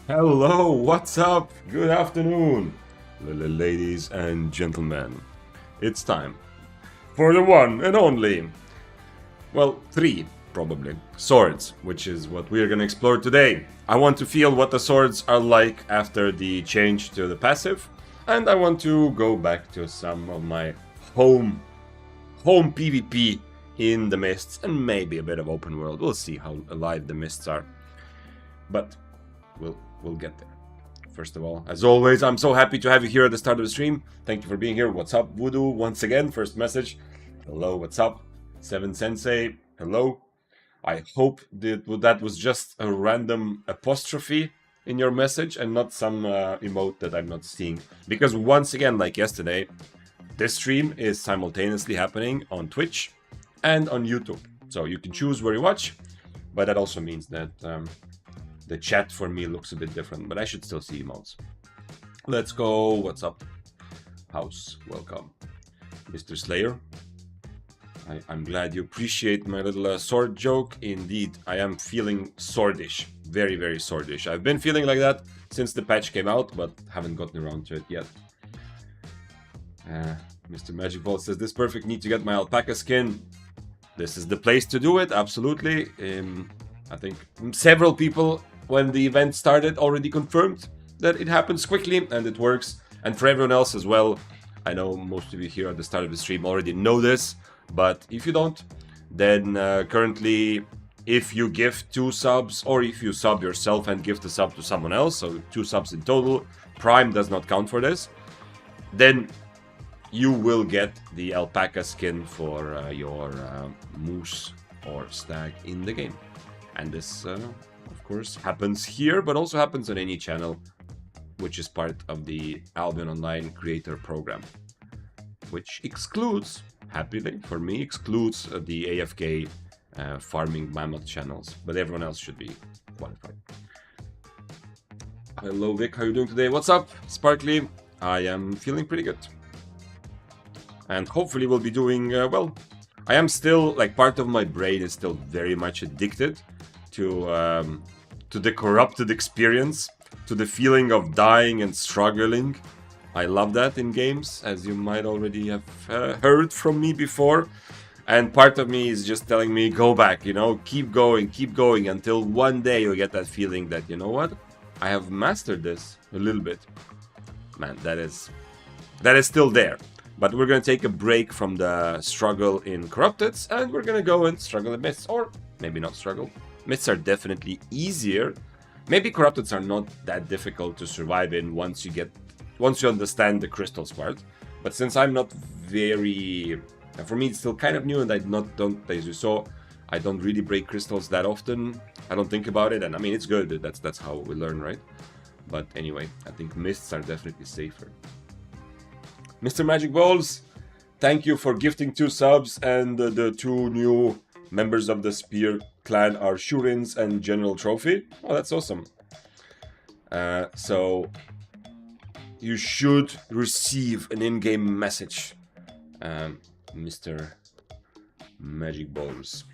Hello, what's up? Good afternoon, ladies and gentlemen. It's time for the one and only, well, three probably, swords, which is what we're gonna explore today. I want to feel what the swords are like after the change to the passive, and I want to go back to some of my home PvP in the mists and maybe a bit of open world. We'll see how alive the mists are. But we'll get there. First of all, as always, I'm so happy to have you here at the start of the stream. Thank you for being here. What's up, Voodoo? Once again, first message. Hello, what's up? Seven Sensei, hello. I hope that was just a random apostrophe in your message and not some emote that I'm not seeing. Because once again, like yesterday, this stream is simultaneously happening on Twitch and on YouTube. So you can choose where you watch, but that also means that the chat for me looks a bit different, but I should still see emotes. Let's go. What's up? House, welcome. Mr. Slayer. I'm glad you appreciate my little sword joke. Indeed, I am feeling swordish. Very, very swordish. I've been feeling like that since the patch came out, but haven't gotten around to it yet. Mr. Magic Ball says, this perfect, need to get my alpaca skin. This is the place to do it, absolutely. I think several people, when the event started, already confirmed that it happens quickly and it works. And for everyone else as well, I know most of you here at the start of the stream already know this, but if you don't, then currently, if you gift 2 subs, or if you sub yourself and gift a sub to someone else, so 2 subs in total, Prime does not count for this, then you will get the alpaca skin for your moose or stag in the game. And this, of course, happens here, but also happens on any channel, which is part of the Albion Online Creator Program, which excludes, happily for me, excludes the AFK farming mammoth channels, but everyone else should be qualified. Hello Vic, how are you doing today? What's up, Sparkly? I am feeling pretty good. And hopefully we'll be doing, well, I am still, like, part of my brain is still very much addicted to the corrupted experience, to the feeling of dying and struggling. I love that in games, as you might already have heard from me before. And part of me is just telling me, go back, you know, keep going until one day you get that feeling that, you know what, I have mastered this a little bit. Man, that is still there. But we're going to take a break from the struggle in Corrupted, and we're going to go and struggle in Myths, or maybe not struggle. Myths are definitely easier. Maybe Corrupteds are not that difficult to survive in once you understand the crystals part. But since I'm not very, for me it's still kind of new, and as you saw, I don't really break crystals that often. I don't think about it, and I mean it's good. That's how we learn, right? But anyway, I think Myths are definitely safer. Mr. Magic Balls, thank you for gifting 2 subs, and the 2 new members of the Spear clan are Shurins and General Trophy. Oh, that's awesome. So you should receive an in-game message, Mr. Magic Balls.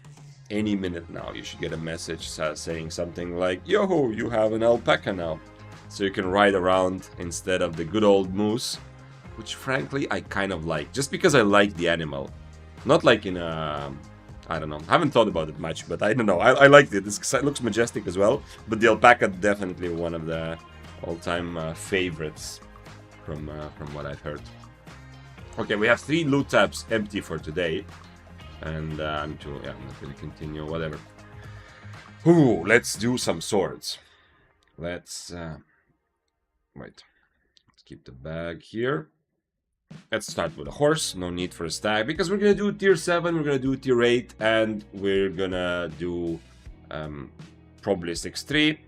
Any minute now, you should get a message saying something like, yo, you have an alpaca now. So you can ride around instead of the good old moose, which frankly I kind of like, just because I like the animal. Not like in a, I don't know, I haven't thought about it much, but I don't know, I liked it. It looks majestic as well, but the alpaca definitely one of the all-time favorites from what I've heard. Okay, we have 3 loot tabs empty for today, and I'm not gonna continue, whatever. Ooh, let's do some swords. Let's, wait, let's keep the bag here. Let's start with a horse, no need for a stag, because we're gonna do tier 7, we're gonna do tier 8, and we're gonna do probably 6-3.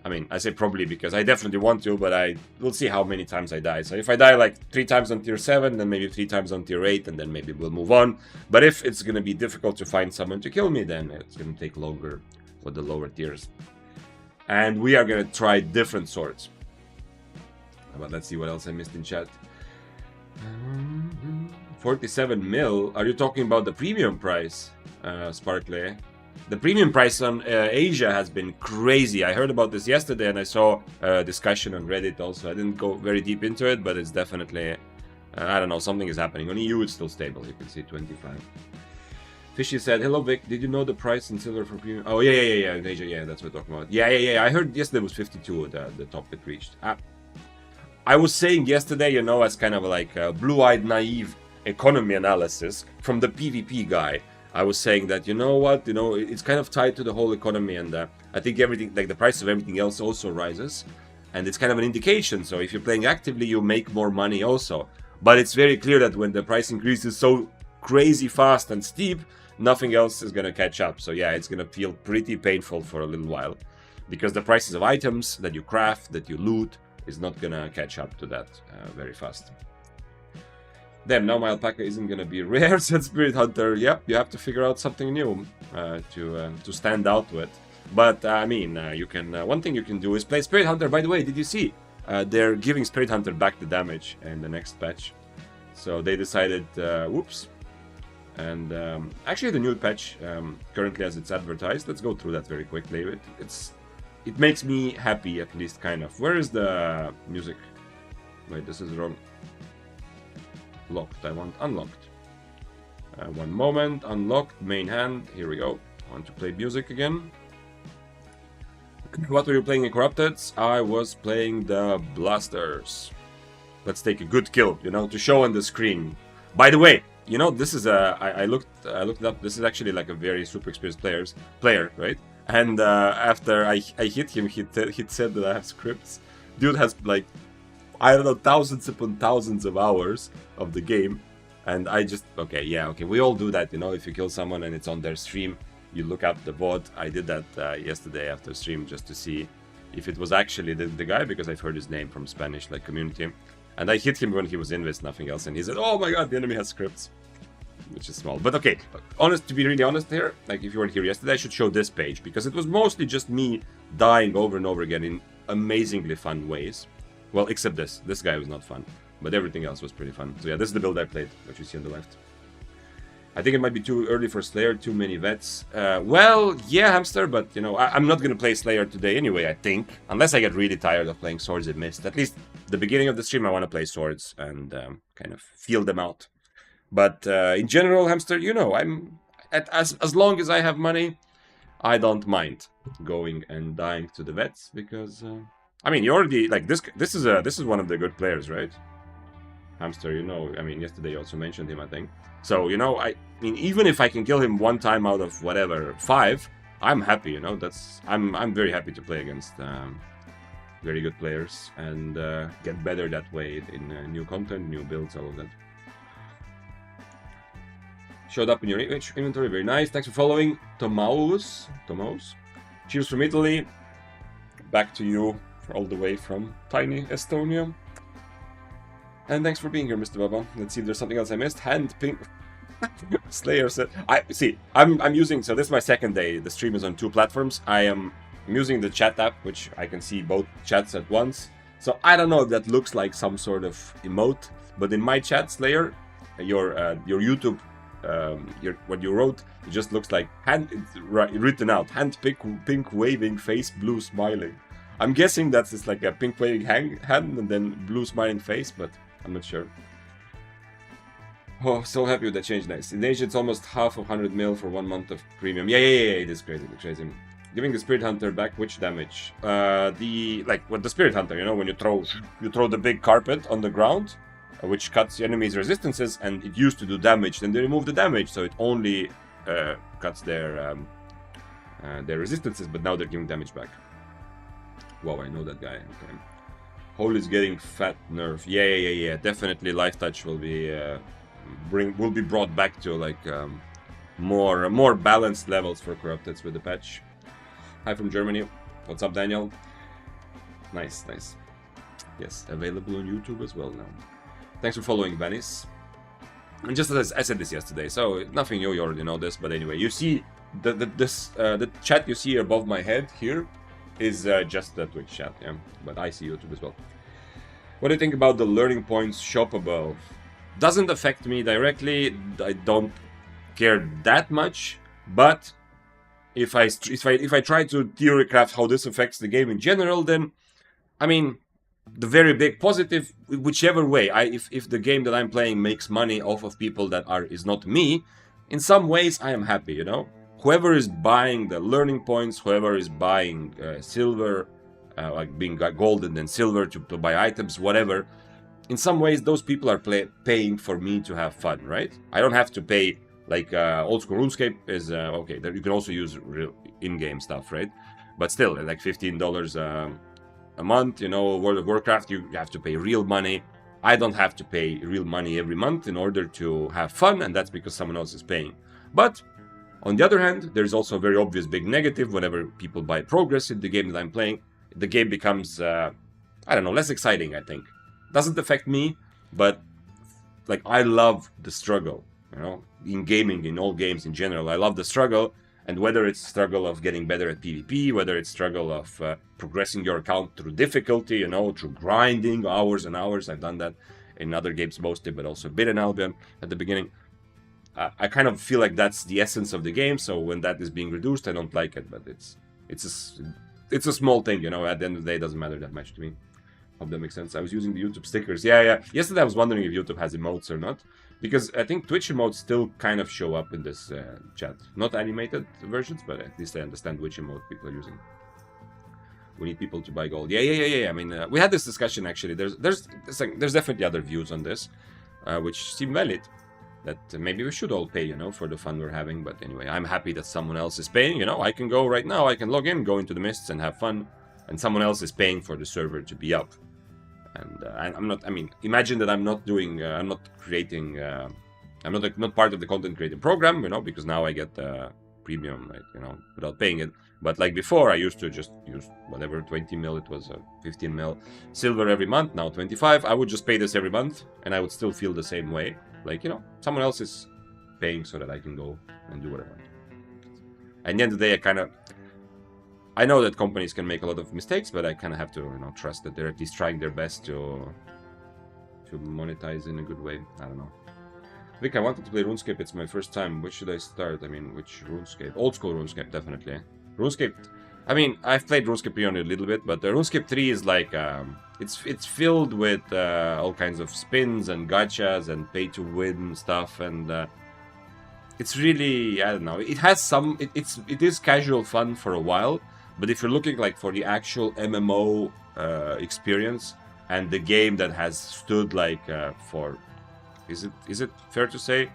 I mean, I say probably because I definitely want to, but we'll see how many times I die. So if I die like 3 times on tier 7, then maybe 3 times on tier 8, and then maybe we'll move on. But if it's gonna be difficult to find someone to kill me, then it's gonna take longer with the lower tiers. And we are gonna try different swords. But let's see what else I missed in chat. 47 mil? Are you talking about the premium price, Sparkly? The premium price on Asia has been crazy. I heard about this yesterday, and I saw a discussion on Reddit also. I didn't go very deep into it, but it's definitely, I don't know, something is happening. On EU, it's still stable. You can see 25. Fishy said, hello Vic, did you know the price in silver for premium? Oh, yeah, in Asia, yeah, that's what we're talking about. Yeah, I heard yesterday was 52, the top it reached. I was saying yesterday, you know, as kind of like a blue-eyed, naive economy analysis from the PvP guy. I was saying that, you know what, you know, it's kind of tied to the whole economy, and I think everything, like the price of everything else also rises, and it's kind of an indication. So if you're playing actively, you make more money also. But it's very clear that when the price increases so crazy fast and steep, nothing else is going to catch up. So yeah, it's going to feel pretty painful for a little while, because the prices of items that you craft, that you loot, is not going to catch up to that very fast. Damn, now my alpaca isn't going to be rare, said Spirit Hunter. Yep, you have to figure out something new to stand out with. But I mean, you can one thing you can do is play Spirit Hunter. By the way, did you see? They're giving Spirit Hunter back the damage in the next patch. So they decided, whoops. And actually the new patch, currently as it's advertised, let's go through that very quickly. It makes me happy, at least, kind of. Where is the music? Wait, this is wrong. Locked, I want unlocked. One moment, unlocked, main hand, here we go. I want to play music again. What were you playing in Corrupted? I was playing the Blasters. Let's take a good kill, you know, to show on the screen. By the way, you know, this is a, I looked it up, this is actually like a very super experienced player, right? And after I hit him, he said that I have scripts. Dude has like, I don't know, thousands upon thousands of hours of the game. And I just, okay, we all do that, you know, if you kill someone and it's on their stream, you look up the VOD. I did that yesterday after stream just to see if it was actually the guy, because I've heard his name from Spanish, like, community. And I hit him when he was invis, nothing else, and he said, oh my god, the enemy has scripts. Which is small. But okay, to be really honest here, like if you weren't here yesterday, I should show this page, because it was mostly just me dying over and over again in amazingly fun ways. Well, except this. This guy was not fun, but everything else was pretty fun. So yeah, this is the build I played, what you see on the left. I think it might be too early for Slayer, too many vets. Well, yeah, Hamster, but you know, I'm not going to play Slayer today anyway, I think. Unless I get really tired of playing Swords and Mist. At least the beginning of the stream, I want to play Swords and kind of feel them out. But in general, Hamster, you know, as long as I have money, I don't mind going and dying to the vets, because I mean, you already, like, this is one of the good players, right? Hamster, you know, I mean, yesterday you also mentioned him, I think. So, you know, I mean, even if I can kill him one time out of whatever 5, I'm happy, you know. I'm very happy to play against very good players and get better that way in new content, new builds, all of that. Showed up in your inventory, very nice. Thanks for following, Tomaus. Cheers from Italy. Back to you, all the way from tiny Estonia. And thanks for being here, Mr. Baba. Let's see if there's something else I missed. Hand ping. Slayer said. I'm using. So this is my second day. The stream is on 2 platforms. I'm using the chat app, which I can see both chats at once. So I don't know if that looks like some sort of emote, but in my chat, Slayer, your YouTube. What you wrote, it just looks like written out, hand pink waving face, blue smiling. I'm guessing that's just like a pink waving hand and then blue smiling face, but I'm not sure. Oh, so happy with that change. Nice. In Asia, it's almost half of 100 mil for 1 month of premium. Yeah, it is crazy. Giving the Spirit Hunter back, which damage? With the Spirit Hunter, you know, when you throw the big carpet on the ground, which cuts the enemy's resistances, and it used to do damage. Then they remove the damage, so it only cuts their resistances, but now they're giving damage back. Wow, I know that guy. Okay. Hole is getting fat nerf. Yeah. Definitely, Life Touch will be brought back to like more balanced levels for Corrupted with the patch. Hi from Germany. What's up, Daniel? Nice. Yes, available on YouTube as well now. Thanks for following, Venice. And just as I said this yesterday, so nothing new, you already know this, but anyway, you see the chat you see above my head here is just the Twitch chat, yeah, but I see YouTube as well. What do you think about the learning points shoppable? Doesn't affect me directly, I don't care that much, but if I try to theory craft how this affects the game in general, then I mean, the very big positive, whichever way, if the game that I'm playing makes money off of people that is not me, in some ways I am happy, you know. Whoever is buying the learning points, whoever is buying silver, like being gold and then silver to buy items, whatever. In some ways, those people are paying for me to have fun, right? I don't have to pay like old school RuneScape is okay. There you can also use real in-game stuff, right? But still, like $15 a month, you know, World of Warcraft, you have to pay real money. I don't have to pay real money every month in order to have fun, and that's because someone else is paying. But on the other hand, there's also a very obvious big negative. Whenever people buy progress in the game that I'm playing, the game becomes, I don't know, less exciting, I think. Doesn't affect me, but like I love the struggle, you know, in gaming, in all games in general. I love the struggle, and whether it's struggle of getting better at PvP, whether it's struggle of progressing your account through difficulty, you know, through grinding hours and hours. I've done that in other games mostly, but also a bit in Albion at the beginning. I kind of feel like that's the essence of the game. So when that is being reduced, I don't like it. But it's a small thing, you know. At the end of the day, it doesn't matter that much to me. Hope that makes sense. I was using the YouTube stickers. Yeah. Yesterday I was wondering if YouTube has emotes or not. Because I think Twitch emotes still kind of show up in this chat. Not animated versions, but at least I understand which emote people are using. We need people to buy gold. Yeah. I mean, we had this discussion actually. There's definitely other views on this, which seem valid. That maybe we should all pay, you know, for the fun we're having. But anyway, I'm happy that someone else is paying. You know, I can go right now. I can log in, go into the mists and have fun. And someone else is paying for the server to be up. And I'm not. I mean, imagine that I'm not doing. I'm not creating. I'm not part of the content creating program, you know, because now I get premium, like, you know, without paying it. But like before, I used to just use whatever 20 mil. It was 15 mil silver every month. Now 25. I would just pay this every month, and I would still feel the same way. Like, you know, someone else is paying so that I can go and do what I want. At the end of the day, I know that companies can make a lot of mistakes, but I kind of have to, you know, trust that they're at least trying their best to monetize in a good way. I don't know. Vic, I wanted to play RuneScape. It's my first time. Which should I start? I mean, which RuneScape? Old school RuneScape, definitely. RuneScape. I mean, I've played RuneScape 3 only a little bit, but RuneScape 3 is like it's filled with all kinds of spins and gachas and pay-to-win stuff, and it's really, I don't know. It has some. It is casual fun for a while. But if you're looking like for the actual MMO experience and the game that has stood like for, is it fair to say,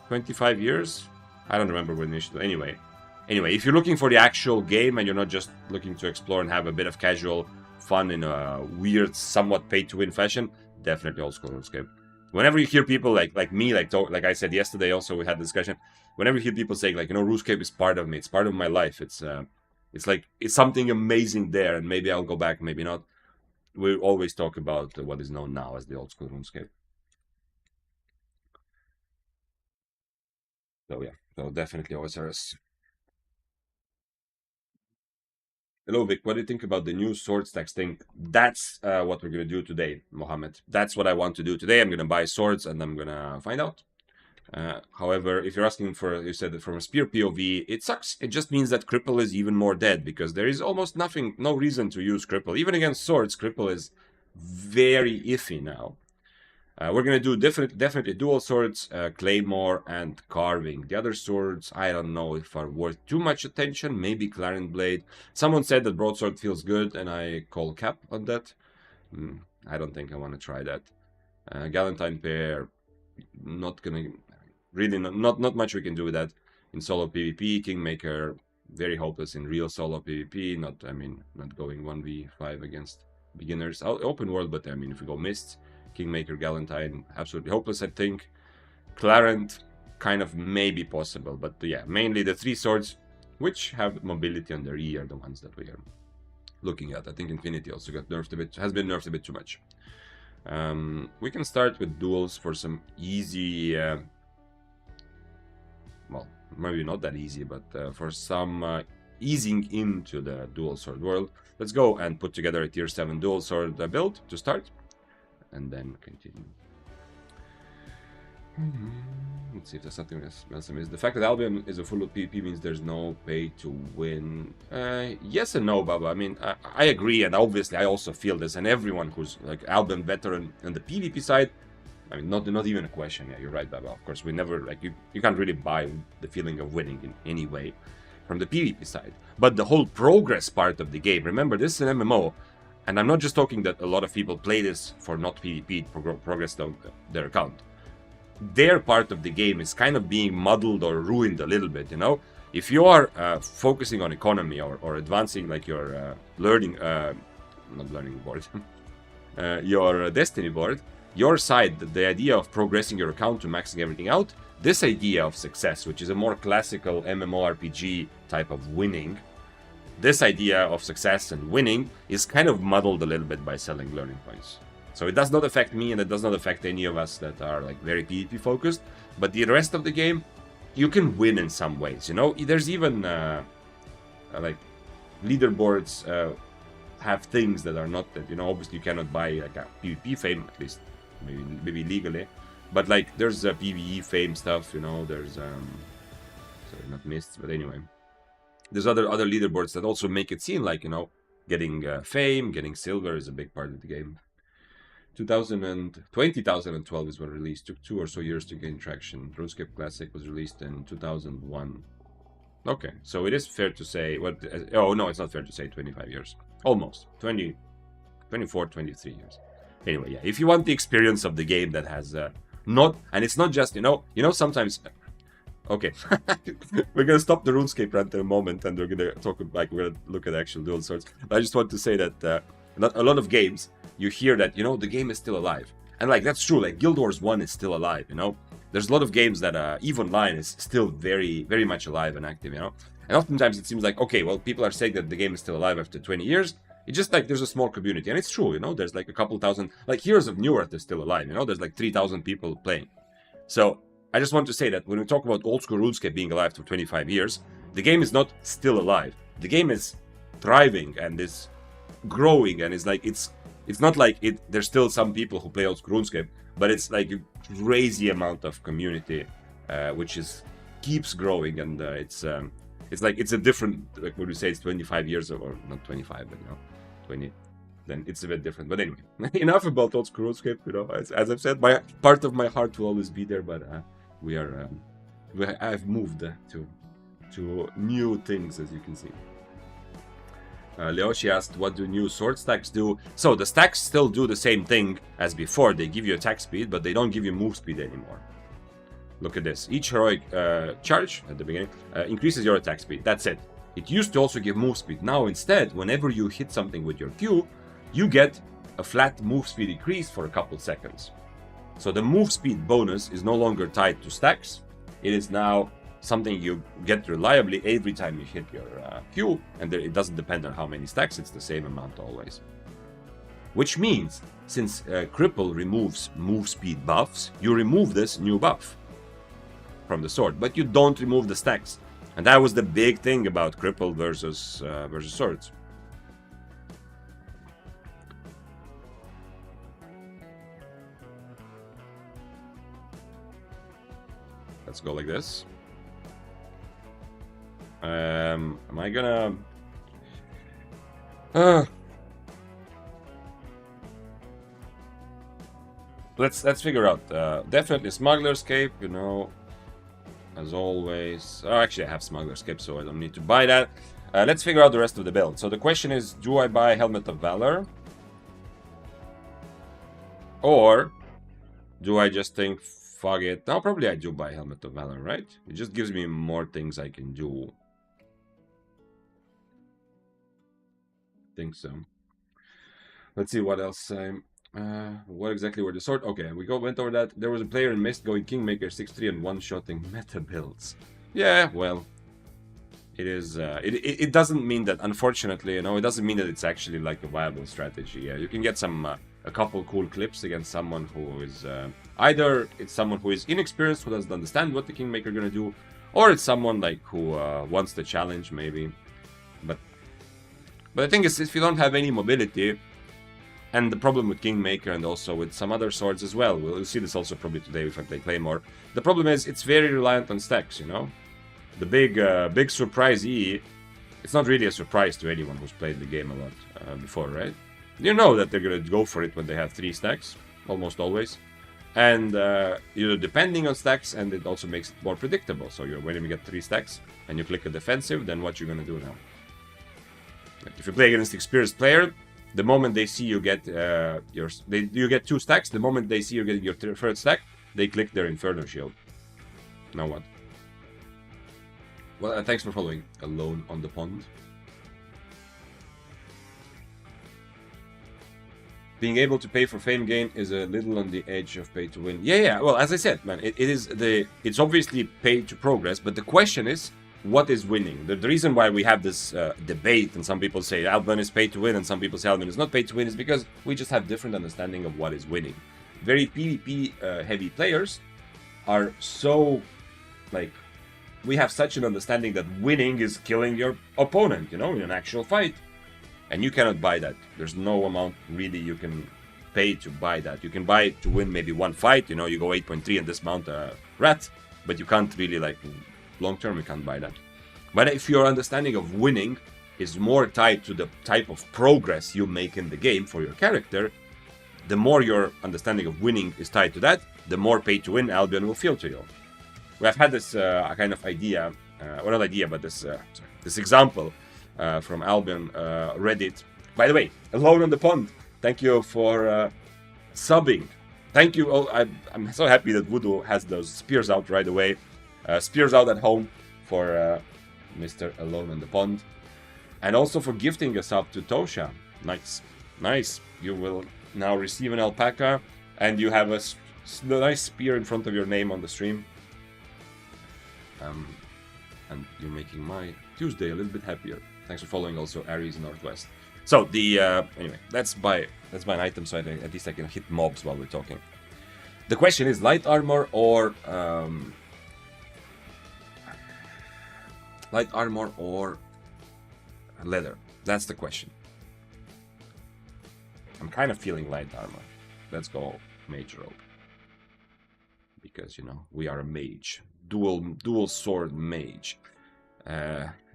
25 years? I don't remember when initially. Anyway, if you're looking for the actual game and you're not just looking to explore and have a bit of casual fun in a weird, somewhat pay-to-win fashion, definitely old school RuneScape. Whenever you hear people like me, like I said yesterday, also we had a discussion. Whenever you hear people saying like, you know, RuneScape is part of me, it's part of my life. It's like, it's something amazing there, and maybe I'll go back, maybe not. We always talk about what is known now as the old school RuneScape. So yeah, so definitely OSRS. Hello Vic, what do you think about the new sword stacks thing? That's what we're going to do today, Mohammed. That's what I want to do today. I'm going to buy swords and I'm going to find out. However, if you're asking for, you said that from a spear POV, it sucks. It just means that cripple is even more dead, because there is almost nothing, no reason to use cripple. Even against swords, cripple is very iffy now. We're gonna do definitely dual swords, claymore and carving. The other swords, I don't know if are worth too much attention. Maybe clarion blade. Someone said that broadsword feels good, and I call cap on that. I don't think I want to try that. Galantine pair, not gonna. Really, not much we can do with that in solo PvP. Kingmaker, very hopeless in real solo PvP. Not going 1v5 against beginners. Open world, but I mean, if we go mists, Kingmaker, Galantine, absolutely hopeless, I think. Clarent, kind of maybe possible, but yeah, mainly the three swords, which have mobility on their E, are the ones that we are looking at. I think Infinity also got nerfed a bit, has been nerfed a bit too much. We can start with duels for some easy, well, maybe not that easy, but for some easing into the dual sword world. Let's go and put together a tier 7 dual sword build to start, and then continue. let's see if there's something else I missed. The fact that Albion is a full of PvP means there's no pay to win. Yes and no, Baba. I mean, I agree, and obviously I also feel this, and everyone who's like Albion veteran on the PvP side, I mean, not even a question. Yeah, you're right, Baba. Of course, we never, like, you can't really buy the feeling of winning in any way from the PvP side. But the whole progress part of the game, remember, this is an MMO, and I'm not just talking that a lot of people play this for not PvP, progress their account. Their part of the game is kind of being muddled or ruined a little bit, you know? If you are focusing on economy or advancing, like your not learning board, your destiny board, your side, the idea of progressing your account to maxing everything out, this idea of success, which is a more classical MMORPG type of winning, this idea of success and winning is kind of muddled a little bit by selling learning points. So it does not affect me, and it does not affect any of us that are like very PvP focused. But the rest of the game, you can win in some ways, you know? There's even like leaderboards have things that are not that, you know, obviously you cannot buy like a PvP fame, at least maybe legally. But like there's PvE fame stuff, you know, there's sorry, not mists, but anyway. There's other leaderboards that also make it seem like, you know, getting fame, getting silver is a big part of the game. 2012 is when released. Took 2 or so years to gain traction. RuneScape Classic was released in 2001. Okay, so it is fair to say... oh, no, it's not fair to say 25 years. Almost. 24, 23 years. Anyway, yeah, if you want the experience of the game that has not... And it's not just, you know, sometimes... Okay, we're gonna stop the RuneScape rant in a moment, and we're gonna look at actual dual swords. But I just want to say that not a lot of games, you hear that, you know, the game is still alive. And like, that's true, like Guild Wars 1 is still alive, you know? There's a lot of games that EVE Online is still very, very much alive and active, you know? And oftentimes it seems like, okay, well, people are saying that the game is still alive after 20 years. It's just like there's a small community, and it's true, you know? There's like a couple thousand, like Heroes of New Earth is still alive, you know? There's like 3,000 people playing. So, I just want to say that when we talk about old school RuneScape being alive for 25 years, the game is not still alive. The game is thriving and is growing, and it's not like there's still some people who play old school RuneScape, but it's like a crazy amount of community, which keeps growing, and it's like it's a different, like when we say it's 25 years or not 25, but you know, 20. Then it's a bit different. But anyway, enough about old school RuneScape. You know, as I've said, my part of my heart will always be there, but I've moved to new things, as you can see. Leoshi asked, what do new sword stacks do? So the stacks still do the same thing as before. They give you attack speed, but they don't give you move speed anymore. Look at this. Each heroic charge at the beginning increases your attack speed. That's it. It used to also give move speed. Now instead, whenever you hit something with your Q, you get a flat move speed increase for a couple seconds. So the move speed bonus is no longer tied to stacks. It is now something you get reliably every time you hit your Q, and it doesn't depend on how many stacks, it's the same amount always. Which means, since Cripple removes move speed buffs, you remove this new buff from the sword, but you don't remove the stacks. And that was the big thing about Cripple versus swords. Let's go like this. Am I gonna... Let's figure out. Definitely Smuggler's Cape, you know, as always. Oh, actually, I have Smuggler's Cape, so I don't need to buy that. Let's figure out the rest of the build. So the question is, do I buy Helmet of Valor? Or do I just think, fuck it? No, probably I do buy Helmet of Valor, right? It just gives me more things I can do. Think so. Let's see what else. What exactly were the sort? Okay, we went over that. There was a player in Mist going Kingmaker 6-3 and one-shotting meta builds. Yeah, well, it is. It doesn't mean that, unfortunately, you know, it doesn't mean that it's actually like a viable strategy. Yeah, you can get some a couple cool clips against someone who is either it's someone who is inexperienced, who doesn't understand what the Kingmaker gonna do, or it's someone like who wants the challenge maybe. But the thing is, if you don't have any mobility, And the problem with Kingmaker and also with some other swords as well, we'll see this also probably today if I play Claymore. The problem is it's very reliant on stacks, you know? The big surprise E, it's not really a surprise to anyone who's played the game a lot before, right? You know that they're gonna go for it when they have 3 stacks, almost always. And depending on stacks, and it also makes it more predictable. So when you get 3 stacks and you click a defensive, then what you're gonna do now? If you play against an experienced player, the moment they see you get you get 2 stacks, the moment they see you're getting your 3rd stack, they click their Inferno Shield. Now what? Well, thanks for following. Alone on the Pond. Being able to pay for fame gain is a little on the edge of pay to win. Yeah. Well, as I said, man, it's obviously pay to progress, but the question is, what is winning? The reason why we have this debate, and some people say Albion is pay to win, and some people say Albion is not pay to win, is because we just have different understanding of what is winning. Very PvP heavy players are so, like, we have such an understanding that winning is killing your opponent, you know, in an actual fight. And you cannot buy that. There's no amount really you can pay to buy that. You can buy to win maybe 1 fight, you know, you go 8.3 and dismount a rat, but you can't really, like, long term you can't buy that. But if your understanding of winning is more tied to the type of progress you make in the game for your character, the more your understanding of winning is tied to that, the more pay to win Albion will feel to you. We have had this kind of idea, well, not idea, but this example from Albion Reddit. By the way, Alone on the Pond, thank you for subbing. Thank you. Oh, I'm so happy that Voodoo has those spears out right away. Spears out at home for Mr. Alone on the Pond. And also for gifting us up to Tosha. Nice. Nice. You will now receive an alpaca, and you have a nice spear in front of your name on the stream. And you're making my Tuesday a little bit happier. Thanks for following also Aries Northwest. So the anyway, that's buy an item, so at least I can hit mobs while we're talking. The question is light armor or leather. That's the question. I'm kind of feeling light armor. Let's go mage robe, because you know we are a mage, dual sword mage.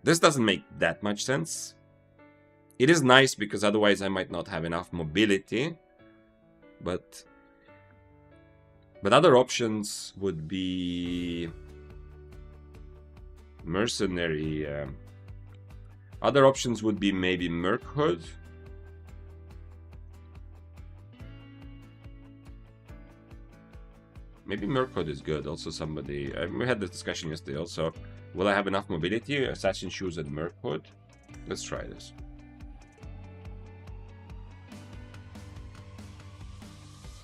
This doesn't make that much sense. It is nice because otherwise I might not have enough mobility, but other options would be mercenary. Other options would be maybe Merc Hood. Maybe Merc Hood is good. Also somebody, we had this discussion yesterday also. Will I have enough mobility? Assassin Shoes and Merc Hood? Let's try this.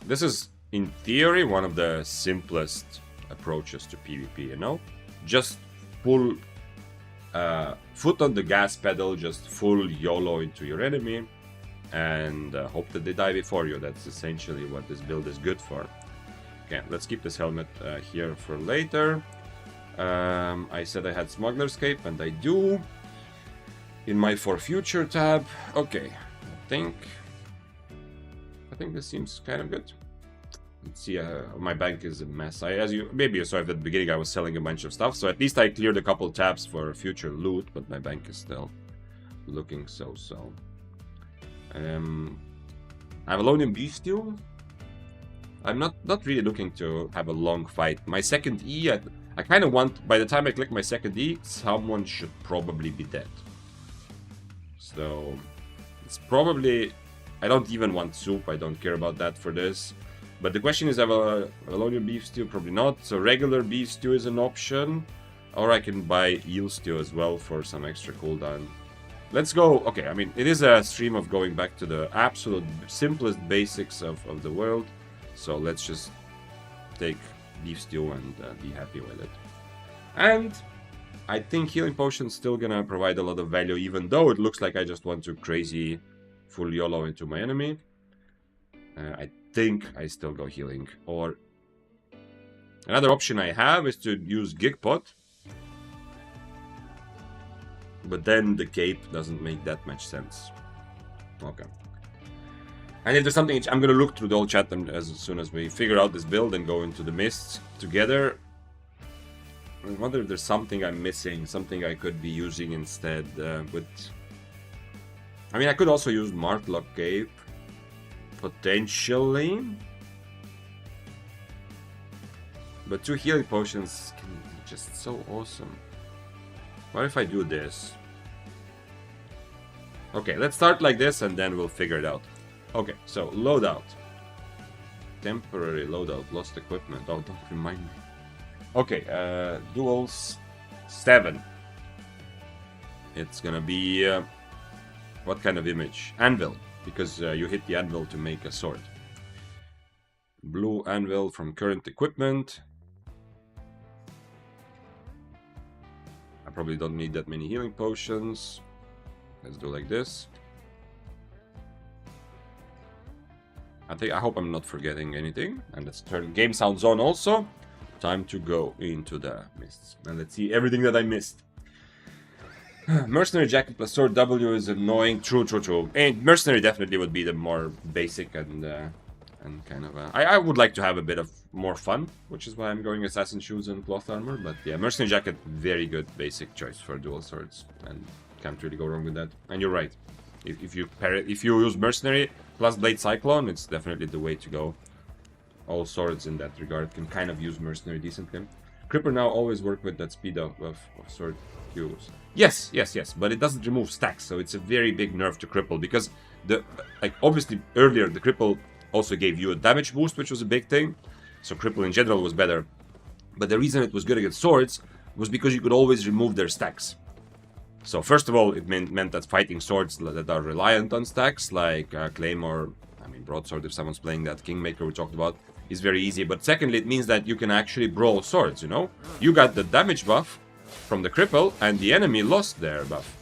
This is, in theory, one of the simplest approaches to PvP, you know? Just full foot on the gas pedal, just full YOLO into your enemy, and hope that they die before you. That's essentially what this build is good for. Okay, let's keep this helmet here for later. I said I had Smuggler's Cape, and I do. In my For Future tab. Okay, I think this seems kind of good. Let's see, my bank is a mess. As you maybe you saw at the beginning, I was selling a bunch of stuff, so at least I cleared a couple tabs for future loot, but my bank is still looking so-so. I have Alonian Beef Stew. I'm not really looking to have a long fight. My second E, I kind of want, by the time I click my second E, someone should probably be dead. So, it's probably, I don't even want soup, I don't care about that for this. But the question is, have a Alonian Beef Stew? Probably not. So regular beef stew is an option. Or I can buy eel stew as well for some extra cooldown. Let's go. Okay, I mean, it is a stream of going back to the absolute simplest basics of the world. So let's just take beef stew and be happy with it. And I think healing potion's still gonna provide a lot of value, even though it looks like I just want to crazy full YOLO into my enemy. I think I still go healing. Or another option I have is to use Gigpot. But then the cape doesn't make that much sense. Okay. And if there's something, I'm gonna look through the whole chat and as soon as we figure out this build and go into the mists together. I wonder if there's something I'm missing, something I could be using instead with... I mean, I could also use Martlock Cape, potentially. But 2 healing potions can be just so awesome. What if I do this? Okay, let's start like this and then we'll figure it out. Okay, so loadout. Temporary loadout, lost equipment. Oh, don't remind me. Okay, duels 7. It's gonna be what kind of image? Anvil, because you hit the anvil to make a sword. Blue anvil from current equipment. I probably don't need that many healing potions. Let's do like this. I hope I'm not forgetting anything. And let's turn game sounds on also. Time to go into the mists. And let's see everything that I missed. Mercenary jacket plus sword W is annoying. True. And mercenary definitely would be the more basic and kind of... I would like to have a bit of more fun, which is why I'm going assassin shoes and cloth armor. But yeah, mercenary jacket, very good basic choice for dual swords. And can't really go wrong with that. And you're right. If you use mercenary plus blade cyclone, it's definitely the way to go. All swords in that regard can kind of use mercenary decently. Cripper now always work with that speed of sword Qs. Yes, but it doesn't remove stacks, so it's a very big nerf to cripple because obviously earlier the cripple also gave you a damage boost, which was a big thing. So cripple in general was better. But the reason it was good against swords was because you could always remove their stacks. So first of all, it meant that fighting swords that are reliant on stacks, like Claymore, I mean Broadsword if someone's playing that, Kingmaker we talked about, is very easy. But secondly, it means that you can actually brawl swords, you know? You got the damage buff from the cripple, and the enemy lost their buff.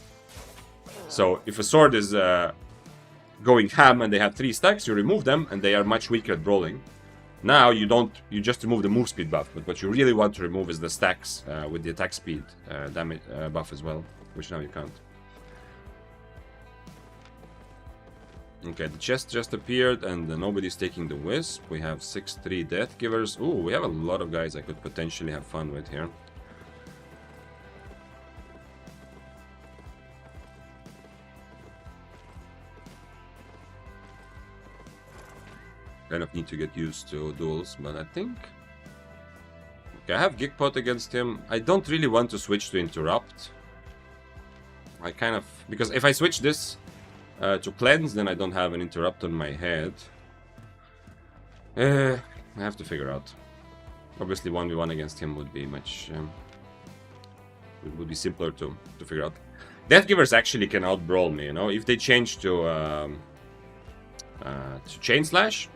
So if a sword is going ham and they have 3 stacks, you remove them, and they are much weaker at brawling. Now you just remove the move speed buff, but what you really want to remove is the stacks with the attack speed damage buff as well. Which now you can't. Okay, the chest just appeared and nobody's taking the wisp. We have 6-3 death givers. Ooh, we have a lot of guys I could potentially have fun with here. Kind of need to get used to duels, but I think... Okay, I have Gigpot against him. I don't really want to switch to Interrupt. I kind of... Because if I switch this to Cleanse, then I don't have an Interrupt on my head. I have to figure out. Obviously 1v1 against him would be much... it would be simpler to figure out. Deathgivers actually can out-brawl me, you know? If they change to Chain Slash,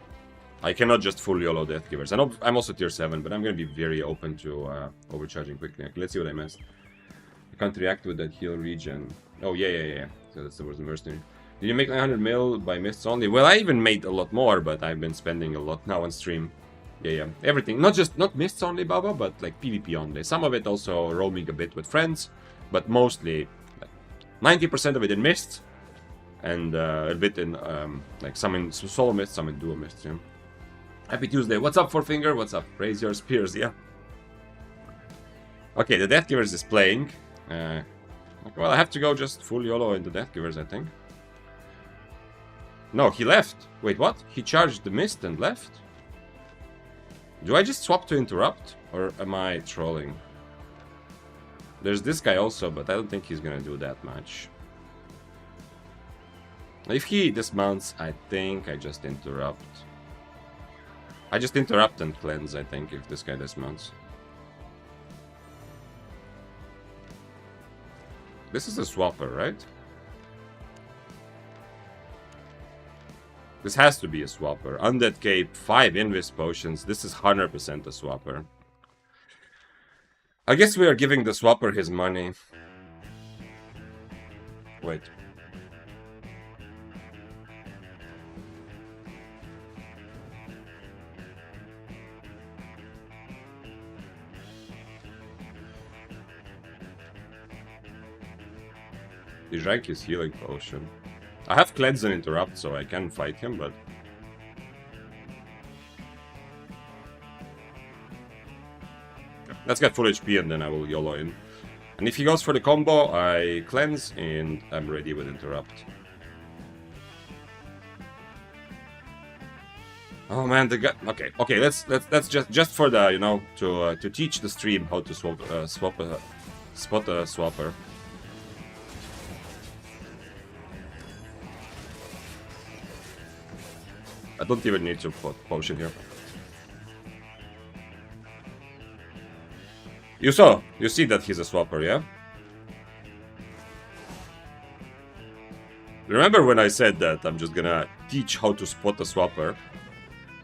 I cannot just full YOLO Deathgivers. I'm also tier 7, but I'm going to be very open to overcharging quickly. Okay, let's see what I missed. I can't react with that heal regen. Oh, yeah. So that's the worst mercenary. Did you make 900 mil by mists only? Well, I even made a lot more, but I've been spending a lot now on stream. Yeah. Everything. Not mists only, Baba, but like PvP only. Some of it also roaming a bit with friends, but mostly 90% of it in mists, and a bit in like some in solo mists, some in duo mists. Yeah. Happy Tuesday. What's up, Fourfinger? What's up? Raise your spears. Yeah. Okay, the Deathgivers is playing. Well, I have to go just full YOLO into Deathgivers, I think. No, he left. Wait, what? He charged the mist and left? Do I just swap to Interrupt? Or am I trolling? There's this guy also, but I don't think he's gonna do that much. If he dismounts, I think I just Interrupt. I just Interrupt and Cleanse, I think, if this guy dismounts. This is a swapper, right? This has to be a swapper. Undead Cape, 5 Invis potions. This is 100% a swapper. I guess we are giving the swapper his money. Wait. He drank his healing potion. I have Cleanse and Interrupt, so I can fight him, but Let's get full HP and then I will YOLO in. And if he goes for the combo, I cleanse and I'm ready with interrupt. Oh man, the guy. Okay. Let's just for the, you know, to teach the stream how to spot a swapper. I don't even need to put potion here. You see that he's a swapper, yeah? Remember when I said that I'm just gonna teach how to spot a swapper?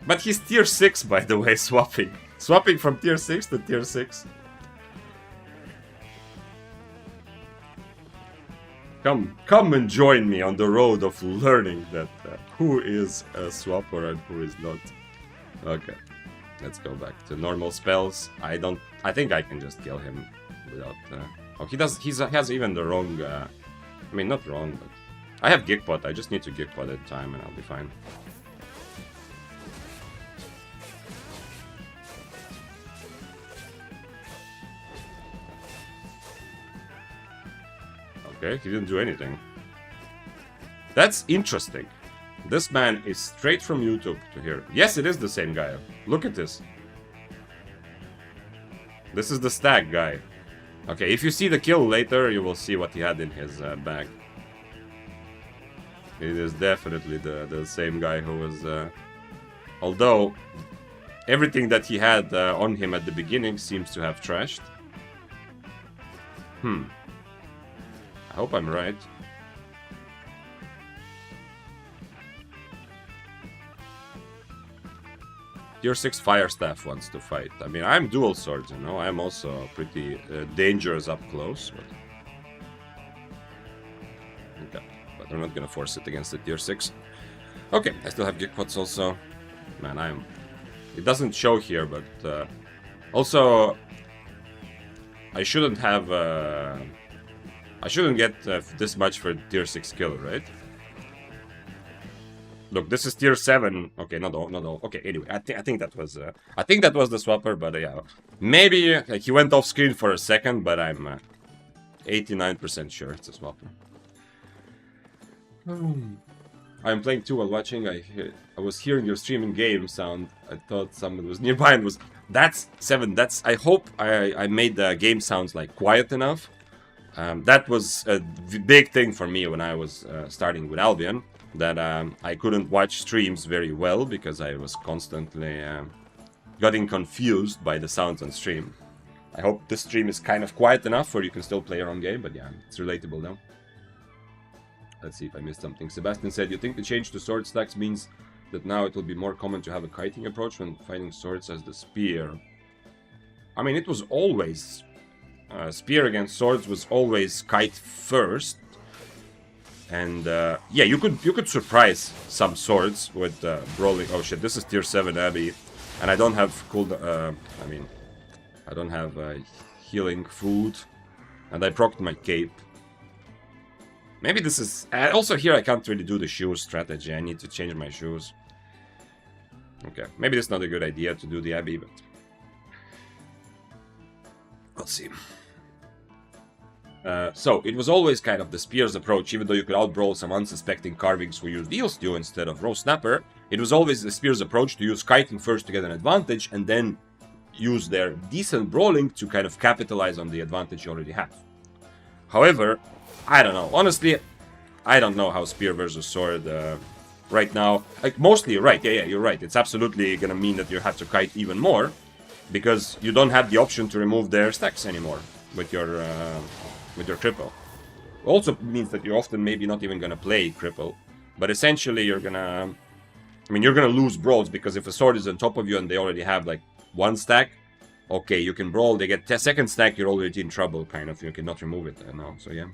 But he's tier 6, by the way, swapping. Swapping from tier 6 to tier 6. Come and join me on the road of learning that who is a swapper and who is not. Okay, let's go back to normal spells. I think I can just kill him without. Oh, he has even the wrong. I mean, not wrong, but I have Gigpot. I just need to Gigpot at time, and I'll be fine. Okay, he didn't do anything. That's interesting. This man is straight from YouTube to here. Yes, it is the same guy. Look at this. This is the stag guy. Okay, if you see the kill later, you will see what he had in his bag. It is definitely the same guy who was... although, everything that he had on him at the beginning seems to have trashed. I hope I'm right. Tier 6 Fire Staff wants to fight. I mean, I'm dual swords, you know. I'm also pretty dangerous up close. But... okay, but I'm not gonna force it against the tier 6. Okay, I still have Gigpots also. Man, it doesn't show here, but also I shouldn't have. I shouldn't get this much for tier 6 kill, right? Look, this is tier 7. Okay, not all. Okay, anyway, I think that was the swapper, but yeah, maybe he went off screen for a second, but I'm 89% sure it's a swapper. I'm playing 2 while watching. I was hearing your streaming game sound. I thought someone was nearby and was. That's 7. That's. I hope I made the game sounds like quiet enough. That was a big thing for me when I was starting with Albion, that I couldn't watch streams very well because I was constantly getting confused by the sounds on stream. I hope this stream is kind of quiet enough where you can still play your own game, but yeah, it's relatable now. Let's see if I missed something. Sebastian said, you think the change to sword stacks means that now it will be more common to have a kiting approach when fighting swords as the spear? I mean, it was always... spear against swords was always kite first, and yeah, you could surprise some swords with brawling. Oh shit, this is tier 7 Abbey, and I don't have I mean, I don't have healing food, and I procced my cape. Maybe this is also here. I can't really do the shoes strategy. I need to change my shoes. Okay, maybe it's not a good idea to do the Abbey, but let's see. So, it was always kind of the spear's approach, even though you could outbrawl some unsuspecting carvings who used eel stew instead of roast snapper. It was always the spear's approach to use kiting first to get an advantage, and then use their decent brawling to kind of capitalize on the advantage you already have. However, I don't know. Honestly, I don't know how spear versus sword right now. Like, mostly you're right. Yeah, you're right. It's absolutely gonna mean that you have to kite even more, because you don't have the option to remove their stacks anymore with your cripple. Also means that you're often maybe not even gonna play cripple, but essentially you're gonna... I mean, you're gonna lose brawls, because if a sword is on top of you and they already have like 1 stack, okay, you can brawl, they get second stack, you're already in trouble, kind of. You cannot remove it now, so yeah.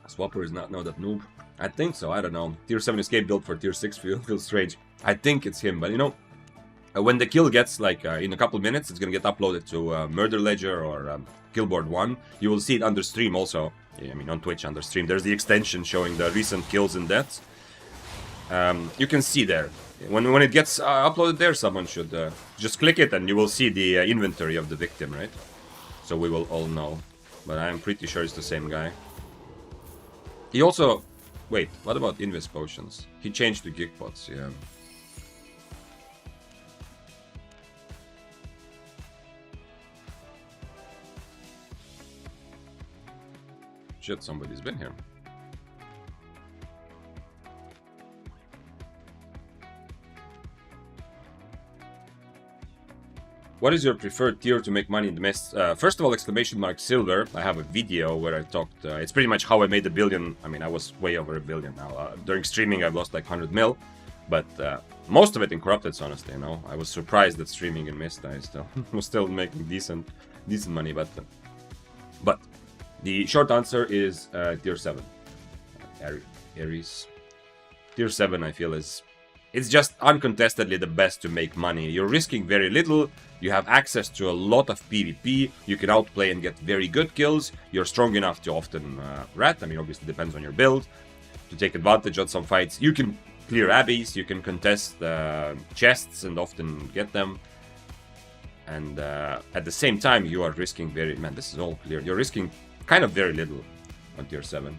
Swapper is not that noob. I think so, I don't know. Tier 7 escape build for tier 6 feels strange. I think it's him, but you know, when the kill gets like in a couple minutes, it's gonna get uploaded to Murder Ledger or Killboard 1. You will see it under stream also. Yeah, I mean, on Twitch under stream. There's the extension showing the recent kills and deaths. you can see there. When it gets uploaded there, someone should just click it and you will see the inventory of the victim, right? So we will all know. But I'm pretty sure it's the same guy. He also... Wait, what about Invis Potions? He changed to Geekpots, yeah. Shit, somebody's been here. What is your preferred tier to make money in the mist? First of all, exclamation mark silver. I have a video where I talked. It's pretty much how I made a billion. I mean, I was way over a billion now. During streaming, I've lost like 100 mil, but most of it in corrupted, honestly. You know, I was surprised that streaming in mist, I still was still making decent money. But the short answer is tier 7. Ares. Tier 7, I feel, is... It's just uncontestedly the best to make money. You're risking very little, you have access to a lot of PvP, you can outplay and get very good kills, you're strong enough to often rat, I mean obviously depends on your build, to take advantage of some fights. You can clear abbeys, you can contest chests and often get them. And at the same time you are risking very... Man, this is all clear. You're risking kind of very little on tier 7.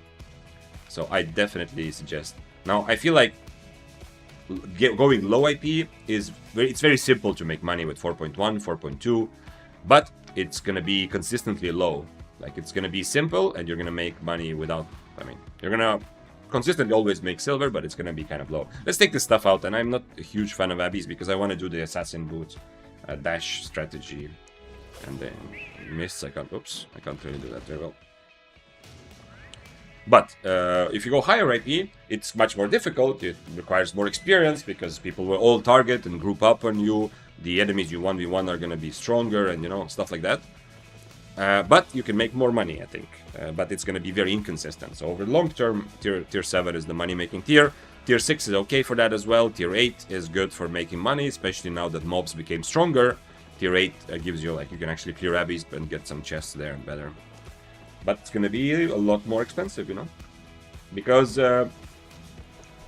So I definitely suggest... Now I feel like going low IP is it's very simple to make money with 4.1, 4.2, but it's gonna be consistently low. Like it's gonna be simple, and you're gonna make money without. I mean, you're gonna consistently always make silver, but it's gonna be kind of low. Let's take this stuff out, and I'm not a huge fan of abbeys because I want to do the assassin boot dash strategy, and then mists. I can't. Oops, I can't really do that very well. But if you go higher IP, it's much more difficult. It requires more experience because people will all target and group up on you. The enemies you 1v1 are going to be stronger and, you know, stuff like that. But you can make more money, I think. But it's going to be very inconsistent. So over the long term, tier 7 is the money-making tier. Tier 6 is okay for that as well. Tier 8 is good for making money, especially now that mobs became stronger. Tier 8 gives you, like, you can actually clear abbeys and get some chests there and better. But it's going to be a lot more expensive, you know, because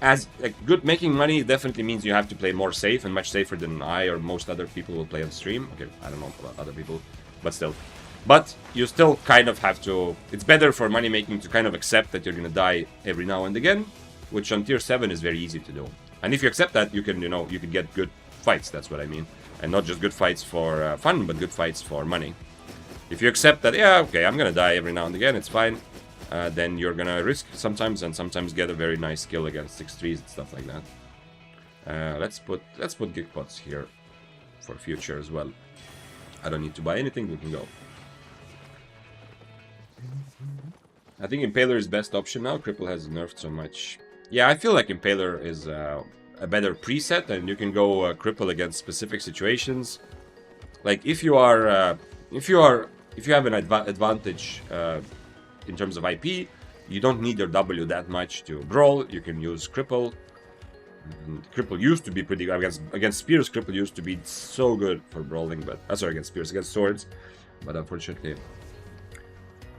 as like good making money definitely means you have to play more safe and much safer than I or most other people will play on stream. Okay, I don't know about other people, but still. But you still kind of have to. It's better for money making to kind of accept that you're going to die every now and again, which on tier 7 is very easy to do. And if you accept that, you can, you know, you can get good fights. That's what I mean, and not just good fights for fun, but good fights for money. If you accept that, yeah, okay, I'm gonna die every now and again, it's fine, then you're gonna risk sometimes and sometimes get a very nice skill against 6-3s and stuff like that. Let's put Geekpots here for future as well. I don't need to buy anything, we can go. I think Impaler is best option now. Cripple has nerfed so much. Yeah, I feel like Impaler is a better preset, and you can go Cripple against specific situations. Like if you are if you have an advantage in terms of IP, you don't need your W that much to brawl. You can use Cripple. And Cripple used to be pretty good against Spears. Cripple used to be so good for brawling, but sorry, against Spears, against swords. But unfortunately,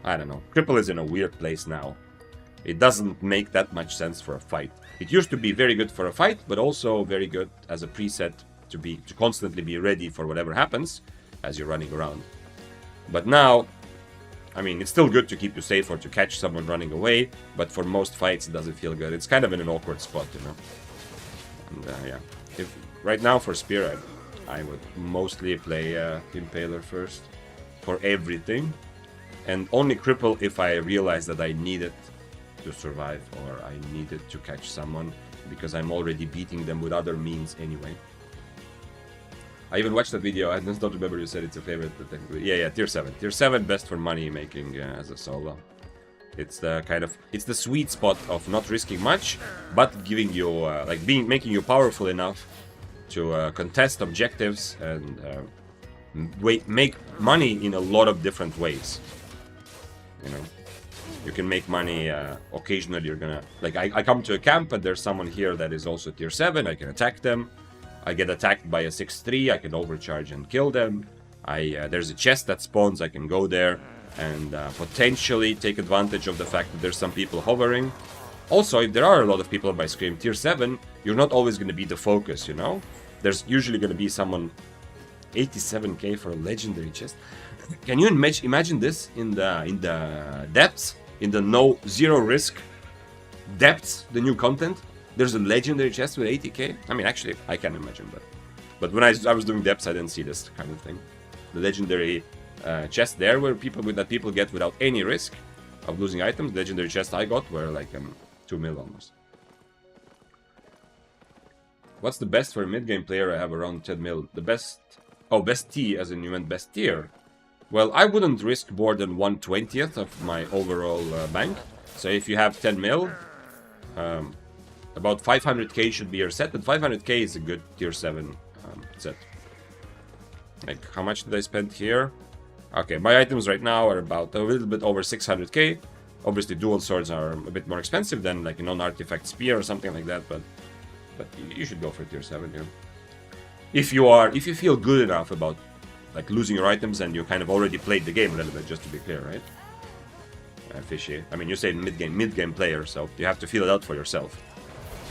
I don't know. Cripple is in a weird place now. It doesn't make that much sense for a fight. It used to be very good for a fight, but also very good as a preset to constantly be ready for whatever happens as you're running around. But now, I mean, it's still good to keep you safe or to catch someone running away, but for most fights it doesn't feel good. It's kind of in an awkward spot, you know. And yeah, right now for Spear, I would mostly play Impaler first for everything, and only Cripple if I realize that I need it to survive or I needed to catch someone, because I'm already beating them with other means anyway. I even watched that video. I don't remember you said it's your favorite. But yeah, tier 7. Tier 7 best for money making as a solo. It's the it's the sweet spot of not risking much, but giving you making you powerful enough to contest objectives and make money in a lot of different ways. You know, you can make money occasionally. You're gonna I come to a camp and there's someone here that is also tier 7. I can attack them. I get attacked by a 6-3, I can overcharge and kill them. There's a chest that spawns, I can go there and potentially take advantage of the fact that there's some people hovering. Also, if there are a lot of people on my screen, tier 7, you're not always going to be the focus, you know? There's usually going to be someone 87k for a legendary chest. Can you imagine this in the depths, in the zero risk depths, the new content? There's a legendary chest with 80k. I mean, actually, I can imagine that. But when I was doing depths, I didn't see this kind of thing. The legendary chest there, where people get without any risk of losing items. The legendary chest I got were like 2 mil almost. What's the best for a mid-game player? I have around 10 mil. The best... Oh, best T, as in you meant best tier. Well, I wouldn't risk more than 1/20th of my overall bank. So if you have 10 mil, about 500k should be your set. And 500k is a good tier 7 set. Like, how much did I spend here? Okay, my items right now are about a little bit over 600k. Obviously, dual swords are a bit more expensive than like a non-artifact spear or something like that, but you should go for tier 7 here. If you feel good enough about like losing your items and you kind of already played the game a little bit, just to be clear, right? Fishy. I mean, you say mid-game player, so you have to feel it out for yourself.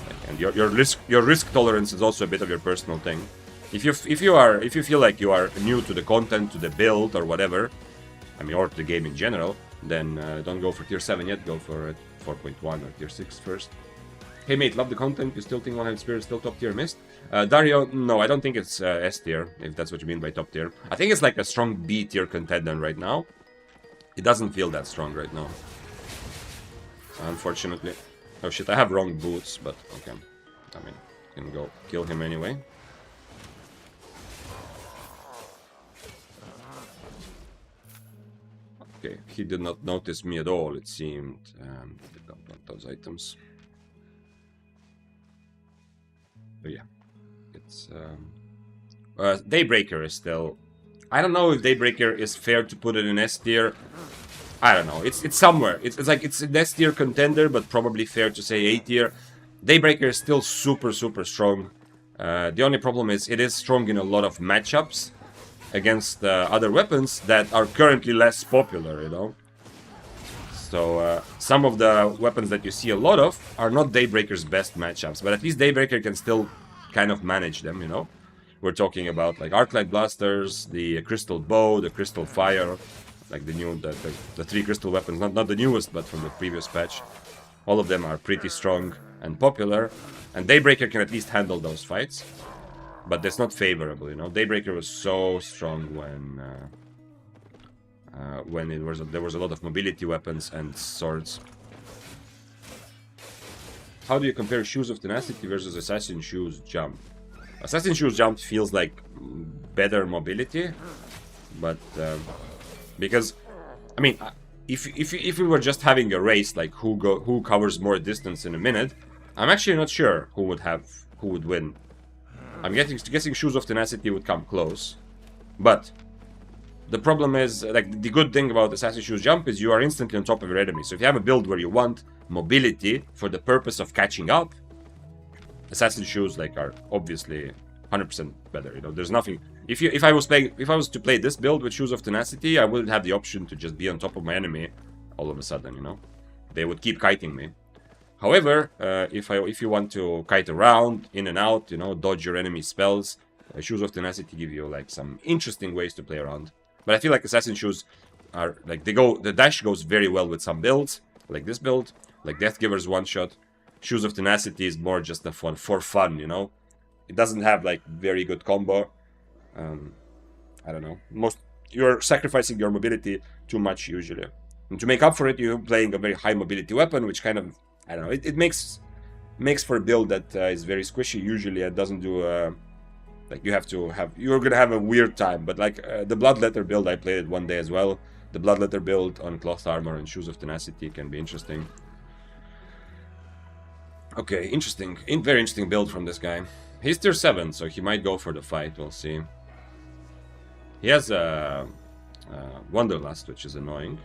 Like, and your risk tolerance is also a bit of your personal thing. If you feel like you are new to the content, to the build or whatever, I mean, or to the game in general, then don't go for tier 7 yet. Go for 4.1 or tier 6 first. Hey mate, love the content. You still think 100 Spirit is still top tier mist? Dario, no, I don't think it's S tier, if that's what you mean by top tier. I think it's like a strong B tier contender right now. It doesn't feel that strong right now, unfortunately. Oh shit, I have wrong boots, but okay. I mean, can go kill him anyway. Okay, he did not notice me at all, it seemed. I don't want those items. But yeah, it's Daybreaker is still... I don't know if Daybreaker is fair to put it in S tier. I don't know, it's somewhere. It's like it's an S tier contender, but probably fair to say A tier. Daybreaker is still super strong. The only problem is it is strong in a lot of matchups against other weapons that are currently less popular, you know. So some of the weapons that you see a lot of are not Daybreaker's best matchups, but at least Daybreaker can still kind of manage them, you know. We're talking about like Arclight Blasters, the Crystal Bow, the Crystal Fire, like the 3 crystal weapons, not the newest, but from the previous patch. All of them are pretty strong and popular, and Daybreaker can at least handle those fights. But that's not favorable, you know. Daybreaker was so strong when there was a lot of mobility weapons and swords. How do you compare Shoes of Tenacity versus Assassin Shoes Jump? Assassin Shoes Jump feels like better mobility, but because I mean, if we were just having a race like who covers more distance in a minute, I'm actually not sure who would win. I'm guessing Shoes of Tenacity would come close, but the problem is, like, the good thing about Assassin Shoes Jump is you are instantly on top of your enemy. So if you have a build where you want mobility for the purpose of catching up, Assassin Shoes like are obviously 100% better. You know, there's nothing. If I was to play this build with Shoes of Tenacity, I wouldn't have the option to just be on top of my enemy all of a sudden. You know, they would keep kiting me. However, if you want to kite around, in and out, you know, dodge your enemy spells, Shoes of Tenacity give you like some interesting ways to play around. But I feel like Assassin Shoes are like the dash goes very well with some builds, like this build, like Deathgiver's one shot. Shoes of Tenacity is more just for fun, you know. It doesn't have like very good combo. I don't know. You're sacrificing your mobility too much usually, and to make up for it, you're playing a very high mobility weapon, which kind of, I don't know. It makes for a build that is very squishy usually and doesn't do. Like you're gonna have a weird time. But like the Bloodletter build, I played it one day as well. The Bloodletter build on Cloth Armor and Shoes of Tenacity can be interesting. Okay, interesting. Very interesting build from this guy. He's tier 7, so he might go for the fight. We'll see. He has a Wanderlust, which is annoying.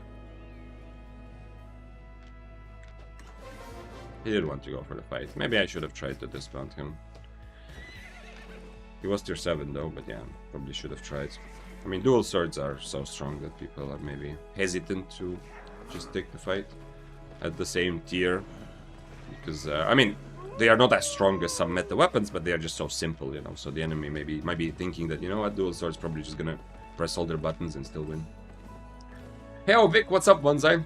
He did want to go for the fight. Maybe I should have tried to dismount him. He was tier 7 though, but yeah, probably should have tried. I mean, dual swords are so strong that people are maybe hesitant to just take the fight at the same tier. Because, I mean, they are not as strong as some meta weapons, but they are just so simple, you know. So the enemy might be thinking that, you know what, dual sword's probably just gonna press all their buttons and still win. Hey, oh, Vic, what's up, Bonsai?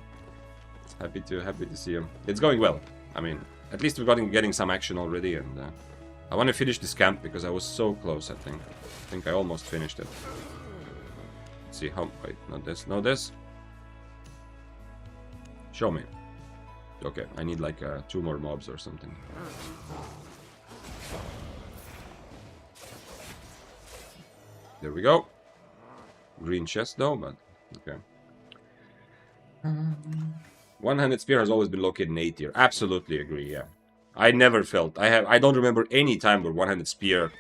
Happy to see you. It's going well. I mean, at least we're getting some action already, and I want to finish this camp because I was so close, I think. I think I almost finished it. Let's see how... Wait, not this, no this. Show me. Okay, I need like 2 more mobs or something. There we go. Green chest though, but okay. One-handed spear has always been located in A tier. Absolutely agree, yeah. I never felt... I don't remember any time where one-handed spear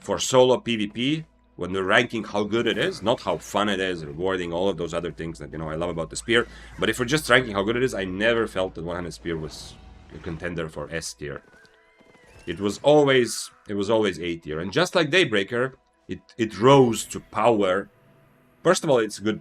for solo PvP, when we're ranking how good it is, not how fun it is, rewarding, all of those other things that, you know, I love about the spear. But if we're just ranking how good it is, I never felt that one-handed spear was a contender for S tier. It was always A tier. And just like Daybreaker, it rose to power. First of all, it's a good,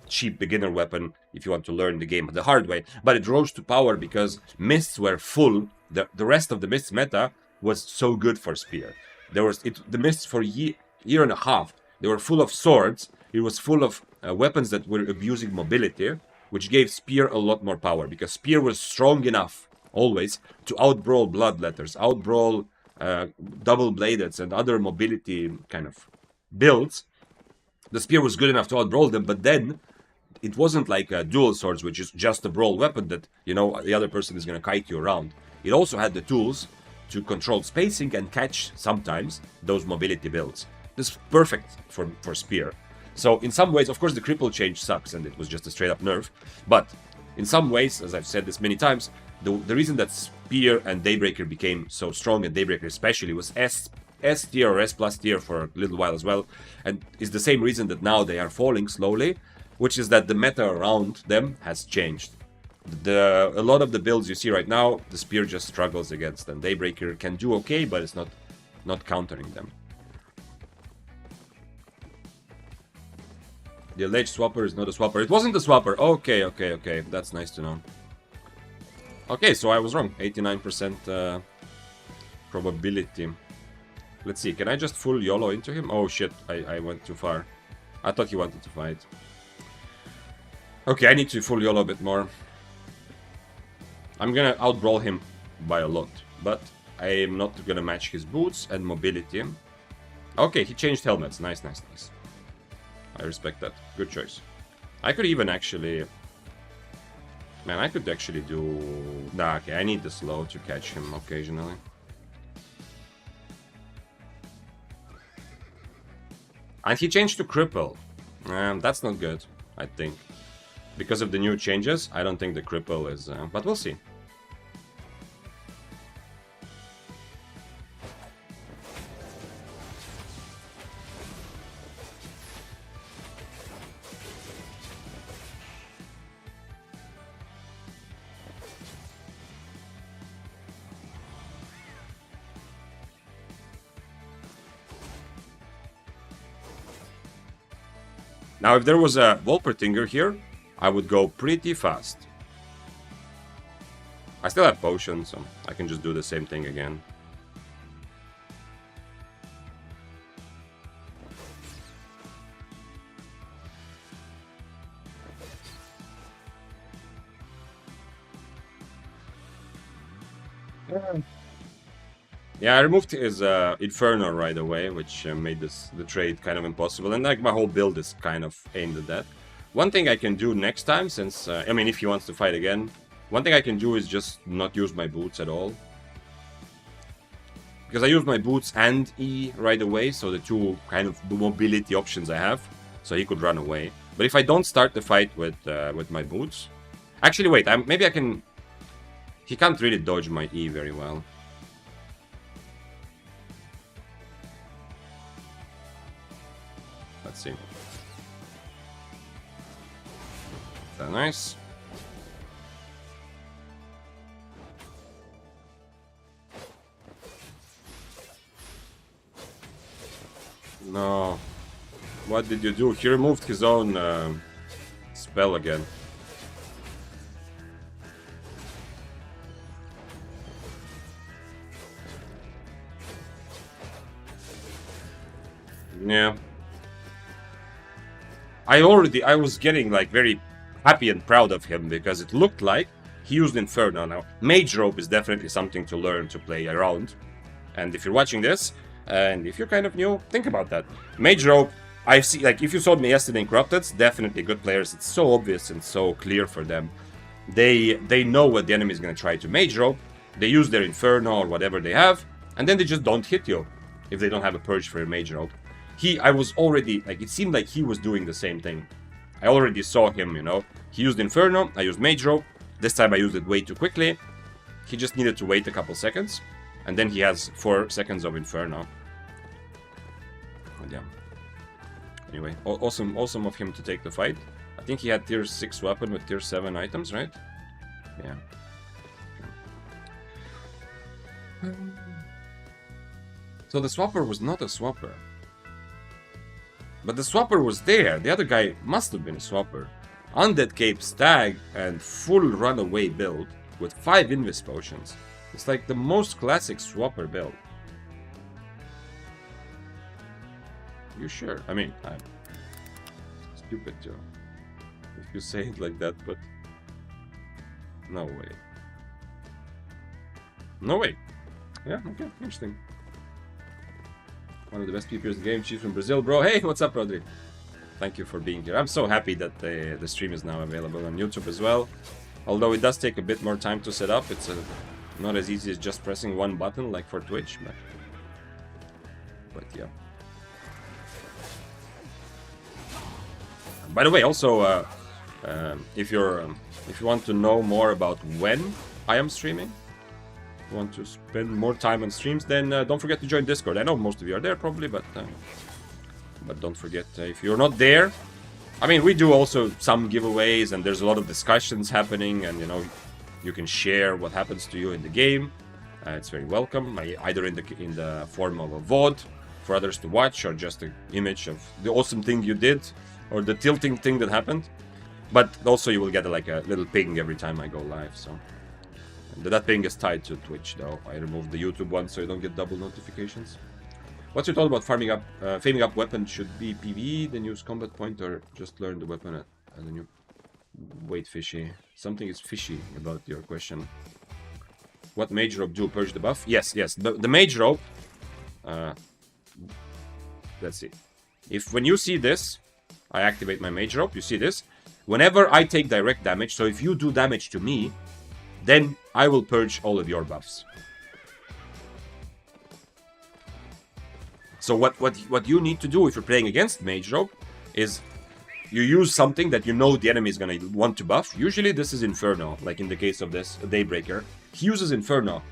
cheap beginner weapon if you want to learn the game the hard way. But it rose to power because mists were full. The rest of the mists meta was so good for spear. The mists for year and a half, they were full of swords. It was full of weapons that were abusing mobility, which gave spear a lot more power, because spear was strong enough always to outbrawl bloodletters, outbrawl double-bladeds and other mobility kind of builds. The spear was good enough to outbrawl them, but then it wasn't like dual swords, which is just a brawl weapon that, you know, the other person is going to kite you around. It also had the tools to control spacing and catch, sometimes, those mobility builds. This is perfect for spear. So in some ways, of course, the cripple change sucks and it was just a straight up nerf. But in some ways, as I've said this many times, the reason that spear and Daybreaker became so strong, and Daybreaker especially, was S tier or S plus tier for a little while as well. And is the same reason that now they are falling slowly, which is that the meta around them has changed. A lot of the builds you see right now, the spear just struggles against them. Daybreaker can do okay, but it's not countering them. The alleged swapper is not a swapper. It wasn't a swapper. Okay. That's nice to know. Okay, so I was wrong. 89% probability. Let's see. Can I just full YOLO into him? Oh, shit. I went too far. I thought he wanted to fight. Okay, I need to full YOLO a bit more. I'm gonna outbrawl him by a lot, but I am not gonna match his boots and mobility. Okay, he changed helmets. Nice. I respect that. Good choice. I could even actually... Man, I could actually do... Nah, okay, I need the slow to catch him occasionally. And he changed to cripple. That's not good, I think. Because of the new changes, I don't think the cripple is... but we'll see. Now, if there was a Wolpertinger here, I would go pretty fast. I still have potions, so I can just do the same thing again. Yeah, I removed his Inferno right away, which made the trade kind of impossible. And like my whole build is kind of aimed at that. One thing I can do next time, since, I mean, if he wants to fight again, one thing I can do is just not use my boots at all. Because I use my boots and E right away, so the two kind of mobility options I have, so he could run away. But if I don't start the fight with my boots... Actually, wait, maybe I can... He can't really dodge my E very well. Let's see. Is that nice? No. What did you do? He removed his own spell again. Yeah. I was getting like very happy and proud of him because it looked like he used Inferno. Now, Mage Rope is definitely something to learn to play around. And if you're watching this, and if you're kind of new, think about that. Mage Rope, I see, like, if you saw me yesterday in Corrupted, definitely good players. It's so obvious and so clear for them. They know what the enemy is going to try to Mage Rope. They use their Inferno or whatever they have, and then they just don't hit you if they don't have a Purge for your Mage Rope. I was already, like, it seemed like he was doing the same thing. I already saw him, you know. He used Inferno, I used Mage Rope. This time I used it way too quickly. He just needed to wait a couple seconds. And then he has 4 seconds of Inferno. But yeah. Anyway, awesome of him to take the fight. I think he had tier 6 weapon with tier 7 items, right? Yeah. So the swapper was not a swapper. But the swapper was there. The other guy must have been a swapper. Undead Cape Stag and full runaway build with 5 Invis potions. It's like the most classic swapper build. You sure? I mean, I'm stupid, Joe. If you say it like that, but no way. No way. Yeah, okay, interesting. One of the best PPers in the game, Chief from Brazil, bro. Hey, what's up, Rodri? Thank you for being here. I'm so happy that the stream is now available on YouTube as well. Although it does take a bit more time to set up. It's not as easy as just pressing one button like for Twitch, but yeah. By the way, also, if you want to know more about when I am streaming, if you want to spend more time on streams, then don't forget to join Discord. I know most of you are there probably, but don't forget, if you're not there, I mean, we do also some giveaways, and there's a lot of discussions happening, and you know, you can share what happens to you in the game. It's very welcome, either in the form of a VOD for others to watch, or just an image of the awesome thing you did, or the tilting thing that happened. But also you will get like a little ping every time I go live, so. And that ping is tied to Twitch though. I removed the YouTube one so you don't get double notifications. What's your thought about faming up weapon? Should be PvE, then use combat point, or just learn the weapon at a new... Wait, fishy. Something is fishy about your question. What Mage Rope do? Purge the buff? Yes. The Mage Rope... let's see. When you see this, I activate my Mage Rope, you see this. Whenever I take direct damage, so if you do damage to me, then I will purge all of your buffs. So what you need to do if you're playing against Mage Rope is you use something that you know the enemy is going to want to buff. Usually this is Inferno, like in the case of this Daybreaker. He uses Inferno.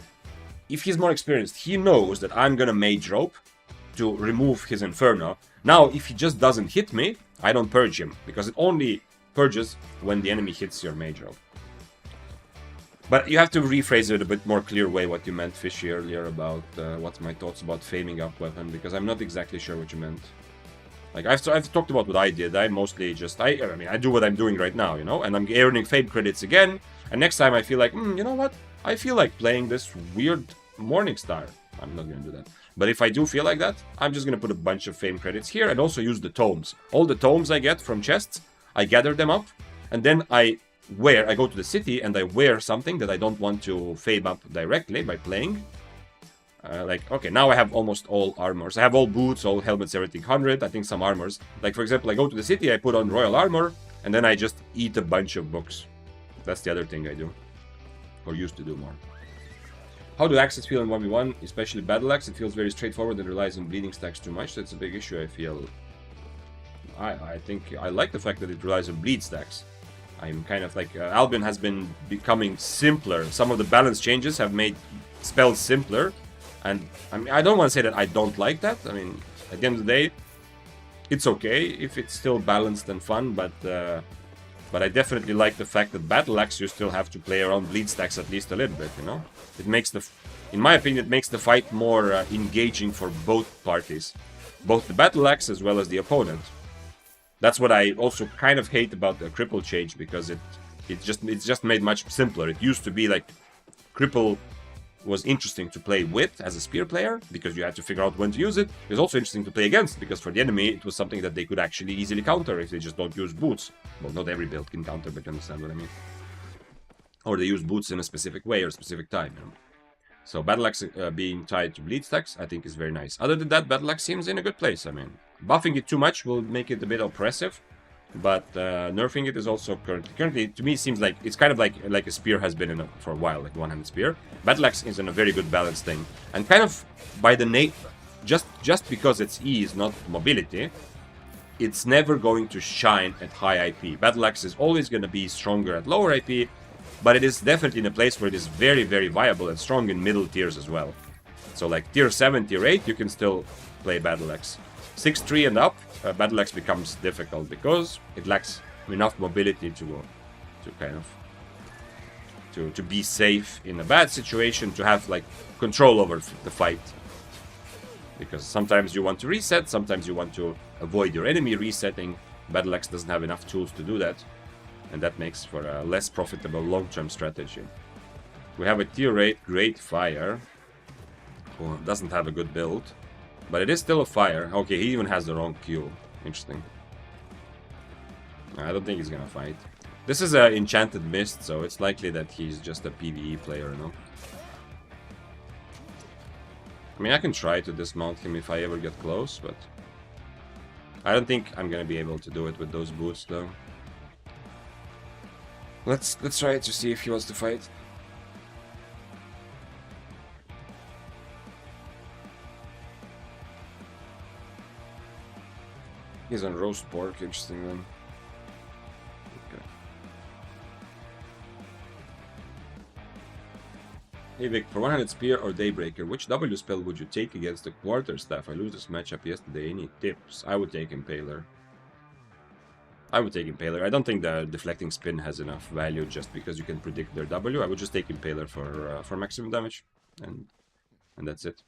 If he's more experienced, he knows that I'm going to Mage Rope to remove his Inferno. Now, if he just doesn't hit me, I don't purge him, because it only purges when the enemy hits your Mage Rope. But you have to rephrase it a bit more clear way what you meant, Fishy, earlier about what's my thoughts about faming up weapon, because I'm not exactly sure what you meant. Like, I've talked about what I did. I mostly just, I mean, I do what I'm doing right now, you know, and I'm earning fame credits again, and next time I feel like, you know what, I feel like playing this weird Morningstar. I'm not going to do that. But if I do feel like that, I'm just going to put a bunch of fame credits here and also use the tomes. All the tomes I get from chests, I gather them up, and then I go to the city and I wear something that I don't want to fame up directly by playing. Like, okay, now I have almost all armors. I have all boots, all helmets, everything 100, I think some armors. Like, for example, I go to the city, I put on royal armor, and then I just eat a bunch of books. That's the other thing I do. Or used to do more. How do axes feel in 1v1, especially battle axe? It feels very straightforward and relies on bleeding stacks too much. That's a big issue, I feel. I think I like the fact that it relies on bleed stacks. I'm kind of like, Albion has been becoming simpler. Some of the balance changes have made spells simpler. And I mean, I don't want to say that I don't like that. I mean, at the end of the day, it's okay if it's still balanced and fun, but I definitely like the fact that Battle Axe, you still have to play around bleed stacks at least a little bit, you know? It makes in my opinion, it makes the fight more engaging for both parties. Both the Battle Axe as well as the opponent. That's what I also kind of hate about the cripple change, because it's just made much simpler. It used to be like cripple was interesting to play with as a spear player, because you had to figure out when to use it. It was also interesting to play against, because for the enemy, it was something that they could actually easily counter if they just don't use boots. Well, not every build can counter, but you understand what I mean. Or they use boots in a specific way or a specific time, you know? So Battle Axe being tied to bleed stacks, I think is very nice. Other than that, Battle Axe seems in a good place. I mean, buffing it too much will make it a bit oppressive, but nerfing it is also currently to me seems like it's kind of like a spear has been for a while, like one-handed spear. Battle Axe is in a very good balanced thing, and kind of by the just because its E is not mobility, it's never going to shine at high IP. Battle Axe is always going to be stronger at lower IP. But it is definitely in a place where it is very, very viable and strong in middle tiers as well. So like tier 7, tier 8, you can still play Battle Axe. 6-3 and up, Battle Axe becomes difficult because it lacks enough mobility to kind of to be safe in a bad situation, to have like control over the fight. Because sometimes you want to reset, sometimes you want to avoid your enemy resetting. Battle Axe doesn't have enough tools to do that. And that makes for a less profitable long-term strategy. We have a tier 8 Great Fire, who doesn't have a good build, but it is still a fire. Okay, he even has the wrong Q. Interesting. I don't think he's gonna fight. This is an Enchanted Mist, so it's likely that he's just a PvE player, you know? I mean, I can try to dismount him if I ever get close, but I don't think I'm gonna be able to do it with those boots, though. Let's try to see if he wants to fight. He's on roast pork, interesting one. Okay. Hey Vic, for 100 Spear or Daybreaker, which W spell would you take against the Quarterstaff? I lose this matchup yesterday. Any tips? I would take Impaler. I would take Impaler. I don't think the Deflecting Spin has enough value just because you can predict their W. I would just take Impaler for maximum damage, and that's it.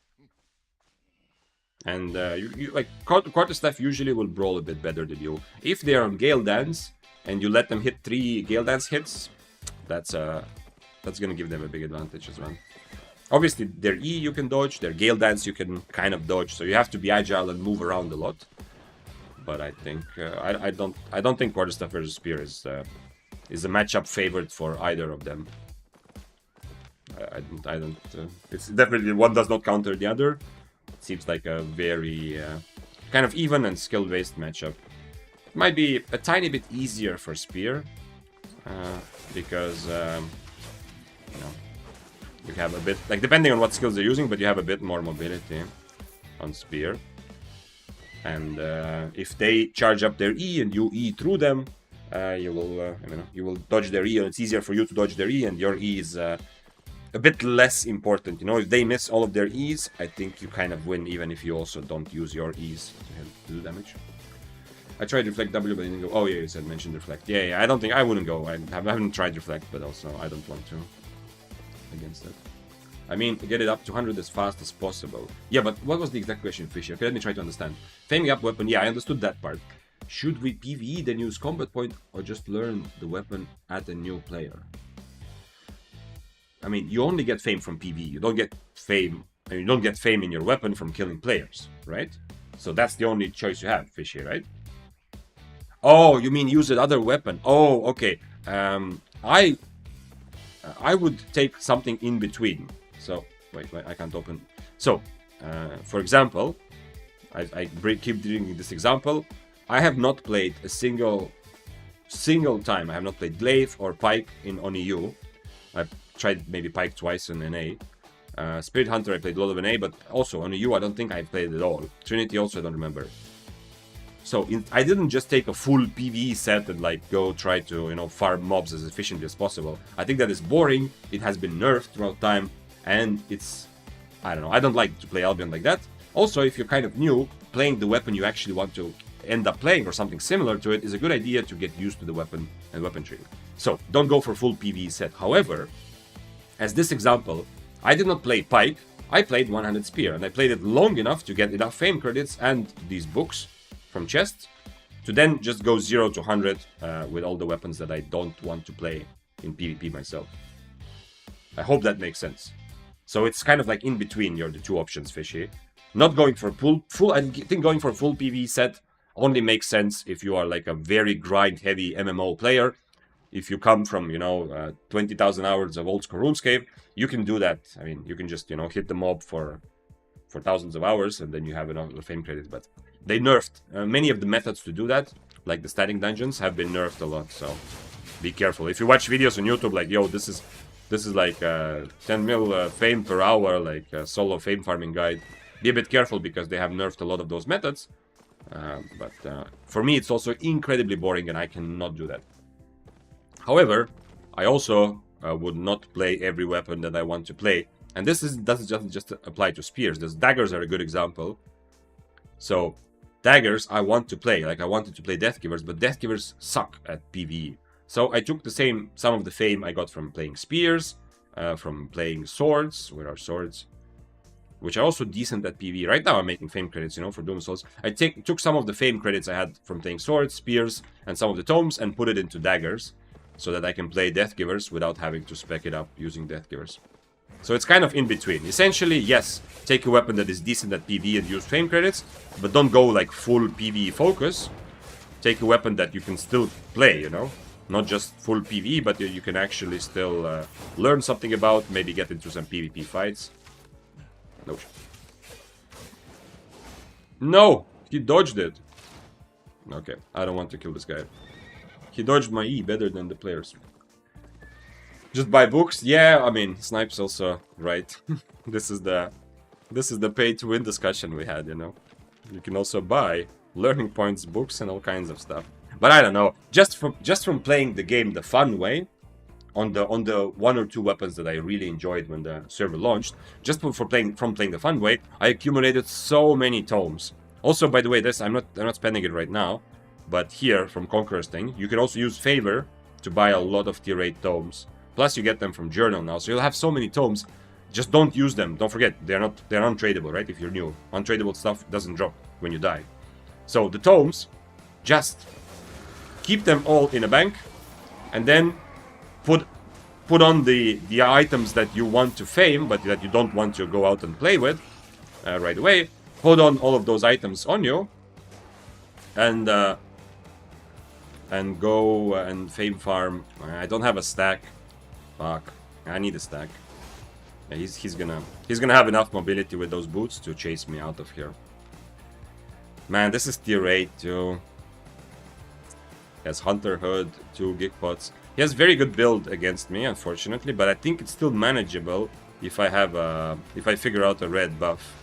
And you like Quarterstaff usually will brawl a bit better than you. If they are on Gale Dance and you let them hit 3 Gale Dance hits, that's gonna give them a big advantage as well. Obviously, their E you can dodge, their Gale Dance you can kind of dodge, so you have to be agile and move around a lot. But I think I don't think Quarterstaff versus Spear is a matchup favored for either of them. I don't. It's definitely one does not counter the other. It seems like a very kind of even and skill-based matchup. It might be a tiny bit easier for Spear because you know, you have a bit like depending on what skills they're using, but you have a bit more mobility on Spear. And if they charge up their E and you E through them, you will dodge their E, and it's easier for you to dodge their E, and your E is a bit less important. You know, if they miss all of their E's, I think you kind of win, even if you also don't use your E's to do damage. I tried Reflect W, but I didn't go. Oh yeah, you said mention Reflect. Yeah, I don't think I wouldn't go. I haven't tried Reflect, but also I don't want to against that. I mean, get it up to 100 as fast as possible. Yeah, but what was the exact question, Fishy? Okay, let me try to understand. Faming up weapon, yeah, I understood that part. Should we PvE then use combat point, or just learn the weapon at a new player? I mean, you only get fame from PvE. You don't get fame. I mean, you don't get fame in your weapon from killing players, right? So that's the only choice you have, Fishy, right? Oh, you mean use another weapon? Oh, okay. I would take something in between. So, wait, I can't open. So, for example, I keep doing this example. I have not played a single time. I have not played Glaive or Pike on EU. I've tried maybe Pike twice in NA. Spirit Hunter, I played a lot of NA, but also on EU, I don't think I've played it at all. Trinity also, I don't remember. So I didn't just take a full PvE set and like go try to, you know, farm mobs as efficiently as possible. I think that is boring. It has been nerfed throughout time, and it's, I don't know, I don't like to play Albion like that. Also, if you're kind of new, playing the weapon you actually want to end up playing or something similar to it is a good idea to get used to the weapon and weaponry. So don't go for full PvE set. However, as this example, I did not play Pike. I played 100 Spear, and I played it long enough to get enough fame credits and these books from chests to then just go 0 to 100 with all the weapons that I don't want to play in PvP myself. I hope that makes sense. So it's kind of like in between the two options, fishy. Not going for full. I think going for a full PvE set only makes sense if you are like a very grind-heavy MMO player. If you come from, 20,000 hours of old school RuneScape, you can do that. I mean, you can just, hit the mob for thousands of hours, and then you have enough fame credits. But they nerfed many of the methods to do that, like the static dungeons, have been nerfed a lot. So be careful. If you watch videos on YouTube like, yo, this is like 10 mil fame per hour, like a solo fame farming guide, be a bit careful because they have nerfed a lot of those methods. But for me, it's also incredibly boring, and I cannot do that. However, I also would not play every weapon that I want to play. And this doesn't just apply to spears. Those daggers are a good example. So, daggers I want to play. Like, I wanted to play Deathgivers, but Deathgivers suck at PvE. So, I took some of the fame I got from playing spears, from playing swords. Where are swords? Which are also decent at PvE. Right now, I'm making fame credits, for Doom Souls. I took some of the fame credits I had from playing swords, spears, and some of the tomes, and put it into daggers, so that I can play Deathgivers without having to spec it up using Deathgivers. So it's kind of in between. Essentially, yes, take a weapon that is decent at PvE and use fame credits, but don't go like full PvE focus. Take a weapon that you can still play, Not just full PvE, but you can actually still learn something about, maybe get into some PvP fights. Nope. No! He dodged it. Okay, I don't want to kill this guy. He dodged my E better than the players. Just buy books? Yeah, I mean, Snipe's also right. This is the pay-to-win discussion we had, You can also buy learning points, books, and all kinds of stuff. But I don't know. Just from playing the game the fun way, on the one or two weapons that I really enjoyed when the server launched, just from playing the fun way, I accumulated so many tomes. Also, by the way, I'm not spending it right now, but here from Conqueror's thing, you can also use Favor to buy a lot of tier 8 tomes. Plus, you get them from Journal now, so you'll have so many tomes. Just don't use them. Don't forget, they're untradable, right? If you're new, untradable stuff doesn't drop when you die. So the tomes, just keep them all in a bank, and then put on the items that you want to fame, but that you don't want to go out and play with right away. Put on all of those items on you, and go and fame farm. I don't have a stack. Fuck. I need a stack. Yeah, he's gonna have enough mobility with those boots to chase me out of here. Man, this is tier 8 too. He has Hunter Hood, 2 Geek Pots. He has very good build against me, unfortunately, but I think it's still manageable if I figure out a red buff.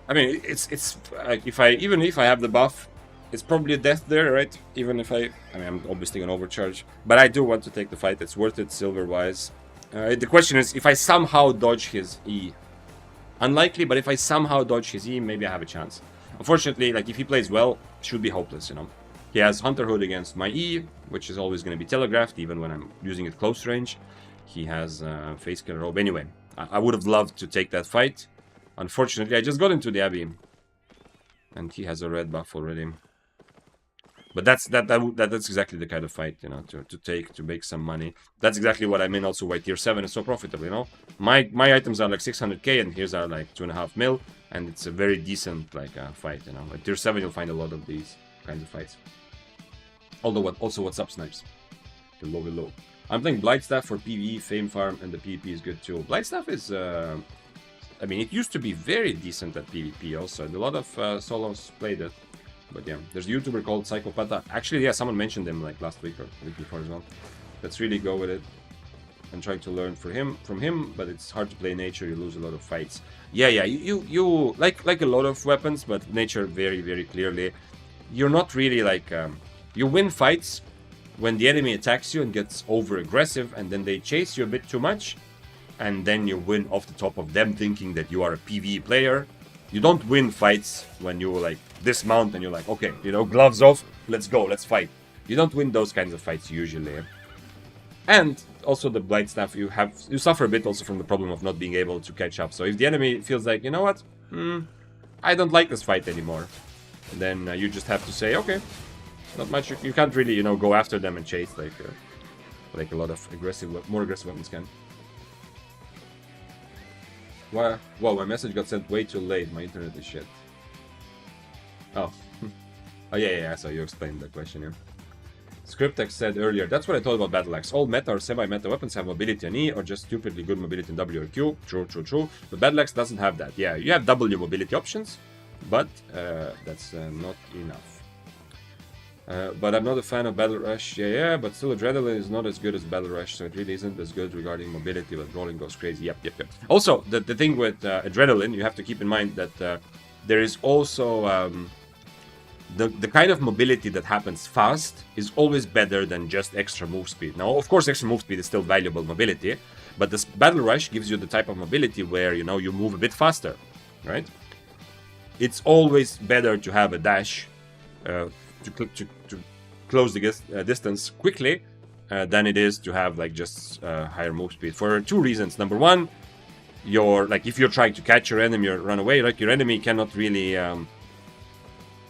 I mean, it's like even if I have the buff, it's probably a death there, right? Even if I'm obviously gonna overcharge, but I do want to take the fight. It's worth it silver-wise. The question is if I somehow dodge his E. Unlikely, but if I somehow dodge his E, maybe I have a chance. Unfortunately, like if he plays well, it should be hopeless, He has Hunter Hood against my E, which is always going to be telegraphed, even when I'm using it close range. He has Face Killer Robe. Anyway, I would have loved to take that fight. Unfortunately, I just got into the Abbey, and he has a red buff already. But that's exactly the kind of fight, to take to make some money. That's exactly what I mean. Also, why tier 7 is so profitable, My items are like 600k, and his are like 2.5 mil, and it's a very decent fight, At tier 7, you'll find a lot of these kinds of fights. Although, what's up, Snipes? Hello. I'm playing Blightstaff for PvE, Fame Farm, and the PvP is good too. Blightstaff is, I mean, it used to be very decent at PvP also, and a lot of solos played it. But yeah, there's a YouTuber called Psychopata. Actually, yeah, someone mentioned him like last week or the week before as well. Let's really go with it. I'm trying to learn from him, but it's hard to play nature. You lose a lot of fights. Yeah, you like a lot of weapons, but nature very, very clearly. You're not really like you win fights when the enemy attacks you and gets over aggressive, and then they chase you a bit too much, and then you win off the top of them thinking that you are a PvE player. You don't win fights when you like dismount and you're like, okay, gloves off, let's go, let's fight. You don't win those kinds of fights usually. And also the Blightstaff, you suffer a bit also from the problem of not being able to catch up. So if the enemy feels like, you know what, I don't like this fight anymore. And then you just have to say, okay, not much. You can't really, you know, go after them and chase like a lot of more aggressive weapons can. Whoa, my message got sent way too late. My internet is shit. Oh. Oh, yeah, so you explained the question, yeah. Scriptex said earlier, that's what I told about Battle Axe. All meta or semi-meta weapons have mobility on E or just stupidly good mobility in W or Q. True. But Battle Axe doesn't have that. Yeah, you have W mobility options, but that's not enough. But I'm not a fan of Battle Rush. Yeah, but still Adrenaline is not as good as Battle Rush, so it really isn't as good regarding mobility, but rolling goes crazy. Yep. Also, the thing with Adrenaline, you have to keep in mind that there is also... The kind of mobility that happens fast is always better than just extra move speed. Now, of course, extra move speed is still valuable mobility, but this Battle Rush gives you the type of mobility where, you know, you move a bit faster, right? It's always better to have a dash to close the distance quickly than it is to have, like, just higher move speed. For two reasons. Number one, if you're trying to catch your enemy or run away, like, your enemy cannot really...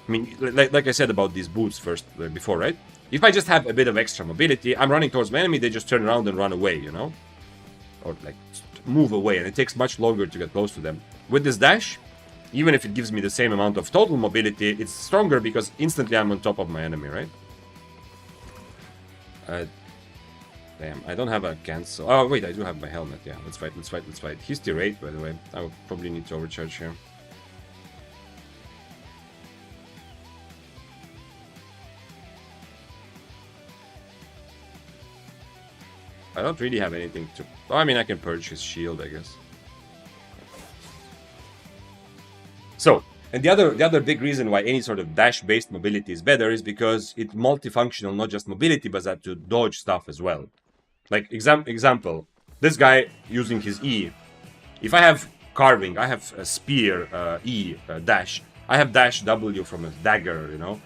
I mean, like I said about these boots before, right? If I just have a bit of extra mobility, I'm running towards my enemy, they just turn around and run away, you know? Or, like, move away, and it takes much longer to get close to them. With this dash, even if it gives me the same amount of total mobility, it's stronger because instantly I'm on top of my enemy, right? Damn, I don't have a cancel. Oh, wait, I do have my helmet. Yeah, let's fight. He's tier 8, by the way. I will probably need to overcharge here. I don't really have anything to... Oh, I mean, I can purge his shield, I guess. So, and the other big reason why any sort of dash-based mobility is better is because it's multifunctional, not just mobility, but that to dodge stuff as well. Like, example, this guy using his E. If I have carving, I have a spear, E, dash. I have dash W from a dagger, you know?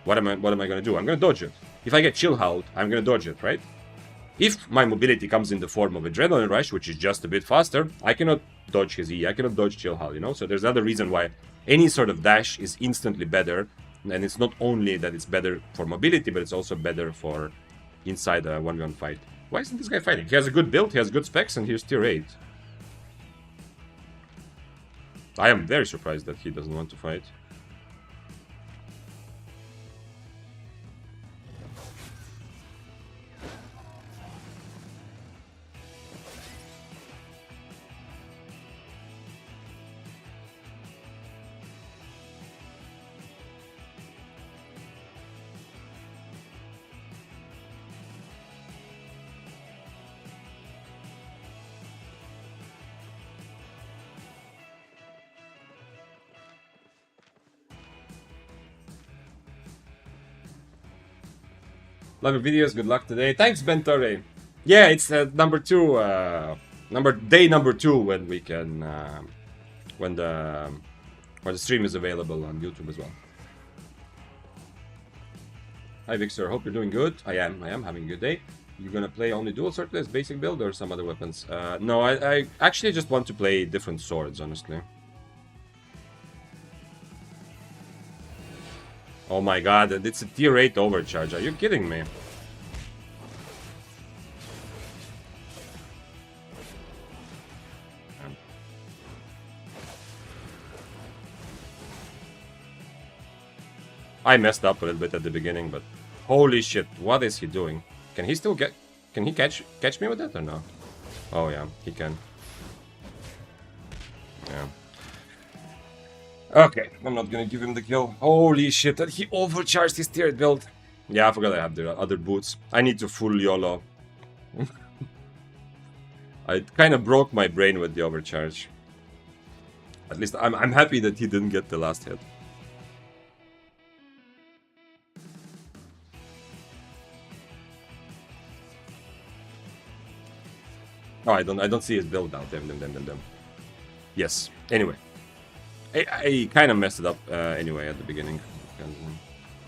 What am I gonna do? I'm gonna dodge it. If I get chill held, I'm gonna dodge it, right? If my mobility comes in the form of Adrenaline Rush, which is just a bit faster, I cannot dodge his E, I cannot dodge Chill Hull, you know? So there's another reason why any sort of dash is instantly better, and it's not only that it's better for mobility, but it's also better for inside a 1v1 fight. Why isn't this guy fighting? He has a good build, he has good specs, and he's tier 8. I am very surprised that he doesn't want to fight. Love your videos. Good luck today. Thanks, Bentore. Yeah, it's day number 2 when we can when the stream is available on YouTube as well. Hi, Victor. Hope you're doing good. I am having a good day. You gonna play only dual sword as basic build or some other weapons? No, I actually just want to play different swords, honestly. Oh my god, it's a tier 8 overcharge. Are you kidding me? I messed up a little bit at the beginning, but holy shit, what is he doing? Can he still get... Can he catch me with that or no? Oh yeah, he can. Yeah. Okay, I'm not gonna give him the kill. Holy shit, that he overcharged his tier 8 build. Yeah, I forgot I have the other boots. I need to full YOLO. I kind of broke my brain with the overcharge. At least I'm happy that he didn't get the last hit. Oh, I don't see his build now. Damn. Yes. Anyway, I kind of messed it up anyway at the beginning.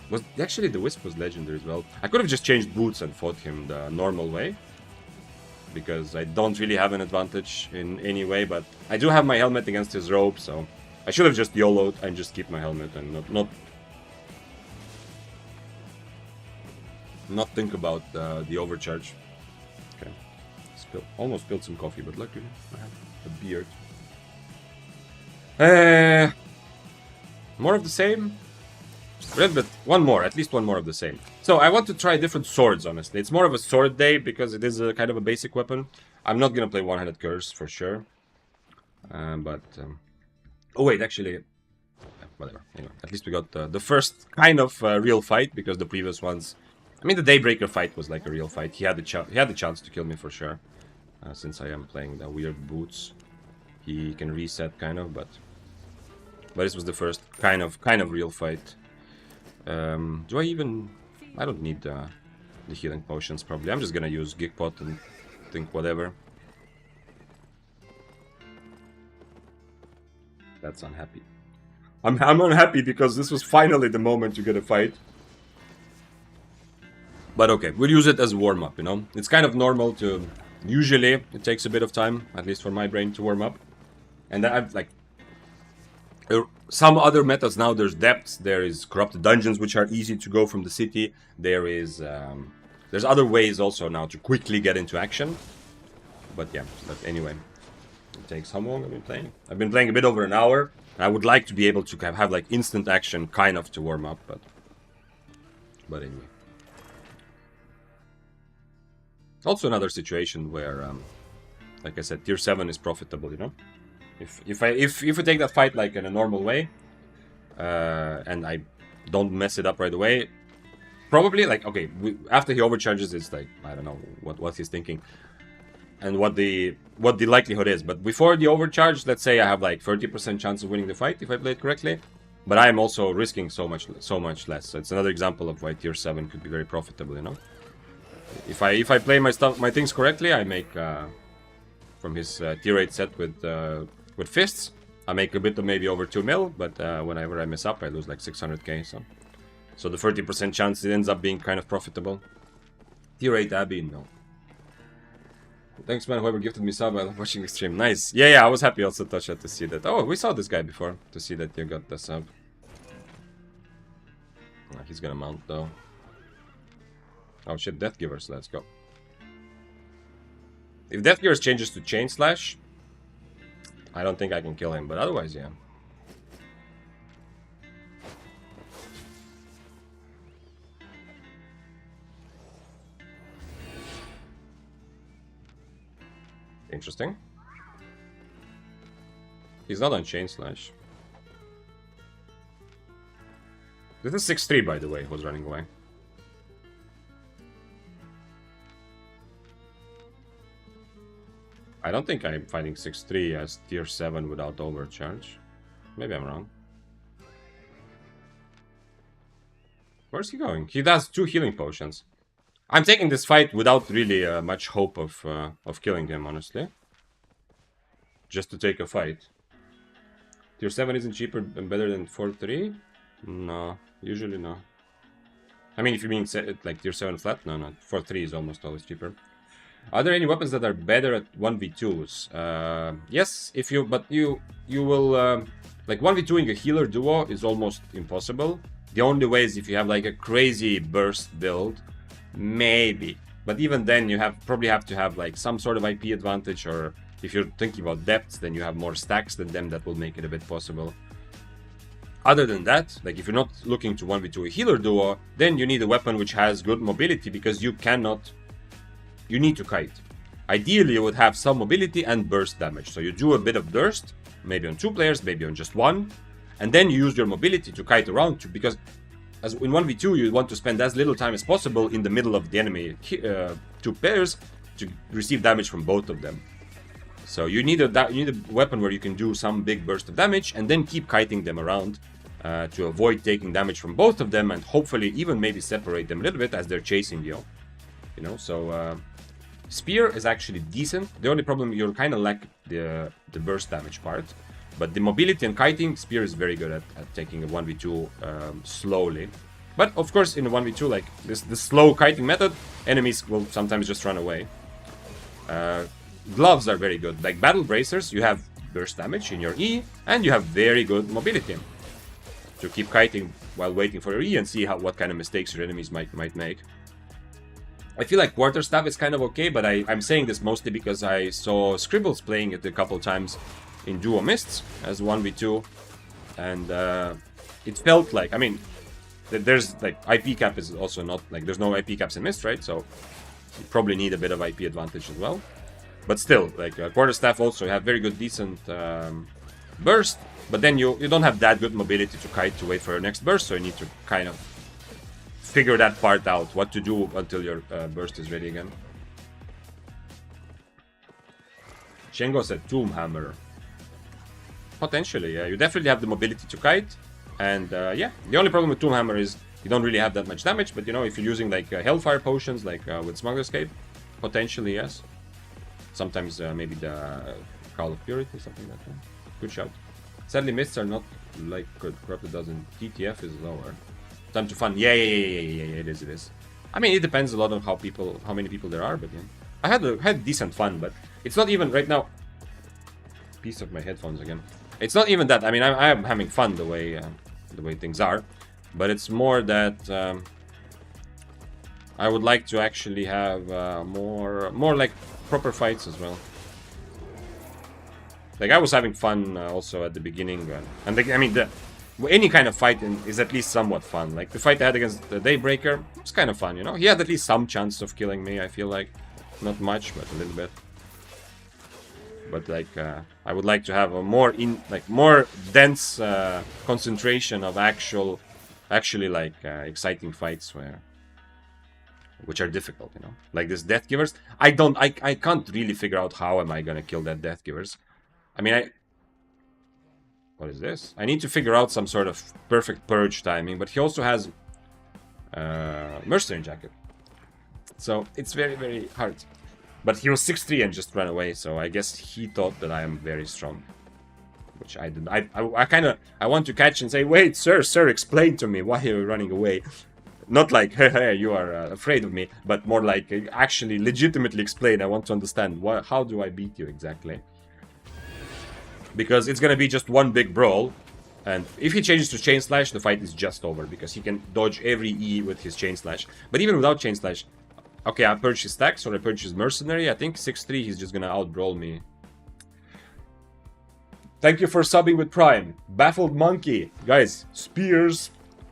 Was actually the Wisp was legendary as well. I could have just changed boots and fought him the normal way, because I don't really have an advantage in any way. But I do have my helmet against his robe, so I should have just YOLO'd and just keep my helmet and not think about the overcharge. Okay. Almost spilled some coffee, but luckily I have a beard. More of the same? But at least one more of the same. So I want to try different swords, honestly. It's more of a sword day because it is a kind of a basic weapon. I'm not gonna play one-handed curse for sure. Oh wait, actually, whatever. Anyway, at least we got the first kind of real fight, because the previous ones, I mean, the Daybreaker fight was like a real fight. He had the chance to kill me for sure, since I am playing the weird boots. He can reset kind of, but this was the first kind of real fight. Do I even? I don't need the healing potions probably. I'm just gonna use Gigpot and think whatever. That's unhappy. I'm unhappy because this was finally the moment to get a fight. But okay, we'll use it as a warm-up, you know? It's kind of normal to... Usually, it takes a bit of time, at least for my brain, to warm up. And I've, like... Some other metas now, there's depths, there is corrupted dungeons, which are easy to go from the city. There is... there's other ways also now to quickly get into action. But yeah, but anyway... It takes how long I've been playing? I've been playing a bit over an hour. I would like to be able to have like instant action kind of to warm up, but anyway. Also another situation where, like I said, tier 7 is profitable, you know? If we take that fight like in a normal way, and I don't mess it up right away, probably like, okay, after he overcharges, it's like, I don't know what he's thinking. And what the likelihood is. But before the overcharge, let's say I have like 30% chance of winning the fight if I play it correctly. But I am also risking so much less. So it's another example of why tier 7 could be very profitable, you know. If I play my things correctly, I make from his tier 8 set with fists, I make a bit of maybe over 2 mil, but whenever I mess up, I lose like 600k. So the 30% chance it ends up being kind of profitable. Tier 8 Abbey, no. Thanks, man, whoever gifted me sub while watching the stream. Nice. Yeah, I was happy also, Tasha, to see that. Oh, we saw this guy before, to see that you got the sub. Oh, he's gonna mount, though. Oh, shit, Death Givers, let's go. If Death Givers changes to Chain Slash, I don't think I can kill him, but otherwise, yeah. Interesting. He's not on Chain Slash. This is 6-3, by the way, who's running away. I don't think I'm fighting 6-3 as tier 7 without overcharge. Maybe I'm wrong. Where's he going? He does 2 healing potions. I'm taking this fight without really much hope of killing him, honestly. Just to take a fight. Tier 7 isn't cheaper and better than 4-3? No, usually no. I mean, if you mean like tier 7 flat, no. 4-3 is almost always cheaper. Are there any weapons that are better at 1v2s? Yes, but you will... like 1v2ing a healer duo is almost impossible. The only way is if you have like a crazy burst build. Maybe, but even then you probably have to have like some sort of IP advantage, or if you're thinking about depths, then you have more stacks than them. That will make it a bit possible. Other than that, like if you're not looking to 1v2 a healer duo, then you need a weapon which has good mobility, because you need to kite. Ideally you would have some mobility and burst damage, so you do a bit of burst, maybe on 2 players, maybe on just 1, and then you use your mobility to kite around because as in 1v2, you want to spend as little time as possible in the middle of the enemy 2 pairs to receive damage from both of them. So you need a weapon where you can do some big burst of damage and then keep kiting them around to avoid taking damage from both of them, and hopefully even maybe separate them a little bit as they're chasing you. You know, so Spear is actually decent. The only problem, you're kind of lack the burst damage part. But the mobility and kiting, Spear is very good at taking a 1v2 slowly. But of course, in a 1v2, like this slow kiting method, enemies will sometimes just run away. Gloves are very good. Like battle bracers, you have burst damage in your E, and you have very good mobility to keep kiting while waiting for your E and see what kind of mistakes your enemies might make. I feel like Quarterstaff is kind of okay, but I'm saying this mostly because I saw Scribbles playing it a couple times in Duo Mists as 1v2, and it felt like, I mean, there's like IP cap is also not like there's no IP caps in Mist, right? So you probably need a bit of IP advantage as well. But still, like Quarterstaff also have very good, decent burst, but then you don't have that good mobility to kite to wait for your next burst, so you need to kind of figure that part out, what to do until your burst is ready again. Shengo said Tomb Hammer. Potentially, yeah. You definitely have the mobility to kite, and yeah. The only problem with Tomb Hammer is you don't really have that much damage, but you know, if you're using like Hellfire potions, like with Smuggler's Cape, potentially, yes. Sometimes maybe the Call of Purity, something like that. Good shout. Sadly, Mists are not like Corrupted doesn't. TTF is lower. Time to fun. Yeah, it is. I mean, it depends a lot on how many people there are, but yeah. I had decent fun, but it's not even right now. Piece of my headphones again. It's not even that. I mean, I am having fun the way things are, but it's more that I would like to actually have more like proper fights as well. Like I was having fun also at the beginning, and I mean any kind of fight is at least somewhat fun. Like the fight I had against the Daybreaker was kind of fun, you know. He had at least some chance of killing me. I feel like not much, but a little bit. But like I would like to have a more dense concentration of actually like exciting fights which are difficult, you know. Like this Death Givers. I can't really figure out how am I gonna kill that Death Givers. I mean, what is this? I need to figure out some sort of perfect purge timing, but he also has Mercenary Jacket. So it's very, very hard. But he was 6'3" and just ran away, so I guess he thought that I am very strong. Which I didn't. I want to catch and say, wait, sir, explain to me why you're running away. Not like, hey, you are afraid of me, but more like actually legitimately explain. I want to understand, how do I beat you exactly? Because it's gonna be just one big brawl, and if he changes to Chain Slash, the fight is just over, because he can dodge every E with his Chain Slash. But even without Chain Slash, okay, I purge his stacks, or I purge his Mercenary, I think 6'3", he's just gonna out-brawl me. Thank you for subbing with Prime. Baffled Monkey. Guys, spears.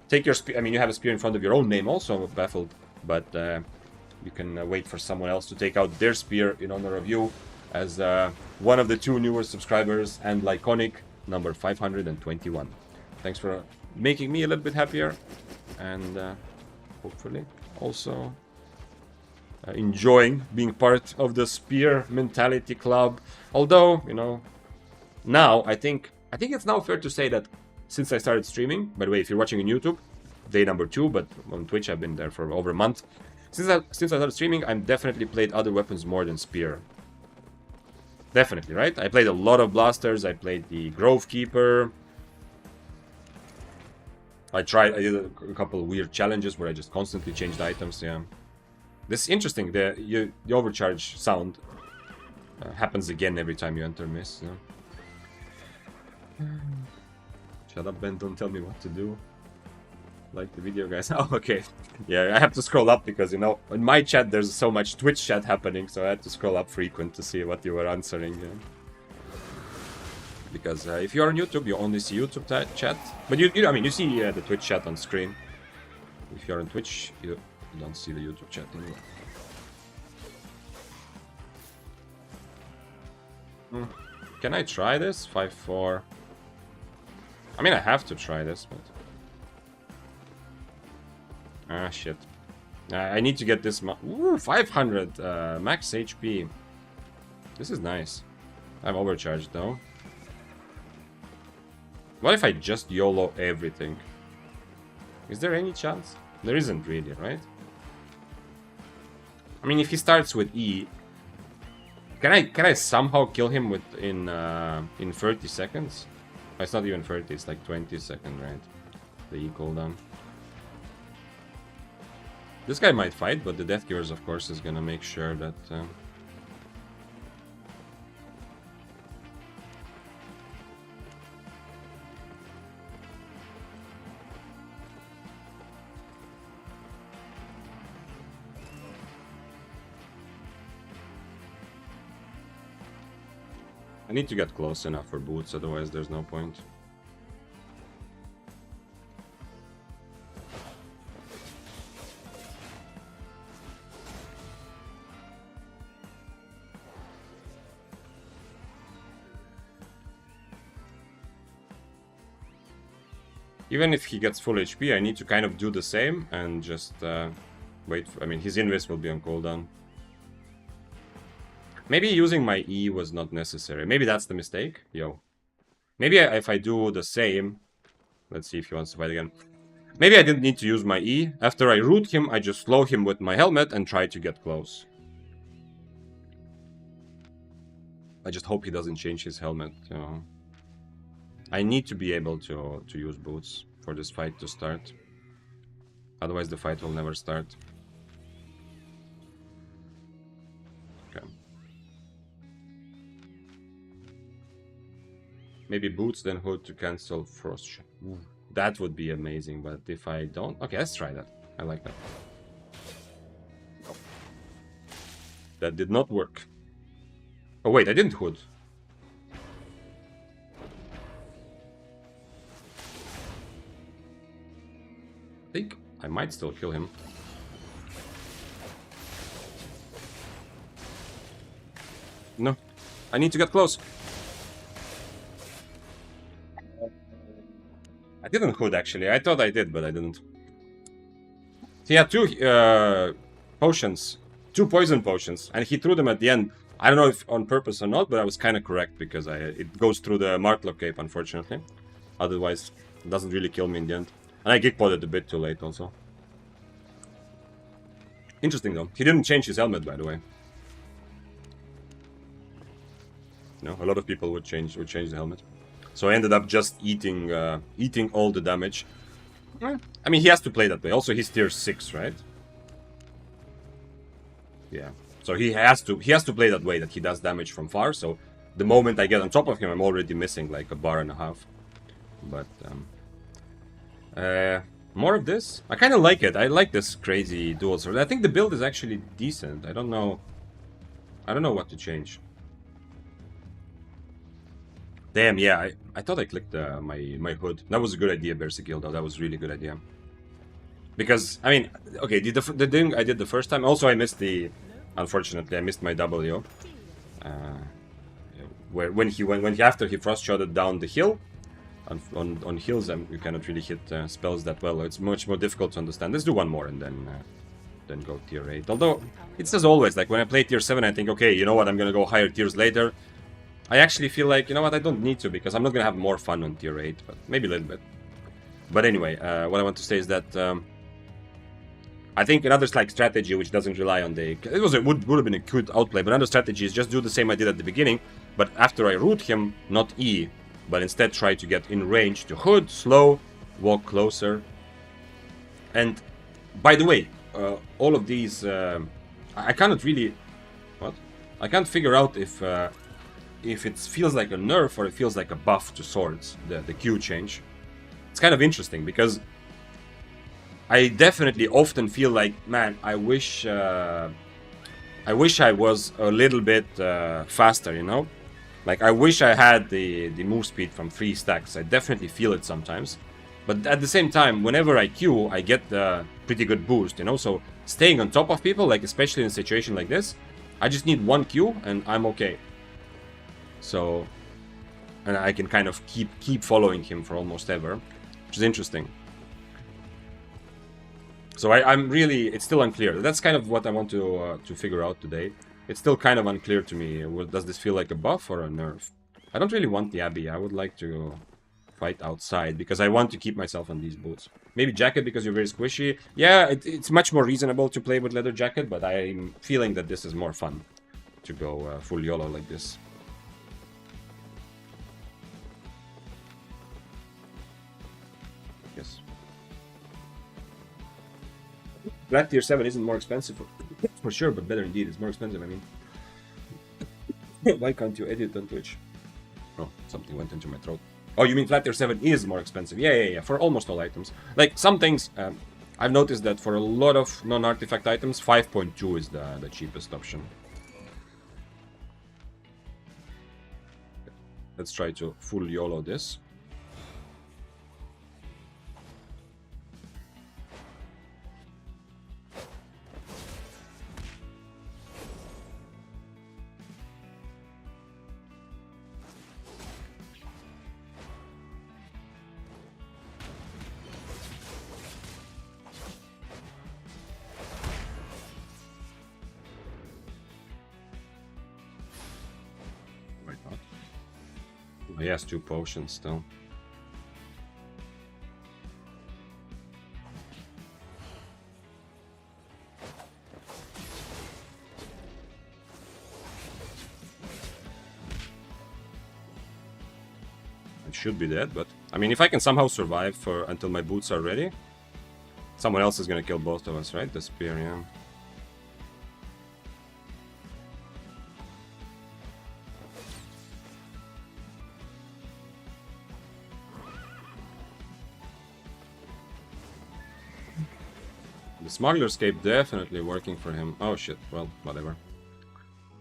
Take your spear, I mean, you have a spear in front of your own name also, Baffled, but you can wait for someone else to take out their spear in honor of you, as one of the 2 newer subscribers and Lyconic number 521. Thanks for making me a little bit happier, and hopefully also enjoying being part of the Spear Mentality Club. Although, you know, now I think it's now fair to say that since I started streaming, by the way, if you're watching on YouTube, day number 2, but on Twitch I've been there for over a month. Since I started streaming, I've definitely played other weapons more than Spear. Definitely, right? I played a lot of blasters. I played the Grove Keeper. I did a couple of weird challenges where I just constantly changed items, yeah. This is interesting, the overcharge sound happens again every time you enter Miss, you know? Shut up, Ben, don't tell me what to do. Like the video, guys. Oh, okay. Yeah, I have to scroll up because, you know, in my chat there's so much Twitch chat happening, so I had to scroll up frequent to see what you were answering. Yeah. Because if you're on YouTube, you only see YouTube chat. But I mean, you see the Twitch chat on screen. If you're on Twitch, you don't see the YouTube chat anymore. Can I try this? 5-4. I mean, I have to try this, but... Ah, shit. I need to get this... Ooh, 500 max HP. This is nice. I'm overcharged, though. What if I just YOLO everything? Is there any chance? There isn't really, right? I mean, if he starts with E... Can I somehow kill him in 30 seconds? It's not even 30, it's like 20 seconds, right? The E cooldown. This guy might fight, but the Death Givers, of course, is gonna make sure that... I need to get close enough for boots, otherwise there's no point. Even if he gets full HP, I need to kind of do the same and just wait. I mean, his invis will be on cooldown. Maybe using my E was not necessary. Maybe that's the mistake. Yo. Maybe if I do the same... Let's see if he wants to fight again. Maybe I didn't need to use my E. After I root him, I just slow him with my helmet and try to get close. I just hope he doesn't change his helmet, you know. I need to be able to use boots for this fight to start. Otherwise the fight will never start. Okay. Maybe boots then hood to cancel frost shot. That would be amazing, but if I don't... Okay, let's try that. I like that. That did not work. Oh wait, I didn't hood. I think I might still kill him. No. I need to get close. I didn't hood actually. I thought I did, but I didn't. He had two potions. 2 poison potions. And he threw them at the end. I don't know if on purpose or not, but I was kind of correct because it goes through the Martlock cape, unfortunately. Otherwise, it doesn't really kill me in the end. And I geek-potted a bit too late also. Interesting though. He didn't change his helmet, by the way. No, a lot of people would change the helmet. So I ended up just eating all the damage. I mean, he has to play that way. Also, he's tier 6, right? Yeah. So he has to play that way, that he does damage from far. So the moment I get on top of him, I'm already missing like a bar and a half. But more of this. I kind of like it. I like this crazy dual sword. I think the build is actually decent. I don't know what to change. Damn, yeah, I thought I clicked my hood. That was a good idea, Berserkill, though. That was a really good idea. Because, I mean, okay, the thing I did the first time... Also, I missed the... Unfortunately, I missed my W. Where after he frost-shotted down the hill, on hills, you cannot really hit spells that well. It's much more difficult to understand. Let's do one more and then go tier 8. Although, it's as always, like when I play tier 7, I think, okay, you know what, I'm gonna go higher tiers later. I actually feel like, you know what, I don't need to, because I'm not gonna have more fun on tier 8, but maybe a little bit. But anyway, what I want to say is that I think another like strategy which doesn't rely on the... would have been a good outplay, but another strategy is just do the same I did at the beginning, but after I root him, not E, but instead try to get in range to hood, slow, walk closer. And, by the way, all of these... I cannot really... What? I can't figure out if it feels like a nerf or it feels like a buff to swords, the Q change. It's kind of interesting, because I definitely often feel like, man, I wish I was a little bit faster, you know? Like, I wish I had the move speed from 3 stacks. I definitely feel it sometimes. But at the same time, whenever I Q, I get a pretty good boost, you know? So staying on top of people, like especially in a situation like this, I just need 1 Q and I'm okay. So, and I can kind of keep following him for almost ever, which is interesting. So I'm really, it's still unclear. That's kind of what I want to figure out today. It's still kind of unclear to me. Does this feel like a buff or a nerf? I don't really want the Abbey. I would like to fight outside because I want to keep myself on these boots. Maybe jacket because you're very squishy. Yeah, it's much more reasonable to play with leather jacket, but I'm feeling that this is more fun to go full YOLO like this. Yes. Glad tier 7 isn't more expensive for sure, but better indeed. It's more expensive, I mean. Why can't you edit on Twitch? Oh, something went into my throat. Oh, you mean flat tier 7 is more expensive? Yeah, for almost all items. Like, some things, I've noticed that for a lot of non-artifact items, 5.2 is the cheapest option. Let's try to full YOLO this. He has 2 potions still. I should be dead, but I mean, if I can somehow survive until my boots are ready, someone else is gonna kill both of us, right? The spear, yeah. The Smuggler's Cape definitely working for him. Oh shit, well, whatever.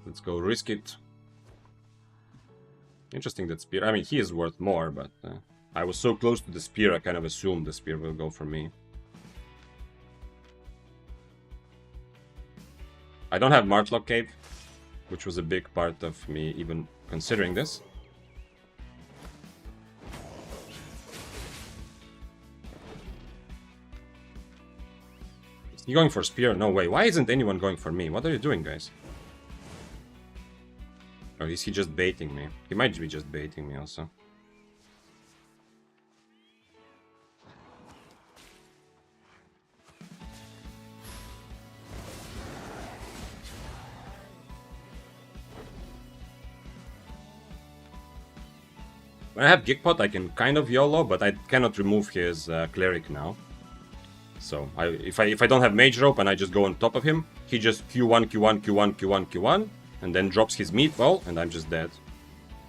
Let's go risk it. Interesting that spear. I mean, he is worth more, but I was so close to the spear, I kind of assumed the spear will go for me. I don't have Martlock Cape, which was a big part of me even considering this. You going for spear? No way. Why isn't anyone going for me? What are you doing, guys? Or is he just baiting me? He might be just baiting me also. When I have Gigpot, I can kind of YOLO, but I cannot remove his Cleric now. So if I don't have Mage Rope and I just go on top of him, he just Q1, Q1, Q1, Q1, Q1, and then drops his meat ball, and I'm just dead.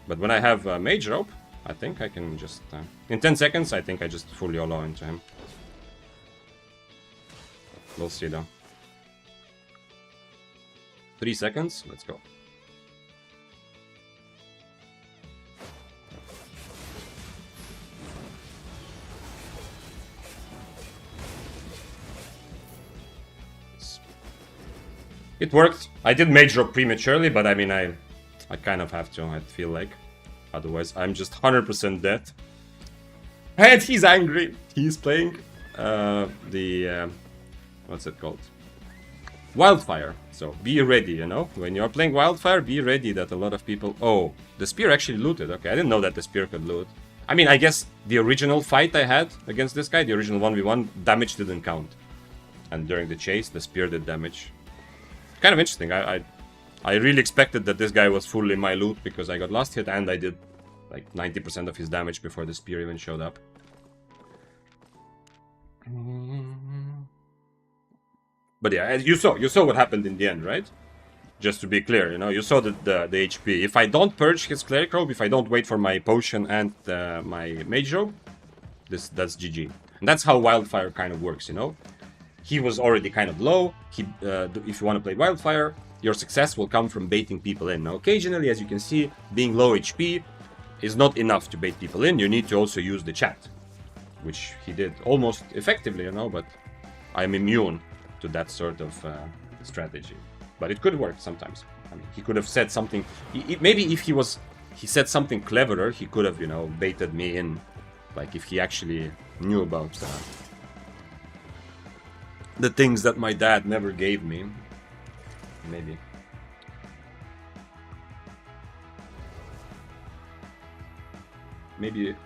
But when I have Mage Rope, I think I can just... in 10 seconds, I think I just full YOLO into him. We'll see though. 3 seconds, let's go. It worked. I did Mage Drop prematurely, but I mean, I kind of have to, I feel like. Otherwise, I'm just 100% dead. And he's angry. He's playing what's it called? Wildfire. So be ready, you know? When you're playing Wildfire, be ready that a lot of people... Oh, the spear actually looted. Okay, I didn't know that the spear could loot. I mean, I guess the original fight I had against this guy, the original 1v1, damage didn't count. And during the chase, the spear did damage. Kind of interesting. I really expected that this guy was full in my loot because I got last hit and I did like 90% of his damage before the spear even showed up. But yeah, you saw what happened in the end, right? Just to be clear, you know, you saw the HP. If I don't purge his Cleric Robe, if I don't wait for my potion and my Mage Robe, that's GG. And that's how Wildfire kind of works, you know? He was already kind of low. If you want to play Wildfire, your success will come from baiting people in. Now, occasionally, as you can see, being low HP is not enough to bait people in. You need to also use the chat, which he did almost effectively, you know, but I'm immune to that sort of strategy. But it could work sometimes. I mean, he could have said something. Maybe if he said something cleverer, he could have, you know, baited me in. Like if he actually knew about the things that my dad never gave me. Maybe. Maybe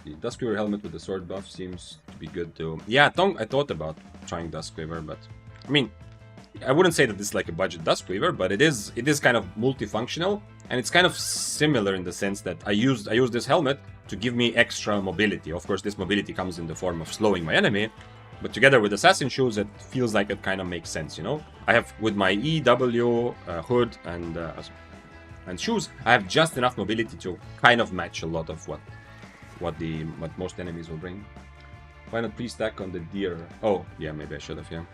the Duskweaver helmet with the sword buff seems to be good too. Yeah, I thought about trying Duskweaver, but I mean, I wouldn't say that this is like a budget Duskweaver, but it is kind of multifunctional, and it's kind of similar in the sense that I use this helmet to give me extra mobility. Of course, this mobility comes in the form of slowing my enemy, but together with Assassin Shoes, it feels like it kind of makes sense, you know? I have, with my E, W, Hood, and Shoes, I have just enough mobility to kind of match a lot of what most enemies will bring. Why not pre-stack on the deer? Oh, yeah, maybe I should have, yeah.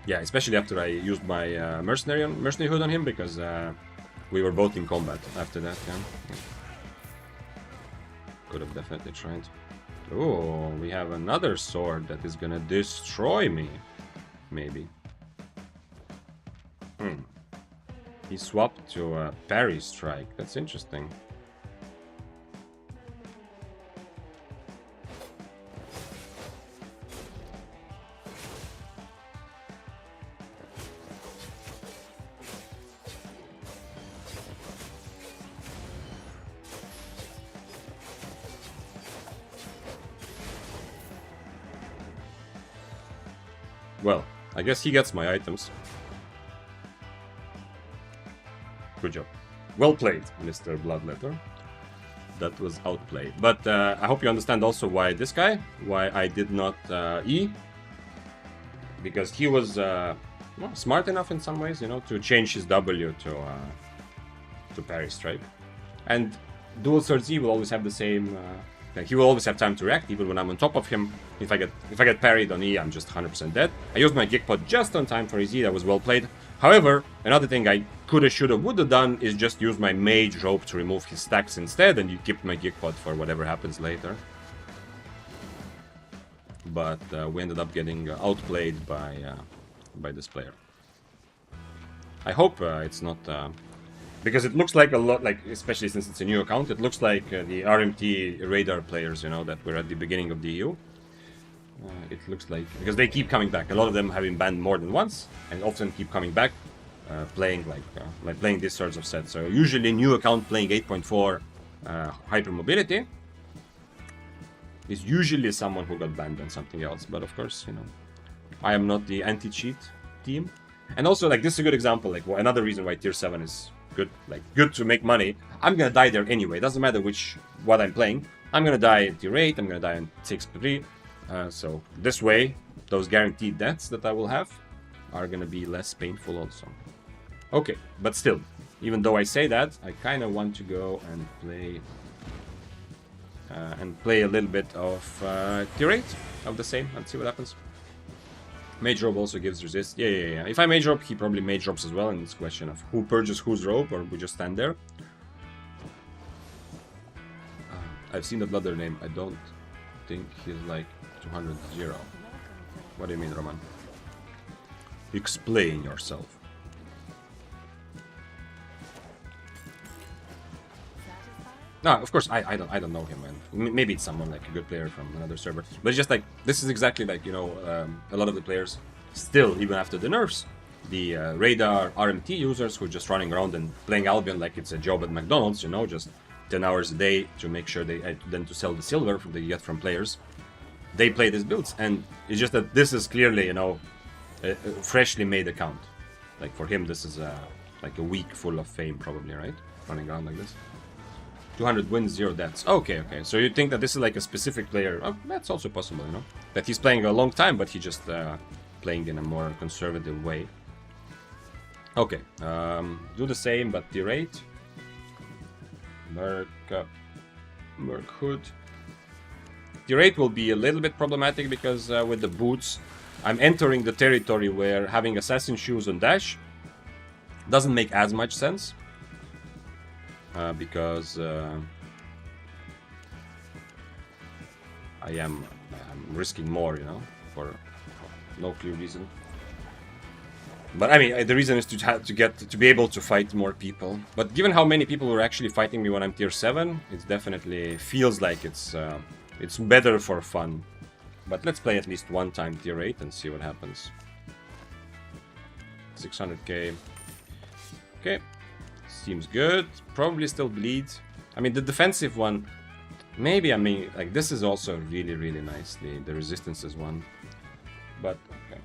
Yeah, especially after I used my mercenary hood on him, because We were both in combat after that, yeah. Could have definitely tried. Oh, we have another sword that is gonna destroy me. Maybe. He swapped to a parry strike. That's interesting. Well, I guess he gets my items. Good job. Well played, Mr. Bloodletter. That was outplayed. But I hope you understand also why this guy, why I did not E. Because he was well, smart enough in some ways, you know, to change his W to parry strike. And dual swords E will always have the same... like he will always have time to react, even when I'm on top of him. If I get parried on E, I'm just 100% dead. I used my Geek Pod just on time for his E, that was well played. However, another thing I coulda, shoulda, woulda done is just use my Mage Rope to remove his stacks instead, and you keep my Geek Pod for whatever happens later. But we ended up getting outplayed by this player. I hope it's not... because it looks like a lot, like, especially since it's a new account, it looks like the RMT radar players, you know, that were at the beginning of the EU. It looks like, because they keep coming back. A lot of them have been banned more than once, and often keep coming back, playing like playing these sorts of sets. So usually new account playing 8.4 hypermobility is usually someone who got banned on something else. But of course, you know, I am not the anti-cheat team. And also, like, this is a good example, like, another reason why tier 7 is good, like, good to make money. I'm gonna die there anyway. Doesn't matter what I'm playing. I'm gonna die at tier 8. I'm gonna die on 6-3. So this way, those guaranteed deaths that I will have are gonna be less painful also. Okay, but still, even though I say that, I kind of want to go and play a little bit of tier 8 of the same. Let's see what happens. Mage Robe also gives resist. Yeah. If I Mage Robe, he probably Mage Robes as well, and it's a question of who purges whose robe, or we just stand there. I've seen the Bloodletter name. I don't think he's like 200-0. What do you mean, Roman? Explain yourself. No, of course, I don't know him, man. Maybe it's someone like a good player from another server. But it's just like, this is exactly like, you know, a lot of the players, still, even after the nerfs, the radar RMT users who are just running around and playing Albion like it's a job at McDonald's, you know, just 10 hours a day to make sure then to sell the silver that you get from players. They play these builds, and it's just that this is clearly, you know, a freshly made account. Like, for him, this is like a week full of fame, probably, right? Running around like this. 200 wins, 0 deaths. Okay. So you think that this is like a specific player? Oh, that's also possible, you know? That he's playing a long time, but he's just playing in a more conservative way. Okay, do the same, but tier 8. Merc Hood. Tier 8 will be a little bit problematic because with the boots, I'm entering the territory where having assassin shoes on dash doesn't make as much sense. Because I'm risking more, you know, for no clear reason. But I mean, the reason is to be able to fight more people. But given how many people were actually fighting me when I'm tier 7, it definitely feels like it's better for fun. But let's play at least one time tier 8 and see what happens. 600k. Okay. Seems good. Probably still bleeds. I mean, the defensive one, maybe, I mean, like, this is also really, really nice, the resistances one. But, okay.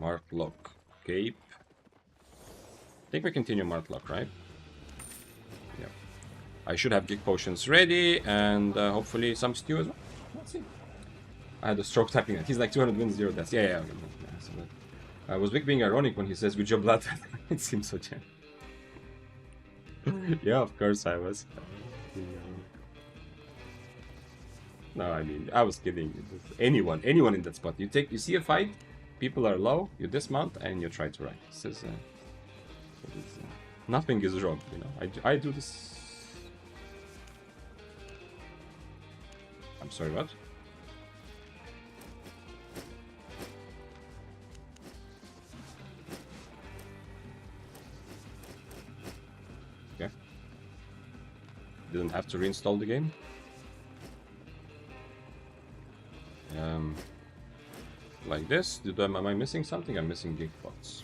Marklock Cape. I think we continue Marklock, right? Yeah. I should have Geek Potions ready, and hopefully some stew as well. Let's see. I had a stroke typing it. He's like 200 wins, 0 deaths. Yeah. So was Vic being ironic when he says, "Good job, Blood"? It seems so gentle. Yeah, of course I was. No, I mean, I was kidding. Anyone in that spot. You see a fight, people are low, you dismount and you try to ride. This is Nothing is wrong, you know. I do this. I'm sorry, what? Okay. Didn't have to reinstall the game. Like this. Am I missing something? I'm missing Geekbots.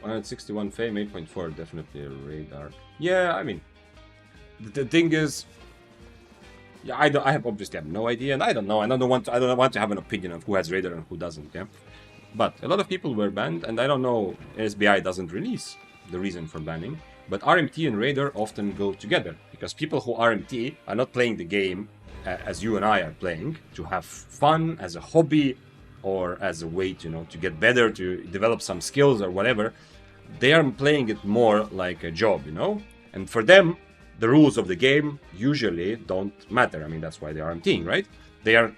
$161 fame, 8.4, definitely a radar. Yeah, I mean, the thing is, yeah, I obviously have no idea, and I don't know. I don't want to have an opinion of who has radar and who doesn't. Yeah, but a lot of people were banned, and I don't know. SBI doesn't release the reason for banning, but RMT and radar often go together because people who RMT are not playing the game as you and I are playing to have fun as a hobby or as a way to, you know, to get better, to develop some skills or whatever. They are playing it more like a job, you know, and for them the rules of the game usually don't matter. I mean, that's why they are RMTing, right? They are,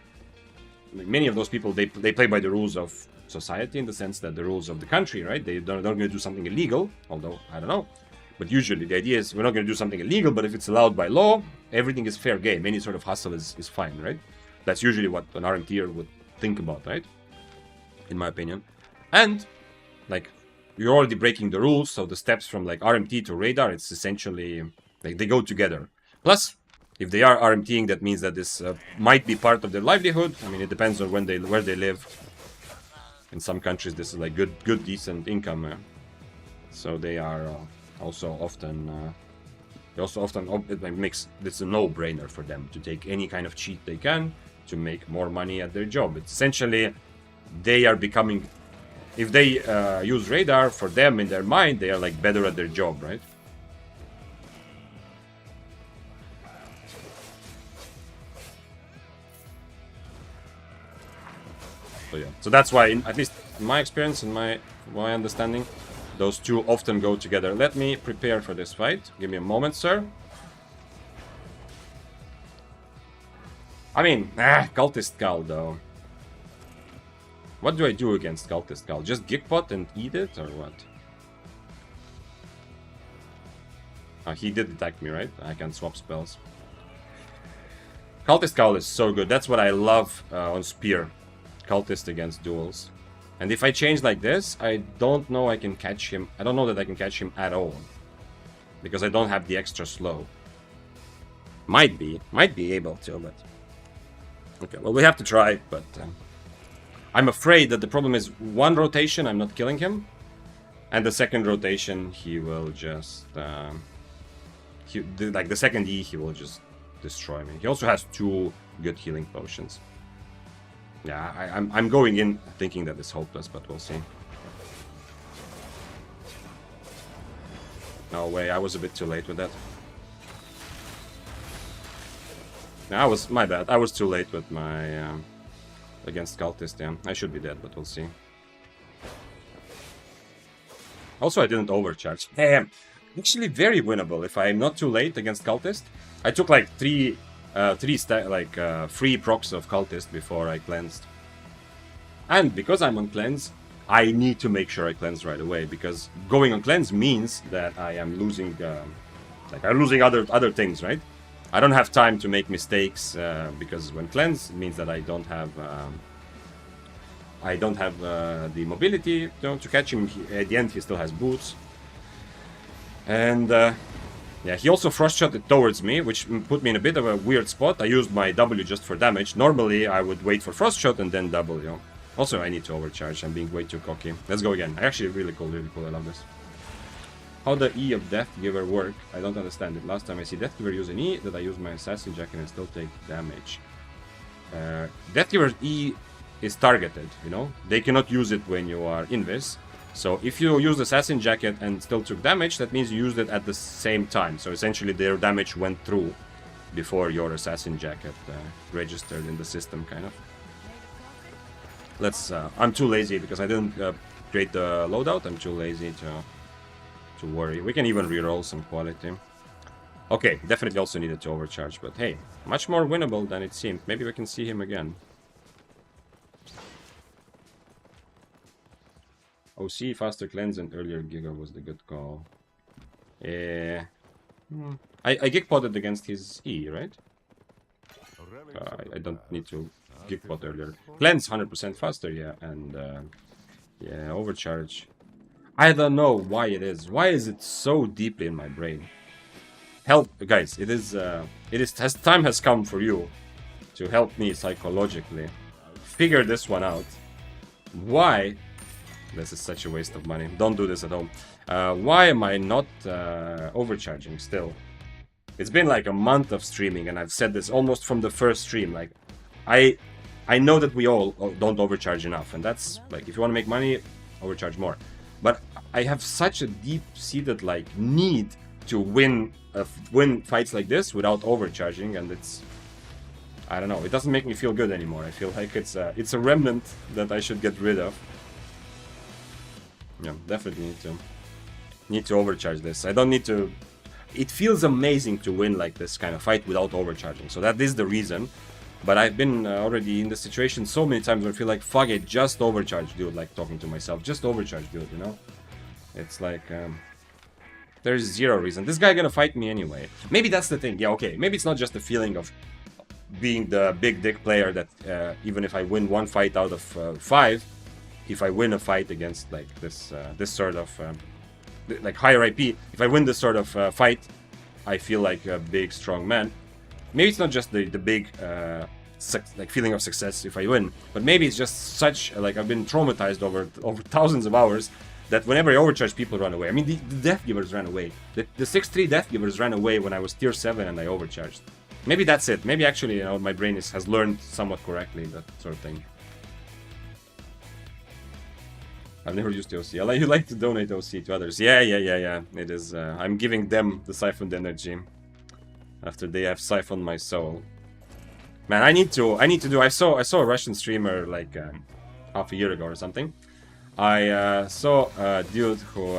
many of those people, they play by the rules of society, in the sense that the rules of the country, right? They're not going to do something illegal, although I don't know. But usually the idea is we're not going to do something illegal, but if it's allowed by law, everything is fair game. Any sort of hustle is fine, right? That's usually what an RMTer would think about, right? In my opinion. And like, you're already breaking the rules, so the steps from like RMT to radar, it's essentially like they go together. Plus, if they are RMTing, that means that this might be part of their livelihood. I mean, it depends on where they live. In some countries, this is like good, decent income. So they are also often. It makes this a no-brainer for them to take any kind of cheat they can to make more money at their job. It's essentially they are becoming. If they use radar, for them in their mind, they are like better at their job, right? So yeah, so that's why, at least in my experience and my understanding, those two often go together. Let me prepare for this fight. Give me a moment, sir. I mean, Cultist Cal though. What do I do against Cultist Cal? Just Geekpot and eat it, or what? He did attack me, right? I can swap spells. Cultist Cal is so good. That's what I love on Spear. Cultist against duels. And if I change like this, I don't know I can catch him. I don't know that I can catch him at all. Because I don't have the extra slow. Might be able to, but... Okay, well, we have to try, but... I'm afraid that the problem is one rotation, I'm not killing him. And the second rotation, he will just... like the second E, he will just destroy me. He also has 2 good healing potions. Yeah, I'm going in thinking that it's hopeless, but we'll see. No way, I was a bit too late with that. No, my bad. I was too late with my against Cultist, yeah. I should be dead, but we'll see. Also, I didn't overcharge. Damn! Actually, very winnable if I'm not too late against Cultist. I took like three free procs of Cultist before I cleansed. And because I'm on cleanse, I need to make sure I cleanse right away, because going on cleanse means that I am losing, I'm losing other things, right? I don't have time to make mistakes because when cleanse, it means that I don't have the mobility to catch him. At the end, he still has boots, and yeah, he also frost shot it towards me, which put me in a bit of a weird spot. I used my W just for damage. Normally, I would wait for frost shot and then W. Also, I need to overcharge. I'm being way too cocky. Let's go again. Actually, really cool, really cool. I love this. How the E of Death Giver work? I don't understand it. Last time I see Death Giver use an E, that I use my Assassin Jacket and still take damage. Death Giver's E is targeted, you know? They cannot use it when you are invis. So if you use Assassin Jacket and still took damage, that means you used it at the same time. So essentially their damage went through before your Assassin Jacket registered in the system, kind of. Let's... I'm too lazy because I didn't create the loadout. I'm too lazy to worry. We can even reroll some quality. Okay, definitely also needed to overcharge, but hey, much more winnable than it seemed. Maybe we can see him again. OC, faster cleanse, and earlier Giga was the good call. I gig potted against his E, right? I don't need to gig pot earlier. Cleanse 100% faster, yeah, and yeah, overcharge. I don't know why it is. Why is it so deep in my brain? Help, guys! It is. Time has come for you to help me psychologically figure this one out. Why? This is such a waste of money. Don't do this at home. Why am I not overcharging still? It's been like a month of streaming, and I've said this almost from the first stream. Like, I know that we all don't overcharge enough, and that's like, if you want to make money, overcharge more. But I have such a deep-seated like need to win fights like this without overcharging, and it's, I don't know, it doesn't make me feel good anymore. I feel like it's a remnant that I should get rid of. Yeah, definitely need to overcharge this. I don't need to. It feels amazing to win like this kind of fight without overcharging. So that is the reason. But I've been already in the situation so many times where I feel like, fuck it, just overcharge, dude. Like talking to myself, just overcharge, dude. You know, it's like there's zero reason. This guy gonna fight me anyway. Maybe that's the thing. Yeah, okay. Maybe it's not just the feeling of being the big dick player that even if I win one fight out of 5. If I win a fight against like this sort of like higher IP, if I win this sort of fight, I feel like a big strong man. Maybe it's not just the big like feeling of success if I win, but maybe it's just such like I've been traumatized over thousands of hours that whenever I overcharge, people run away. I mean, the Death Givers ran away. The 6-3 Death Givers ran away when I was tier 7 and I overcharged. Maybe that's it. Maybe actually, you know, my brain has learned somewhat correctly that sort of thing. I've never used the OC. You like to donate OC to others. Yeah. It is. I'm giving them the siphoned energy after they have siphoned my soul. Man, I need to do. I saw a Russian streamer like half a year ago or something. I saw a dude who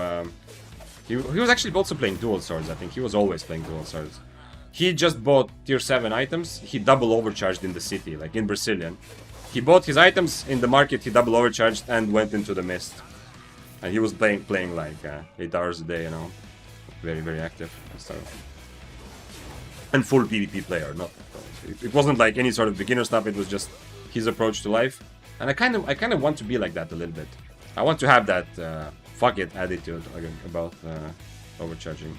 he was actually also playing dual swords. I think he was always playing dual swords. He just bought tier 7 items. He double overcharged in the city, like in Brazilian. He bought his items in the market, he double overcharged and went into the mist. And he was playing like 8 hours a day, you know. Very, very active. So. And full PvP player, not. It wasn't like any sort of beginner stuff, it was just his approach to life. And I kind of want to be like that a little bit. I want to have that fuck it attitude about overcharging.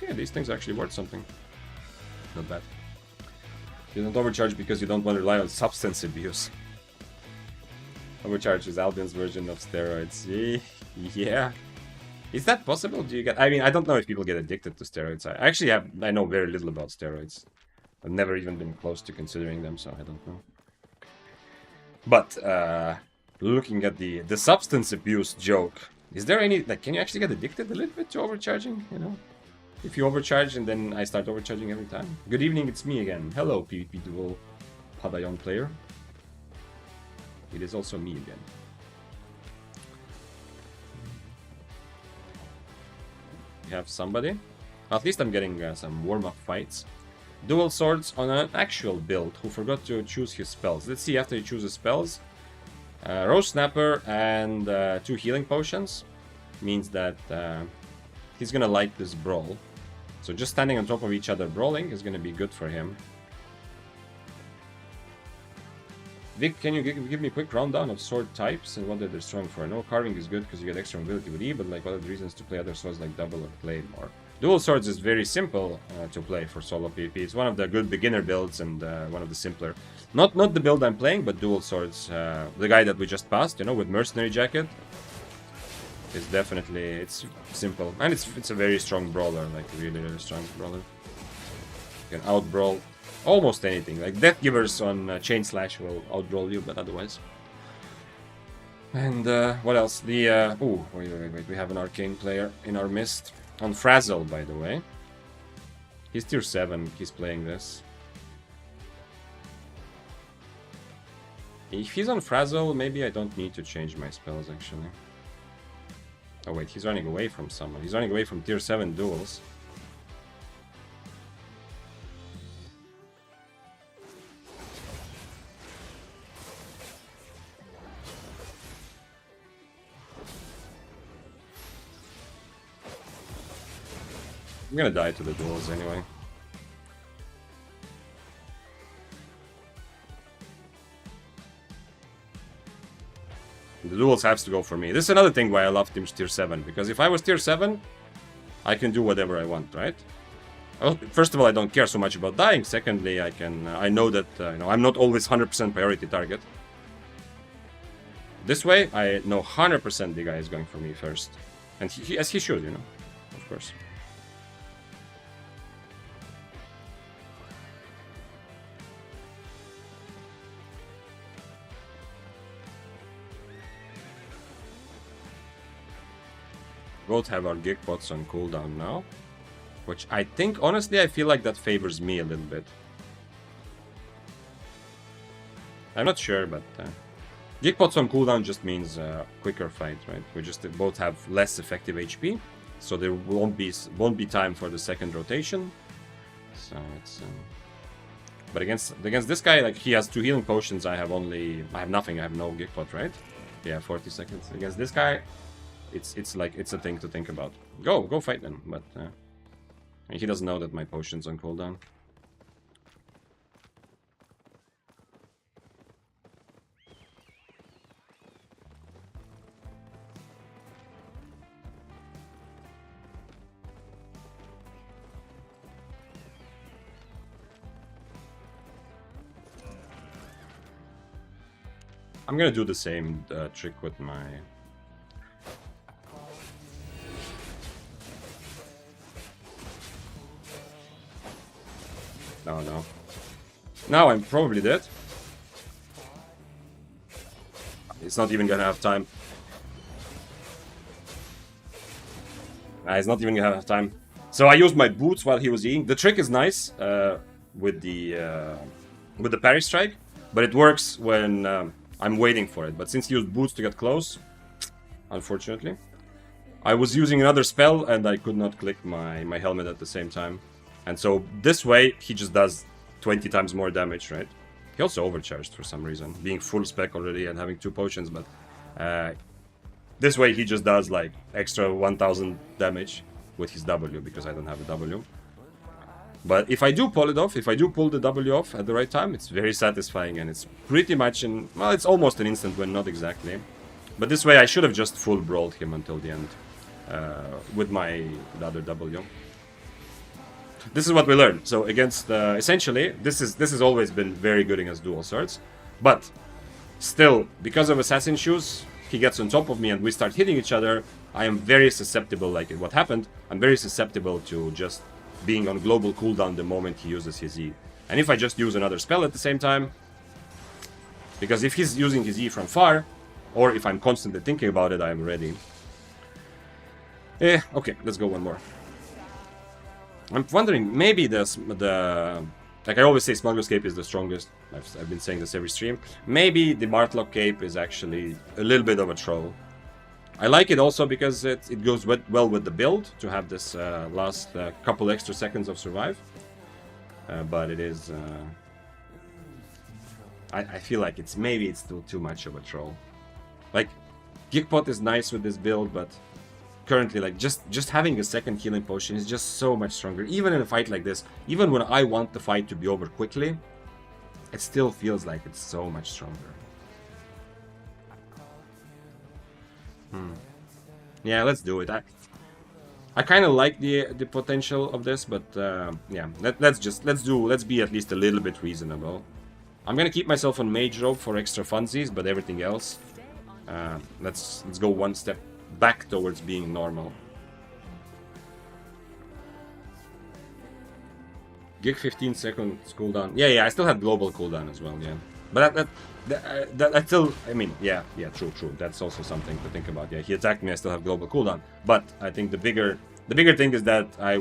Okay, these things are actually worth something. Not bad. You don't overcharge because you don't want to rely on substance abuse. Overcharge is Albion's version of steroids. Yeah. Is that possible? Do you get... I mean, I don't know if people get addicted to steroids. I know very little about steroids. I've never even been close to considering them, so I don't know. But, looking at the substance abuse joke, is there any... Like, can you actually get addicted a little bit to overcharging, you know? If you overcharge and then I start overcharging every time. Good evening, it's me again. Hello, PvP Duel Padayon player. It is also me again. We have somebody. At least I'm getting some warm-up fights. Dual swords on an actual build who forgot to choose his spells. Let's see after he chooses spells. Rose Snapper and 2 healing potions means that he's gonna like this brawl. So just standing on top of each other brawling is gonna be good for him. Vic, can you give me a quick rundown of sword types and what they're strong for? I know carving is good because you get extra mobility with E, but like what are the reasons to play other swords like double or claymore? Dual swords is very simple to play for solo PvP. It's one of the good beginner builds and one of the simpler. Not the build I'm playing, but dual swords. The guy that we just passed, you know, with mercenary jacket. It's definitely, it's simple. And it's a very strong brawler, like a really, really strong brawler. You can out-brawl almost anything. Like Death Givers on Chain Slash will out-brawl you, but otherwise. And what else? The, oh, wait, we have an arcane player in our midst. On Frazzle, by the way. He's tier 7, he's playing this. If he's on Frazzle, maybe I don't need to change my spells, actually. Oh wait, he's running away from someone. He's running away from tier 7 duels. I'm gonna die to the duels anyway. The duels have to go for me. This is another thing why I love tier 7, because if I was tier 7, I can do whatever I want, right? Well, first of all, I don't care so much about dying. Secondly, I know that you know, I'm not always 100% priority target. This way, I know 100% the guy is going for me first. And as he should, you know, of course. Both have our gig pots on cooldown now. Which I think, honestly, I feel like that favors me a little bit. I'm not sure, but... Gig pots on cooldown just means quicker fight, right? We just both have less effective HP, so there won't be time for the second rotation. So it's but against this guy, like, he has 2 healing potions. I have nothing. I have no gig pot, right? Yeah, 40 seconds. Against this guy, it's like it's a thing to think about. Go fight them, but he doesn't know that my potion's on cooldown. I'm gonna do the same trick with my... No. Now I'm probably dead. It's not even gonna have time. He's not even gonna have time. So I used my boots while he was eating. The trick is nice with the parry strike, but it works when I'm waiting for it. But since he used boots to get close, unfortunately, I was using another spell and I could not click my helmet at the same time. And so this way, he just does 20 times more damage, right? He also overcharged for some reason, being full spec already and having 2 potions, but this way he just does like extra 1000 damage with his W, because I don't have a W. But if I do pull it off, if I do pull the W off at the right time, it's very satisfying, and it's pretty much well, it's almost an instant win, not exactly. But this way I should have just full brawled him until the end with the other W. This is what we learned. So against, essentially, this has always been very good against dual swords. But still, because of Assassin Shoes, he gets on top of me and we start hitting each other. I am very susceptible, like what happened, I'm very susceptible to just being on global cooldown the moment he uses his E. And if I just use another spell at the same time, because if he's using his E from far, or if I'm constantly thinking about it, I'm ready. Okay, let's go one more. I'm wondering, maybe like I always say, Smuggler's Cape is the strongest. I've been saying this every stream. Maybe the Martlock Cape is actually a little bit of a troll. I like it also because it goes well with the build to have this last couple extra seconds of survive. But it is... I feel like maybe it's still too much of a troll. Like, Gigpot is nice with this build, but currently, like, just having a second healing potion is just so much stronger. Even in a fight like this, even when I want the fight to be over quickly, it still feels like it's so much stronger. Yeah, let's do it. I kind of like the potential of this, but yeah, let's be at least a little bit reasonable. I'm gonna keep myself on Mage Robe for extra funsies, but everything else, let's go one step back towards being normal. Gig 15 seconds cooldown. Yeah, I still had global cooldown as well, yeah. But that still, I mean, yeah, true. That's also something to think about. Yeah, he attacked me, I still have global cooldown. But I think the bigger thing is that I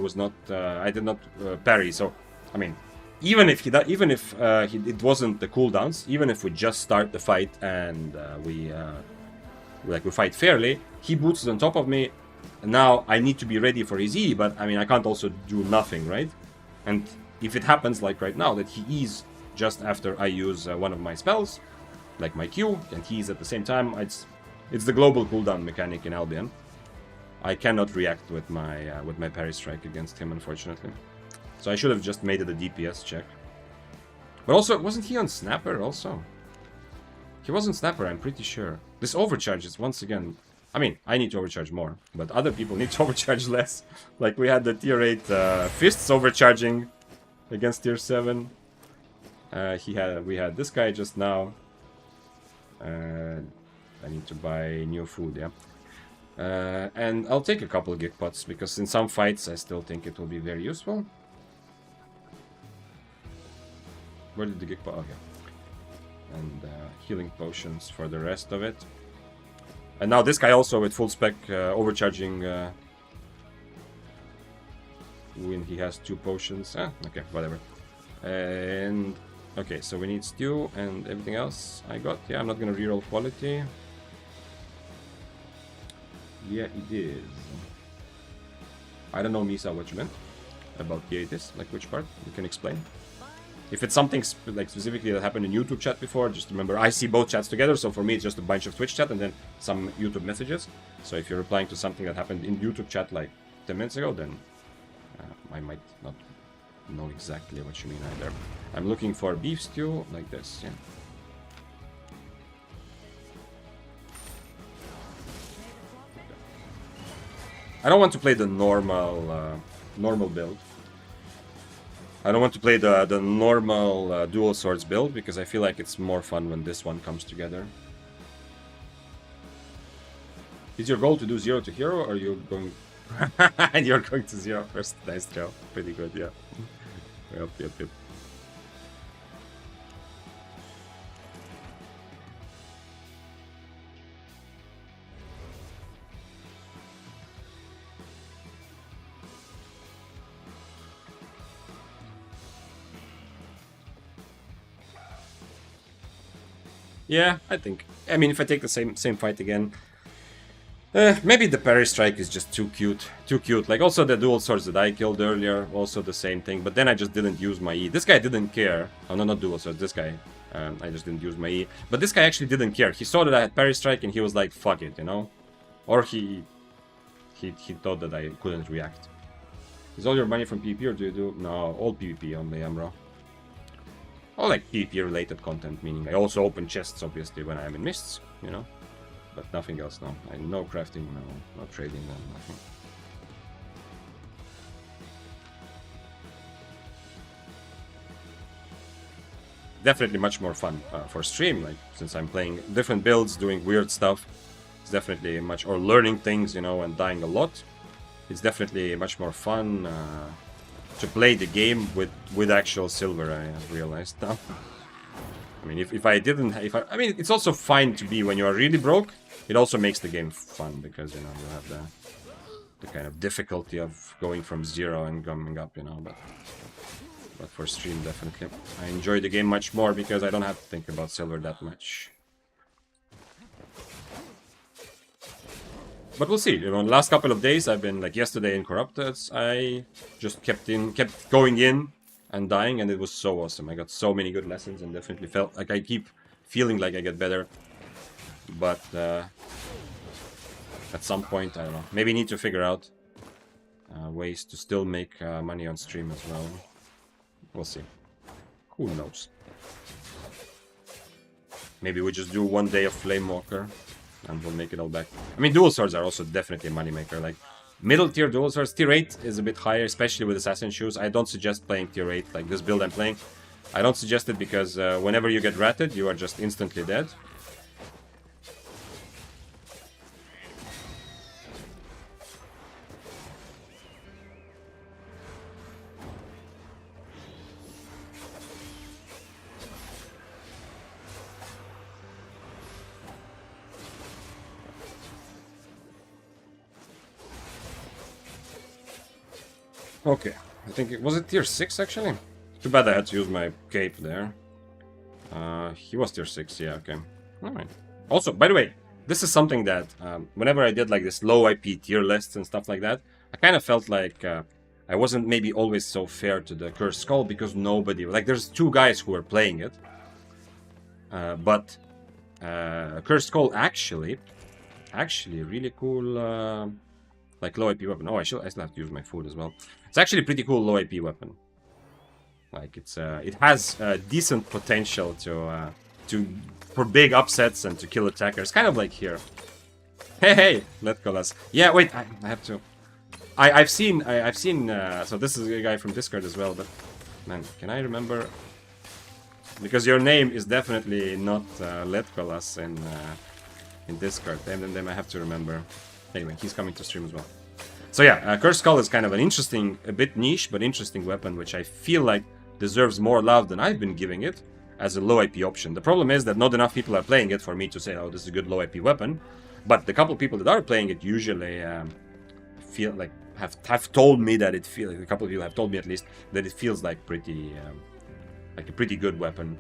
did not parry. So, I mean, even if it wasn't the cooldowns, even if we just start the fight and we fight fairly, he boots on top of me. And now I need to be ready for his E, but I mean, I can't also do nothing, right? And if it happens like right now that he E's just after I use one of my spells, like my Q, and he's at the same time, it's the global cooldown mechanic in Albion. I cannot react with my parry strike against him, unfortunately. So I should have just made it a DPS check. But also, wasn't he on Snapper also? He was on Snapper, I'm pretty sure. This overcharge is once again... I mean, I need to overcharge more, but other people need to overcharge less. Like we had the tier 8 fists overcharging against tier 7. We had this guy just now. I need to buy new food, yeah. And I'll take a couple gig pots, because in some fights I still think it will be very useful. Where did the gig pot? Okay. And healing potions for the rest of it. And now this guy also with full spec overcharging when he has 2 potions. Okay, whatever. And okay, so we need stew and everything else I got. Yeah, I'm not gonna reroll quality. Yeah, it is. I don't know, Misa, what you meant about hiatus. Like which part? You can explain. If it's something like specifically that happened in YouTube chat before, just remember I see both chats together, so for me it's just a bunch of Twitch chat and then some YouTube messages. So if you're replying to something that happened in YouTube chat like 10 minutes ago, then I might not know exactly what you mean either. I'm looking for beef stew like this, yeah. I don't want to play the normal build. I don't want to play the normal dual swords build, because I feel like it's more fun when this one comes together. Is your goal to do 0 to hero, or are you going... and you're going to 0 first? Nice job. Pretty good, yeah. Yep. Yeah, I think. I mean, if I take the same fight again, maybe the parry strike is just too cute. Like also the dual swords that I killed earlier, also the same thing. But then I just didn't use my E. This guy didn't care. Oh no, not dual swords. This guy. I just didn't use my E. But this guy actually didn't care. He saw that I had parry strike and he was like, "Fuck it," you know. Or he thought that I couldn't react. Is all your money from PvP, or do you do... No, all PvP only, Amro. Or like PvP related content, meaning I also open chests obviously when I am in mists, you know. But nothing else, no. No crafting, no trading, no nothing. Definitely much more fun for stream, like since I'm playing different builds, doing weird stuff. It's definitely much, or learning things, you know, and dying a lot. It's definitely much more fun to play the game with actual silver, I have realized now. I mean, if I didn't... I mean, it's also fine to be when you are really broke. It also makes the game fun, because, you know, you have the kind of difficulty of going from 0 and coming up, you know, but for stream, definitely. I enjoy the game much more, because I don't have to think about silver that much. But we'll see. You know, the last couple of days, I've been, like yesterday in Corrupted, I just kept going in and dying, and it was so awesome. I got so many good lessons, and definitely felt like I keep feeling like I get better. But at some point, I don't know, maybe need to figure out ways to still make money on stream as well. We'll see. Who knows? Maybe we just do one day of Flamewalker and we'll make it all back. I mean, dual swords are also definitely a moneymaker. Like, middle tier dual swords, tier 8 is a bit higher, especially with assassin shoes. I don't suggest playing tier 8, like this build I'm playing. I don't suggest it because whenever you get ratted, you are just instantly dead. Okay, I think it was it tier 6 actually? Too bad I had to use my cape there. He was tier 6, yeah, okay. Alright. Also, by the way, this is something that whenever I did like this low IP tier lists and stuff like that, I kind of felt like I wasn't maybe always so fair to the Cursed Skull, because nobody... Like, there's 2 guys who were playing it. But Cursed Skull actually really cool Like low AP weapon. Oh, I still have to use my food as well. It's actually a pretty cool low AP weapon. Like it has decent potential to for big upsets and to kill attackers. Kind of like here. Hey, let go less. Yeah, wait, I have to. I've seen. So this is a guy from Discord as well. But man, can I remember? Because your name is definitely not Letkolas in Discord. Then I have to remember. Anyway, he's coming to stream as well. So yeah, Cursed Skull is kind of an interesting, a bit niche, but interesting weapon, which I feel like deserves more love than I've been giving it as a low IP option. The problem is that not enough people are playing it for me to say, oh, this is a good low IP weapon. But the couple of people that are playing it usually feel like have told me that it feels. A couple of you have told me at least that it feels like like a pretty good weapon,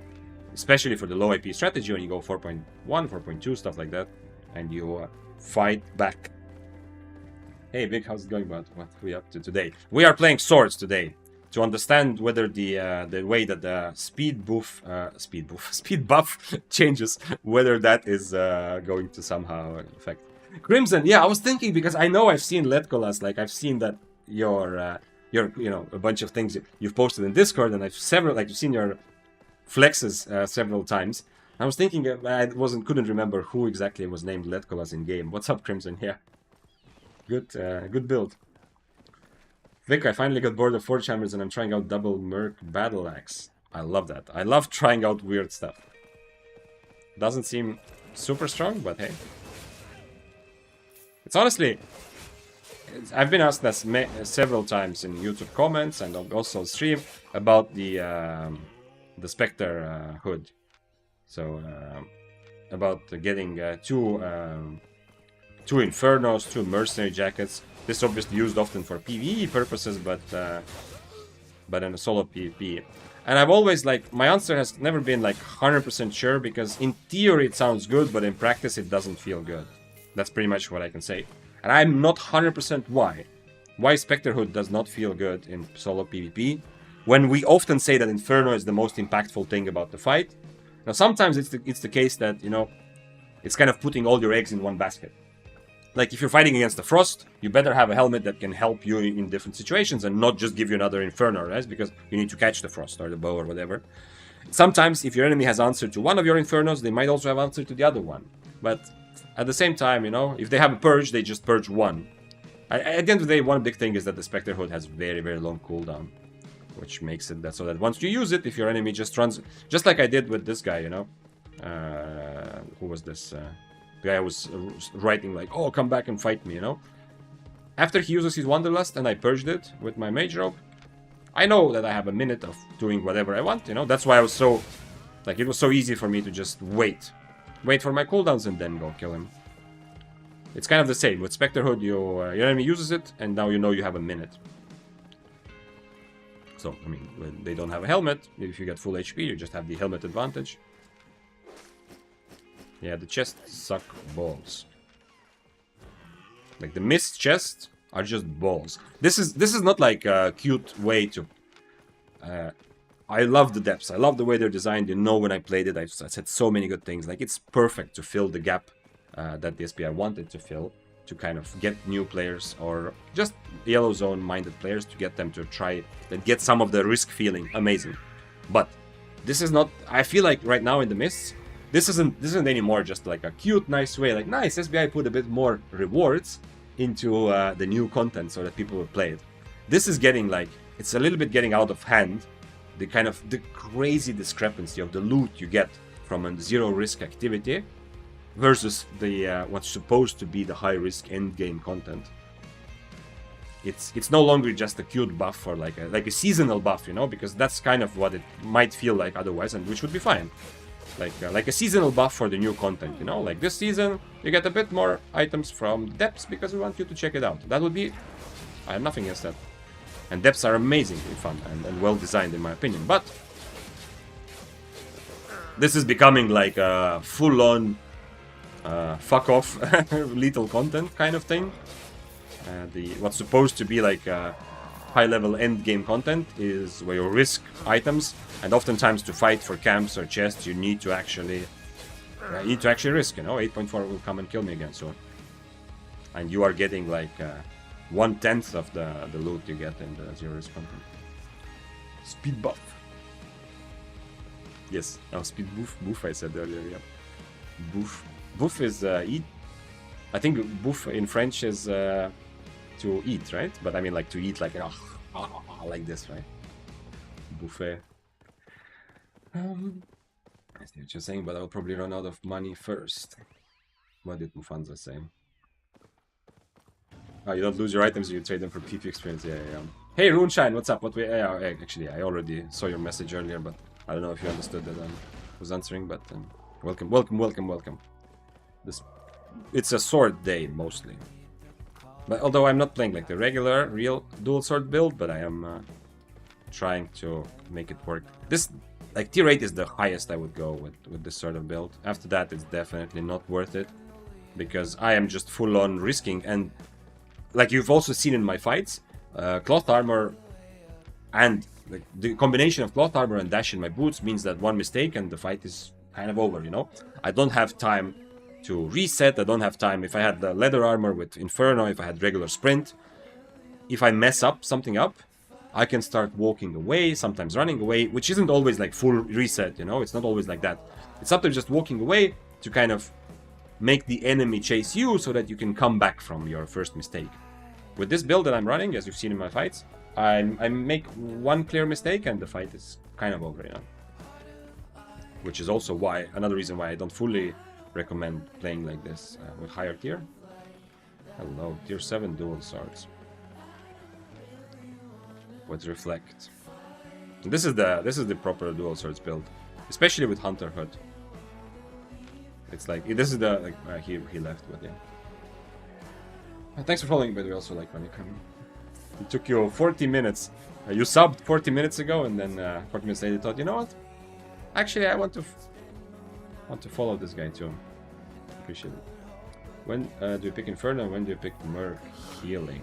especially for the low IP strategy when you go 4.1, 4.2, stuff like that, and you fight back. Hey, Vic, how's it going, bud? What are we up to today? We are playing swords today to understand whether the way that the speed buff changes, whether that is going to somehow affect. Crimson, yeah, I was thinking because I know I've seen Letkolas, like I've seen that your a bunch of things you've posted in Discord, and I've seen your flexes several times. I was thinking I couldn't remember who exactly was named Letkolas in game. What's up, Crimson? Yeah. Good build. Vic, I finally got bored of Forge Hammers and I'm trying out double Merc Battle Axe. I love that. I love trying out weird stuff. Doesn't seem super strong, but hey. It's honestly... I've been asked this several times in YouTube comments and also on stream about the Spectre hood. So, about getting two Infernos, two Mercenary Jackets. This is obviously used often for PvE purposes, but in a solo PvP. And I've always, like, my answer has never been, like, 100% sure, because in theory it sounds good, but in practice it doesn't feel good. That's pretty much what I can say. And I'm not 100% why Spectre Hood does not feel good in solo PvP, when we often say that Inferno is the most impactful thing about the fight. Now, sometimes it's the case that, you know, it's kind of putting all your eggs in one basket. Like, if you're fighting against the Frost, you better have a helmet that can help you in different situations and not just give you another Inferno, right? Because you need to catch the Frost or the bow or whatever. Sometimes, if your enemy has answer to one of your Infernos, they might also have answer to the other one. But at the same time, you know, if they have a purge, they just purge one. At the end of the day, one big thing is that the Spectre Hood has very, very long cooldown, which makes it that so that once you use it, if your enemy just runs, just like I did with this guy, you know, who was this? The guy was writing like, oh, come back and fight me, you know. After he uses his Wanderlust and I purged it with my Mage Robe, I know that I have a minute of doing whatever I want, you know. That's why I was so, like, it was so easy for me to just wait for my cooldowns and then go kill him. It's kind of the same. With Spectre Hood, your enemy uses it, and now you know you have a minute. So, I mean, when they don't have a helmet, if you get full HP, you just have the helmet advantage. Yeah, the chests suck balls. Like, the missed chests are just balls. This is not like a cute way to... I love the depths. I love the way they're designed. You know, when I played it, I said so many good things. Like, it's perfect to fill the gap that the SPI wanted to fill, to kind of get new players or just Yellow Zone minded players, to get them to try and get some of the risk feeling. Amazing. But this is not... I feel like right now in the Mists, this isn't anymore just like a cute, nice way. Like, nice, SBI put a bit more rewards into the new content so that people will play it. This is getting like... It's a little bit getting out of hand. The crazy discrepancy of the loot you get from a zero risk activity versus the what's supposed to be the high risk end game content. It's no longer just a cute buff or like a seasonal buff, you know, because that's kind of what it might feel like otherwise, and which would be fine. Like a seasonal buff for the new content, you know, like this season you get a bit more items from depths because we want you to check it out. That would be... I have nothing against that. And depths are amazingly fun and well designed in my opinion, but this is becoming like a full-on fuck off lethal content kind of thing. What's supposed to be like high-level end-game content is where you risk items, and oftentimes to fight for camps or chests you need to actually risk, you know. 8.4 will come and kill me again soon, and you are getting like 1/10 of the loot you get in the zero risk content. Speed buff. Yes, speed boof. Boof I said earlier, yeah. Boof. Boof is eat. I think boof in French is to eat, right? But I mean like to eat like like this, right? Buffet. I see what you're saying, but I'll probably run out of money first. What did Mufanza say? Oh, you don't lose your items, you trade them for PP experience. Yeah. Hey, Runeshine, what's up? Actually, I already saw your message earlier, but I don't know if you understood that I was answering. But welcome. It's a sword day mostly. But although I'm not playing like the regular, real dual sword build, but I am trying to make it work. This, like, tier 8 is the highest I would go with this sort of build. After that, it's definitely not worth it, because I am just full-on risking, and like you've also seen in my fights, cloth armor and like, the combination of cloth armor and dash in my boots means that one mistake and the fight is kind of over, you know? I don't have time to reset, I don't have time. If I had the leather armor with Inferno, if I had regular sprint, if I mess up something up, I can start walking away, sometimes running away, which isn't always like full reset, you know? It's not always like that. It's sometimes just walking away to kind of make the enemy chase you so that you can come back from your first mistake. With this build that I'm running, as you've seen in my fights, I make one clear mistake and the fight is kind of over, you know? Which is also why, another reason why I don't fully recommend playing like this with higher tier. Hello, tier 7 dual swords. With reflect. This is the proper dual swords build, especially with Hunter Hood. It's like this is the like he left, but yeah. Thanks for following, by the way. Also like when you come. It took you 40 minutes. You subbed 40 minutes ago, and then 40 minutes later, you thought, you know what? Actually, I want to follow this guy too. Appreciate it. When do you pick Inferno? And when do you pick Merc Healing?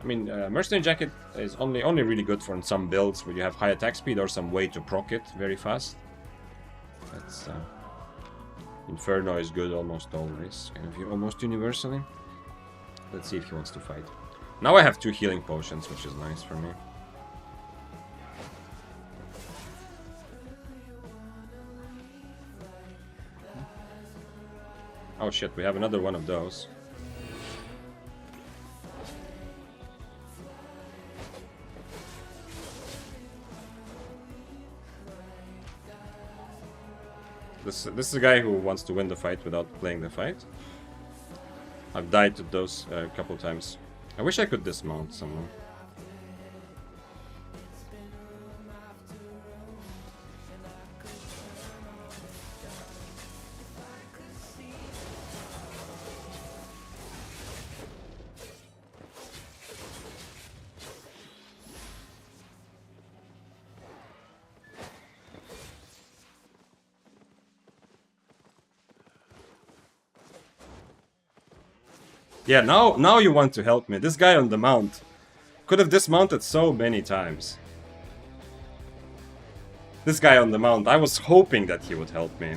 I mean, Mercenary Jacket is only really good for some builds where you have high attack speed or some way to proc it very fast. That's Inferno is good almost always, kind of almost universally. Let's see if he wants to fight. Now I have 2 healing potions, which is nice for me. Oh shit, we have another one of those. This is a guy who wants to win the fight without playing the fight. I've died to those a couple times. I wish I could dismount someone. Yeah, now you want to help me. This guy on the mount could have dismounted so many times. This guy on the mount, I was hoping that he would help me.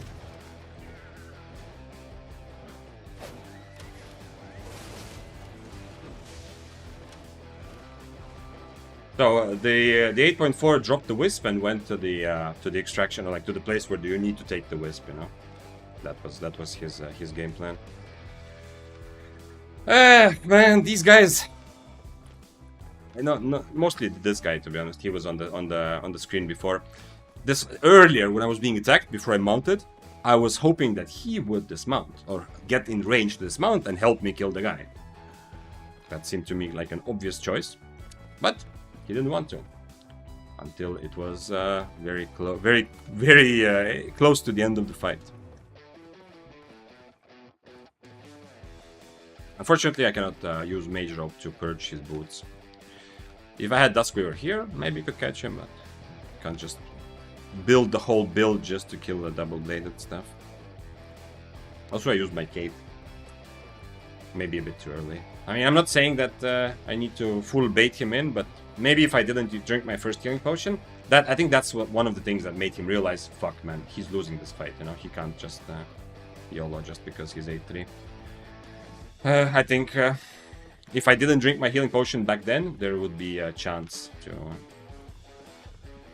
So the 8.4 dropped the wisp and went to the extraction, or like to the place where you need to take the wisp, you know. That was his game plan. Man, these guys. No, mostly this guy, to be honest. He was on the screen before. This earlier when I was being attacked before I mounted, I was hoping that he would dismount or get in range to dismount and help me kill the guy. That seemed to me like an obvious choice, but he didn't want to until it was very close to the end of the fight. Unfortunately, I cannot use Mage Rope to purge his boots. If I had Duskweaver here, maybe I could catch him, but I can't just build the whole build just to kill the double-bladed stuff. Also, I used my cape. Maybe a bit too early. I mean, I'm not saying that I need to full bait him in, but maybe if I didn't drink my first healing potion, I think that's one of the things that made him realize, fuck man, he's losing this fight, you know, he can't just YOLO just because he's 8-3. I think if I didn't drink my healing potion back then, there would be a chance to...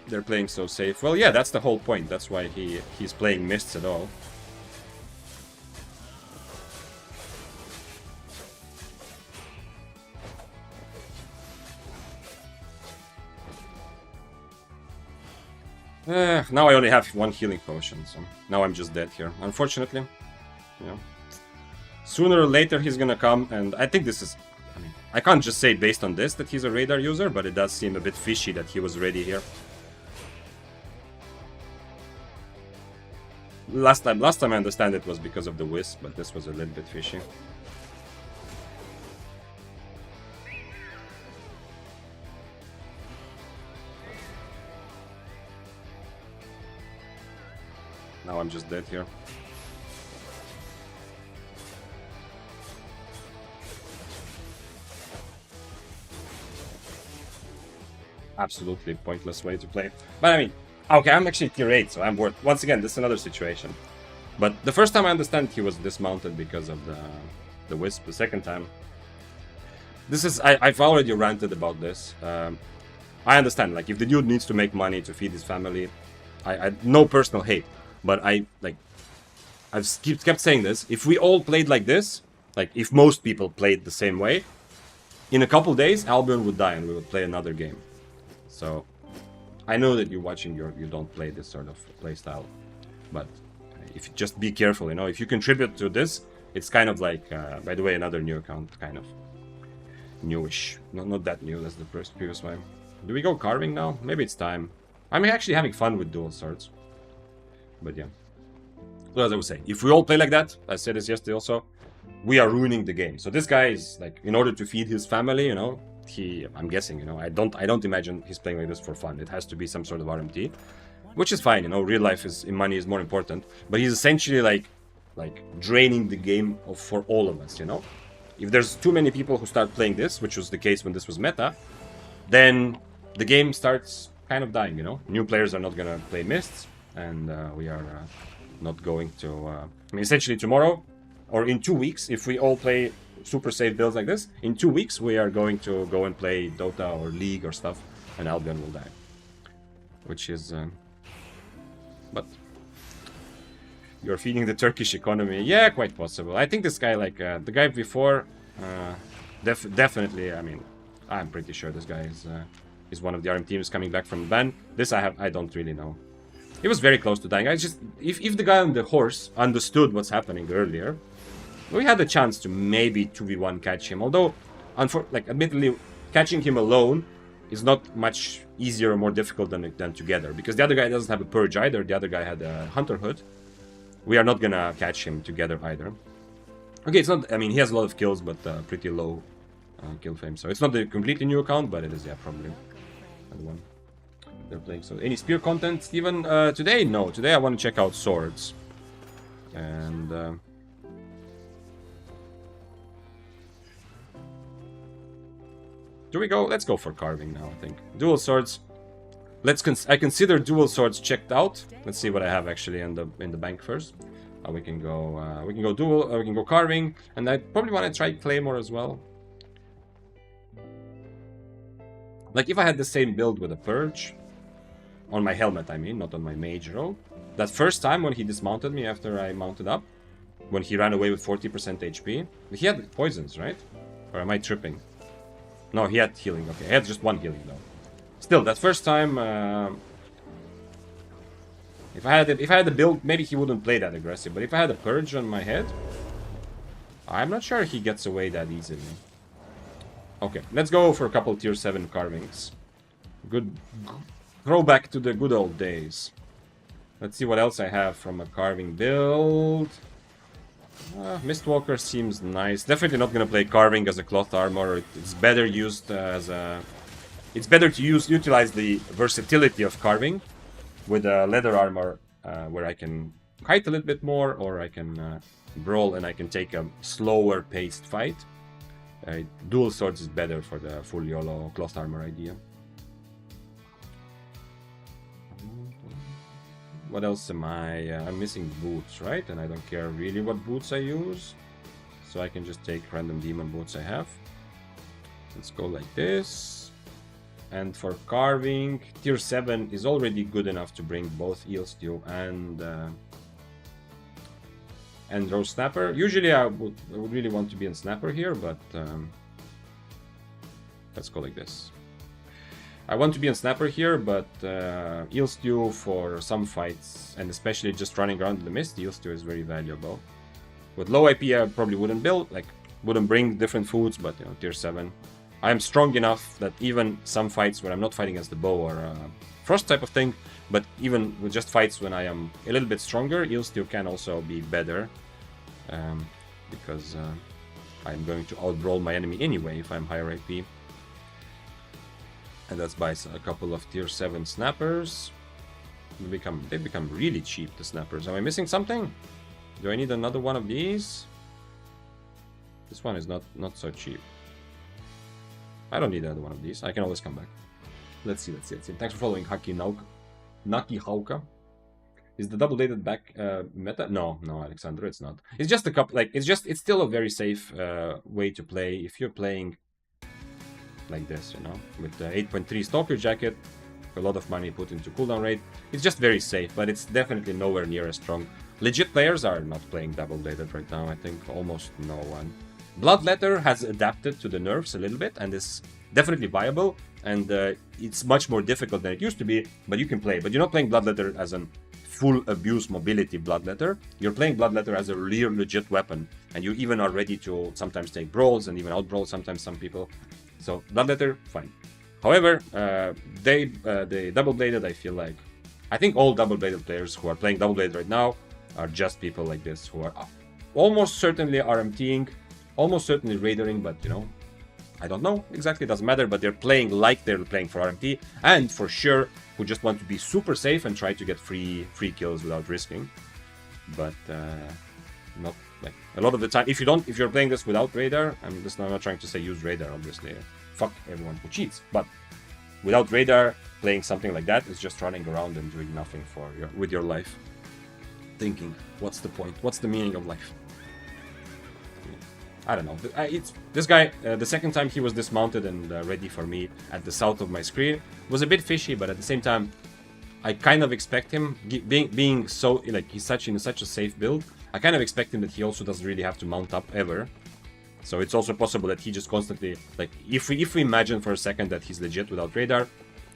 They're playing so safe. Well, yeah, that's the whole point. That's why he's playing Mists at all. Now I only have one healing potion, so now I'm just dead here. Unfortunately, yeah. Sooner or later he's gonna come, and I think this is... I mean, I can't just say based on this that he's a radar user, but it does seem a bit fishy that he was ready here. Last time I understand it was because of the Wisp, but this was a little bit fishy. Now I'm just dead here. Absolutely pointless way to play. But I mean, okay, I'm actually tier 8, so I'm worth... Once again, this is another situation. But the first time I understand he was dismounted because of the Wisp. The second time... This is... I've already ranted about this. I understand, like, if the dude needs to make money to feed his family, I no personal hate. But I've kept saying this. If we all played like this, like, if most people played the same way, in a couple days, Albion would die and we would play another game. So... I know that you're watching, you don't play this sort of playstyle, but if you just be careful, you know, if you contribute to this, it's kind of like, by the way, another new account, kind of newish, not that new, that's the previous one. Do we go carving now? Maybe it's time. I'm actually having fun with dual swords, but yeah. So as I was saying, if we all play like that, I said this yesterday also, we are ruining the game. So this guy is like, in order to feed his family, you know, I'm guessing, you know, I don't imagine he's playing like this for fun. It has to be some sort of RMT, which is fine, you know, real life is, money is more important, but he's essentially like draining the game for all of us, you know. If there's too many people who start playing this, which was the case when this was meta, then the game starts kind of dying, you know. New players are not gonna play Mists, and we are not going to, I mean, essentially tomorrow, or in 2 weeks, if we all play super safe builds like this, in 2 weeks we are going to go and play Dota or League or stuff, and Albion will die. Which is... but... You're feeding the Turkish economy. Yeah, quite possible. I think this guy, like, the guy before, definitely, I mean, I'm pretty sure this guy is one of the RM teams coming back from ban. This I don't really know. He was very close to dying. I just... If the guy on the horse understood what's happening earlier, we had a chance to maybe 2v1 catch him, although, admittedly, catching him alone is not much easier or more difficult than together, because the other guy doesn't have a purge either, the other guy had a hunter hood. We are not gonna catch him together either. Okay, it's not, I mean, he has a lot of kills, but pretty low kill fame, so it's not a completely new account, but it is, yeah, probably the one they're playing. So, any spear content, Steven? Today? No, today I want to check out swords. And... do we go? Let's go for carving now, I think. Dual swords. I consider dual swords checked out. Let's see what I have actually in the bank first. We can go dual, we can go carving, and I probably want to try claymore as well. Like if I had the same build with a purge on my helmet, I mean, not on my mage robe. That first time when he dismounted me after I mounted up, when he ran away with 40% HP, he had poisons, right? Or am I tripping? No, he had healing. Okay, he had just one healing though. Still, that first time, if I had a build, maybe he wouldn't play that aggressive. But if I had a purge on my head, I'm not sure he gets away that easily. Okay, let's go for a couple tier 7 carvings. Good throwback to the good old days. Let's see what else I have from a carving build. Mistwalker seems nice. Definitely not gonna play carving as a cloth armor. It's better used as a... It's better to utilize the versatility of carving with a leather armor, where I can kite a little bit more, or I can brawl and I can take a slower paced fight. Dual swords is better for the full YOLO cloth armor idea. What else am I? I'm missing boots, right? And I don't care really what boots I use. So I can just take random demon boots I have. Let's go like this. And for carving, tier 7 is already good enough to bring both eel stew and roast snapper. Usually I would really want to be in snapper here, but let's go like this. I want to be on snapper here, but eel stew for some fights, and especially just running around in the mist, eel stew is very valuable. With low IP, I probably wouldn't build, like, wouldn't bring different foods, but, you know, tier 7. I am strong enough that even some fights where I'm not fighting against the bow or frost type of thing, but even with just fights when I am a little bit stronger, eel stew can also be better. Because I'm going to outbrawl my enemy anyway if I'm higher IP. And that's by a couple of tier 7 snappers. They become really cheap, the snappers. Am I missing something? Do I need another one of these? This one is not so cheap. I don't need another one of these. I can always come back. Let's see. Thanks for following Naki Hauka. Is the double dated back meta? No, Alexander, it's not. It's just a couple, like, it's still a very safe way to play if you're playing like this, you know, with the 8.3 Stalker Jacket, a lot of money put into cooldown rate. It's just very safe, but it's definitely nowhere near as strong. Legit players are not playing double dated right now, I think almost no one. Bloodletter has adapted to the nerfs a little bit and is definitely viable, and it's much more difficult than it used to be, but you can play. But you're not playing Bloodletter as an full abuse mobility Bloodletter. You're playing Bloodletter as a real legit weapon, and you even are ready to sometimes take brawls and even outbrawl sometimes some people. So Bloodletter, fine. However, the double-bladed, I think all double-bladed players who are playing double-bladed right now are just people like this who are almost certainly RMTing, almost certainly raidering, but you know, I don't know exactly, it doesn't matter, but they're playing like they're playing for RMT, and for sure who just want to be super safe and try to get free kills without risking. But not like a lot of the time, if you're playing this without radar, I'm not trying to say use radar, obviously. Fuck everyone who cheats, but without radar, playing something like that is just running around and doing nothing with your life. Thinking, what's the point? What's the meaning of life? I don't know. This guy, the second time he was dismounted and ready for me at the south of my screen was a bit fishy, but at the same time, I kind of expect him, being so, like, he's in such a safe build, I kind of expect him that he also doesn't really have to mount up ever. So it's also possible that he just constantly, like, if we imagine for a second that he's legit without radar,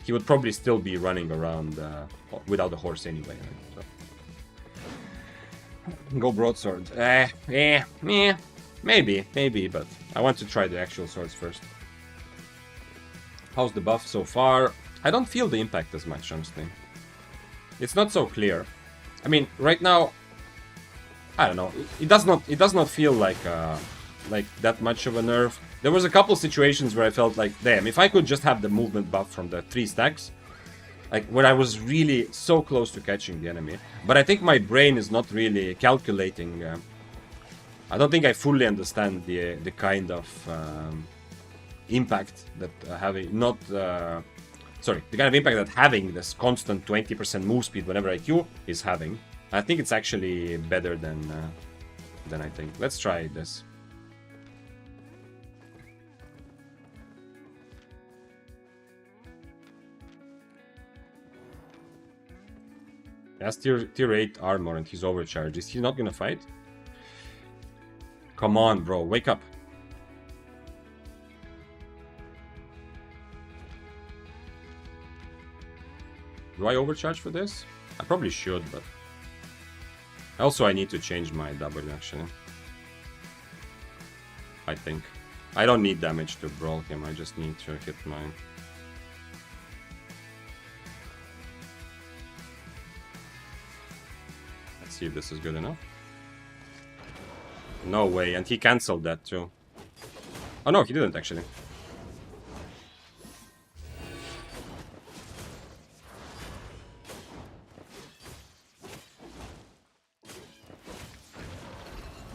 he would probably still be running around without a horse anyway. Right? So. Go broadsword. Maybe, but I want to try the actual swords first. How's the buff so far? I don't feel the impact as much, honestly. It's not so clear. I mean, right now, I don't know. It does not feel like that much of a nerf. There was a couple situations where I felt like, damn, if I could just have the movement buff from the 3 stacks, like when I was really so close to catching the enemy. But I think my brain is not really calculating. I don't think I fully understand the kind of impact that the kind of impact that having this constant 20% move speed whenever I Q is having. I think it's actually better than I think. Let's try this. He has tier 8 armor and he's overcharged. Is he not gonna fight? Come on, bro, wake up. Do I overcharge for this? I probably should, but... Also, I need to change my W, actually. I think. I don't need damage to brawl him, I just need to hit my... Let's see if this is good enough. No way, and he cancelled that too. Oh no, he didn't actually.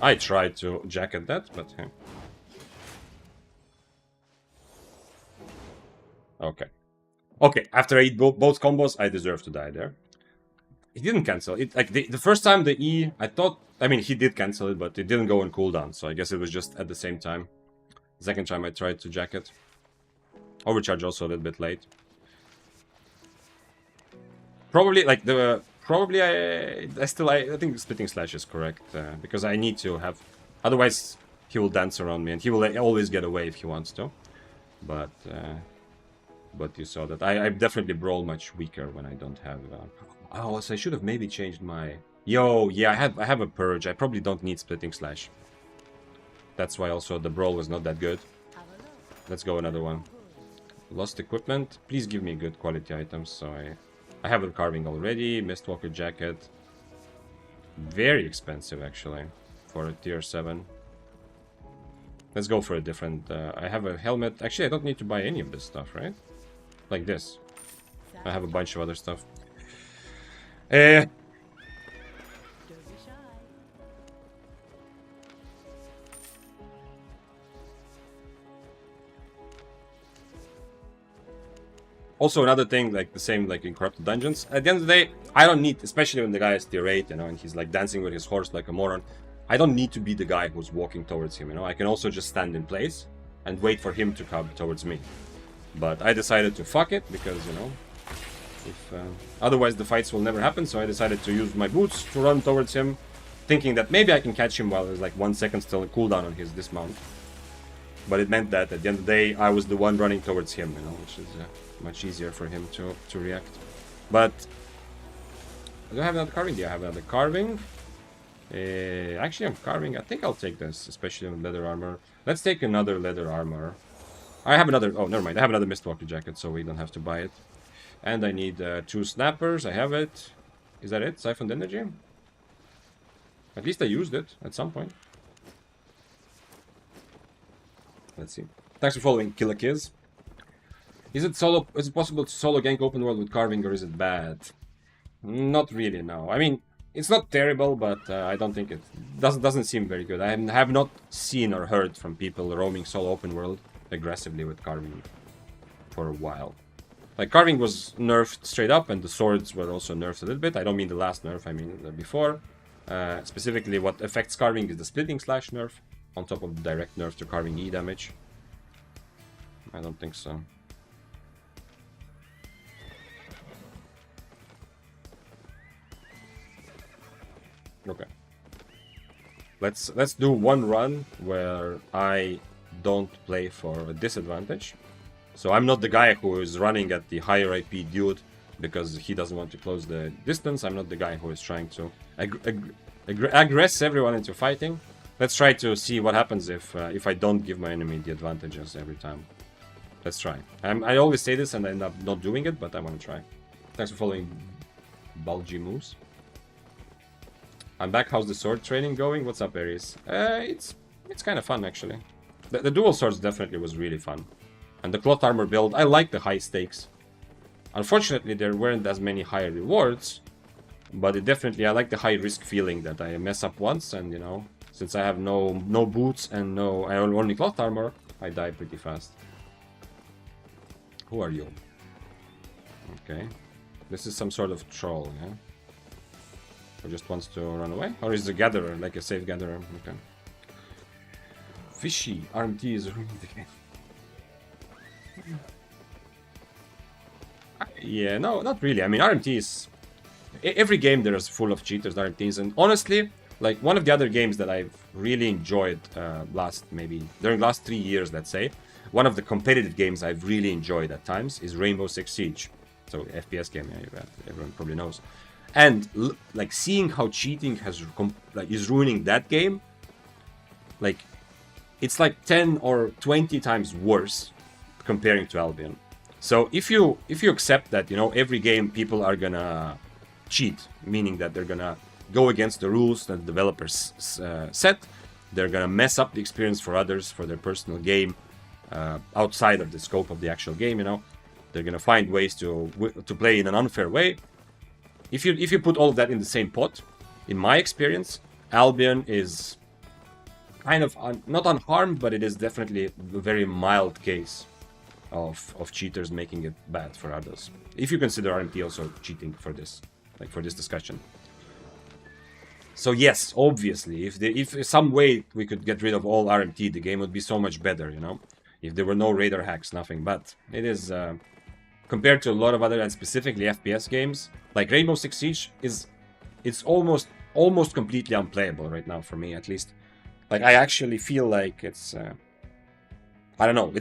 I tried to jacket that, but... Okay. Okay, after I eat both combos, I deserve to die there. He didn't cancel it. Like the first time the E, I mean, he did cancel it, but it didn't go on cooldown, so I guess it was just at the same time. The second time I tried to jacket. Overcharge also a little bit late. Probably like the I think splitting slash is correct because I need to have, otherwise he will dance around me and he will always get away if he wants to. But you saw that I definitely brawl much weaker when I don't have. Oh, so I should have maybe changed my. Yo, yeah, I have a purge. I probably don't need splitting slash. That's why also the brawl was not that good. Let's go another one. Lost equipment. Please give me good quality items. So I have a carving already. Mistwalker jacket. Very expensive actually for a tier 7. Let's go for a different. I have a helmet. Actually, I don't need to buy any of this stuff, right? Like this. I have a bunch of other stuff. Also, another thing, like the same like in Corrupted Dungeons, at the end of the day, I don't need, especially when the guy is tier 8, you know, and he's like dancing with his horse like a moron, I don't need to be the guy who's walking towards him, you know. I can also just stand in place and wait for him to come towards me. But I decided to fuck it because, you know, if otherwise the fights will never happen, so I decided to use my boots to run towards him, thinking that maybe I can catch him while there's like 1 second still a cooldown on his dismount. But it meant that at the end of the day, I was the one running towards him, you know, which is much easier for him to react. But do I have another carving? Yeah, I have another carving. Actually, I'm carving. I think I'll take this, especially on leather armor. Let's take another leather armor. I have another. Oh, never mind. I have another Mistwalker jacket, so we don't have to buy it. And I need 2 snappers. I have it. Is that it? Siphoned energy? At least I used it at some point. Let's see. Thanks for following, Killer Kiz. Is it possible to solo gank open world with carving, or is it bad? Not really, no. I mean, it's not terrible, but I don't think it doesn't seem very good. I have not seen or heard from people roaming solo open world aggressively with carving for a while. Like, carving was nerfed straight up, and the swords were also nerfed a little bit. I don't mean the last nerf, I mean the before. Specifically, what affects carving is the splitting slash nerf, on top of the direct nerf to carving E damage. I don't think so. Okay. Let's do one run where I don't play for a disadvantage. So I'm not the guy who is running at the higher IP dude because he doesn't want to close the distance. I'm not the guy who is trying to aggress everyone into fighting. Let's try to see what happens if I don't give my enemy the advantages every time. Let's try. I always say this and I end up not doing it, but I want to try. Thanks for following Bulgy Moose. I'm back. How's the sword training going? What's up, Aries? It's kind of fun, actually. The dual swords definitely was really fun. And the cloth armor build, I like the high stakes. Unfortunately, there weren't as many high rewards. But it definitely, I like the high risk feeling that I mess up once and, you know, since I have no boots and I only cloth armor, I die pretty fast. Who are you? Okay. This is some sort of troll, yeah? Or just wants to run away? Or is the gatherer, like a safe gatherer? Okay. Fishy. RMT is ruining the game. Yeah, no, not really. I mean, RMT is... Every game there is full of cheaters, RMTs, and honestly, like, one of the other games that I've really enjoyed during the last 3 years, let's say, one of the competitive games I've really enjoyed at times is Rainbow Six Siege. So, FPS game, yeah, everyone probably knows. And, like, seeing how cheating is ruining that game, like, it's like 10 or 20 times worse comparing to Albion. So, if you accept that, you know, every game people are gonna cheat, meaning that they're gonna go against the rules that the developers set, they're gonna mess up the experience for others, for their personal game, outside of the scope of the actual game, you know, they're gonna find ways to play in an unfair way. If you put all of that in the same pot, in my experience, Albion is kind of not unharmed, but it is definitely a very mild case of cheaters making it bad for others. If you consider RMT also cheating for this, like for this discussion. So yes, obviously, if some way we could get rid of all RMT, the game would be so much better, you know. If there were no radar hacks, nothing. But it is, compared to a lot of other, and specifically FPS games, like Rainbow Six Siege it's almost completely unplayable right now for me, at least. Like, I actually feel like it's, I don't know,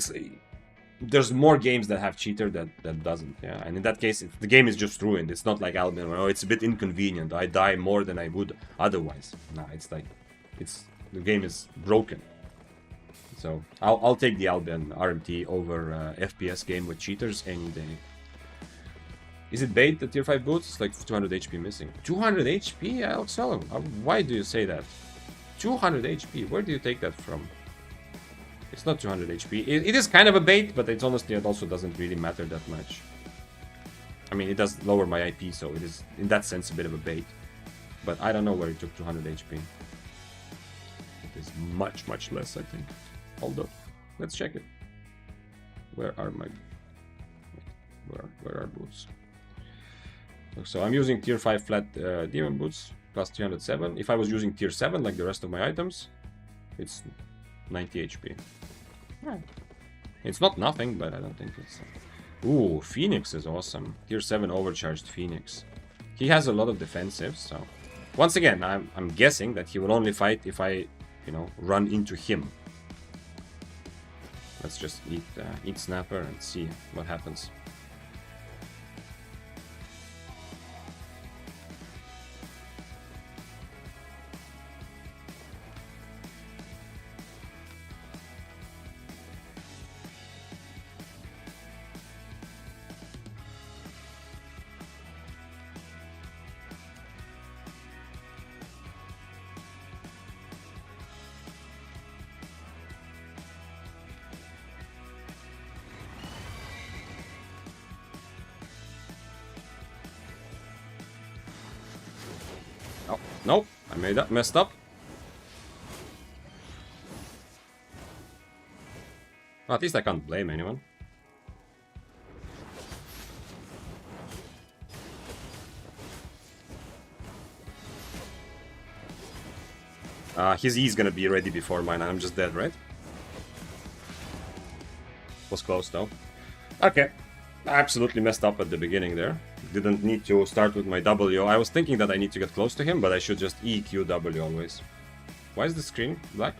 there's more games that have cheater that doesn't, yeah. And in that case, the game is just ruined. It's not like Albion, where, oh, it's a bit inconvenient. I die more than I would otherwise. No, it's like, the game is broken. So I'll take the Albion RMT over FPS game with cheaters any day. Is it bait, the tier 5 boots? It's like 200 HP missing. 200 HP, Alexel? Why do you say that? 200 HP, where do you take that from? It's not 200 HP. It is kind of a bait, but it's honestly, it also doesn't really matter that much. I mean, it does lower my IP, so it is, in that sense, a bit of a bait. But I don't know where it took 200 HP. It is much, much less, I think. Hold up. Let's check it. Where are my... Where are boots? So I'm using tier 5 flat demon boots, plus 307. If I was using tier 7, like the rest of my items, it's 90 HP. Right. It's not nothing, but I don't think it's... Ooh, Phoenix is awesome. Tier 7 overcharged Phoenix. He has a lot of defensives, so... Once again, I'm guessing that he will only fight if I, you know, run into him. Let's just eat Snapper and see what happens. Oh, nope, I messed up. Well, at least I can't blame anyone. His E is gonna be ready before mine, and I'm just dead, right? Was close though. Okay. I absolutely messed up at the beginning there. Didn't need to start with my W. I was thinking that I need to get close to him, but I should just EQW always. Why is the screen black?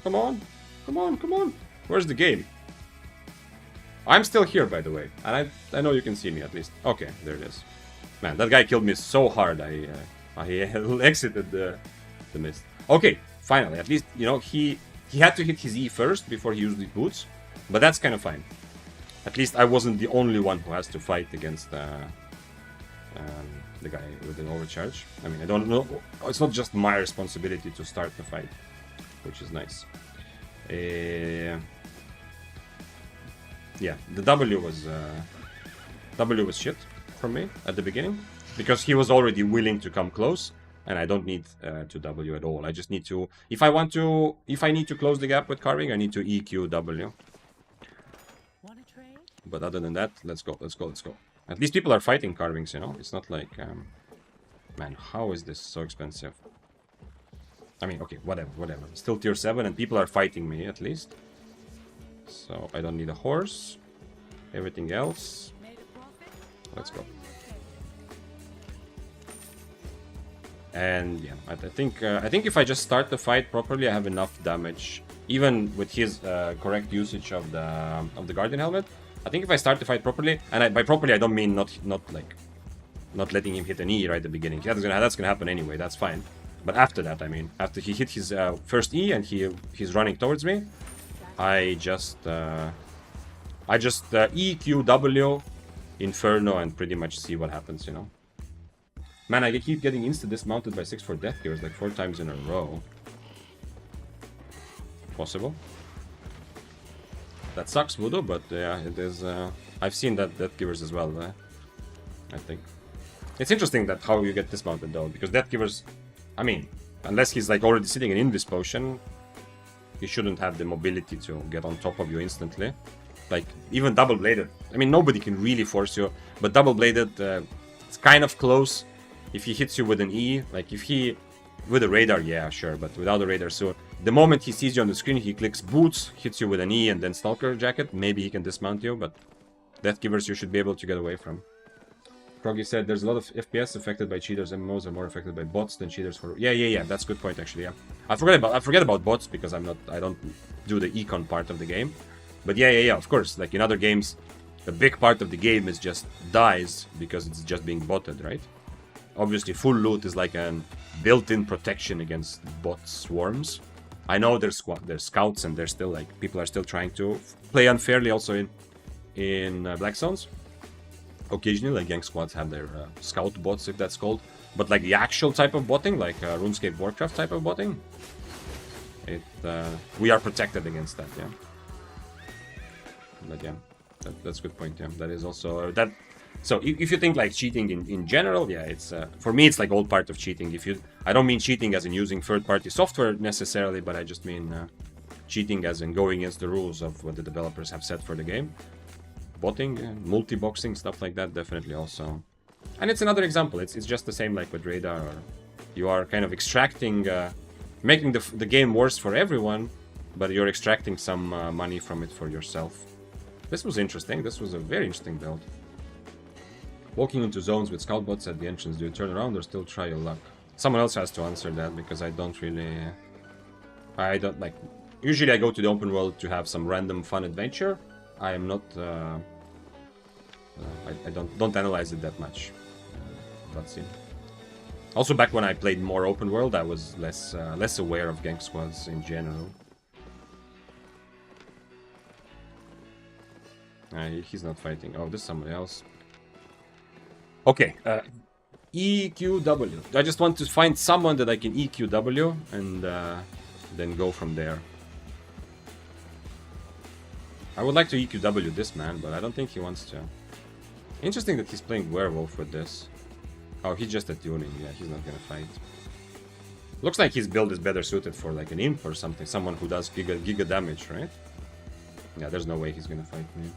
Come on! Come on, come on! Where's the game? I'm still here, by the way. And I know you can see me at least. Okay, there it is. Man, that guy killed me so hard, I exited the mist. Okay, finally, at least, you know, he had to hit his E first before he used the boots, but that's kind of fine. At least I wasn't the only one who has to fight against the guy with an overcharge. I mean, I don't know. It's not just my responsibility to start the fight, which is nice. Yeah, the W was shit from me at the beginning because he was already willing to come close. And I don't need to W at all. I just need to... If I need to close the gap with carving, I need to EQ W. But other than that, let's go, let's go, let's go. At least people are fighting carvings, you know? It's not like... man, how is this so expensive? I mean, okay, whatever, whatever. Still tier 7 and people are fighting me, at least. So, I don't need a horse. Everything else... Let's go. And yeah, I think if I just start the fight properly, I have enough damage, even with his correct usage of the Guardian helmet. I think if I start the fight properly, and by properly I don't mean not letting him hit an E right at the beginning. Yeah, that's gonna happen anyway. That's fine. But after that, I mean, after he hit his first E and he's running towards me, I just EQW Inferno and pretty much see what happens, you know. Man, I keep getting insta-dismounted by 6-4 Death Gears like 4 times in a row. Possible. That sucks, Voodoo, but yeah, it is... I've seen that Death Givers as well, I think. It's interesting that how you get dismounted though, because Death Givers... I mean, unless he's like already sitting in Invis Potion, he shouldn't have the mobility to get on top of you instantly. Like, even double-bladed. I mean, nobody can really force you, but double-bladed, it's kind of close. If he hits you with an E, like if he... With a radar, yeah, sure, but without a radar, so The moment he sees you on the screen, he clicks boots, hits you with an E and then stalker jacket. Maybe he can dismount you, but death givers you should be able to get away from. Froggy said there's a lot of FPS affected by cheaters. MMOs are more affected by bots than cheaters for... Yeah. That's a good point, actually, yeah. I forget about bots because I don't do the econ part of the game. But yeah, of course. Like in other games, a big part of the game is just dies because it's just being botted, right? Obviously, full loot is like a built-in protection against bot swarms. I know there's scouts and there's still like people are still trying to play unfairly also in Black Zones. Occasionally, like gang squads have their scout bots, if that's called. But like the actual type of botting, like RuneScape Warcraft type of botting, we are protected against that, yeah. But yeah, that's a good point, yeah. That is also that. So if you think like cheating in general, yeah, it's for me it's like all part of cheating. I don't mean cheating as in using third-party software necessarily, but I just mean cheating as in going against the rules of what the developers have set for the game. Botting, multi-boxing, stuff like that, definitely also. And it's another example. It's just the same like with Radar. Or you are kind of extracting, making the game worse for everyone, but you're extracting some money from it for yourself. This was interesting. This was a very interesting build. Walking into zones with scout bots at the entrance, do you turn around or still try your luck? Someone else has to answer that because I don't like... Usually I go to the open world to have some random fun adventure. I am not... I don't analyze it that much. Let's see. Also, back when I played more open world, I was less aware of gang squads in general. He's not fighting. Oh, this is somebody else. Okay, EQW. I just want to find someone that I can EQW and then go from there. I would like to EQW this man, but I don't think he wants to. Interesting that he's playing werewolf with this. Oh, he's just a tuning. Yeah, he's not gonna fight. Looks like his build is better suited for like an imp or something. Someone who does giga damage, right? Yeah, there's no way he's gonna fight me.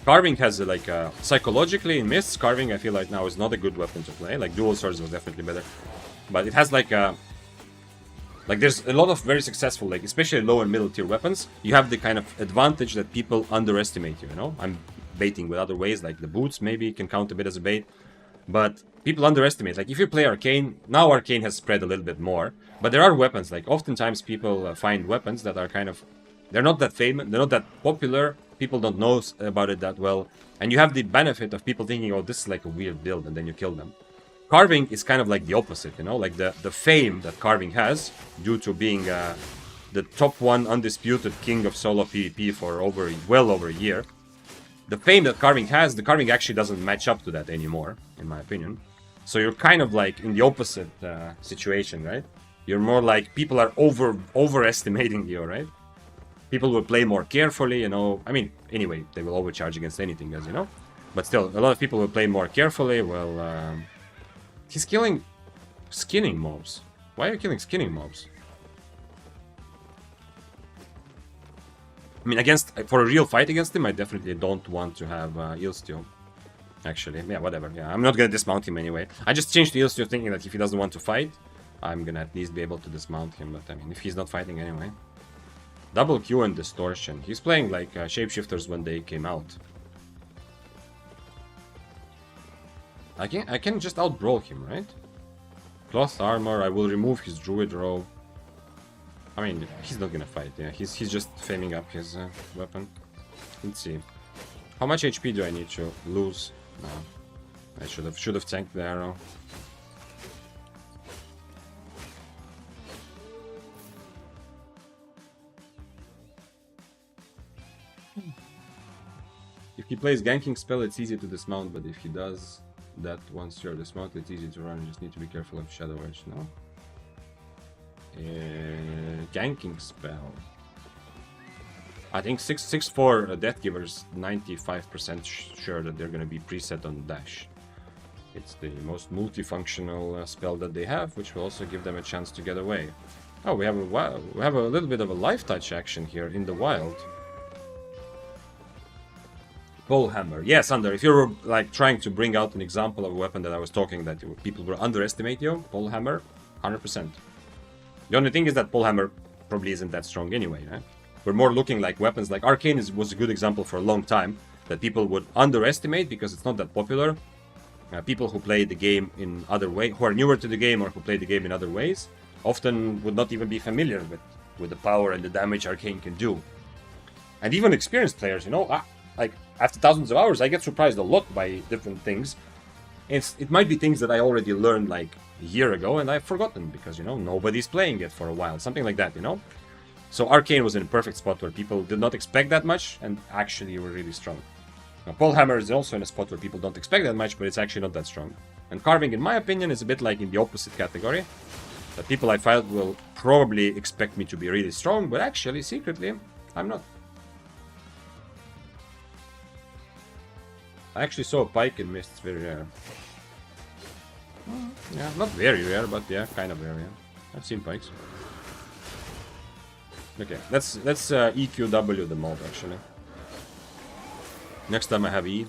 Carving has like psychologically in Mists, Carving I feel like now is not a good weapon to play. Like dual swords was definitely better, but it has like there's a lot of very successful, like especially low and middle tier weapons. You have the kind of advantage that people underestimate you. You know, I'm baiting with other ways, like the boots maybe can count a bit as a bait, but people underestimate. Like if you play Arcane, now Arcane has spread a little bit more, but there are weapons. Like oftentimes people find weapons that are kind of, they're not that famous, they're not that popular. People don't know about it that well, and you have the benefit of people thinking, oh, this is like a weird build, and then you kill them. Carving is kind of like the opposite, you know, like the fame that Carving has due to being the top one undisputed king of solo PvP for well over a year. The fame that Carving has, the Carving actually doesn't match up to that anymore, in my opinion. So you're kind of like in the opposite situation, right? You're more like people are overestimating you, right? People will play more carefully, you know. I mean, anyway, they will overcharge against anything, as you know. But still, a lot of people will play more carefully. Well, he's killing skinning mobs. Why are you killing skinning mobs? I mean, for a real fight against him, I definitely don't want to have Eelsteel. Actually, yeah, whatever. Yeah, I'm not gonna dismount him anyway. I just changed to Eelsteel thinking that if he doesn't want to fight, I'm gonna at least be able to dismount him. But I mean, if he's not fighting anyway. Double Q and Distortion. He's playing like Shapeshifters when they came out. I can just outbrawl him, right? Cloth armor, I will remove his druid robe. I mean, he's not gonna fight, yeah. He's just faming up his weapon. Let's see. How much HP do I need to lose? No. I should have tanked the arrow. If he plays ganking spell, it's easy to dismount, but if he does that once you're dismounted, it's easy to run. You just need to be careful of Shadow Edge, no? Ganking spell. I think 6/4 Death Givers, 95% sure that they're going to be preset on dash. It's the most multifunctional spell that they have, which will also give them a chance to get away. Oh, we have a little bit of a life touch action here in the wild. Pole hammer. Yes, Under, if you're like trying to bring out an example of a weapon that I was talking that people will underestimate you, pole hammer. 100%. The only thing is that Pullhammer probably isn't that strong anyway, right? We're more looking like weapons like Arcane was a good example for a long time that people would underestimate because it's not that popular. People who play the game in other ways, who are newer to the game or who play the game in other ways, often would not even be familiar with the power and the damage Arcane can do. And even experienced players, you know, like after thousands of hours, I get surprised a lot by different things. It might be things that I already learned like a year ago and I've forgotten because, you know, nobody's playing it for a while, something like that, you know. So Arcane was in a perfect spot where people did not expect that much and actually were really strong. Now, Pullhammer is also in a spot where people don't expect that much, but it's actually not that strong. And Carving, in my opinion, is a bit like in the opposite category. That people I fight will probably expect me to be really strong, but actually, secretly, I'm not. I actually saw a pike and missed. It's very rare. Yeah, not very rare, but yeah, kind of rare, yeah. I've seen pikes. Okay, let's EQW the mob, actually. Next time I have E.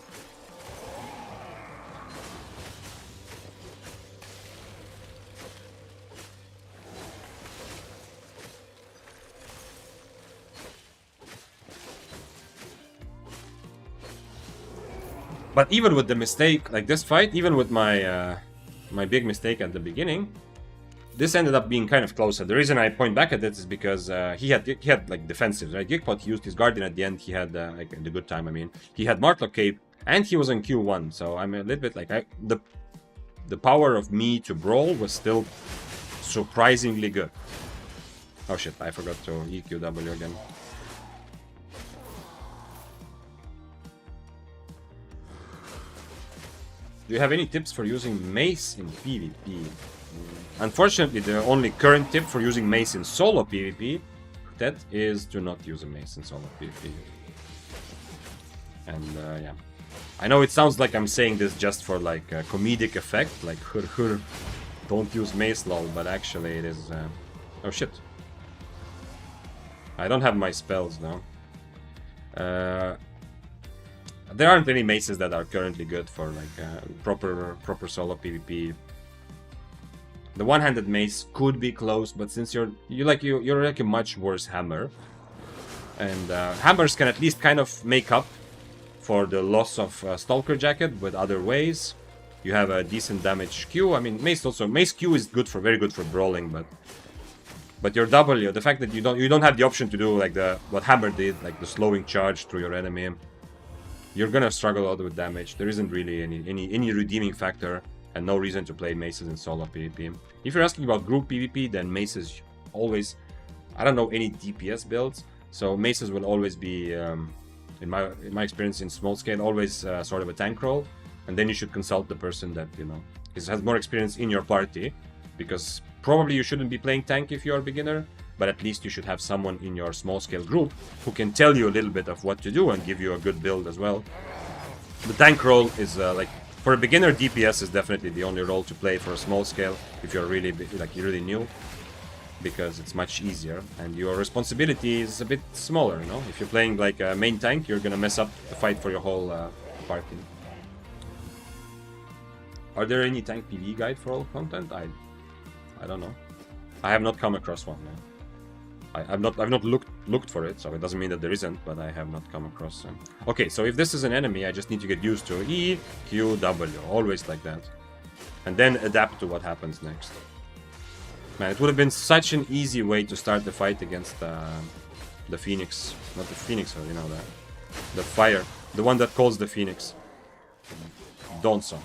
But even with the mistake, like this fight, even with my my big mistake at the beginning, this ended up being kind of closer. The reason I point back at it is because he had like defensives, right? Geekpot used his Guardian at the end. He had like the good time. I mean, he had Martlock Cape and he was on Q1. So I'm a little bit like the power of me to brawl was still surprisingly good. Oh shit! I forgot to EQW again. Do you have any tips for using Mace in PvP? Unfortunately, the only current tip for using Mace in solo PvP, that is to not use a Mace in solo PvP. And yeah, I know it sounds like I'm saying this just for like a comedic effect, like hur, don't use Mace lol, but actually it is. Oh shit! I don't have my spells now. There aren't any maces that are currently good for like proper solo PvP. The one-handed mace could be close, but since you're like a much worse hammer, and hammers can at least kind of make up for the loss of Stalker Jacket with other ways. You have a decent damage Q. I mean, mace Q is very good for brawling, but your W, the fact that you don't have the option to do like what hammer did, like the slowing charge through your enemy. You're gonna struggle a lot with damage. There isn't really any redeeming factor and no reason to play maces in solo PvP. If you're asking about group PvP, then maces always... I don't know any DPS builds, so maces will always be, in my experience in small scale, always sort of a tank role. And then you should consult the person that, you know, has more experience in your party, because probably you shouldn't be playing tank if you're a beginner, but at least you should have someone in your small-scale group who can tell you a little bit of what to do and give you a good build as well. The tank role is, like, for a beginner, DPS is definitely the only role to play for a small scale if you're really, like, you're really new, because it's much easier, and your responsibility is a bit smaller, you know? If you're playing, like, a main tank, you're gonna mess up the fight for your whole party. Are there any tank PvE guide for all content? I don't know. I have not come across one, man. I've not looked for it, so it doesn't mean that there isn't, but I have not come across them. Okay, so if this is an enemy, I just need to get used to E, Q, W, always like that. And then adapt to what happens next. Man, it would have been such an easy way to start the fight against the Phoenix. Not the Phoenix, you know, the fire. The one that calls the Phoenix. Donson.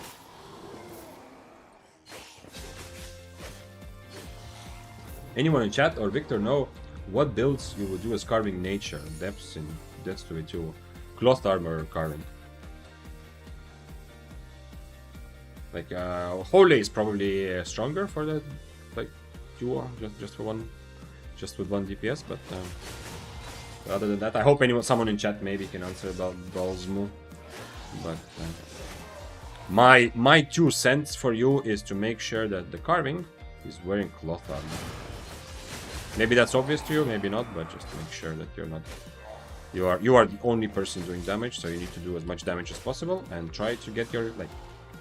Anyone in chat or Victor know what builds you would do as carving nature, depths in Death to it too, cloth armor carving? Like Holy is probably stronger for the like duo, just with one DPS, but other than that, I hope someone in chat maybe can answer about Balsmu. But my 2 cents for you is to make sure that the carving is wearing cloth armor. Maybe that's obvious to you, maybe not, but just to make sure that you're not... You are the only person doing damage, so you need to do as much damage as possible, and try to get your, like...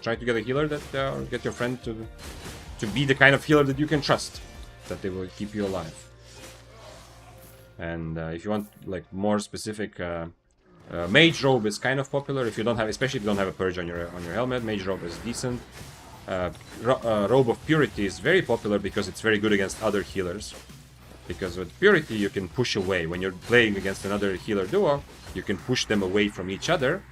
Try to get a healer that... or get your friend to to be the kind of healer that you can trust, that they will keep you alive. And if you want like more specific, Mage Robe is kind of popular if you don't have, especially if you don't have a Purge on your helmet. Mage Robe is decent. Robe of Purity is very popular because it's very good against other healers. Because with Purity you can push away. When you're playing against another healer duo, you can push them away from each other.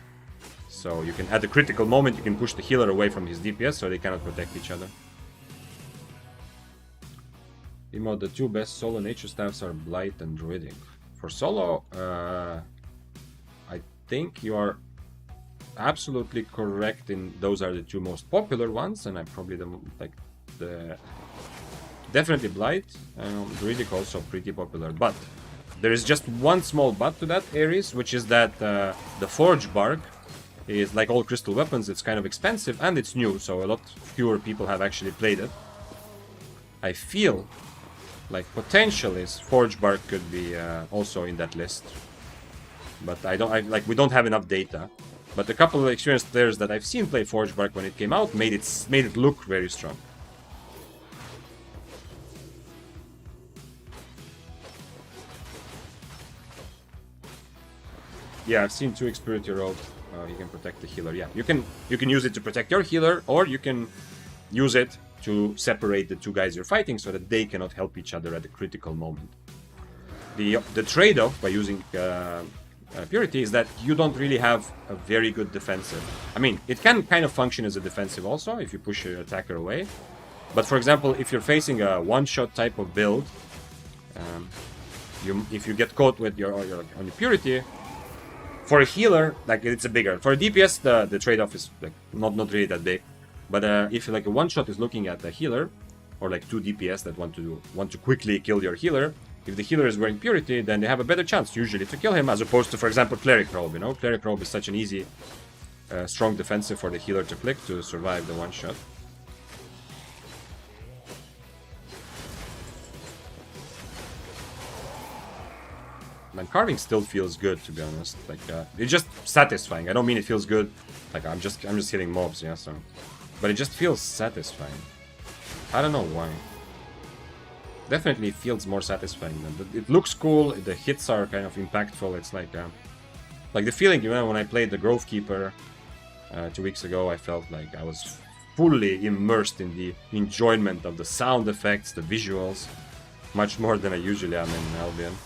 So you can, at the critical moment, you can push the healer away from his DPS so they cannot protect each other. Emo, the two best solo nature staffs are Blight and Druidic. For solo, I think you are absolutely correct in those are the two most popular ones, and I'm probably definitely Blight. Druidic also pretty popular, but there is just one small but to that, Ares, which is that the Forge Bark is like all crystal weapons. It's kind of expensive and it's new, so a lot fewer people have actually played it. I feel like potentially Forge Bark could be also in that list, but we don't have enough data. But a couple of experienced players that I've seen play Forge Bark when it came out made it look very strong. Yeah, I've seen 2x Purity Robe. You can protect the healer. Yeah, you can use it to protect your healer, or you can use it to separate the two guys you're fighting so that they cannot help each other at a critical moment. The trade-off by using Purity is that you don't really have a very good defensive. I mean, it can kind of function as a defensive also if you push your attacker away. But for example, if you're facing a one-shot type of build, if you get caught with on your Purity, for a healer, like it's a bigger. For a DPS, the trade-off is like not really that big. But if like a one-shot is looking at the healer, or like 2 DPS that want to quickly kill your healer, if the healer is wearing Purity, then they have a better chance usually to kill him, as opposed to, for example, Cleric Robe. You know, Cleric Robe is such an easy, strong defensive for the healer to click to survive the one-shot. Man, carving still feels good, to be honest. Like it's just satisfying. I don't mean it feels good. Like I'm just hitting mobs, yeah. So, but it just feels satisfying. I don't know why. Definitely feels more satisfying. It looks cool. The hits are kind of impactful. It's like the feeling, you know, when I played the Grove Keeper 2 weeks ago. I felt like I was fully immersed in the enjoyment of the sound effects, the visuals, much more than I usually am in Albion.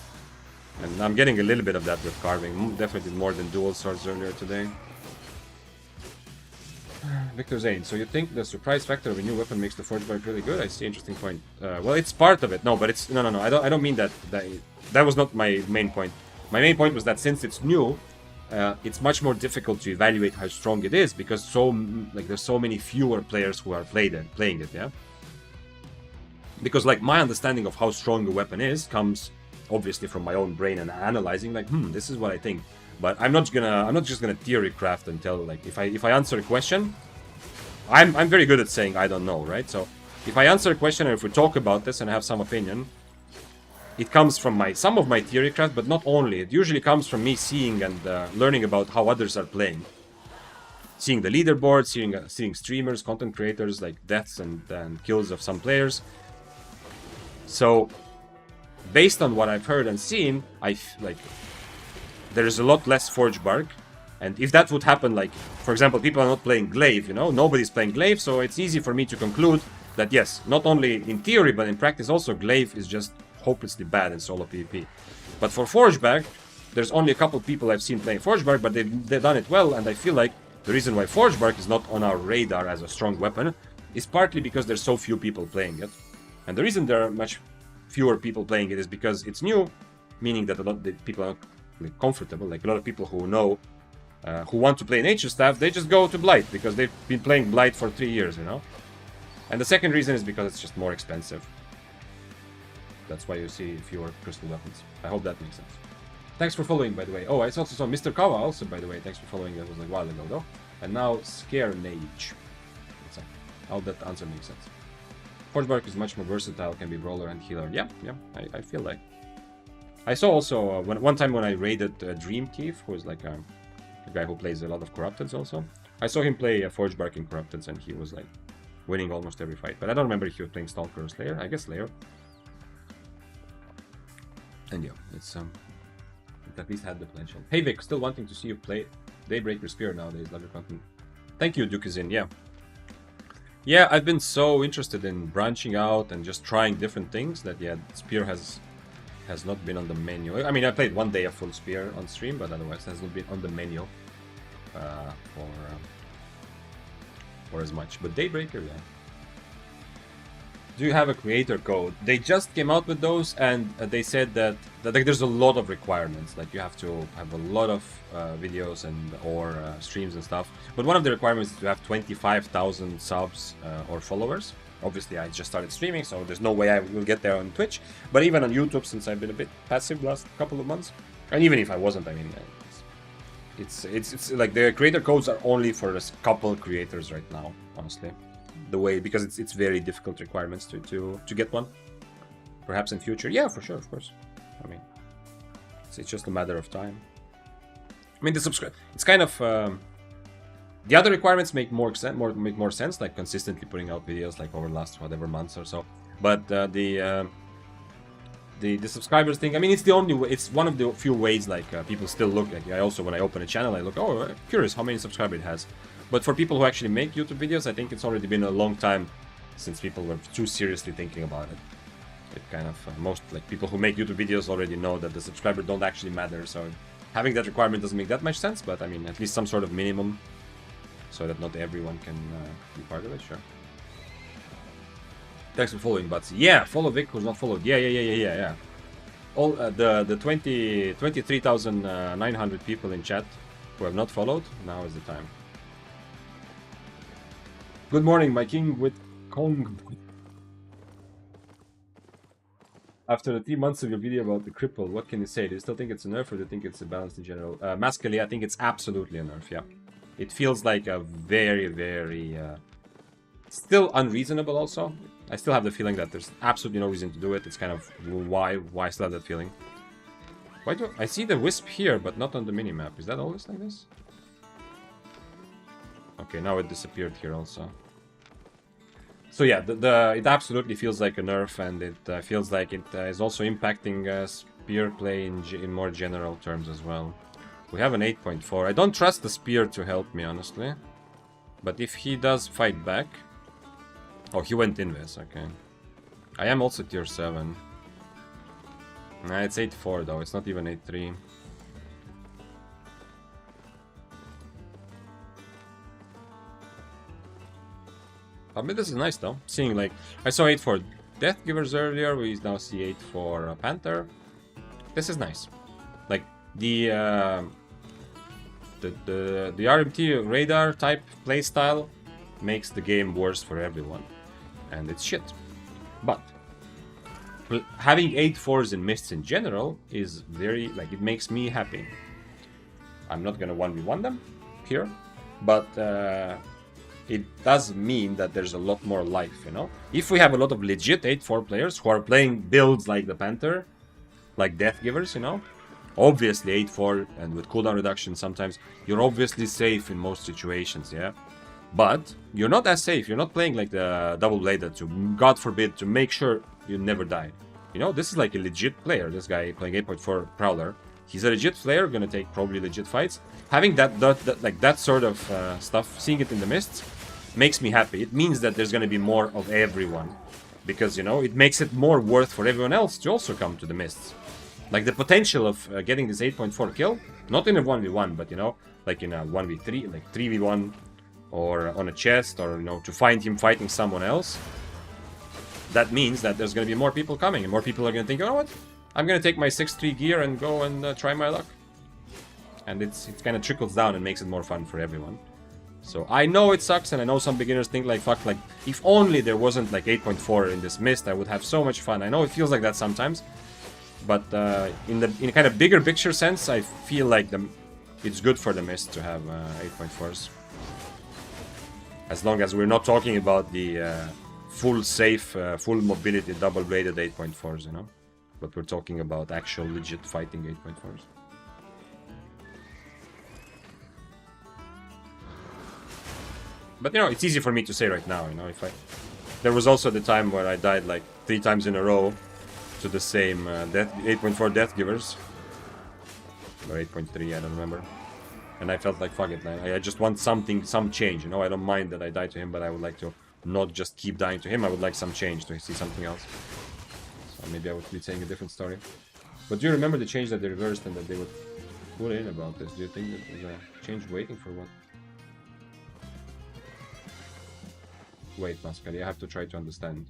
And I'm getting a little bit of that with carving, definitely more than dual swords earlier today. Victor Zane, so you think the surprise factor of a new weapon makes the Forge Bark really good? I see, interesting point. Well, it's part of it. No, but it's no. I don't mean that. That was not my main point. My main point was that since it's new, it's much more difficult to evaluate how strong it is because there's so many fewer players who are playing it. Yeah. Because like my understanding of how strong a weapon is comes obviously from my own brain and analyzing like, this is what I think. But I'm not just gonna theory craft and tell, like, if I answer a question, I'm very good at saying I don't know, right? So if I answer a question and if we talk about this and have some opinion, it comes from some of my theory craft, but not only. It usually comes from me seeing and learning about how others are playing. Seeing the leaderboard, seeing streamers, content creators, like deaths and kills of some players. So based on what I've heard and seen, there is a lot less Forge Bark. And if that would happen, like, for example, people are not playing Glaive, you know, nobody's playing Glaive, so it's easy for me to conclude that, yes, not only in theory, but in practice also, Glaive is just hopelessly bad in solo PvP. But for Forge Bark, there's only a couple people I've seen playing Forge Bark, but they've done it well, and I feel like the reason why Forge Bark is not on our radar as a strong weapon is partly because there's so few people playing it. And the reason there are much fewer people playing it is because it's new, meaning that a lot of people are comfortable. Like a lot of people who know, who want to play Nature Staff, they just go to Blight because they've been playing Blight for 3 years, you know. And the second reason is because it's just more expensive. That's why you see fewer crystal weapons. I hope that makes sense. Thanks for following, by the way. Oh, I also saw Mr. Kawa also, by the way. Thanks for following. That was like a while ago, though. And now Scarenage. I hope that answer makes sense. Forge Bark is much more versatile, can be brawler and healer. Yeah, I feel like. I saw also, one time when I raided Dream Thief, who is like a guy who plays a lot of Corrupteds also. I saw him play Forge Bark in Corrupteds and he was like winning almost every fight. But I don't remember if he was playing Stalker or Slayer. I guess Slayer. And yeah, it's it at least had the potential. Hey Vic, still wanting to see you play Daybreaker Spear nowadays. Love your content. Thank you, Dukazin. Yeah. Yeah, I've been so interested in branching out and just trying different things that yeah, Spear has not been on the menu. I mean, I played one day of full Spear on stream, but otherwise it hasn't been on the menu for as much. But Daybreaker, yeah. Do you have a creator code? They just came out with those, and they said that like, there's a lot of requirements. Like you have to have a lot of videos and or streams and stuff. But one of the requirements is to have 25,000 subs or followers. Obviously, I just started streaming, so there's no way I will get there on Twitch. But even on YouTube, since I've been a bit passive the last couple of months, and even if I wasn't, I mean, it's like the creator codes are only for a couple creators right now, honestly. The way, because it's very difficult requirements to get one. Perhaps in future, yeah, for sure, of course. I mean, it's just a matter of time. I mean, the subscribe, it's kind of the other requirements make more sense, like consistently putting out videos like over the last whatever months or so. But the subscribers thing, I mean, it's the only way, it's one of the few ways like people still look like. I also, when I open a channel, I look, oh, I'm curious how many subscribers it has. But for people who actually make YouTube videos, I think it's already been a long time since people were too seriously thinking about it. It kind of, most like people who make YouTube videos already know that the subscribers don't actually matter, so having that requirement doesn't make that much sense, but I mean, at least some sort of minimum, so that not everyone can be part of it, sure. Thanks for following, Butsy. Yeah, follow Vic who's not followed. Yeah. All the 23,900 people in chat who have not followed, now is the time. Good morning, my king with Kong. After the 3 months of your video about the cripple, what can you say? Do you still think it's a nerf, or do you think it's a balance in general? Mascally, I think it's absolutely a nerf, yeah. It feels like a very, very... still unreasonable also. I still have the feeling that there's absolutely no reason to do it. It's kind of why I still have that feeling. Why do I see the wisp here, but not on the minimap? Is that always like this? Okay, now it disappeared here also. So yeah, it absolutely feels like a nerf, and it feels like it is also impacting spear play in more general terms as well. We have an 8.4. I don't trust the spear to help me, honestly. But if he does fight back... Oh, he went invis, okay. I am also tier 7. Nah, it's 8.4 though, it's not even 8.3. I mean, this is nice though. Seeing like, I saw 8 for Death Givers earlier, we now see 8 for Panther. This is nice. Like the RMT radar type playstyle makes the game worse for everyone, and it's shit. But having 8-4s in mists in general is very, like, it makes me happy. I'm not gonna 1v1 them here, but it does mean that there's a lot more life, you know? If we have a lot of legit 8-4 players who are playing builds like the Panther, like Death Givers, you know? Obviously 8-4 and with cooldown reduction sometimes, you're obviously safe in most situations, yeah? But you're not as safe, you're not playing like the Double Bladed to, God forbid, to make sure you never die. You know, this is like a legit player, this guy playing 8.4 Prowler. He's a legit player, gonna take probably legit fights. Having that sort of stuff, seeing it in the mists, makes me happy. It means that there's gonna be more of everyone. Because, you know, it makes it more worth for everyone else to also come to the mists. Like the potential of getting this 8.4 kill, not in a 1v1, but, you know, like in a 1v3, like 3v1, or on a chest, or, you know, to find him fighting someone else. That means that there's gonna be more people coming, and more people are gonna think, you know what? I'm gonna take my 6-3 gear and go and try my luck. And it kind of trickles down and makes it more fun for everyone. So I know it sucks, and I know some beginners think like, fuck, like, if only there wasn't like 8.4 in this mist, I would have so much fun. I know it feels like that sometimes, but in a kind of bigger picture sense, I feel like it's good for the mist to have 8.4s. As long as we're not talking about the full safe, full mobility, double-bladed 8.4s, you know? But we're talking about actual legit fighting 8.4s. But you know, it's easy for me to say right now. You know, if I there was also the time where I died like 3 times in a row to the same 8.4 death givers, or 8.3, I don't remember. And I felt like, fuck it, I just want some change, you know. I don't mind that I died to him, but I would like to not just keep dying to him. I would like some change, to see something else. So maybe I would be saying a different story. But do you remember the change that they reversed and that they would put in about this? Do you think that there's a change waiting for what? Wait, Mascari, I have to try to understand.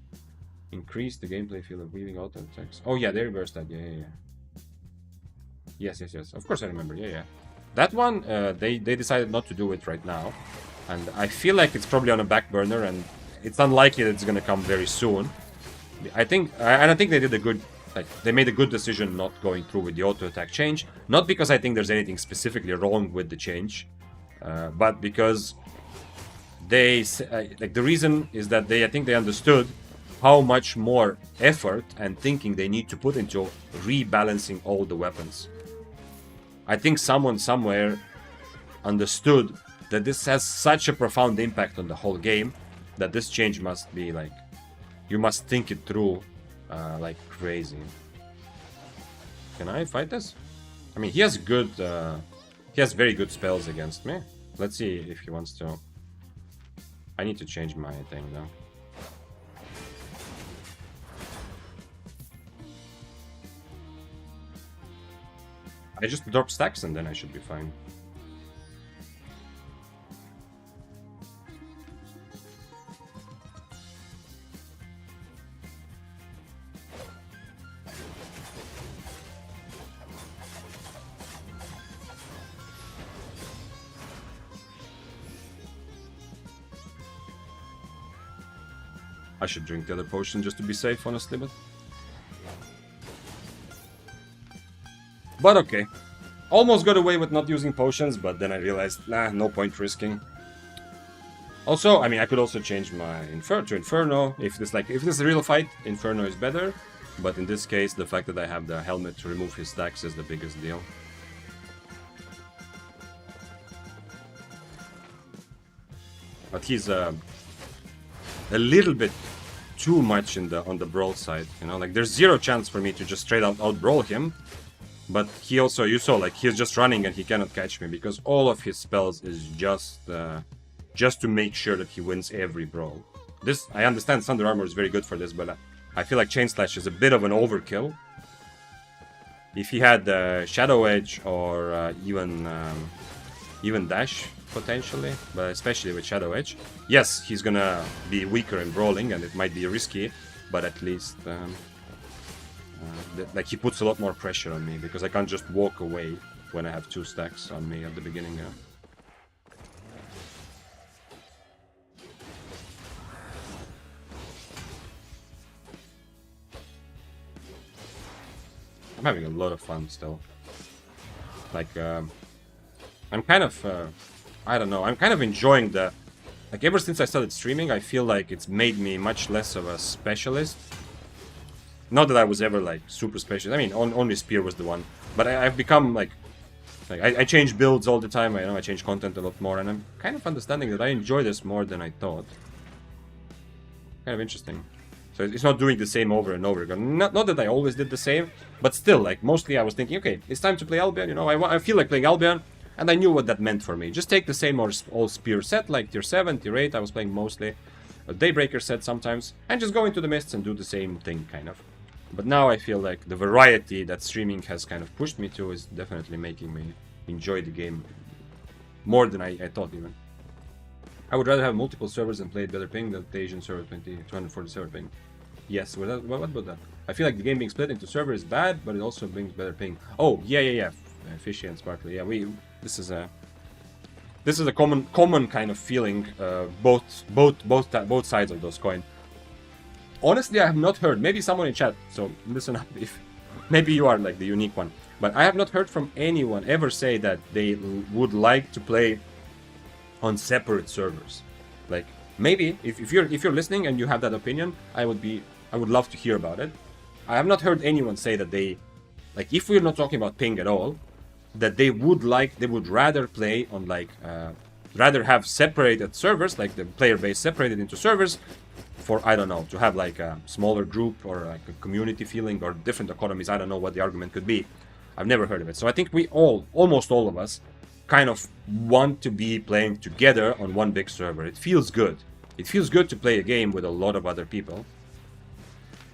Increase the gameplay feel of weaving auto attacks. Oh yeah, they reversed that, yeah. Yes. Of course I remember, yeah. That one, they decided not to do it right now. And I feel like it's probably on a back burner, and it's unlikely that it's gonna come very soon. I think they did a good, like, they made a good decision not going through with the auto attack change. Not because I think there's anything specifically wrong with the change, but because they, like, the reason is that I think they understood how much more effort and thinking they need to put into rebalancing all the weapons. I think someone somewhere understood that this has such a profound impact on the whole game that this change must be like, you must think it through like crazy. Can I fight this? I mean, he has very good spells against me. Let's see if he wants to. I need to change my thing though. I just drop stacks and then I should be fine. I should drink the other potion just to be safe, honestly, but okay. Almost got away with not using potions, but then I realized, nah, no point risking. Also, I mean, I could also change my to Inferno. If this is a real fight, Inferno is better. But in this case, the fact that I have the helmet to remove his stacks is the biggest deal. But he's a little bit too much on the brawl side, you know. Like, there's zero chance for me to just straight out brawl him. But he also, you saw, like, he's just running and he cannot catch me because all of his spells is just to make sure that he wins every brawl. This, I understand Thunder Armor is very good for this, but I feel like Chain Slash is a bit of an overkill. If he had Shadow Edge or even Dash, potentially, but especially with Shadow Edge. Yes, he's gonna be weaker in brawling and it might be risky, but at least like, he puts a lot more pressure on me because I can't just walk away when I have 2 stacks on me at the beginning. I'm having a lot of fun still. Like, I'm kind of, I don't know, I'm kind of enjoying the... Like, ever since I started streaming, I feel like it's made me much less of a specialist. Not that I was ever, like, super specialist. I mean, only Spear was the one. But I've become, like I change builds all the time. I change content a lot more. And I'm kind of understanding that I enjoy this more than I thought. Kind of interesting. So it's not doing the same over and over again. Not that I always did the same, but still, like, mostly I was thinking, okay, it's time to play Albion, you know, I feel like playing Albion, and I knew what that meant for me. Just take the same old Spear set, like tier 7, tier 8, I was playing mostly, a Daybreaker set sometimes, and just go into the mists and do the same thing, kind of. But now I feel like the variety that streaming has kind of pushed me to is definitely making me enjoy the game more than I thought, even. I would rather have multiple servers and play at better ping than the Asian server 247 ping. Yes, what about that? I feel like the game being split into servers is bad, but it also brings better ping. Oh, yeah. Fishy and Sparkly. Yeah, this is a common kind of feeling. Both sides of those coin. Honestly, I have not heard. Maybe someone in chat. So listen up. If maybe you are like the unique one, but I have not heard from anyone ever say that they would like to play on separate servers. Like, maybe if you're listening and you have that opinion, I would love to hear about it. I have not heard anyone say that they, like, if we're not talking about ping at all, that they would rather play on, like, rather have separated servers, like the player base separated into servers for, I don't know, to have like a smaller group or like a community feeling or different economies. I don't know what the argument could be. I've never heard of it. So I think we all, almost all of us, kind of want to be playing together on one big server. It feels good. It feels good to play a game with a lot of other people.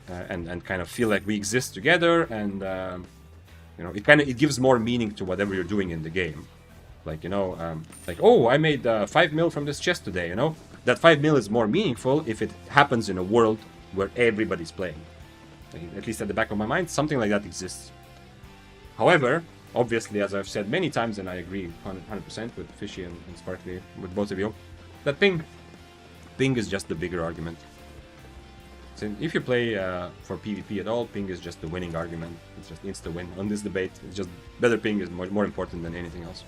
And kind of feel like we exist together, and you know, it gives more meaning to whatever you're doing in the game. Like, you know, like, oh, I made 5 mil from this chest today, you know? That 5 mil is more meaningful if it happens in a world where everybody's playing. Like, at least at the back of my mind, something like that exists. However, obviously, as I've said many times, and I agree 100% with Fishy and Sparkly, with both of you, that ping is just the bigger argument. So if you play for PvP at all, ping is just the winning argument. It's just insta-win on this debate. It's just better ping is more important than anything else.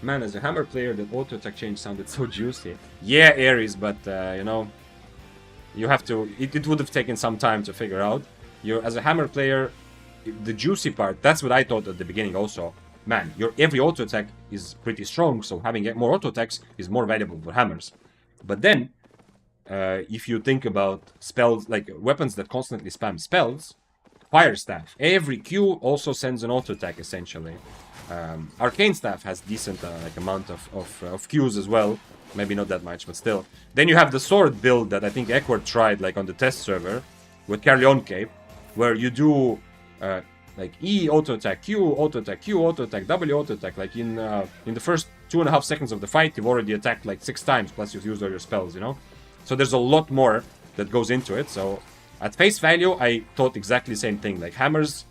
Man, as a hammer player, that auto-attack change sounded so juicy. Yeah, Ares, but you know, you have to... It would have taken some time to figure out. As a hammer player, the juicy part, that's what I thought at the beginning also. Man, every auto-attack is pretty strong, so having more auto-attacks is more valuable for hammers. But then, if you think about spells, like weapons that constantly spam spells, Fire Staff, every Q also sends an auto-attack, essentially. Arcane Staff has decent like amount of Qs as well. Maybe not that much, but still. Then you have the sword build that I think Ekward tried, like on the test server, with Carleon Cape, where you do like E auto-attack, Q auto-attack, Q auto-attack, W auto-attack. Like in the first 2.5 seconds of the fight, you've already attacked like 6 times, plus you've used all your spells, you know? So there's a lot more that goes into it. So at face value, I thought exactly the same thing. Like hammers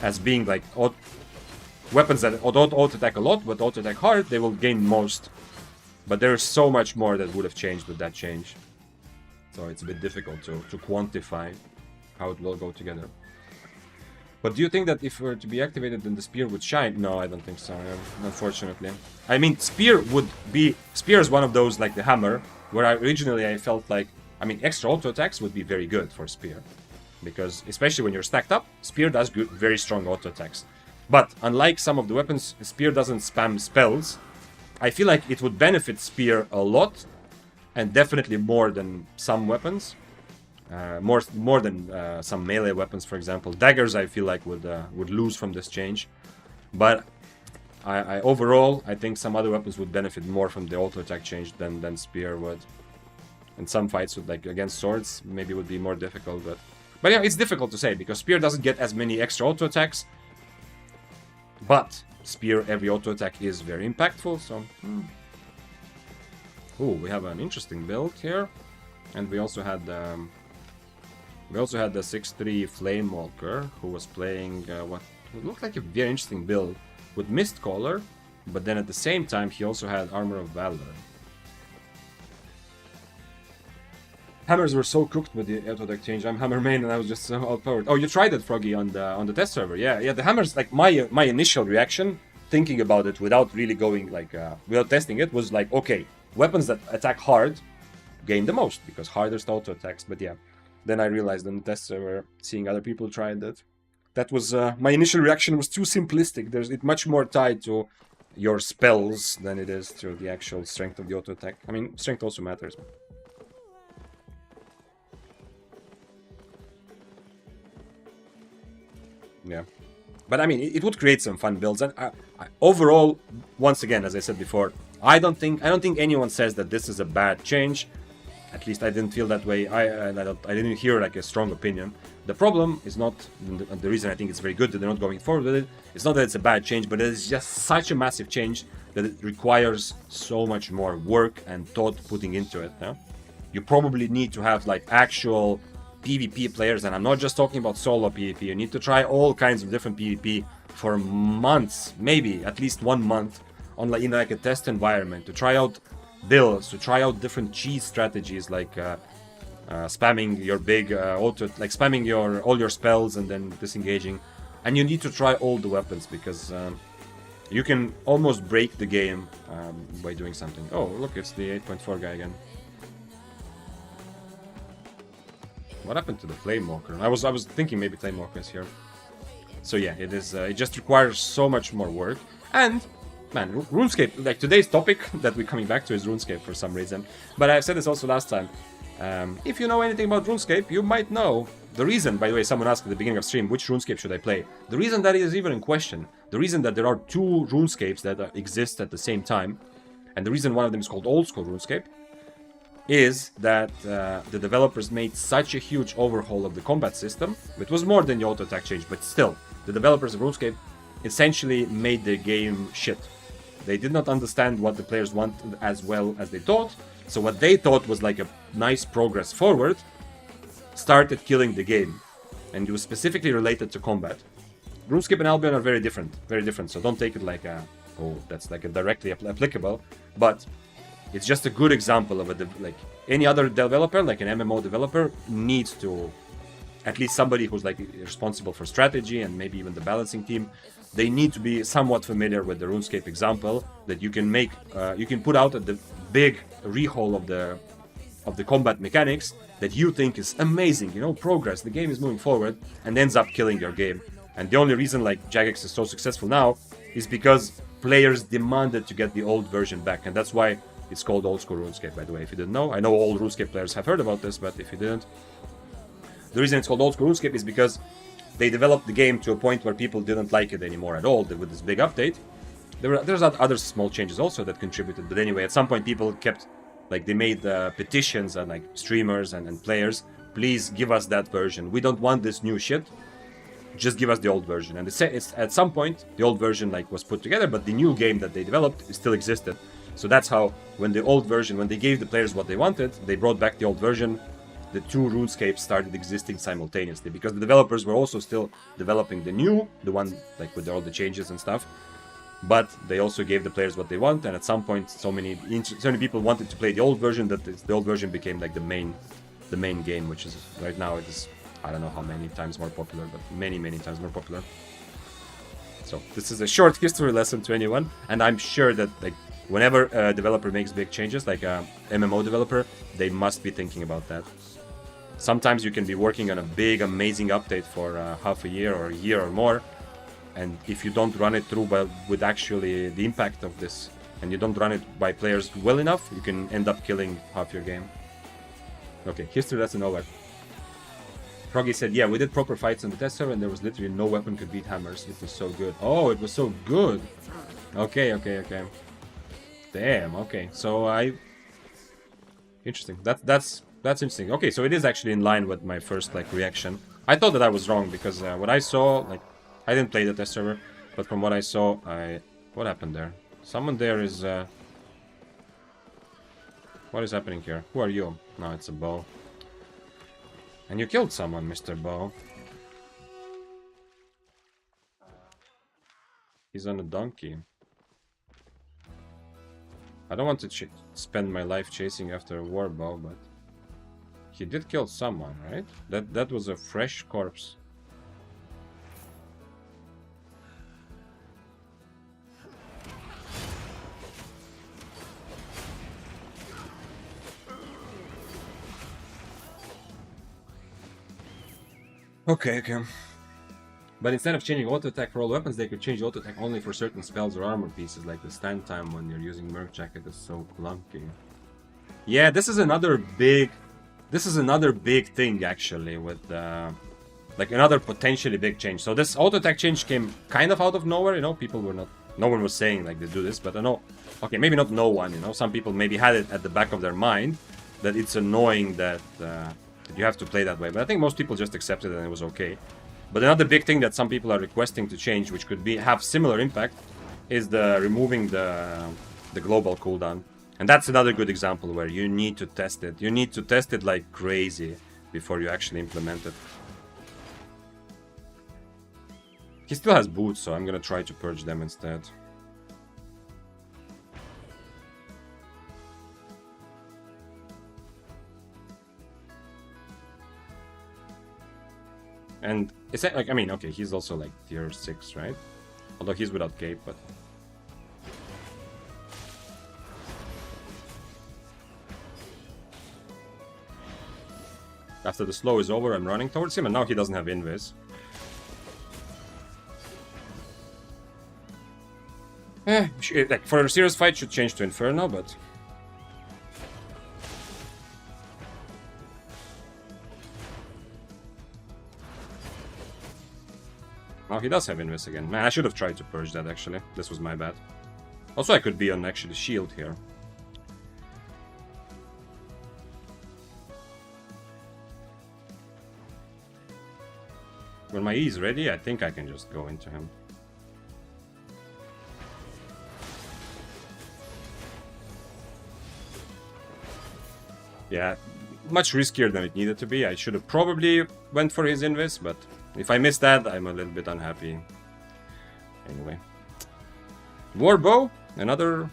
as being like weapons that don't auto-attack a lot, but auto-attack hard, they will gain most. But there's so much more that would have changed with that change. So it's a bit difficult to quantify how it will go together. But do you think that if it were to be activated, then the spear would shine? No, I don't think so, unfortunately. I mean, spear is one of those, like the hammer, where originally I felt like, I mean, extra auto-attacks would be very good for spear. Because, especially when you're stacked up, spear does good, very strong auto-attacks. But, unlike some of the weapons, spear doesn't spam spells. I feel like it would benefit spear a lot, and definitely more than some weapons. More than some melee weapons, for example. Daggers, I feel like, would lose from this change. But overall, I think some other weapons would benefit more from the auto-attack change than spear would. And some fights would, like against swords, maybe would be more difficult. But yeah, it's difficult to say, because spear doesn't get as many extra auto-attacks. But spear, every auto-attack is very impactful, so... Ooh, we have an interesting build here. And we also had the 6-3 Flamewalker, who was playing what looked like a very interesting build with Mistcaller, but then at the same time he also had Armor of Valor. Hammers were so cooked with the auto-attack change. I'm hammer main and I was just so outpowered. Oh, you tried it, Froggy, on the test server. Yeah, the hammers, like my initial reaction, thinking about it without really going like without testing it, was like, okay, weapons that attack hard gain the most because hardest auto-attacks. But yeah, then I realized on the test server, seeing other people try that was my initial reaction was too simplistic. It's much more tied to your spells than it is to the actual strength of the auto-attack. I mean, strength also matters. Yeah, but I mean, it would create some fun builds. And overall, once again, as I said before, I don't think anyone says that this is a bad change. At least I didn't feel that way. I didn't hear like a strong opinion. The problem is not the reason I think it's very good that they're not going forward with it. It's not that it's a bad change, but it's just such a massive change that it requires so much more work and thought putting into it. Yeah? You probably need to have like actual PvP players, and I'm not just talking about solo PvP. You need to try all kinds of different PvP for months, maybe at least 1 month, on like in like a test environment to try out builds, to try out different cheese strategies, like spamming your big auto, like spamming all your spells and then disengaging. And you need to try all the weapons because you can almost break the game by doing something. Oh, look, it's the 8.4 guy again. What happened to the Flamewalker? I was thinking maybe Flamewalker is here. So yeah, it is. It just requires so much more work. And Man, RuneScape, like today's topic that we're coming back to is RuneScape for some reason. But I've said this also last time. If you know anything about RuneScape, you might know the reason, by the way, someone asked at the beginning of stream, which RuneScape should I play? The reason that is even in question, the reason that there are two RuneScapes that exist at the same time, and the reason one of them is called Old School RuneScape, is that the developers made such a huge overhaul of the combat system. It was more than the auto-attack change, but still, the developers of RuneScape essentially made the game shit. They did not understand what the players wanted as well as they thought, so what they thought was like a nice progress forward started killing the game, and it was specifically related to combat. RuneScape and Albion are very different, so don't take it like oh, that's like a directly applicable, but it's just a good example of like any other developer, like an MMO developer, needs to, at least somebody who's like responsible for strategy and maybe even the balancing team, they need to be somewhat familiar with the RuneScape example that you can make, you can put out the big rehaul of the combat mechanics that you think is amazing, you know, progress, the game is moving forward, and ends up killing your game. And the only reason like Jagex is so successful now is because players demanded to get the old version back, and that's why it's called Old School RuneScape, by the way, if you didn't know. I know all RuneScape players have heard about this, but if you didn't, the reason it's called Old School RuneScape is because they developed the game to a point where people didn't like it anymore at all with this big update. There's other small changes also that contributed, but anyway, at some point people kept, like, they made petitions and like streamers and players, please give us that version. We don't want this new shit. Just give us the old version. And it's at some point the old version like was put together, but the new game that they developed still existed. So that's how when the old version, when they gave the players what they wanted, they brought back the old version. The two RuneScapes started existing simultaneously because the developers were also still developing the new, the one like with all the changes and stuff. But they also gave the players what they want, and at some point, so many people wanted to play the old version that the old version became like the main game, which is right now it is, I don't know how many times more popular, but many times more popular. So this is a short history lesson to anyone, and I'm sure that like whenever a developer makes big changes, like a MMO developer, they must be thinking about that. Sometimes you can be working on a big, amazing update for half a year or a year or more, and if you don't run it through with actually the impact of this, and you don't run it by players well enough, you can end up killing half your game. Okay, history lesson over. Froggy said, yeah, we did proper fights on the test server and there was literally no weapon could beat hammers. It was so good. Oh, it was so good. Okay. Damn, okay. So interesting. That's interesting. Okay, so it is actually in line with my first like reaction. I thought that I was wrong because what I saw, like, I didn't play the test server, but from what I saw, what happened there? Someone there is what is happening here? Who are you? No, it's a bow. And you killed someone, Mr. Bow. He's on a donkey. I don't want to spend my life chasing after a war bow, but he did kill someone, right? That was a fresh corpse. Okay. But instead of changing auto attack for all weapons, they could change auto attack only for certain spells or armor pieces, like the stand time when you're using Merc Jacket is so clunky. Yeah, this is another big thing actually with like another potentially big change. So this auto attack change came kind of out of nowhere, you know, no one was saying like they do this, but I know, okay, maybe not no one, you know, some people maybe had it at the back of their mind that it's annoying that you have to play that way, but I think most people just accepted it and it was okay. But another big thing that some people are requesting to change, which could have similar impact, is removing the global cooldown. And that's another good example where you need to test it. You need to test it like crazy before you actually implement it. He still has boots, so I'm gonna try to purge them instead. And it's like, I mean, okay, he's also like tier 6, right? Although he's without cape, but... After the slow is over, I'm running towards him, and now he doesn't have invis. Like for a serious fight, should change to Inferno, but oh, he does have Invis again. Man, I should have tried to purge that, actually. This was my bad. Also, I could be on, actually, shield here. When my E is ready, I think I can just go into him. Yeah, much riskier than it needed to be. I should have probably went for his Invis, but if I missed that, I'm a little bit unhappy. Anyway. Warbow, another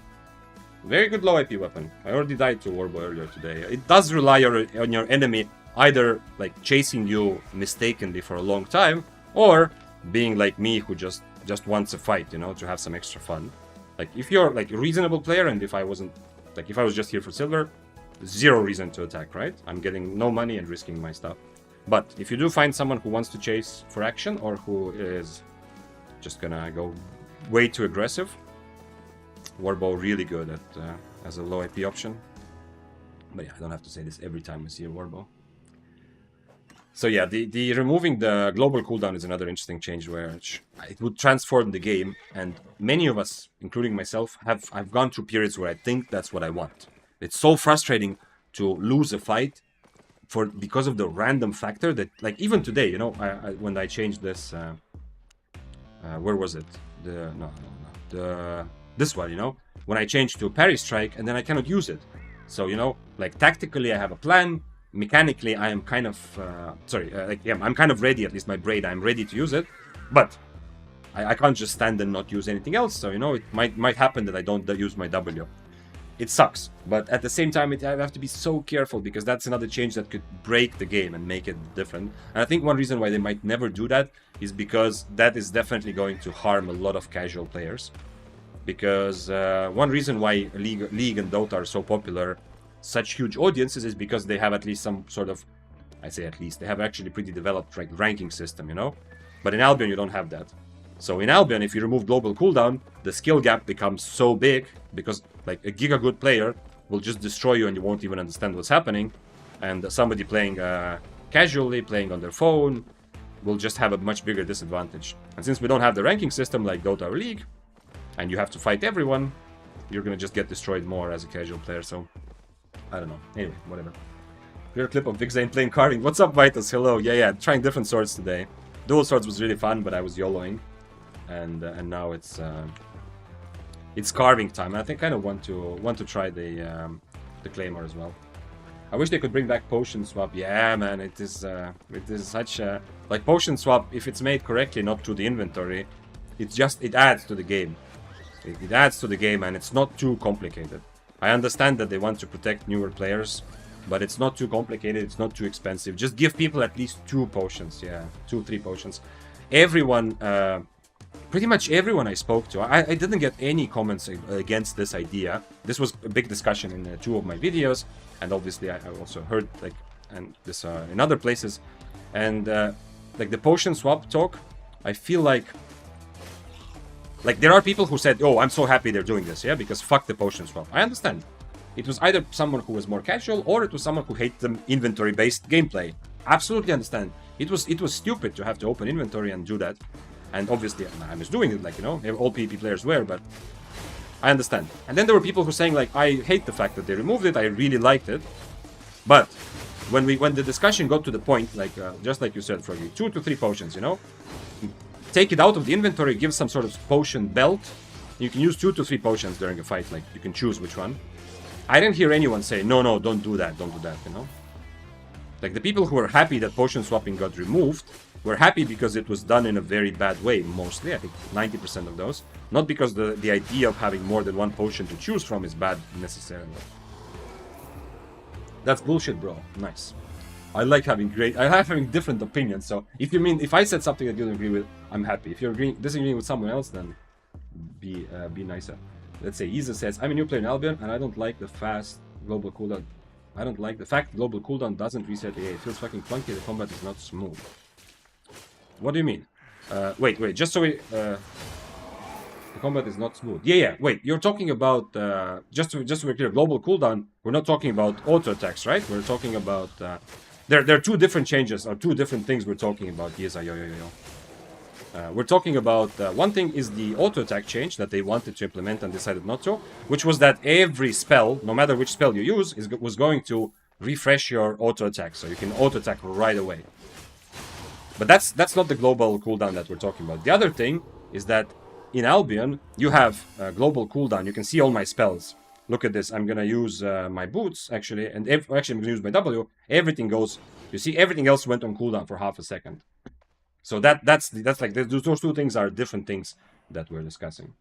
very good low IP weapon. I already died to Warbow earlier today. It does rely on your enemy either like chasing you mistakenly for a long time, or being like me who just wants a fight, you know, to have some extra fun. Like if you're like a reasonable player, and if I wasn't, like if I was just here for silver, zero reason to attack, right? I'm getting no money and risking my stuff. But if you do find someone who wants to chase for action, or who is just gonna go way too aggressive, Warbow really good at as a low IP option. But yeah, I don't have to say this every time I see a Warbow. So yeah, the removing the global cooldown is another interesting change, where it would transform the game, and many of us, including myself, I've gone through periods where I think that's what I want. It's so frustrating to lose a fight because of the random factor that, like, even today, you know, when I changed this, where was it? This one, you know, when I changed to parry strike, and then I cannot use it. So, you know, like tactically I have a plan. Mechanically, I am kind of I'm kind of ready. At least my braid, I'm ready to use it, but I can't just stand and not use anything else. So, you know, it might happen that I don't use my W. It sucks, but at the same time, I have to be so careful, because that's another change that could break the game and make it different. And I think one reason why they might never do that is because that is definitely going to harm a lot of casual players. Because one reason why League and Dota are so popular, such huge audiences, is because they have at least some sort of, I say at least, they have actually pretty developed ranking system, you know? But in Albion, you don't have that. So in Albion, if you remove global cooldown, the skill gap becomes so big, because like a giga good player will just destroy you and you won't even understand what's happening. And somebody playing casually, playing on their phone, will just have a much bigger disadvantage. And since we don't have the ranking system like Dota or League, and you have to fight everyone, you're gonna just get destroyed more as a casual player, so I don't know. Anyway, whatever. Clear clip of Big Zane playing carving. What's up, Vitus? Hello. Yeah, trying different swords today. Dual swords was really fun, but I was YOLOing. And now it's carving time. I think I kind of want to try the Claymore as well. I wish they could bring back potion swap. Yeah, man, it is such a, like, potion swap, if it's made correctly, not through the inventory, it adds to the game. It adds to the game, and it's not too complicated. I understand that they want to protect newer players, but it's not too complicated, it's not too expensive. Just give people at least 2 potions, yeah, 2-3 potions. Everyone, pretty much everyone I spoke to, I didn't get any comments against this idea. This was a big discussion in 2 of my videos, and obviously I also heard, like, and this in other places. And like the potion swap talk, I feel like there are people who said, oh, I'm so happy they're doing this, yeah, because fuck the potion swap. I understand. It was either someone who was more casual, or it was someone who hated the inventory-based gameplay. Absolutely understand. It was stupid to have to open inventory and do that. And obviously, I was doing it, like, you know, all PvP players were, but I understand. And then there were people who were saying, like, I hate the fact that they removed it, I really liked it. But when the discussion got to the point, like, just like you said, Froggy, 2 to 3 potions, you know? Take it out of the inventory, give some sort of potion belt. You can use 2 to 3 potions during a fight, like, you can choose which one. I didn't hear anyone say, no, don't do that, you know? Like, the people who were happy that potion swapping got removed were happy because it was done in a very bad way, mostly. I think 90% of those. Not because the idea of having more than 1 potion to choose from is bad, necessarily. That's bullshit, bro. Nice. I like having different opinions, so if I said something that you don't agree with, I'm happy. If you're disagreeing with someone else, then be nicer. Let's say Isa says, I'm a new player in Albion, and I don't like the fast global cooldown. I don't like the fact global cooldown doesn't reset AA. It feels fucking clunky, the combat is not smooth. What do you mean? Wait, just so we... The combat is not smooth. Yeah. Wait, you're talking about just to be clear, global cooldown. We're not talking about auto attacks, right? We're talking about there are two different changes or two different things we're talking about. Yes, yo. We're talking about one thing is the auto attack change that they wanted to implement and decided not to, which was that every spell, no matter which spell you use, was going to refresh your auto attack, so you can auto attack right away. But that's not the global cooldown that we're talking about. The other thing is that in Albion you have global cooldown. You can see all my spells. Look at this. I'm gonna use my boots actually, and actually I'm gonna use my W. Everything goes. You see, everything else went on cooldown for half a second. So that's like those two things are different things that we're discussing.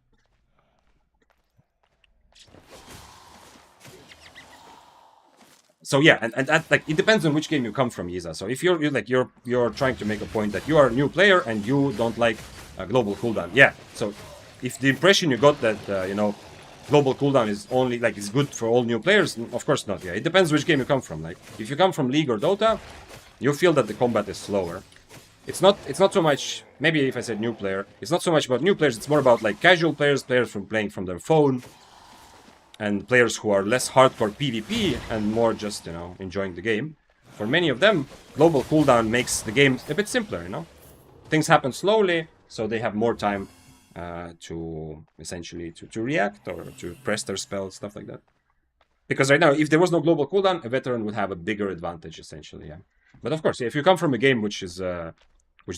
So yeah, and that, like, it depends on which game you come from, Yiza. So if you're trying to make a point that you are a new player and you don't like global cooldown, yeah. So if the impression you got that global cooldown is only like it's good for all new players, of course not. Yeah, it depends which game you come from. Like if you come from League or Dota, you feel that the combat is slower. It's not so much. Maybe if I said new player, it's not so much about new players. It's more about like casual players, players from playing from their phone, and players who are less hardcore PvP and more just enjoying the game. For many of them, global cooldown makes the game a bit simpler. Things happen slowly, so they have more time to essentially to react or to press their spells, stuff like that. Because right now, if there was no global cooldown, a veteran would have a bigger advantage essentially. Yeah, but of course, if you come from a game which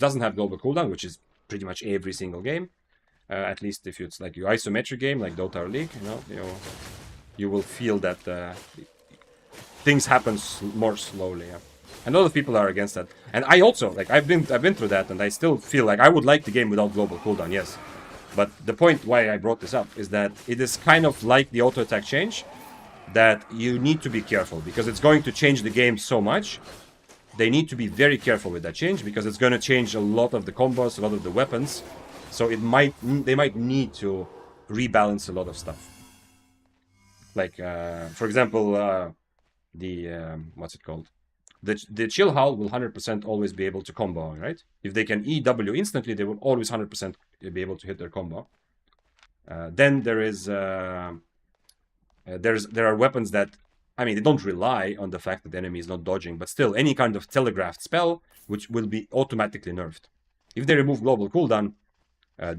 doesn't have global cooldown, which is pretty much every single game. At least if it's like your isometric game, like Dota or League, you will feel that things happen more slowly. Yeah. And a lot of people are against that. And I also I've been through that, and I still feel like I would like the game without global cooldown. Yes, but the point why I brought this up is that it is kind of like the auto attack change, that you need to be careful because it's going to change the game so much. They need to be very careful with that change because it's going to change a lot of the combos, a lot of the weapons. So they might need to rebalance a lot of stuff. Like for example, what's it called? The chill howl will 100% always be able to combo, right? If they can EW instantly, they will always 100% be able to hit their combo. Then there are weapons that, they don't rely on the fact that the enemy is not dodging, but still any kind of telegraphed spell which will be automatically nerfed. If they remove global cooldown,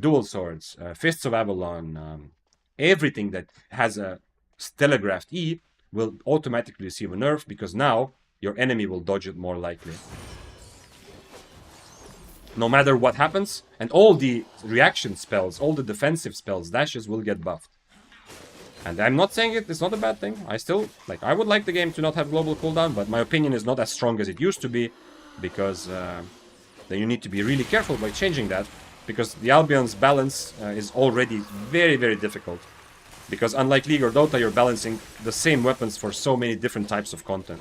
dual swords, fists of Avalon, everything that has a telegraphed E will automatically receive a nerf because now your enemy will dodge it more likely. No matter what happens, and all the reaction spells, all the defensive spells, dashes will get buffed. And I'm not saying it's not a bad thing. I would like the game to not have global cooldown, but my opinion is not as strong as it used to be because then you need to be really careful by changing that. Because the Albion's balance is already very, very difficult. Because unlike League or Dota, you're balancing the same weapons for so many different types of content.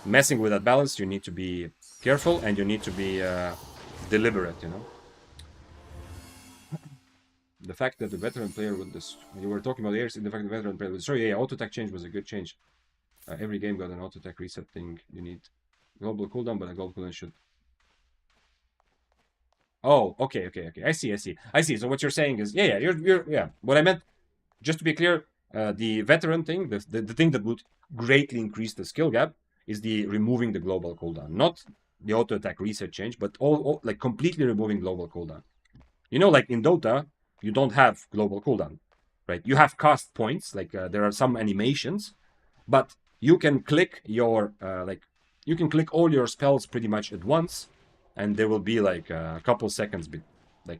Messing with that balance, you need to be careful and you need to be deliberate, The fact that the veteran player would you were talking about the fact that the veteran player would destroy. Yeah, auto attack change was a good change. Every game got an auto attack reset thing. You need global cooldown, but a global cooldown should. Oh, okay. I see. So what you're saying is, yeah. What I meant, just to be clear, the veteran thing, the thing that would greatly increase the skill gap is the removing the global cooldown, not the auto attack reset change, but all like completely removing global cooldown. Like in Dota, you don't have global cooldown, right? You have cast points, like there are some animations, but you can click your you can click all your spells pretty much at once. And there will be like a couple seconds,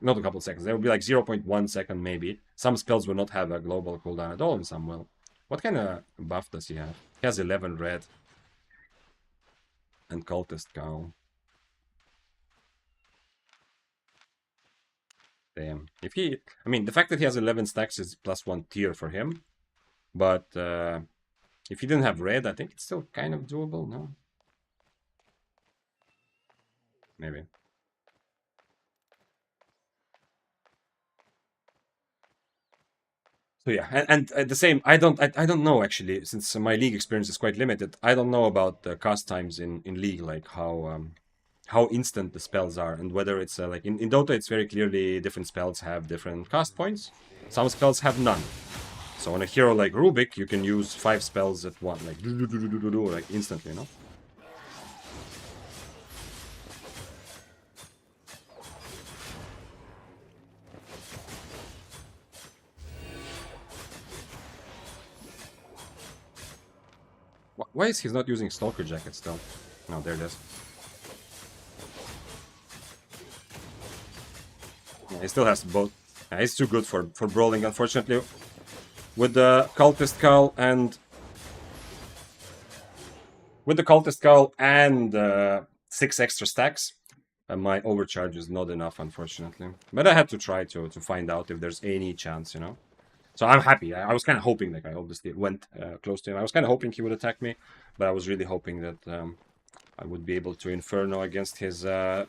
not a couple seconds. There will be like 0.1 second maybe. Some spells will not have a global cooldown at all, and some will. What kind of buff does he have? He has 11 red. And cultist cow. Damn. The fact that he has 11 stacks is +1 tier for him. But if he didn't have red, I think it's still kind of doable, no? Maybe. So yeah, and at the same, I don't know actually, since my League experience is quite limited. I don't know about the cast times in League, like how how instant the spells are, and whether it's like in Dota, it's very clearly different spells have different cast points. Some spells have none. So on a hero like Rubik, you can use 5 spells at one, like instantly, you know? Why is he not using Stalker Jacket still? No, there it is. Yeah, he still has both. Yeah, he's too good for brawling, unfortunately. With the Cultist Cull and... With the Cultist Cull and 6 extra stacks, my overcharge is not enough, unfortunately. But I had to try to find out if there's any chance, you know? So I'm happy. I was kind of hoping, like I obviously went close to him. I was kind of hoping he would attack me, but I was really hoping that I would be able to Inferno against his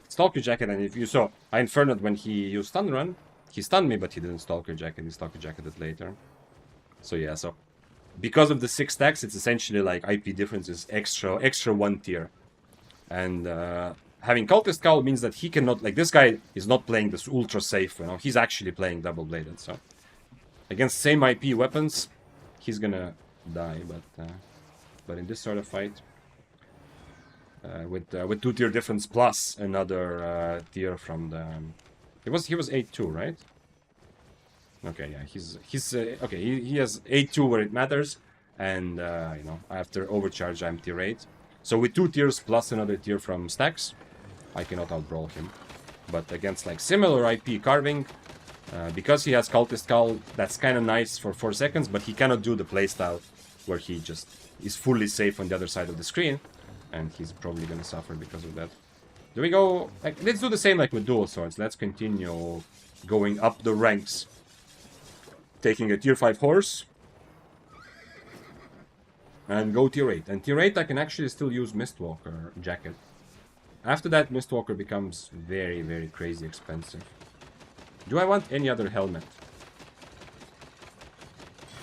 Stalker Jacket. And if you saw, I Infernoed when he used Stun Run. He stunned me, but he didn't Stalker Jacket. He Stalker Jacketed later. So yeah, so because of the 6 stacks, it's essentially like IP difference is extra 1 tier. And having Cultist Cull means that he cannot, like this guy is not playing this ultra safe, you know, he's actually playing double bladed, so against same IP weapons, he's gonna die, but in this sort of fight, with 2 tier difference plus another tier from the, he was 8-2, right? Okay, yeah, he's okay. He has 8-2 where it matters, and you know, after overcharge, I'm tier 8. So with 2 tiers plus another tier from stacks, I cannot outbrawl him. But against like similar IP carving, because he has Cultist Cull, that's kind of nice for 4 seconds, but he cannot do the playstyle where he just is fully safe on the other side of the screen, and he's probably gonna suffer because of that. Do we go, like, let's do the same like with dual swords. Let's continue going up the ranks. Taking a tier 5 horse. And go tier 8. And tier 8 I can actually still use Mistwalker Jacket. After that, Mistwalker becomes very, very crazy expensive. Do I want any other helmet?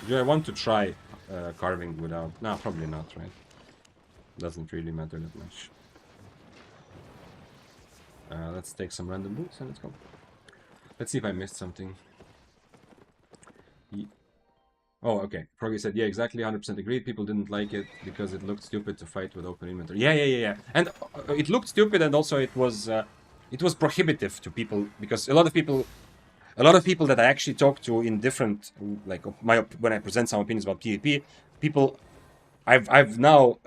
Do I want to try carving without... No, probably not, right? Doesn't really matter that much. Let's take some random boots and let's go. Let's see if I missed something. Oh, okay. Froggy said, yeah, exactly, 100% agreed. People didn't like it because it looked stupid to fight with open inventory. Yeah. And it looked stupid, and also it was prohibitive to people, because a lot of people that I actually talk to in different, like, when I present some opinions about PvP, people, I've now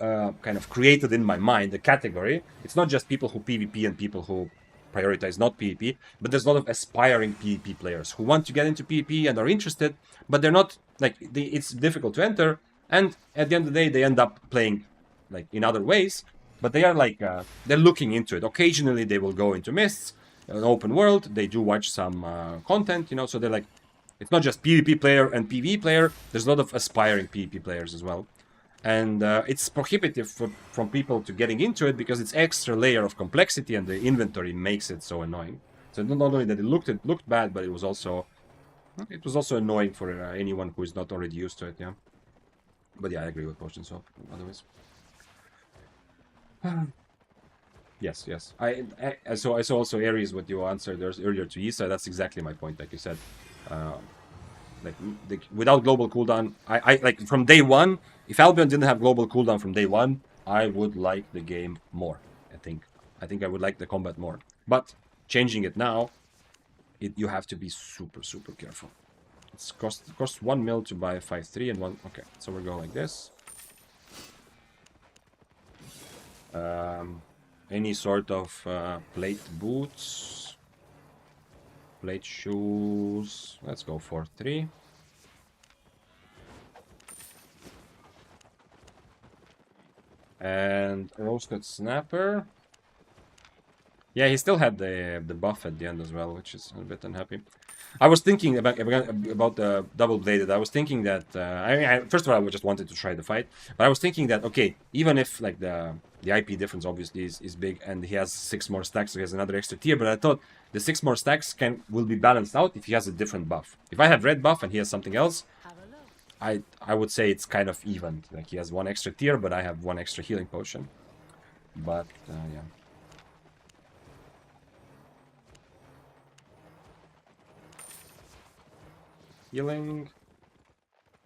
kind of created in my mind a category. It's not just people who PvP and people who prioritize not PvP, but there's a lot of aspiring PvP players who want to get into PvP and are interested, but they're not, like, it's difficult to enter, and at the end of the day, they end up playing, like, in other ways, but they are, like, they're looking into it. Occasionally, they will go into Mists, an open world, they do watch some content, you know, so they're like, it's not just PvP player and PvE player, there's a lot of aspiring PvP players as well. And it's prohibitive from people to getting into it because it's extra layer of complexity, and the inventory makes it so annoying. So not only that it looked bad, but it was also annoying for anyone who is not already used to it. Yeah. But yeah, I agree with Potion Swap. Otherwise, yes. I saw also Ares what you answered earlier to Isa. That's exactly my point. Like you said, without global cooldown, I like from day one. If Albion didn't have global cooldown from day one, I would like the game more. I think I would like the combat more. But changing it now, you have to be super careful. It's costs 1 mil to buy 5-3 and 1. Okay, so we're going like this. Any sort of plate boots, plate shoes. Let's go 4-3. And roasted snapper. Yeah, he still had the buff at the end as well, which is a bit unhappy. I was thinking about the double bladed. I was thinking that first of all, I just wanted to try the fight, but I was thinking that okay, even if like the IP difference obviously is big, and he has 6 more stacks, so he has another extra tier. But I thought the 6 more stacks will be balanced out if he has a different buff. If I have red buff and he has something else, I would say it's kind of even. Like he has 1 extra tier, but I have 1 extra healing potion. But yeah. Healing.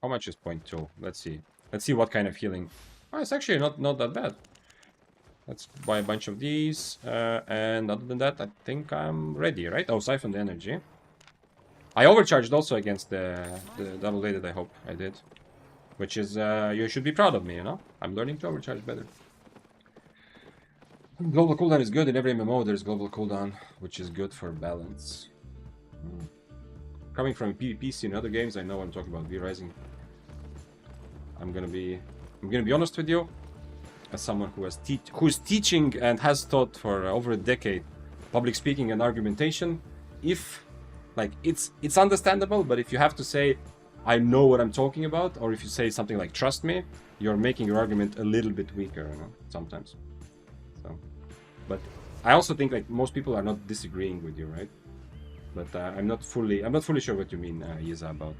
How much is 0.2? Let's see. Let's see what kind of healing. Oh, it's actually not that bad. Let's buy a bunch of these. And other than that, I think I'm ready, right? Oh, siphon the energy. I overcharged also against the double bladed, I hope I did. Which is, you should be proud of me, you know? I'm learning to overcharge better. Global cooldown is good. In every MMO there's global cooldown, which is good for balance. Coming from a PvP scene in other games, I know I'm talking about V-Rising. I'm gonna be honest with you. As someone who's teaching and has taught for over a decade public speaking and argumentation, it's understandable, but if you have to say I know what I'm talking about, or if you say something like trust me, you're making your argument a little bit weaker, you know, sometimes. So, but I also think like most people are not disagreeing with you, right? But I'm not fully sure what you mean, Yiza, about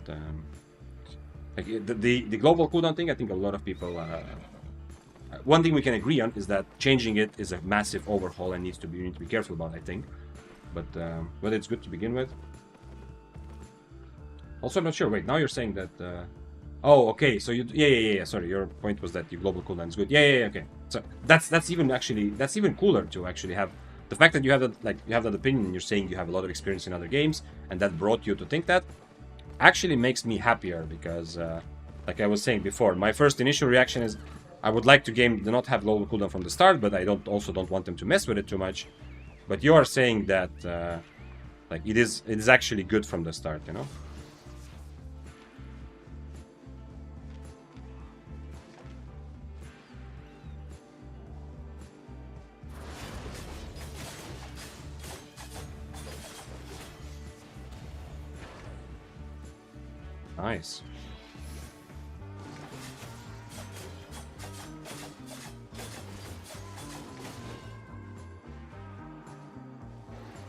like the global cooldown thing. I think a lot of people. One thing we can agree on is that changing it is a massive overhaul and you need to be careful about, I think. But it's good to begin with. Also, I'm not sure. Wait, now you're saying that. Oh, okay. So yeah. Sorry, your point was that your global cooldown is good. Yeah. Okay. So that's even cooler to actually have the fact that you have that opinion and you're saying you have a lot of experience in other games and that brought you to think that actually makes me happier because, like I was saying before, my first initial reaction is I would like to not have global cooldown from the start, but I don't want them to mess with it too much. But you are saying that like it is actually good from the start, you know. Nice.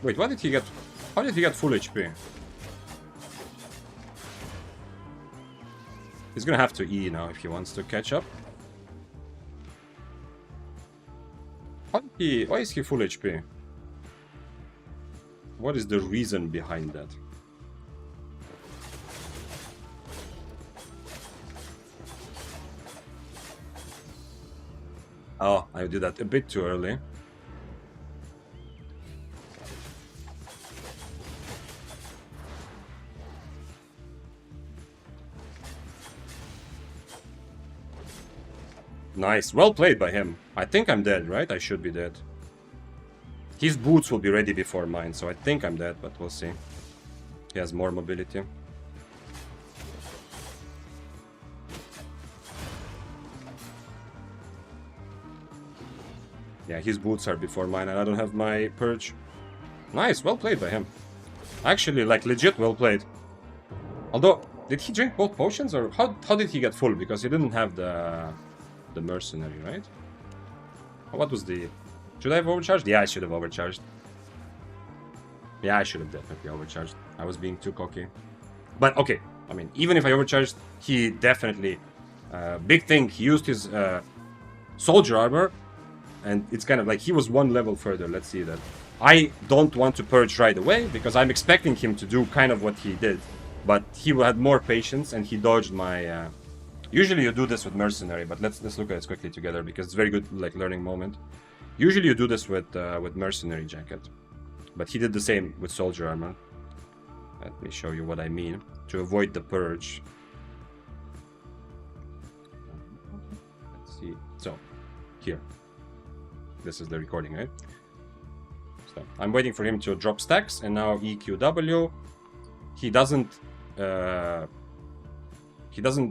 Wait, what did he get? How did he get full HP? He's gonna have to E now if he wants to catch up. Why is he full HP? What is the reason behind that? Oh, I did that a bit too early. Nice. Well played by him. I think I'm dead, right? I should be dead. His boots will be ready before mine, so I think I'm dead, but we'll see. He has more mobility. Yeah, his boots are before mine, and I don't have my purge. Nice, well played by him. Actually, like, legit well played. Although, did he drink both potions, or how did he get full? Because he didn't have the mercenary, right? What was the... Should I have overcharged? Yeah, I should have overcharged. Yeah, I should have definitely overcharged. I was being too cocky. But, okay, I mean, even if I overcharged, he definitely... big thing, he used his soldier armor, and it's kind of like he was one level further. Let's see that. I don't want to purge right away, because I'm expecting him to do kind of what he did. But he had more patience, and he dodged my... Usually you do this with mercenary, but let's look at this quickly together, because it's a very good like learning moment. Usually you do this with mercenary jacket, but he did the same with soldier armor. Let me show you what I mean. To avoid the purge. Let's see. So, here. This is the recording, right? So, I'm waiting for him to drop stacks, and now EQW. He doesn't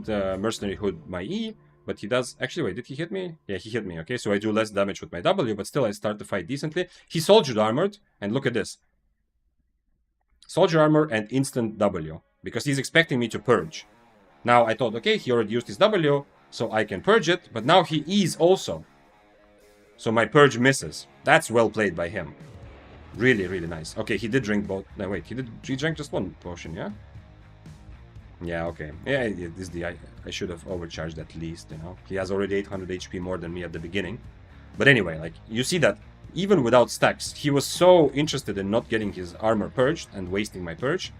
mercenary hood my E, but he does... Actually, wait, did he hit me? Yeah, he hit me, okay? So I do less damage with my W, but still I start the fight decently. He soldier armored, and look at this. Soldier armor and instant W, because he's expecting me to purge. Now I thought, okay, he already used his W, so I can purge it, but now he E's also. So my purge misses. That's well played by him. Really, really nice. Okay, he did drink both... No, wait, he drank just one potion, yeah? Yeah, okay. Yeah, I should have overcharged at least, you know. He has already 800 HP more than me at the beginning. But anyway, like, you see that even without stacks, he was so interested in not getting his armor purged and wasting my purge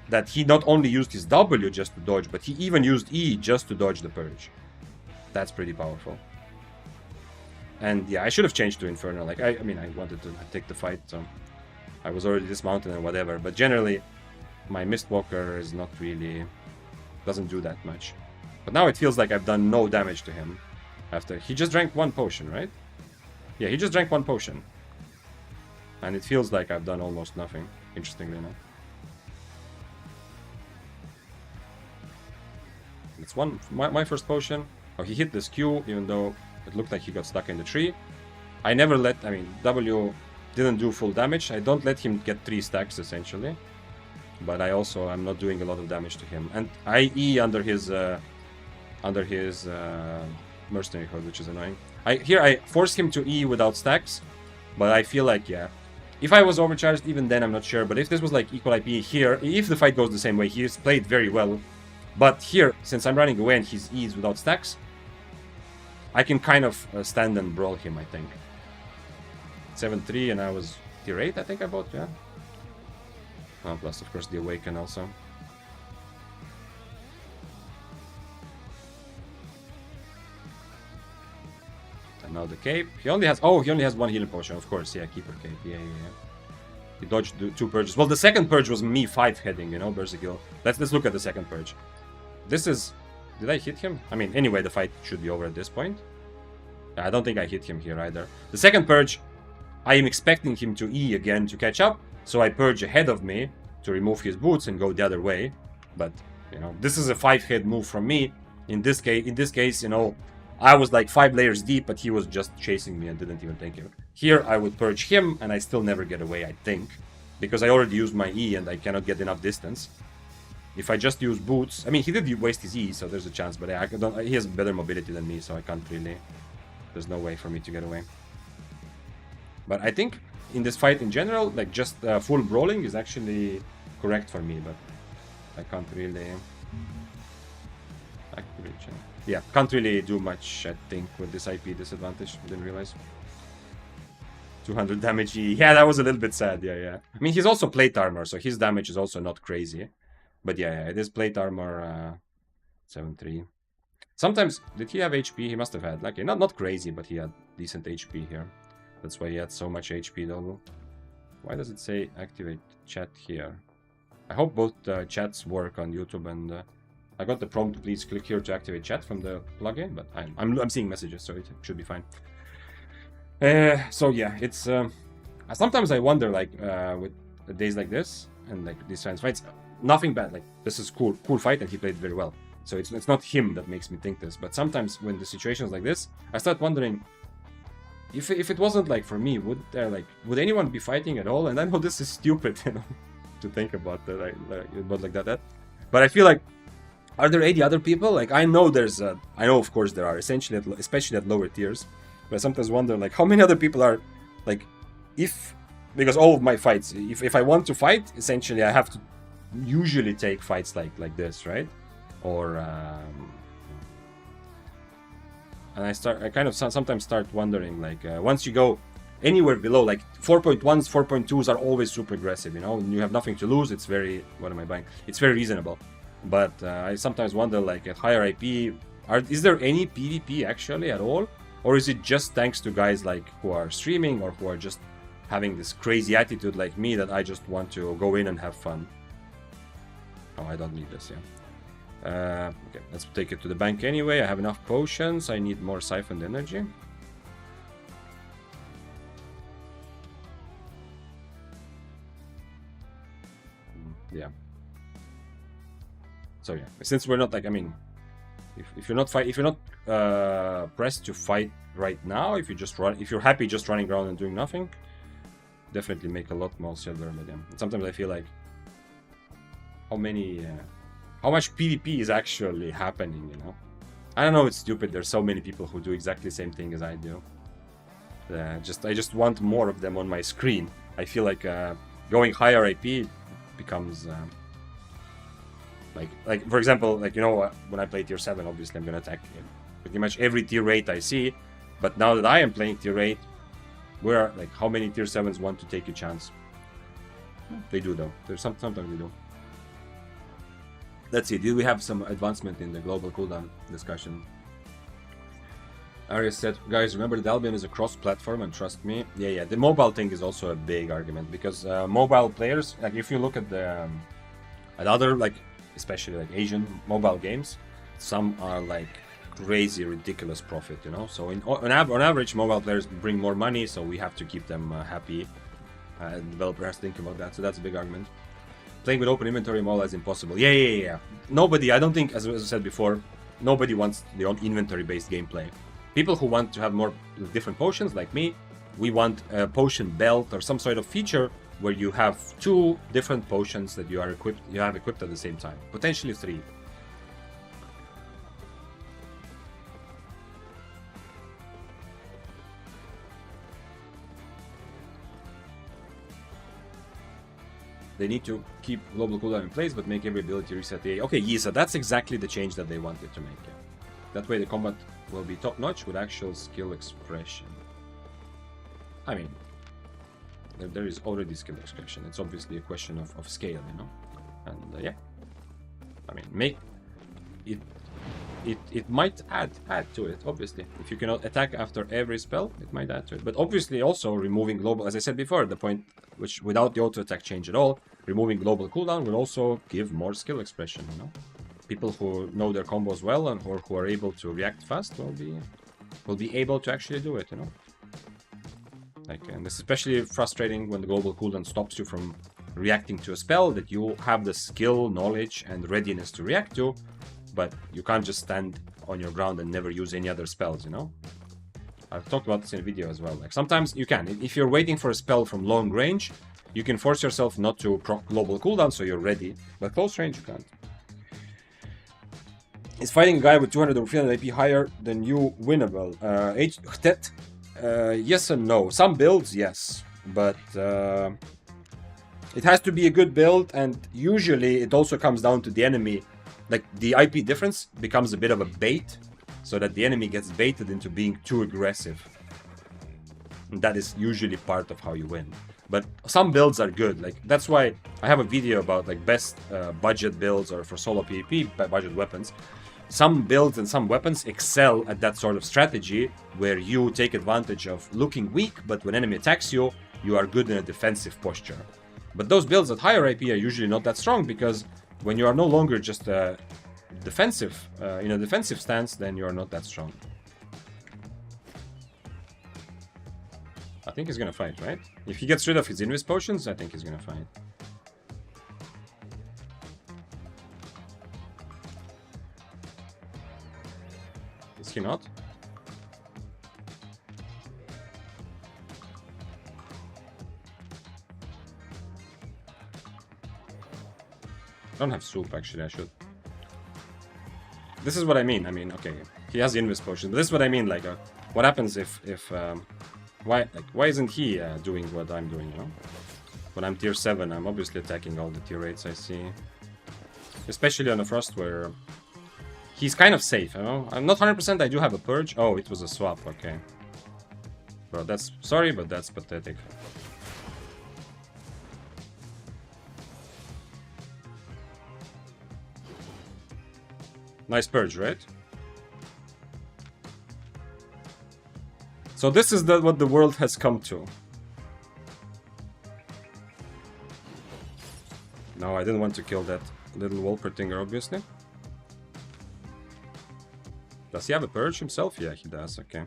that he not only used his W just to dodge, but he even used E just to dodge the purge. That's pretty powerful. And yeah, I should have changed to Infernal. Like, I mean, I wanted to take the fight, so I was already dismounted and whatever. But generally, my Mistwalker is not really... doesn't do that much. But now it feels like I've done no damage to him. After... He just drank 1 potion, right? Yeah, he just drank 1 potion. And it feels like I've done almost nothing, interestingly enough. It's my first potion. Oh, he hit this Q, even though it looked like he got stuck in the tree. I never let... I mean, W didn't do full damage. I don't let him get 3 stacks, essentially. But I'm not doing a lot of damage to him. And I E under his mercenary hood, which is annoying. Here I force him to E without stacks, but I feel like, yeah, if I was overcharged, even then I'm not sure. But if this was like equal IP here, if the fight goes the same way, he's played very well. But here, since I'm running away and he's E's without stacks, I can kind of stand and brawl him, I think. 7-3, and I was tier 8, I think I bought, yeah. Oh, plus, of course, the Awaken also. And now the Cape. He only has 1 healing potion, of course. Yeah, Keeper Cape. Yeah. He dodged 2 purges. Well, the second purge was me 5-heading, you know, Berserkill. Let's look at the second purge. This is... Did I hit him? I mean, anyway, the fight should be over at this point. I don't think I hit him here either. The second purge, I am expecting him to E again to catch up, so I purge ahead of me to remove his boots and go the other way. But, you know, this is a 5-hit move from me. In this case, you know, I was like 5 layers deep, but he was just chasing me and didn't even think it. Here, I would purge him, and I still never get away, I think. Because I already used my E, and I cannot get enough distance. If I just use boots... I mean, he did waste his E, so there's a chance, but he has better mobility than me, so I can't really... There's no way for me to get away. But I think in this fight in general, like just full brawling is actually correct for me, but I can't really... Yeah, can't really do much, I think, with this IP disadvantage. Didn't realize. 200 damage. Yeah, that was a little bit sad. Yeah. I mean, he's also plate armor, so his damage is also not crazy. But yeah, it is plate armor 7-3. Sometimes, did he have HP? He must have had. Like, not crazy, but he had decent HP here. That's why he had so much HP, though. Why does it say activate chat here? I hope both chats work on YouTube, and I got the prompt, please click here to activate chat from the plugin, but I'm seeing messages, so it should be fine. So yeah, it's sometimes I wonder, like with days like this and like these fans fights, nothing bad. Like, this is cool fight, and he played very well. So it's not him that makes me think this, but sometimes when the situations like this, I start wondering if it wasn't like for me, would anyone be fighting at all? And I know this is stupid, you know, to think about that, like that. But I feel like, are there 80 other people? Like, I know of course there are, especially at lower tiers. But I sometimes wonder, like, how many other people are, like, because all of my fights, if I want to fight, essentially I have to usually take fights like this, right? Or and I kind of sometimes start wondering, like, once you go anywhere below, like 4.1s, 4.2s are always super aggressive, you know, and you have nothing to lose. It's very, what am I buying? It's very reasonable. But I sometimes wonder, like, at higher IP, is there any PvP actually at all? Or is it just thanks to guys like who are streaming or who are just having this crazy attitude like me that I just want to go in and have fun? Oh, I don't need this, yeah. Okay, let's take it to the bank anyway. I have enough potions. I need more siphoned energy. Yeah. So yeah, since we're not, like, I mean, if you're not pressed to fight right now, if you're happy just running around and doing nothing, definitely make a lot more silver medium. And sometimes I feel like how much PvP is actually happening, you know? I don't know, it's stupid. There's so many people who do exactly the same thing as I do. I just want more of them on my screen. I feel like going higher IP becomes like for example, like, you know, when I play tier 7, obviously I'm gonna attack pretty much every tier 8 I see. But now that I am playing tier 8, where, like, how many tier 7s want to take a chance? They do, though. Sometimes they do. Let's see, did we have some advancement in the global cooldown discussion? Arias said, guys, remember that Albion is a cross-platform, and trust me. Yeah, the mobile thing is also a big argument, because mobile players, like if you look at the at other, like especially like Asian mobile games, some are like crazy, ridiculous profit, you know. So on average, mobile players bring more money, so we have to keep them happy. Developer has to think about that, so that's a big argument. Playing with open inventory mobile is impossible. Yeah. Nobody, I don't think, as I said before, nobody wants the inventory-based gameplay. People who want to have more different potions, like me, we want a potion belt or some sort of feature where you have 2 different potions that you have equipped at the same time, potentially 3. They need to keep global cooldown in place, but make every ability reset the A. Okay, Yisa, that's exactly the change that they wanted to make. Yeah. That way the combat will be top-notch with actual skill expression. I mean, there is already skill expression. It's obviously a question of scale, you know? And yeah. I mean, make it... It might add to it, obviously. If you cannot attack after every spell, it might add to it. But obviously also removing global, as I said before, the point which without the auto-attack change at all, removing global cooldown will also give more skill expression, you know? People who know their combos well and or who are able to react fast will be able to actually do it, you know? Like, and this is especially frustrating when the global cooldown stops you from reacting to a spell that you have the skill, knowledge, and readiness to react to, but you can't just stand on your ground and never use any other spells, you know? I've talked about this in a video as well. Like, sometimes you can. If you're waiting for a spell from long range, you can force yourself not to proc global cooldown so you're ready, but close range you can't. Is fighting a guy with 200 or 300 AP higher than you winnable? Yes and no. Some builds, yes, but it has to be a good build, and usually it also comes down to the enemy. Like, the IP difference becomes a bit of a bait, so that the enemy gets baited into being too aggressive. And that is usually part of how you win. But some builds are good. Like, that's why I have a video about like best budget builds or for solo PvP budget weapons. Some builds and some weapons excel at that sort of strategy where you take advantage of looking weak, but when enemy attacks you, you are good in a defensive posture. But those builds at higher AP are usually not that strong, because when you are no longer just defensive, in a defensive stance, then you are not that strong. I think he's gonna fight, right? If he gets rid of his invis potions, I think he's gonna fight. Is he not? I don't have soup, actually. I should. This is what I mean. I mean, okay, he has the invis potion, but this is what I mean. Like, what happens if why isn't he doing what I'm doing? You know, when I'm tier 7, I'm obviously attacking all the tier 8s I see, especially on a frost where he's kind of safe. You know, I'm not 100%. I do have a purge. Oh, it was a swap. Okay, bro, that's sorry, but that's pathetic. Nice purge, right? So this is what the world has come to. No, I didn't want to kill that little Wolpertinger, obviously. Does he have a purge himself? Yeah, he does, okay.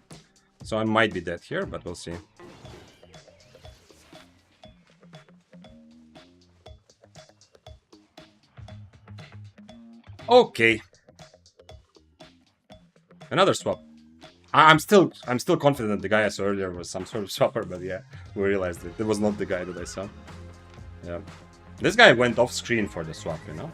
So I might be dead here, but we'll see. Okay. Another swap. I'm still confident the guy I saw earlier was some sort of swapper, but yeah, we realized it was not the guy that I saw. Yeah. This guy went off screen for the swap, you know?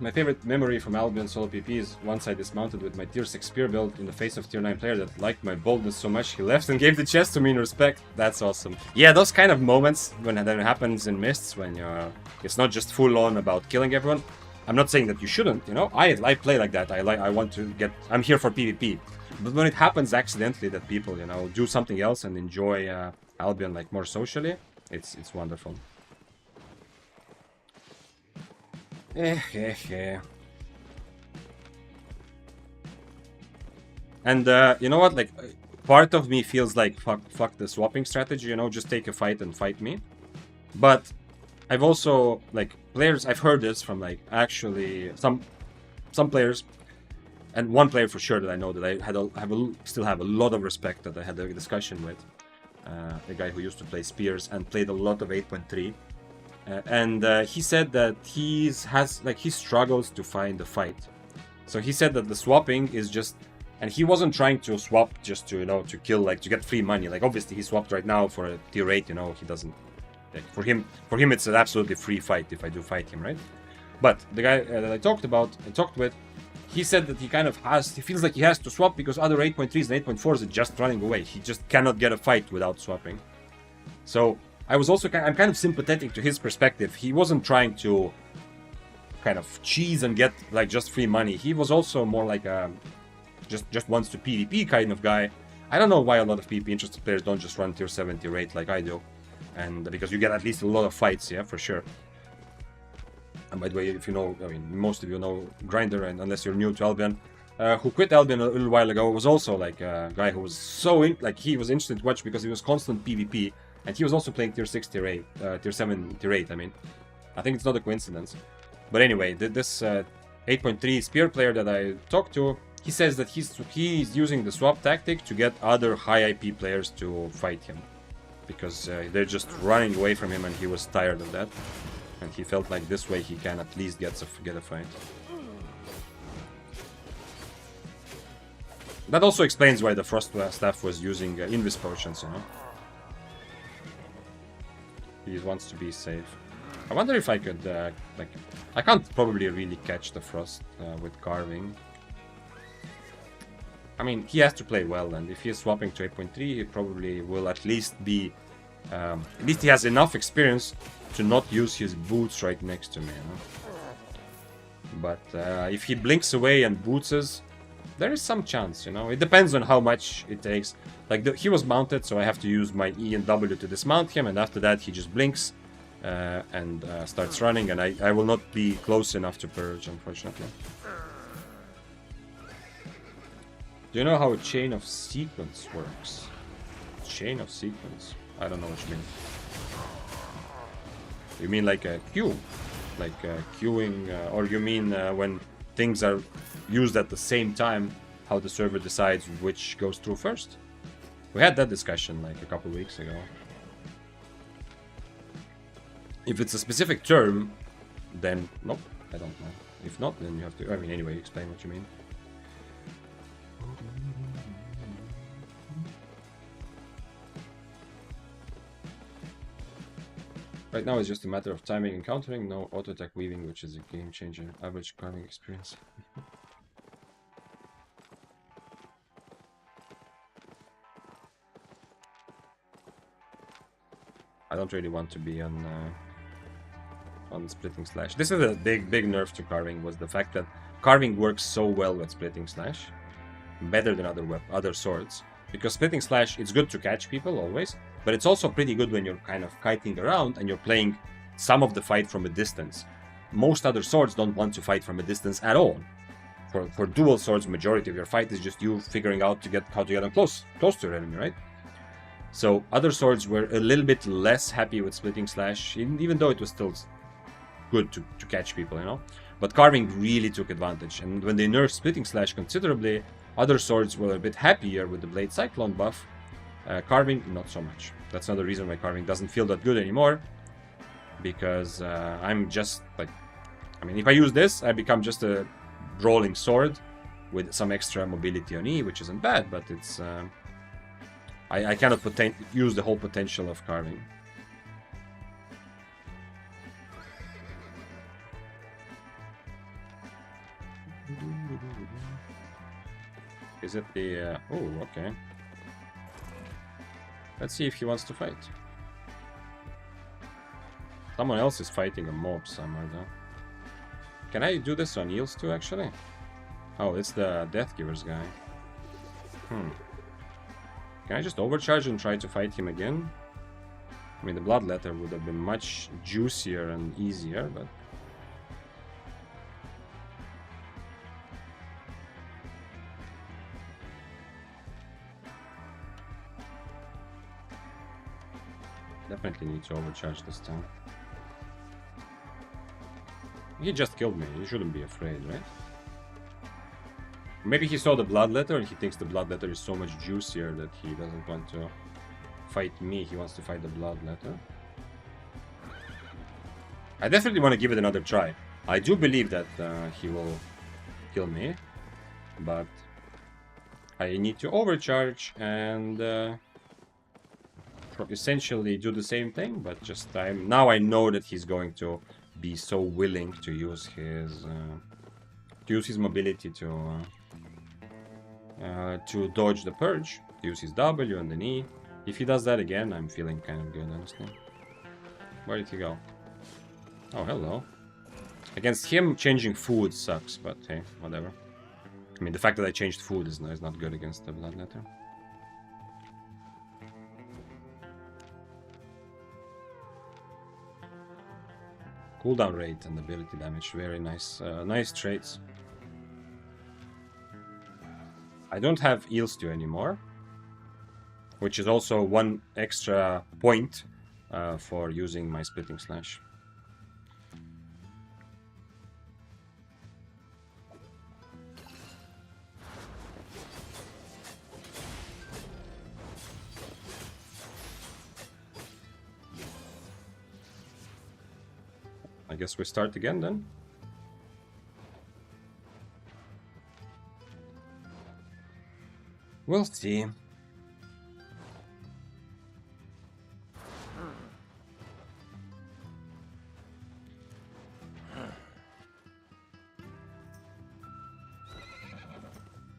My favorite memory from Albion solo PvP is once I dismounted with my tier 6 spear build in the face of tier 9 player that liked my boldness so much he left and gave the chest to me in respect. That's awesome. Yeah, those kind of moments when that happens in Mists, when it's not just full on about killing everyone. I'm not saying that you shouldn't, you know. I play like that. I want to get. I'm here for PvP. But when it happens accidentally that people, you know, do something else and enjoy Albion like more socially, It's wonderful. And you know what? Like, part of me feels like fuck the swapping strategy. You know, just take a fight and fight me. But I've also like players. I've heard this from like actually some players, and one player for sure that I know that I still have a lot of respect, that I had a discussion with. A guy who used to play Spears and played a lot of 8.3. And he said that he struggles to find a fight. So he said that the swapping is just, and he wasn't trying to swap just to, you know, to kill, like to get free money. Like obviously he swapped right now for a tier 8, you know, he doesn't, like, for him it's an absolutely free fight if I do fight him, right? But the guy that I talked with, he said that he feels like he has to swap because other 8.3s and 8.4s are just running away. He just cannot get a fight without swapping. So I'm kind of sympathetic to his perspective. He wasn't trying to kind of cheese and get like just free money. He was also more like a just wants to PvP kind of guy. I don't know why a lot of PvP interested players don't just run tier 7, tier 8 like I do. And because you get at least a lot of fights, yeah, for sure. And by the way, if you know, I mean, most of you know Grinder, and unless you're new to Albion, who quit Albion a little while ago, was also like a guy who was he was interesting to watch because he was constant PvP, and he was also playing tier 6, tier 8, tier 7, tier 8, I mean. I think it's not a coincidence. But anyway, this 8.3 Spear player that I talked to, he says that he's using the swap tactic to get other high IP players to fight him. Because they're just running away from him, and he was tired of that. And he felt like this way he can at least get a fight. That also explains why the Frost staff was using Invis potions, you know. He wants to be safe. I wonder if I could, I can't probably really catch the Frost with carving. I mean, he has to play well, and if he's swapping to 8.3, he probably will at least be... at least he has enough experience to not use his boots right next to me, you know? But if he blinks away and bootses, there is some chance, you know? It depends on how much it takes. Like, he was mounted, so I have to use my E and W to dismount him, and after that he just blinks and starts running, and I will not be close enough to purge, unfortunately. Do you know how a chain of sequence works? Chain of sequence? I don't know what you mean. You mean like a queue? Like queuing, or you mean when things are used at the same time, how the server decides which goes through first? We had that discussion like a couple weeks ago. If it's a specific term, then nope, I don't know. If not, then you have to, I mean, anyway, explain what you mean. Right now it's just a matter of timing and countering, no auto-attack weaving, which is a game changer. Average carving experience. I don't really want to be on splitting slash. This is a big nerf to carving, was the fact that carving works so well with splitting slash, better than other swords. Because splitting slash, it's good to catch people always, but it's also pretty good when you're kind of kiting around and you're playing some of the fight from a distance. Most other swords don't want to fight from a distance at all. For dual swords, majority of your fight is just you figuring out how to get them close to your enemy, right? So other swords were a little bit less happy with splitting slash, even though it was still good to catch people, you know. But carving really took advantage, and when they nerfed splitting slash considerably, other swords were a bit happier with the Blade Cyclone buff. Carving, not so much. That's another reason why carving doesn't feel that good anymore. Because I'm just like... I mean, if I use this, I become just a rolling sword with some extra mobility on E, which isn't bad, but it's... I cannot use the whole potential of carving. Is it the... oh, okay. Let's see if he wants to fight. Someone else is fighting a mob somewhere, though. Can I do this on heals too, actually? Oh, it's the Death Givers guy. Can I just overcharge and try to fight him again? I mean, the blood letter would have been much juicier and easier, but... Definitely need to overcharge this time. He just killed me. You shouldn't be afraid, right? Maybe he saw the blood letter and he thinks the blood letter is so much juicier that he doesn't want to fight me. He wants to fight the blood letter. I definitely want to give it another try. I do believe that he will kill me, but I need to overcharge and essentially do the same thing, but just now I know that he's going to be so willing to use his mobility to dodge the purge, to use his W and then E. If he does that again, I'm feeling kind of good, honestly. Where did he go? Oh, hello. Against him, changing food sucks, but hey, whatever. I mean, the fact that I changed food is not good against the Bloodletter. Cooldown rate and ability damage, very nice. Nice traits. I don't have Eels Stew anymore, which is also one extra point for using my Splitting Slash. I guess we start again then. We'll see.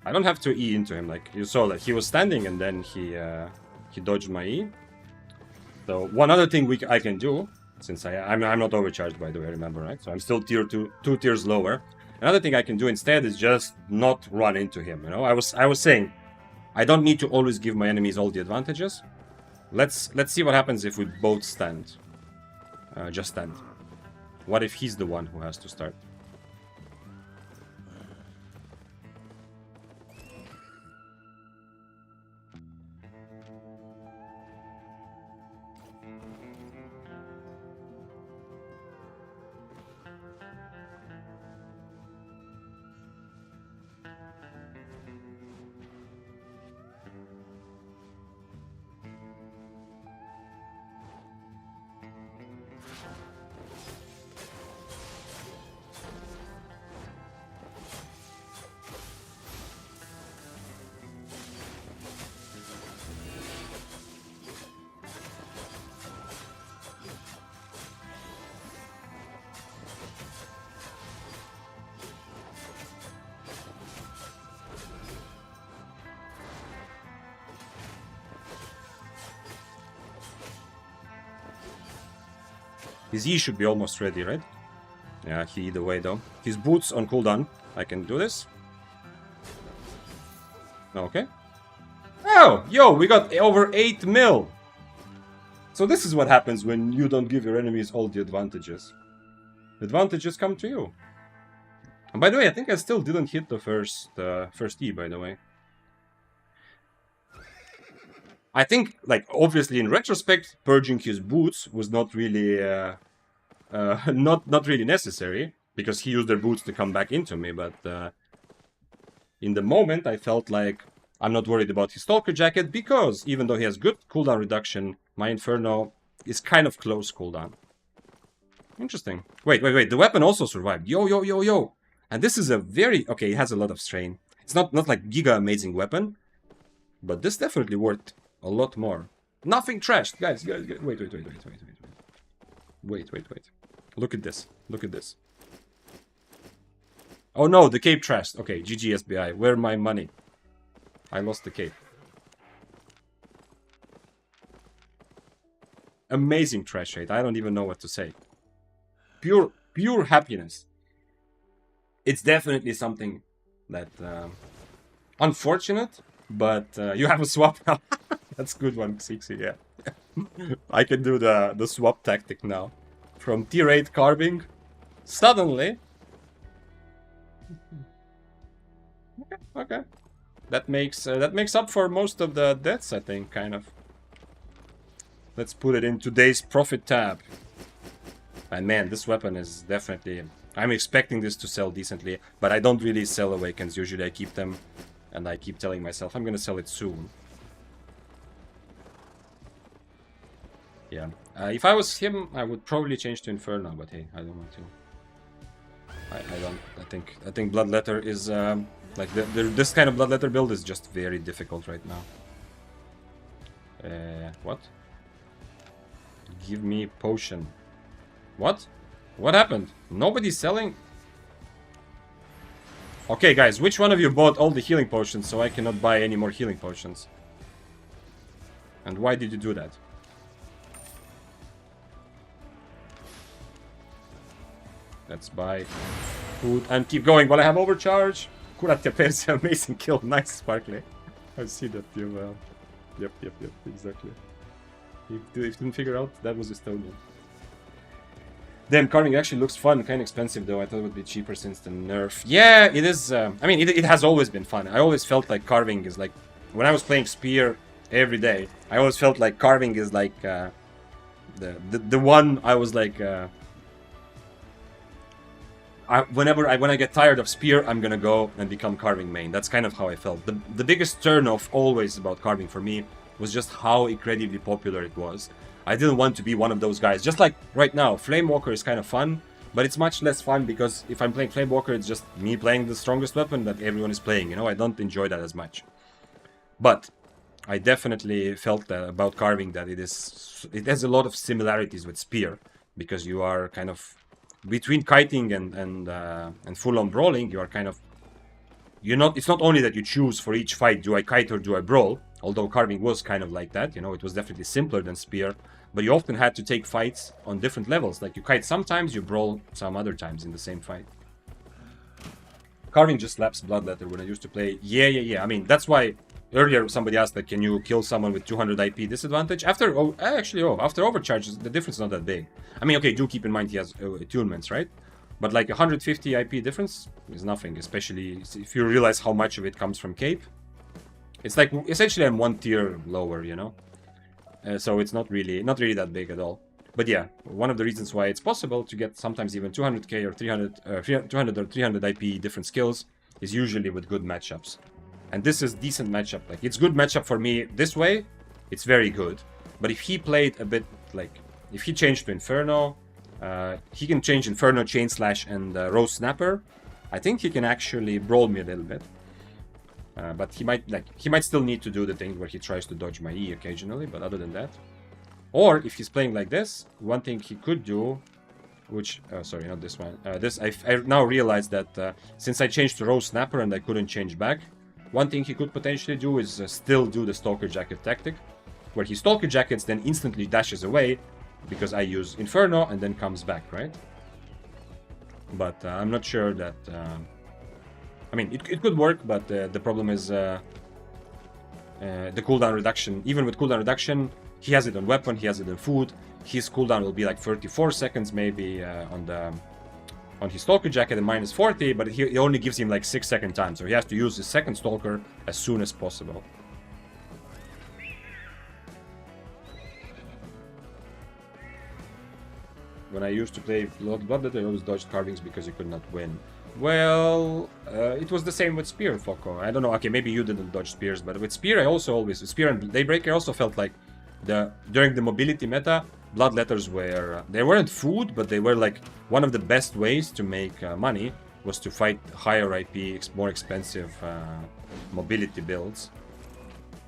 I don't have to E into him, like you saw that he was standing and then he dodged my E. So one other thing I can do, since I'm not overcharged, by the way, remember, right? So I'm still tier 2 tiers lower. Another thing I can do instead is just not run into him, you know? I was saying, I don't need to always give my enemies all the advantages. Let's see what happens if we both stand. Just stand. What if he's the one who has to start? His E should be almost ready, right? Yeah, he either way though. His boots on cooldown. I can do this. Okay. Oh, yo, we got over 8 mil. So this is what happens when you don't give your enemies all the advantages. Advantages come to you. And by the way, I think I still didn't hit the first E, by the way. I think, like, obviously in retrospect, purging his boots was not really, not really necessary, because he used their boots to come back into me, but in the moment I felt like I'm not worried about his Stalker Jacket, because even though he has good cooldown reduction, my Inferno is kind of close cooldown. Interesting. Wait, the weapon also survived. Yo. And this is a very, okay, it has a lot of strain. It's not like giga amazing weapon, but this definitely worked a lot more. Nothing trashed. Guys. Wait. Look at this. Oh no, the cape trashed. Okay, GG SBI. Where my money? I lost the cape. Amazing trash rate. I don't even know what to say. Pure happiness. It's definitely something that unfortunate, but you have a swap now. That's a good one, Sixi, yeah. I can do the swap tactic now. From tier 8 carving, suddenly... Okay. That makes up for most of the deaths, I think, kind of. Let's put it in today's profit tab. And man, this weapon is definitely... I'm expecting this to sell decently, but I don't really sell Awakens. Usually I keep them, and I keep telling myself I'm gonna sell it soon. Yeah. If I was him, I would probably change to Inferno, but hey, I don't want to. I don't. I think Bloodletter is like this kind of Bloodletter build is just very difficult right now. What? Give me potion. What? What happened? Nobody's selling? Okay, guys, which one of you bought all the healing potions so I cannot buy any more healing potions? And why did you do that? Let's buy food and keep going while I have overcharge. Kuratya Persia, amazing kill. Nice, Sparkly. I see that you... Yep, exactly. If you didn't figure out, that was Estonian. Damn, carving actually looks fun. Kind of expensive though. I thought it would be cheaper since the nerf. Yeah, it is. I mean, it has always been fun. I always felt like carving is like... When I was playing Spear every day, I always felt like carving is like... the one I was like... when I get tired of Spear, I'm gonna go and become carving main. That's kind of how I felt. The biggest turn off always about carving for me was just how incredibly popular it was. I didn't want to be one of those guys. Just like right now, Flamewalker is kind of fun, but it's much less fun because if I'm playing Flamewalker, it's just me playing the strongest weapon that everyone is playing. You know, I don't enjoy that as much. But I definitely felt that about carving that it has a lot of similarities with Spear because you are kind of between kiting and full-on brawling. You are kind of it's not only that you choose for each fight, do I kite or do I brawl? Although carving was kind of like that, you know, it was definitely simpler than Spear. But you often had to take fights on different levels. Like you kite sometimes, you brawl some other times in the same fight. Carving just slaps Bloodletter when I used to play. Yeah. I mean, that's why earlier somebody asked that, can you kill someone with 200 IP disadvantage? After overcharge, the difference is not that big. I mean, okay, do keep in mind he has attunements, right? But like 150 IP difference is nothing, especially if you realize how much of it comes from Cape. It's like, essentially I'm one tier lower, you know? So it's not really that big at all. But yeah, one of the reasons why it's possible to get sometimes even 200k or 200 or 300 IP different skills is usually with good matchups. And this is decent matchup. Like, it's good matchup for me this way, it's very good. But if he played a bit, like, if he changed to Inferno, he can change Inferno, Chain Slash, and Rose Snapper. I think he can actually brawl me a little bit. But he might still need to do the thing where he tries to dodge my E occasionally, but other than that. Or if he's playing like this, one thing he could do, which, sorry, not this one. I now realized that since I changed to Rose Snapper and I couldn't change back, one thing he could potentially do is still do the Stalker Jacket tactic, where he Stalker Jackets, then instantly dashes away, because I use Inferno and then comes back, right? But I'm not sure that... I mean, it could work, but the problem is the cooldown reduction. Even with cooldown reduction, he has it on weapon, he has it on food. His cooldown will be like 34 seconds maybe on his Stalker Jacket and minus 40, but it only gives him like 6-second time, so he has to use his second Stalker as soon as possible. When I used to play Bloodletter, I always dodged carvings because you could not win. Well, it was the same with Spear, Foko. I don't know, okay, maybe you didn't dodge Spears, but with Spear I also always... Spear and Daybreaker I also felt like during the mobility meta, Bloodletters were... They weren't food, but they were like one of the best ways to make money was to fight higher IP, more expensive mobility builds.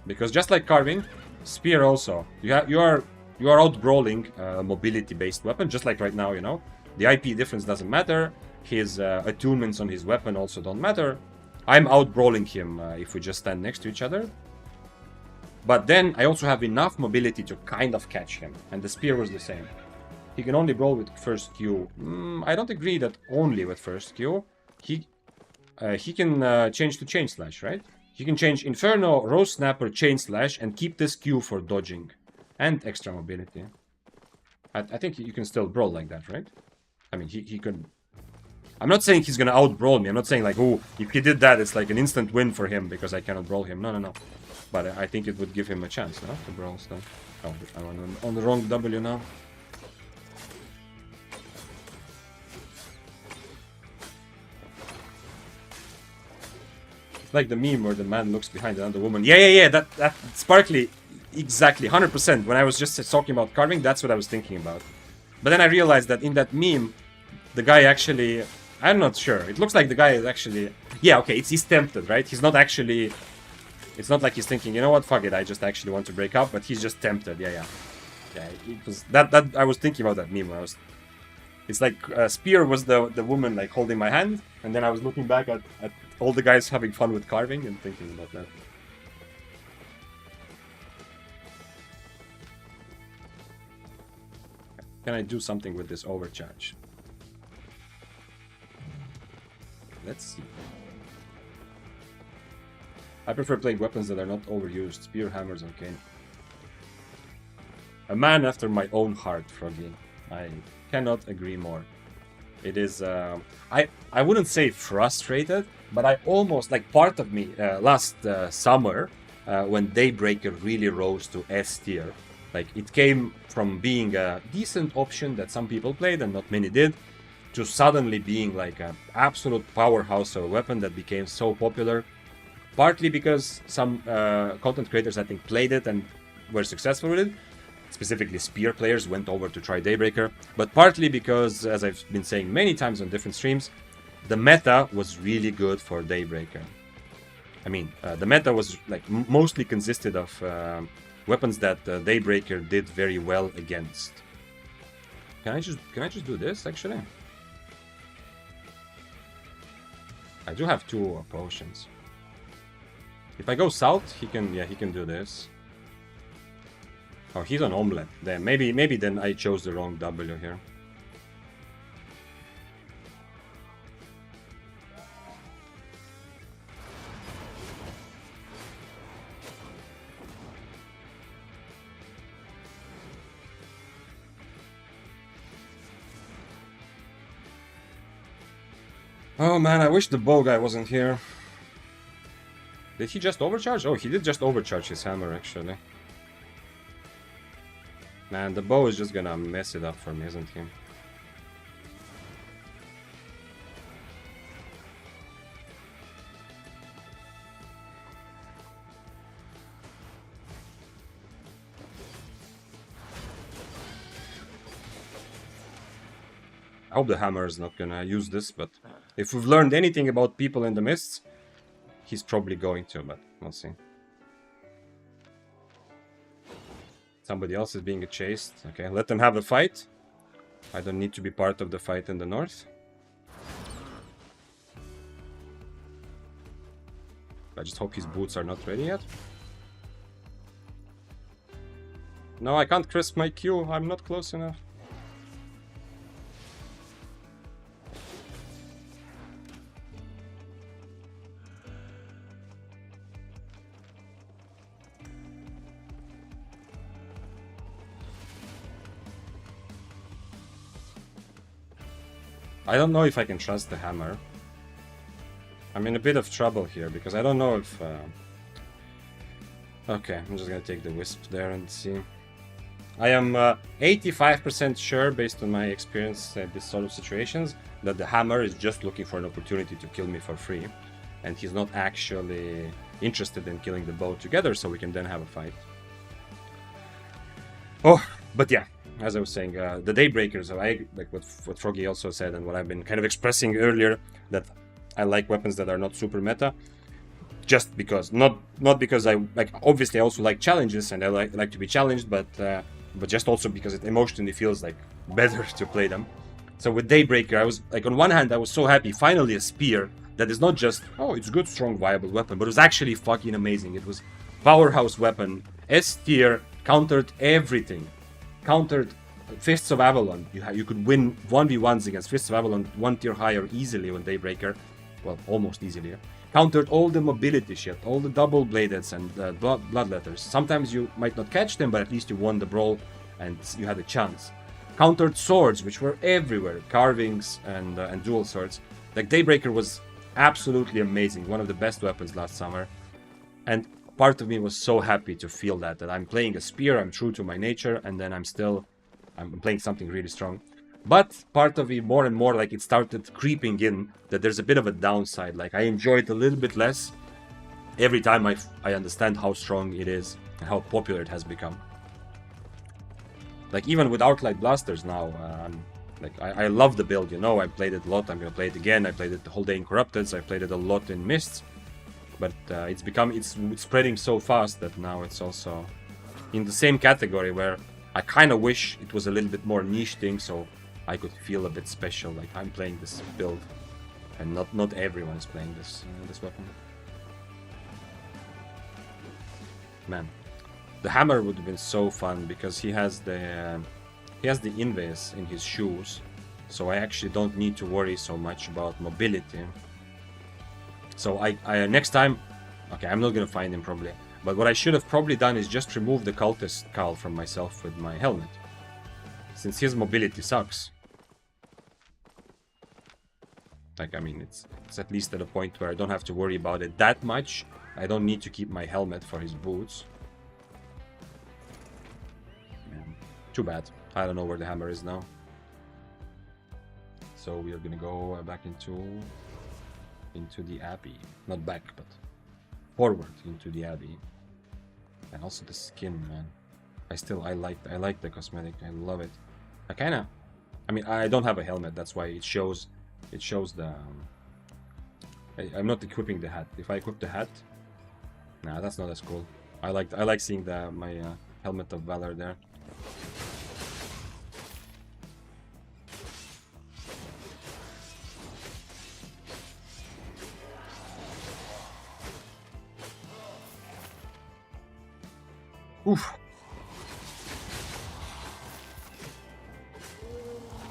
Because just like carving, Spear also, you are out-brawling a mobility-based weapon, just like right now, you know? The IP difference doesn't matter, his attunements on his weapon also don't matter. I'm out-brawling him if we just stand next to each other. But then I also have enough mobility to kind of catch him, and the Spear was the same. He can only brawl with first Q. I don't agree that only with first Q. He can change to Chain Slash, right? He can change Inferno, Rose Snapper, Chain Slash, and keep this Q for dodging. And extra mobility. I think you can still brawl like that, right? I mean, he could... I'm not saying he's gonna out-brawl me. I'm not saying like, oh, if he did that, it's like an instant win for him because I cannot brawl him. No. But I think it would give him a chance, no? To brawl stuff. Oh, I'm on the wrong W now. It's like the meme where the man looks behind another woman. Yeah, that Sparkly, exactly, 100%. When I was just talking about carving, that's what I was thinking about. But then I realized that in that meme, the guy actually... I'm not sure. It looks like the guy is actually... Yeah, okay, he's tempted, right? He's not actually... It's not like he's thinking, you know what, fuck it, I just actually want to break up, but he's just tempted, yeah. Yeah, it was... That I was thinking about that meme when I was... It's like Spear was the woman like holding my hand, and then I was looking back at all the guys having fun with carving and thinking about that. Can I do something with this overcharge? Let's see. I prefer playing weapons that are not overused. Spear, hammers, and cane. A man after my own heart, Froggy. I cannot agree more. It is... I wouldn't say frustrated, but I almost... Like, part of me, last summer, when Daybreaker really rose to S tier, like, it came from being a decent option that some people played and not many did, to suddenly being like an absolute powerhouse of a weapon that became so popular. Partly because some content creators, I think, played it and were successful with it. Specifically, Spear players went over to try Daybreaker. But partly because, as I've been saying many times on different streams, the meta was really good for Daybreaker. I mean, the meta was like mostly consisted of weapons that Daybreaker did very well against. Can I just do this, actually? I do have 2 potions. If I go south, he can do this. Oh, he's on omelet. Then maybe then I chose the wrong W here. Oh man, I wish the bow guy wasn't here. Did he just overcharge? Oh, he did just overcharge his hammer, actually. Man, the bow is just gonna mess it up for me, isn't he? I hope the hammer is not gonna use this, but if we've learned anything about people in the mists, he's probably going to, but we'll see. Somebody else is being chased. Okay, let them have a fight. I don't need to be part of the fight in the north. I just hope his boots are not ready yet. No, I can't crisp my Q. I'm not close enough. I don't know if I can trust the hammer. I'm in a bit of trouble here because I don't know if... Okay, I'm just gonna take the wisp there and see. I am 85% sure, based on my experience at this sort of situations, that the hammer is just looking for an opportunity to kill me for free. And he's not actually interested in killing the bow together, so we can then have a fight. Oh, but yeah. As I was saying, the Daybreakers, I like what Froggy also said and what I've been kind of expressing earlier, that I like weapons that are not super meta, just because, not because I like. Obviously, I also like challenges and I like to be challenged, but just also because it emotionally feels like better to play them. So with Daybreaker, I was like, on one hand, I was so happy, finally a spear that is not just, oh, it's good, strong, viable weapon, but it was actually fucking amazing. It was powerhouse weapon, S tier, countered everything. Countered Fists of Avalon. You could win 1v1s against Fists of Avalon 1 tier higher easily on Daybreaker. well, almost easily. Countered all the mobility shit, all the double bladeds and bloodletters. Sometimes you might not catch them, but at least you won the brawl and you had a chance. Countered swords, which were everywhere, carvings and dual swords. Like Daybreaker was absolutely amazing, one of the best weapons last summer. And part of me was so happy to feel that I'm playing a spear, I'm true to my nature, and then I'm playing something really strong. But part of it more and more, like, it started creeping in that there's a bit of a downside. Like, I enjoy it a little bit less every time I understand how strong it is and how popular it has become. Like, even with Arclight Blasters now, I love the build, you know, I played it a lot, I'm gonna play it again, I played it the whole day in Corrupted, I played it a lot in Mists, but it's spreading so fast that now it's also in the same category where I kind of wish it was a little bit more niche thing, so I could feel a bit special, like I'm playing this build, and not everyone is playing this weapon. Man. The hammer would have been so fun because he has the invis in his shoes, so I actually don't need to worry so much about mobility. So I next time, okay, I'm not gonna find him probably, but what I should have probably done is just remove the cultist cowl from myself with my helmet, since his mobility sucks. Like, I mean, it's at least at a point where I don't have to worry about it that much. I don't need to keep my helmet for his boots. Too bad. I don't know where the hammer is now. So we are gonna go back into the Abbey. Not back, but forward into the Abbey. And also the skin, man. I like the cosmetic. I love it. I mean, I don't have a helmet. That's why it shows the. I'm not equipping the hat. If I equip the hat, nah, that's not as cool. I like seeing my helmet of valor there. Oof.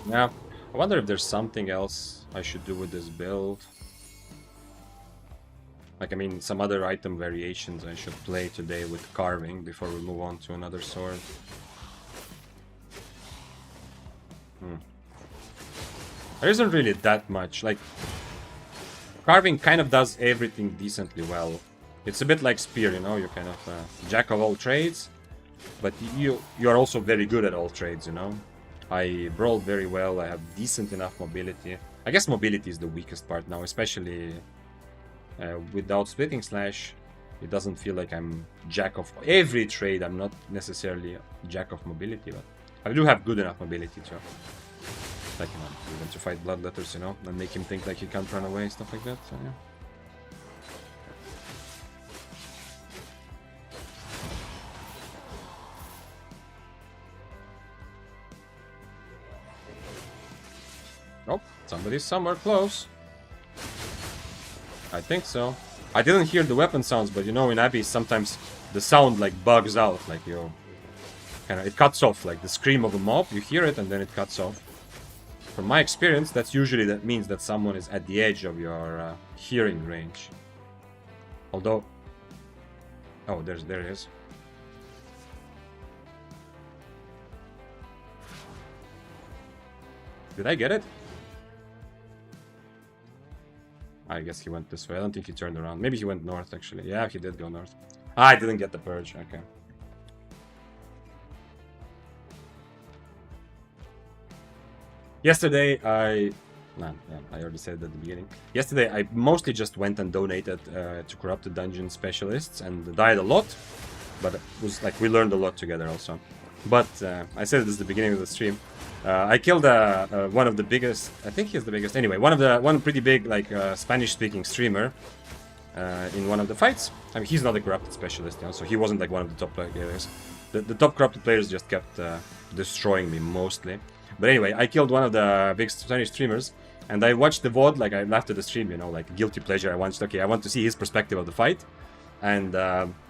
Yeah, I wonder if there's something else I should do with this build. Like, I mean, some other item variations I should play today with carving before we move on to another sword. There isn't really that much. Like, carving kind of does everything decently well. It's a bit like Spear, you know, you're kind of jack of all trades, but you are also very good at all trades, you know. I brawl very well, I have decent enough mobility. I guess mobility is the weakest part now, especially without Splitting Slash. It doesn't feel like I'm jack of every trade. I'm not necessarily jack of mobility, but I do have good enough mobility to, like, you know, even to fight Bloodletters, you know, and make him think like he can't run away, stuff like that, so yeah. Oh, somebody's somewhere close. I think so. I didn't hear the weapon sounds, but you know, in Abbey sometimes the sound like bugs out, like you kind of, it cuts off, like the scream of a mob, you hear it and then it cuts off. From my experience, that means that someone is at the edge of your hearing range. Although, oh, there it is. Did I get it? I guess he went this way. I don't think he turned around. Maybe he went north, actually. Yeah, he did go north. Ah, I didn't get the purge. Okay. Yesterday, I already said it at the beginning. Yesterday, I mostly just went and donated to Corrupted Dungeon specialists and died a lot. But it was like, we learned a lot together also. But I said this at the beginning of the stream. I killed one of the biggest, I think he's the biggest, anyway, one pretty big, like, Spanish-speaking streamer in one of the fights. I mean, he's not a Corrupted specialist, you know, so he wasn't like one of the top players. The top Corrupted players just kept destroying me, mostly. But anyway, I killed one of the big Spanish streamers, and I watched the VOD, like, I laughed at the stream, you know, like, guilty pleasure. I want to see his perspective of the fight. And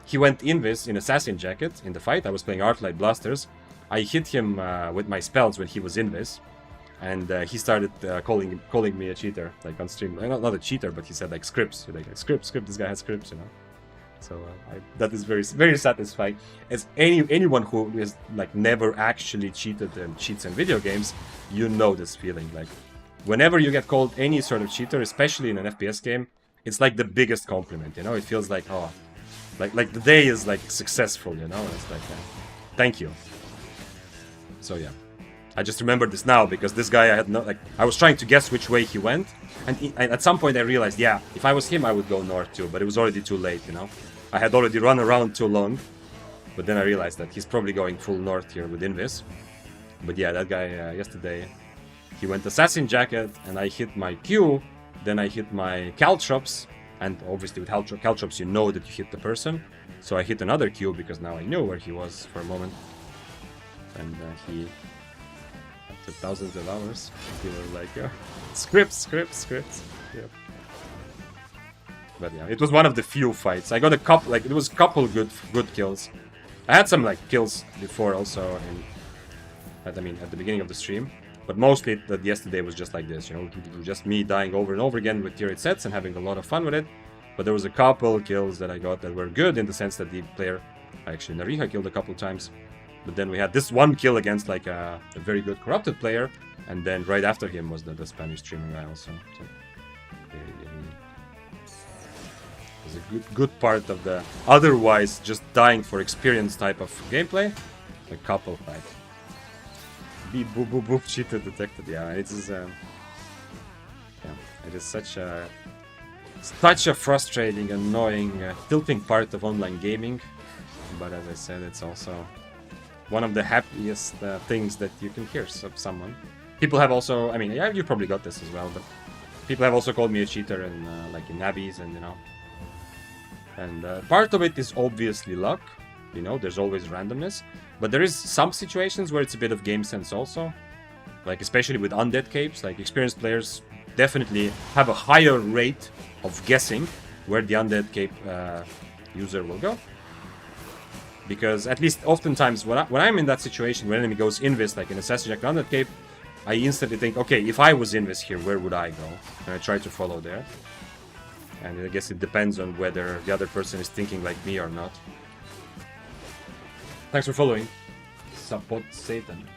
he went invis in Assassin Jacket in the fight. I was playing Arclight Blasters. I hit him with my spells when he was invis. and he started calling me a cheater, like on stream. Not a cheater, but he said like scripts, like script. This guy has scripts, you know. So that is very satisfying. As anyone who is like never actually cheated and cheats in video games, you know this feeling. Like whenever you get called any sort of cheater, especially in an FPS game, it's like the biggest compliment. You know, it feels like like the day is like successful. You know, it's like thank you. So yeah. I just remembered this now because this guy I was trying to guess which way he went, and at some point I realized, yeah, if I was him I would go north too, but it was already too late, you know. I had already run around too long, but then I realized that he's probably going full north here with Invis. But yeah, that guy yesterday, he went Assassin Jacket, and I hit my Q, then I hit my Caltrops, and obviously with Caltrops you know that you hit the person, so I hit another Q because now I knew where he was for a moment, and he... took thousands of hours. They were like, scripts. Yeah. But yeah, it was one of the few fights. I got a couple, like it was a couple good kills. I had some like kills before also, at the beginning of the stream. But mostly that yesterday was just like this, you know, just me dying over and over again with tier 8 sets and having a lot of fun with it. But there was a couple kills that I got that were good in the sense that the player, actually Nariha killed a couple times. But then we had this one kill against like a very good corrupted player, and then right after him was the Spanish streaming guy also. So it was a good part of the otherwise just dying for experience type of gameplay. A couple fight. Beep boop boop boop cheater detected. Yeah, it is. It is such a frustrating, annoying, tilting part of online gaming. But as I said, it's also one of the happiest things that you can hear of someone. People have also, I mean, yeah, you probably got this as well, but people have also called me a cheater in like in Nabbies, and you know. And part of it is obviously luck, you know, there's always randomness, but there is some situations where it's a bit of game sense also. Like especially with undead capes, like experienced players definitely have a higher rate of guessing where the undead cape user will go. Because at least oftentimes when I'm in that situation, when enemy goes invis, like in Assassin Jack Undead Cape, I instantly think, okay, if I was invis here, where would I go? And I try to follow there. And I guess it depends on whether the other person is thinking like me or not. Thanks for following. Support Satan.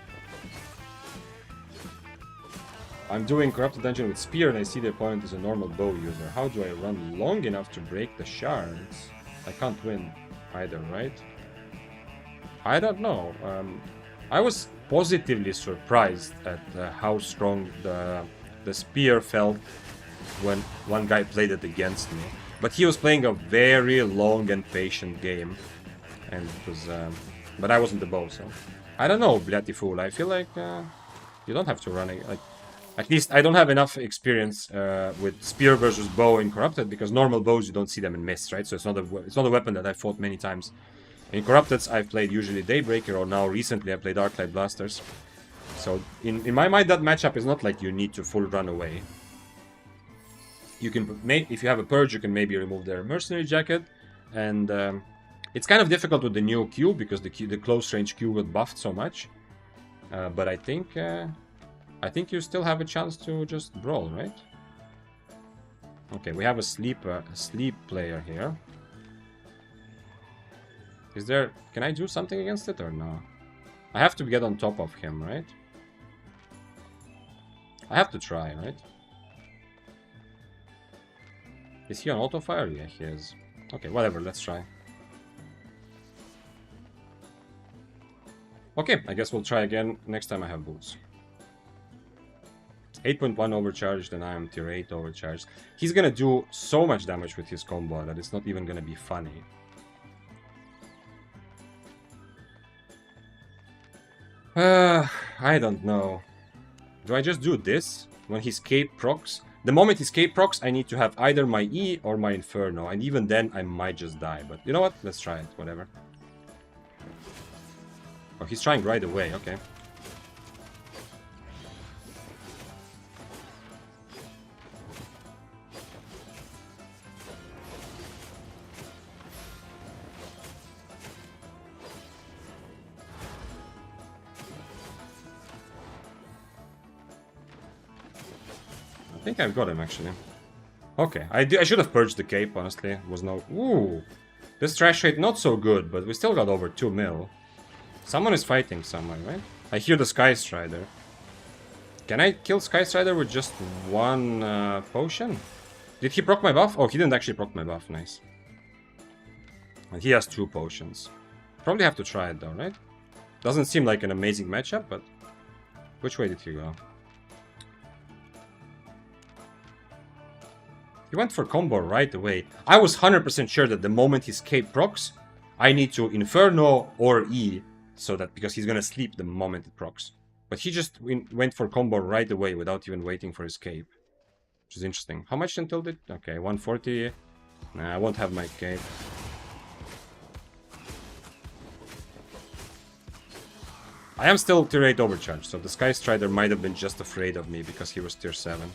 I'm doing Corrupted Dungeon with Spear and I see the opponent is a normal bow user. How do I run long enough to break the shards? I can't win either, right? I don't know. I was positively surprised at how strong the spear felt when one guy played it against me. But he was playing a very long and patient game, and it was. But I wasn't the bow, so I don't know, Bloody Fool. I feel like you don't have to run it. Like, at least I don't have enough experience with spear versus bow in Corrupted, because normal bows you don't see them in mist, right? So it's not a weapon that I've fought many times. In Corrupteds, I've played usually Daybreaker, or now recently I played Arclight Blasters. So in my mind, that matchup is not like you need to full run away. You can if you have a purge, you can maybe remove their mercenary jacket, and it's kind of difficult with the new Q because the close range Q got buffed so much. But I think you still have a chance to just brawl, right? Okay, we have a sleep player here. Is there... Can I do something against it or no? I have to get on top of him, right? I have to try, right? Is he on auto fire? Yeah, he is. Okay, whatever, let's try. Okay, I guess we'll try again next time I have boots. 8.1 overcharged and I am tier 8 overcharged. He's gonna do so much damage with his combo that it's not even gonna be funny. I don't know. Do I just do this when his cape procs? The moment his cape procs, I need to have either my E or my Inferno, and even then I might just die. But you know what? Let's try it, whatever. Oh, he's trying right away, okay. think I've got him, actually. Okay, I should have purged the cape, honestly. It was no... Ooh! This trash rate not so good, but we still got over 2 mil. Someone is fighting someone, right? I hear the Sky Strider. Can I kill Sky Strider with just one potion? Did he proc my buff? Oh, he didn't actually proc my buff. Nice. And he has 2 potions. Probably have to try it though, right? Doesn't seem like an amazing matchup, but... Which way did he go? He went for combo right away. I was 100% sure that the moment his cape procs, I need to Inferno or E, so that because he's gonna sleep the moment it procs. But he just went for combo right away without even waiting for his cape. Which is interesting. How much until did... Okay, 140. Nah, I won't have my cape. I am still tier 8 overcharged, so the Sky Strider might have been just afraid of me because he was tier 7.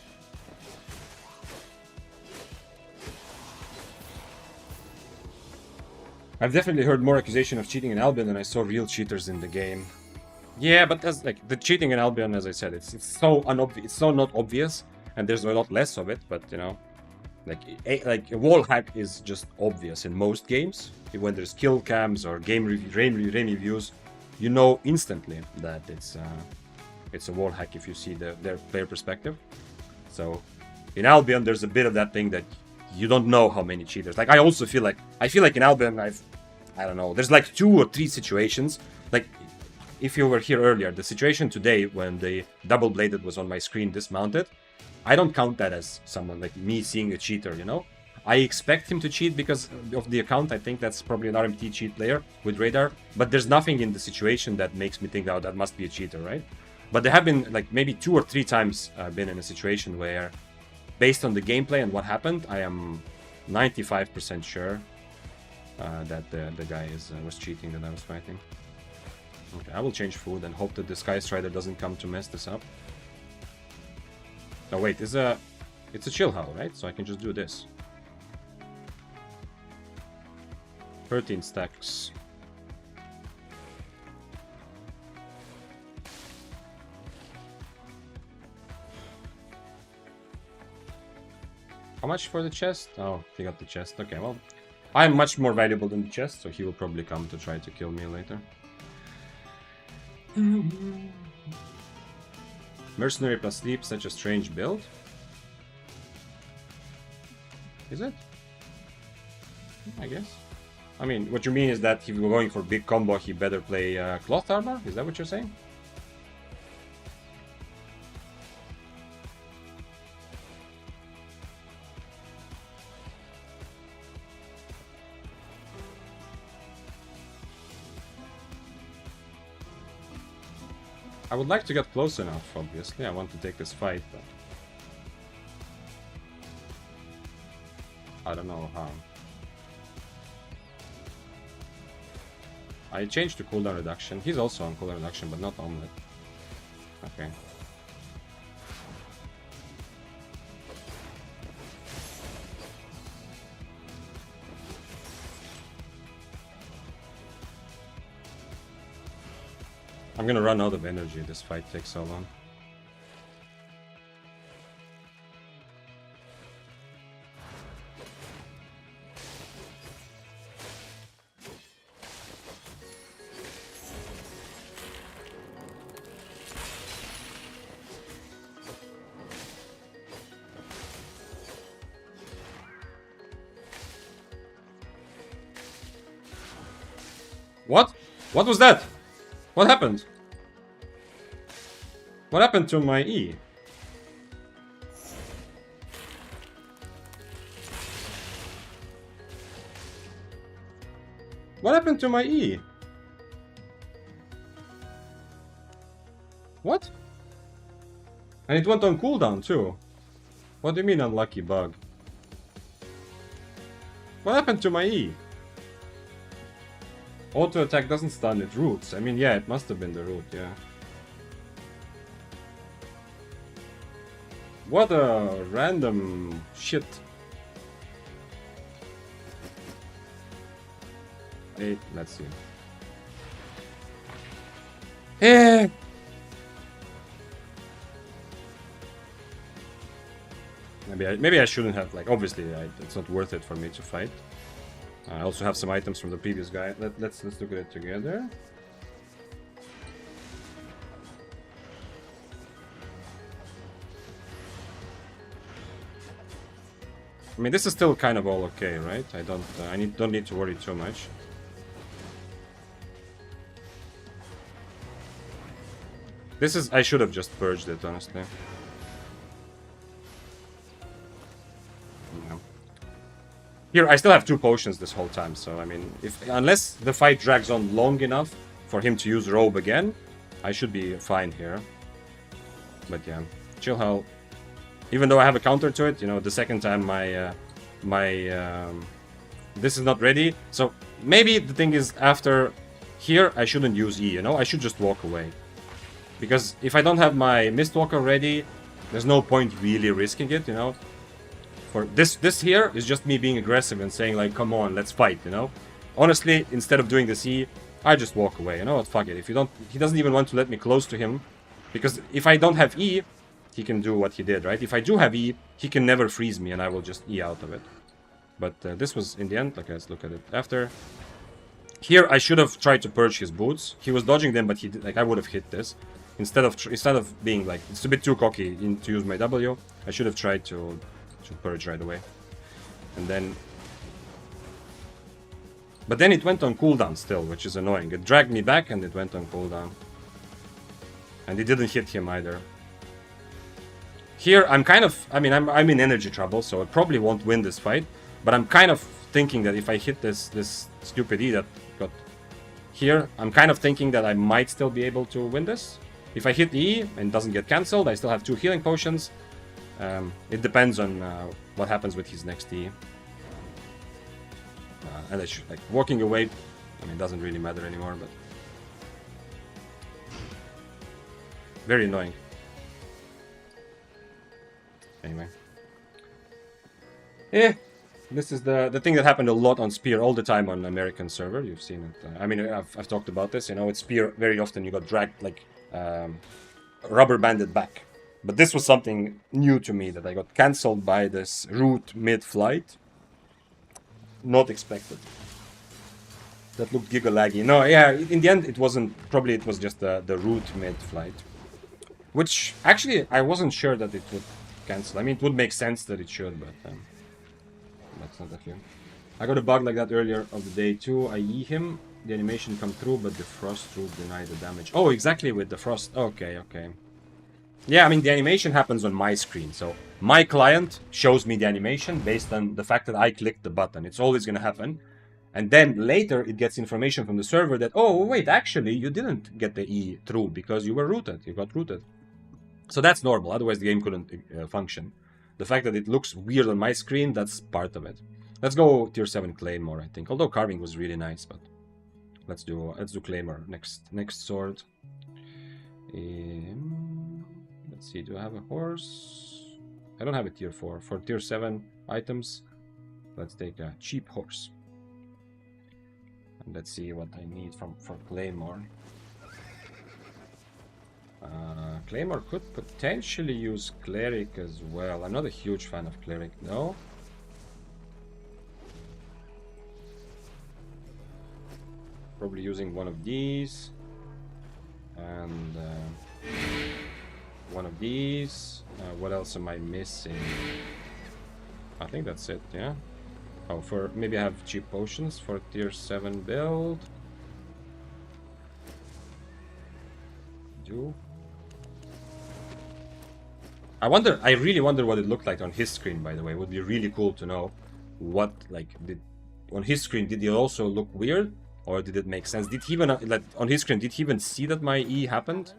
I've definitely heard more accusation of cheating in Albion than I saw real cheaters in the game. Yeah, but that's like the cheating in Albion, as I said, it's so unobvious, it's so not obvious, and there's a lot less of it. But you know, like a wall hack is just obvious in most games. When there's kill cams or game rain reviews, you know instantly that it's a wall hack if you see their player perspective. So in Albion, there's a bit of that thing that you don't know how many cheaters. Like I also feel like in Albion I don't know. There's like 2 or 3 situations. Like if you were here earlier, the situation today when the double bladed was on my screen dismounted, I don't count that as someone like me seeing a cheater. You know, I expect him to cheat because of the account. I think that's probably an RMT cheat player with radar. But there's nothing in the situation that makes me think, oh, that must be a cheater, right? But there have been like maybe 2 or 3 times I've been in a situation where, based on the gameplay and what happened, I am 95% sure that the guy was cheating that I was fighting. Okay, I will change food and hope that the Sky Strider doesn't come to mess this up. Oh wait, it's a chill howl, right? So I can just do this. 13 stacks. How much for the chest? Oh, he got the chest. Okay, well, I'm much more valuable than the chest, so he will probably come to try to kill me later. Mercenary plus sleep, such a strange build. Is it? I guess. I mean, what you mean is that if we're going for big combo, he better play cloth armor? Is that what you're saying? I would like to get close enough, obviously. I want to take this fight, but... I don't know how. I changed to cooldown reduction. He's also on cooldown reduction, but not omelet. Okay. I'm gonna run out of energy. This fight takes so long. What? What was that? What happened? What happened to my E? What happened to my E? What? And it went on cooldown too. What do you mean unlucky bug? What happened to my E? Auto attack doesn't stun, it roots. I mean, yeah, it must have been the root, yeah. What a random shit. Hey, let's see. Maybe I shouldn't have, like, obviously it's not worth it for me to fight. I also have some items from the previous guy. Let's look at it together. I mean, this is still kind of all okay, right? I don't need to worry too much. This is, I should have just purged it, honestly. No. Here, I still have 2 potions this whole time, so I mean, unless the fight drags on long enough for him to use Robe again, I should be fine here. But yeah, Chill Hell. Even though I have a counter to it, you know, the second time this is not ready. So maybe the thing is, after here, I shouldn't use E, you know? I should just walk away. Because if I don't have my Mistwalker ready, there's no point really risking it, you know? For this here is just me being aggressive and saying, like, come on, let's fight, you know? Honestly, instead of doing this E, I just walk away, you know what? Fuck it. If he doesn't even want to let me close to him. Because if I don't have E, he can do what he did, right? If I do have E, he can never freeze me and I will just E out of it. But this was, in the end, like, let's look at it after. Here, I should have tried to purge his boots. He was dodging them, but he did, like, I would have hit this. Instead of being, like, it's a bit too cocky to use my W, I should have tried to purge right away. And then... But then it went on cooldown still, which is annoying. It dragged me back and it went on cooldown. And it didn't hit him either. Here, I'm kind of... I mean, I'm in energy trouble, so I probably won't win this fight. But I'm kind of thinking that if I hit this stupid E that got here, I'm kind of thinking that I might still be able to win this. If I hit E and it doesn't get cancelled, I still have 2 healing potions. It depends on what happens with his next E. And I should, like, walking away, I mean, it doesn't really matter anymore, but... Very annoying. Anyway. Yeah, this is the thing that happened a lot on Spear all the time on American server. You've seen it. I mean, I've talked about this. You know, with Spear, very often you got dragged, like, rubber banded back. But this was something new to me, that I got cancelled by this root mid-flight. Not expected. That looked giga-laggy. No, yeah, in the end it wasn't, probably it was just the root mid-flight. Which, actually, I wasn't sure that it would cancel. I mean, it would make sense that it should, but that's not that clear. I got a bug like that earlier of the day too. I E him, the animation come through, but the frost roof denied the damage. Oh, exactly, with the frost. Okay, okay. Yeah, I mean, the animation happens on my screen, so my client shows me the animation based on the fact that I clicked the button. It's always going to happen. And then later it gets information from the server that, oh, wait, actually, you didn't get the E through because you were rooted. You got rooted. So that's normal, otherwise the game couldn't function. The fact that it looks weird on my screen, that's part of it. Let's go tier 7 Claymore, I think. Although carving was really nice, but let's do Claymore next sword. Let's see, do I have a horse? I don't have a tier 4. For tier 7 items, let's take a cheap horse. And let's see what I need for Claymore. Claymore could potentially use Cleric as well. I'm not a huge fan of Cleric, though. Probably using one of these. And one of these. What else am I missing? I think that's it, yeah? Oh, for maybe I have cheap potions for tier 7 build. I really wonder what it looked like on his screen, by the way. It would be really cool to know what, like, on his screen, did it also look weird? Or did it make sense? Did he even, like, on his screen, did he even see that my E happened?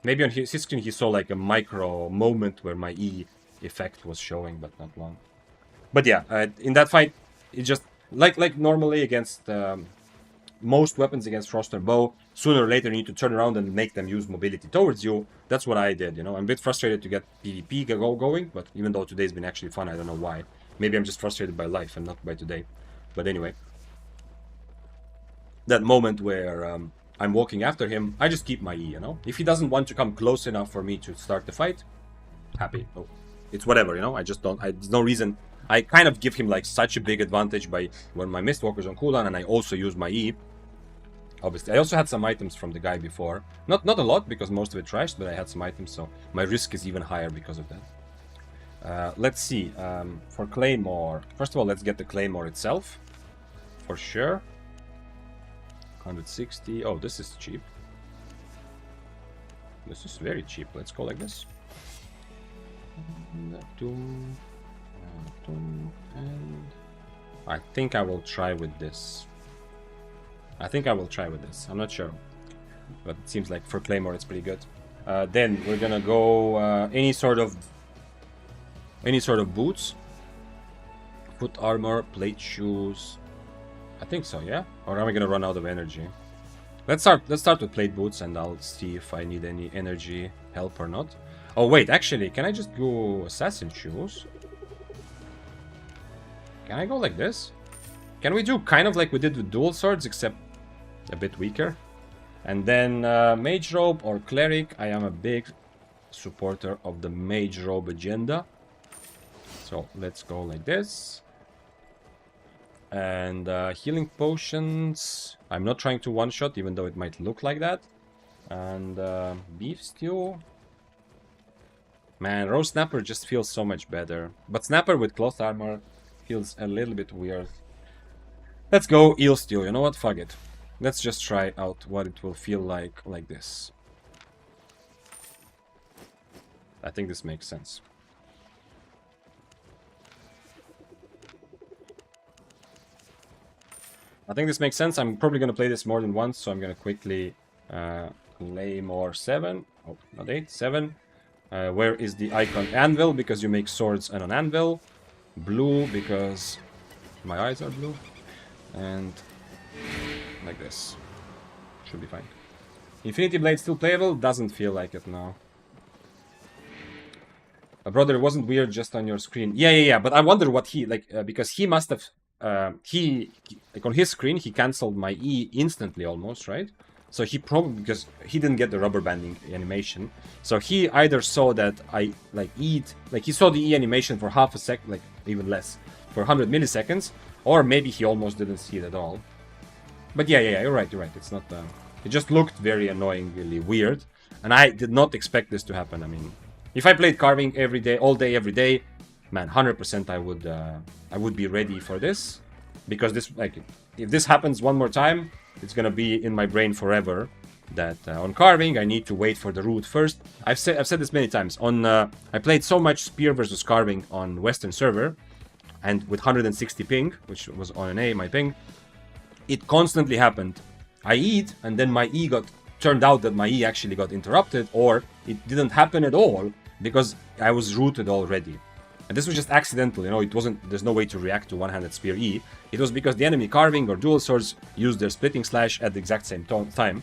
Maybe on his screen he saw, like, a micro moment where my E effect was showing, but not long. But yeah, in that fight, it just, like normally against most weapons against Frost or Bow, sooner or later you need to turn around and make them use mobility towards you. That's what I did, you know. I'm a bit frustrated to get PvP going, but even though today's been actually fun, I don't know why. Maybe I'm just frustrated by life and not by today. But anyway. That moment where I'm walking after him, I just keep my E, you know. If he doesn't want to come close enough for me to start the fight, happy. Oh, it's whatever, you know. I just don't. There's no reason. I kind of give him like such a big advantage by when my Mistwalker's on cooldown, and I also use my E. Obviously, I also had some items from the guy before. Not a lot because most of it trashed, but I had some items, so my risk is even higher because of that. Let's see. For Claymore, first of all, let's get the Claymore itself for sure. 160. Oh, this is cheap. This is very cheap. Let's go like this. And I think I will try with this. I'm not sure, but it seems like for Claymore it's pretty good. Then we're gonna go any sort of boots, foot armor, plate shoes. I think so, yeah. Or am I gonna run out of energy? Let's start with plate boots, and I'll see if I need any energy help or not. Oh wait, actually, can I just go assassin shoes? Can I go like this? Can we do kind of like we did with dual swords, except a bit weaker? And then mage robe or cleric. I am a big supporter of the mage robe agenda. So let's go like this. And healing potions. I'm not trying to one-shot, even though it might look like that. And beef stew. Man, roast snapper just feels so much better. But snapper with cloth armor feels a little bit weird. Let's go eel stew. You know what? Fuck it. Let's just try out what it will feel like this. I think this makes sense. I'm probably going to play this more than once, so I'm going to quickly Claymore 7. Oh, not 8, 7. Where is the icon? Anvil, because you make swords and an anvil. Blue, because my eyes are blue. And like this. Should be fine. Infinity Blade still playable? Doesn't feel like it now. Brother, it wasn't weird just on your screen. Yeah. But I wonder what he, like, because he must have, like on his screen, he cancelled my E instantly almost, right? So he probably, because he didn't get the rubber banding animation. So he either saw that I, like, he saw the E animation for half a sec, like, even less, for 100 milliseconds. Or maybe he almost didn't see it at all. But yeah, you're right. It's not, it just looked very annoyingly weird. And I did not expect this to happen. I mean, if I played carving every day, all day, every day, man, 100% I would be ready for this. Because this, like, if this happens one more time, it's gonna be in my brain forever. That on carving, I need to wait for the root first. I've said this many times. I played so much spear versus carving on Western server, and with 160 ping, which was on an A, my ping, it constantly happened. I eat, and then my E turned out that my E actually got interrupted, or it didn't happen at all because I was rooted already. And this was just accidental, you know, it wasn't, there's no way to react to one-handed spear E. It was because the enemy carving or dual swords used their splitting slash at the exact same time.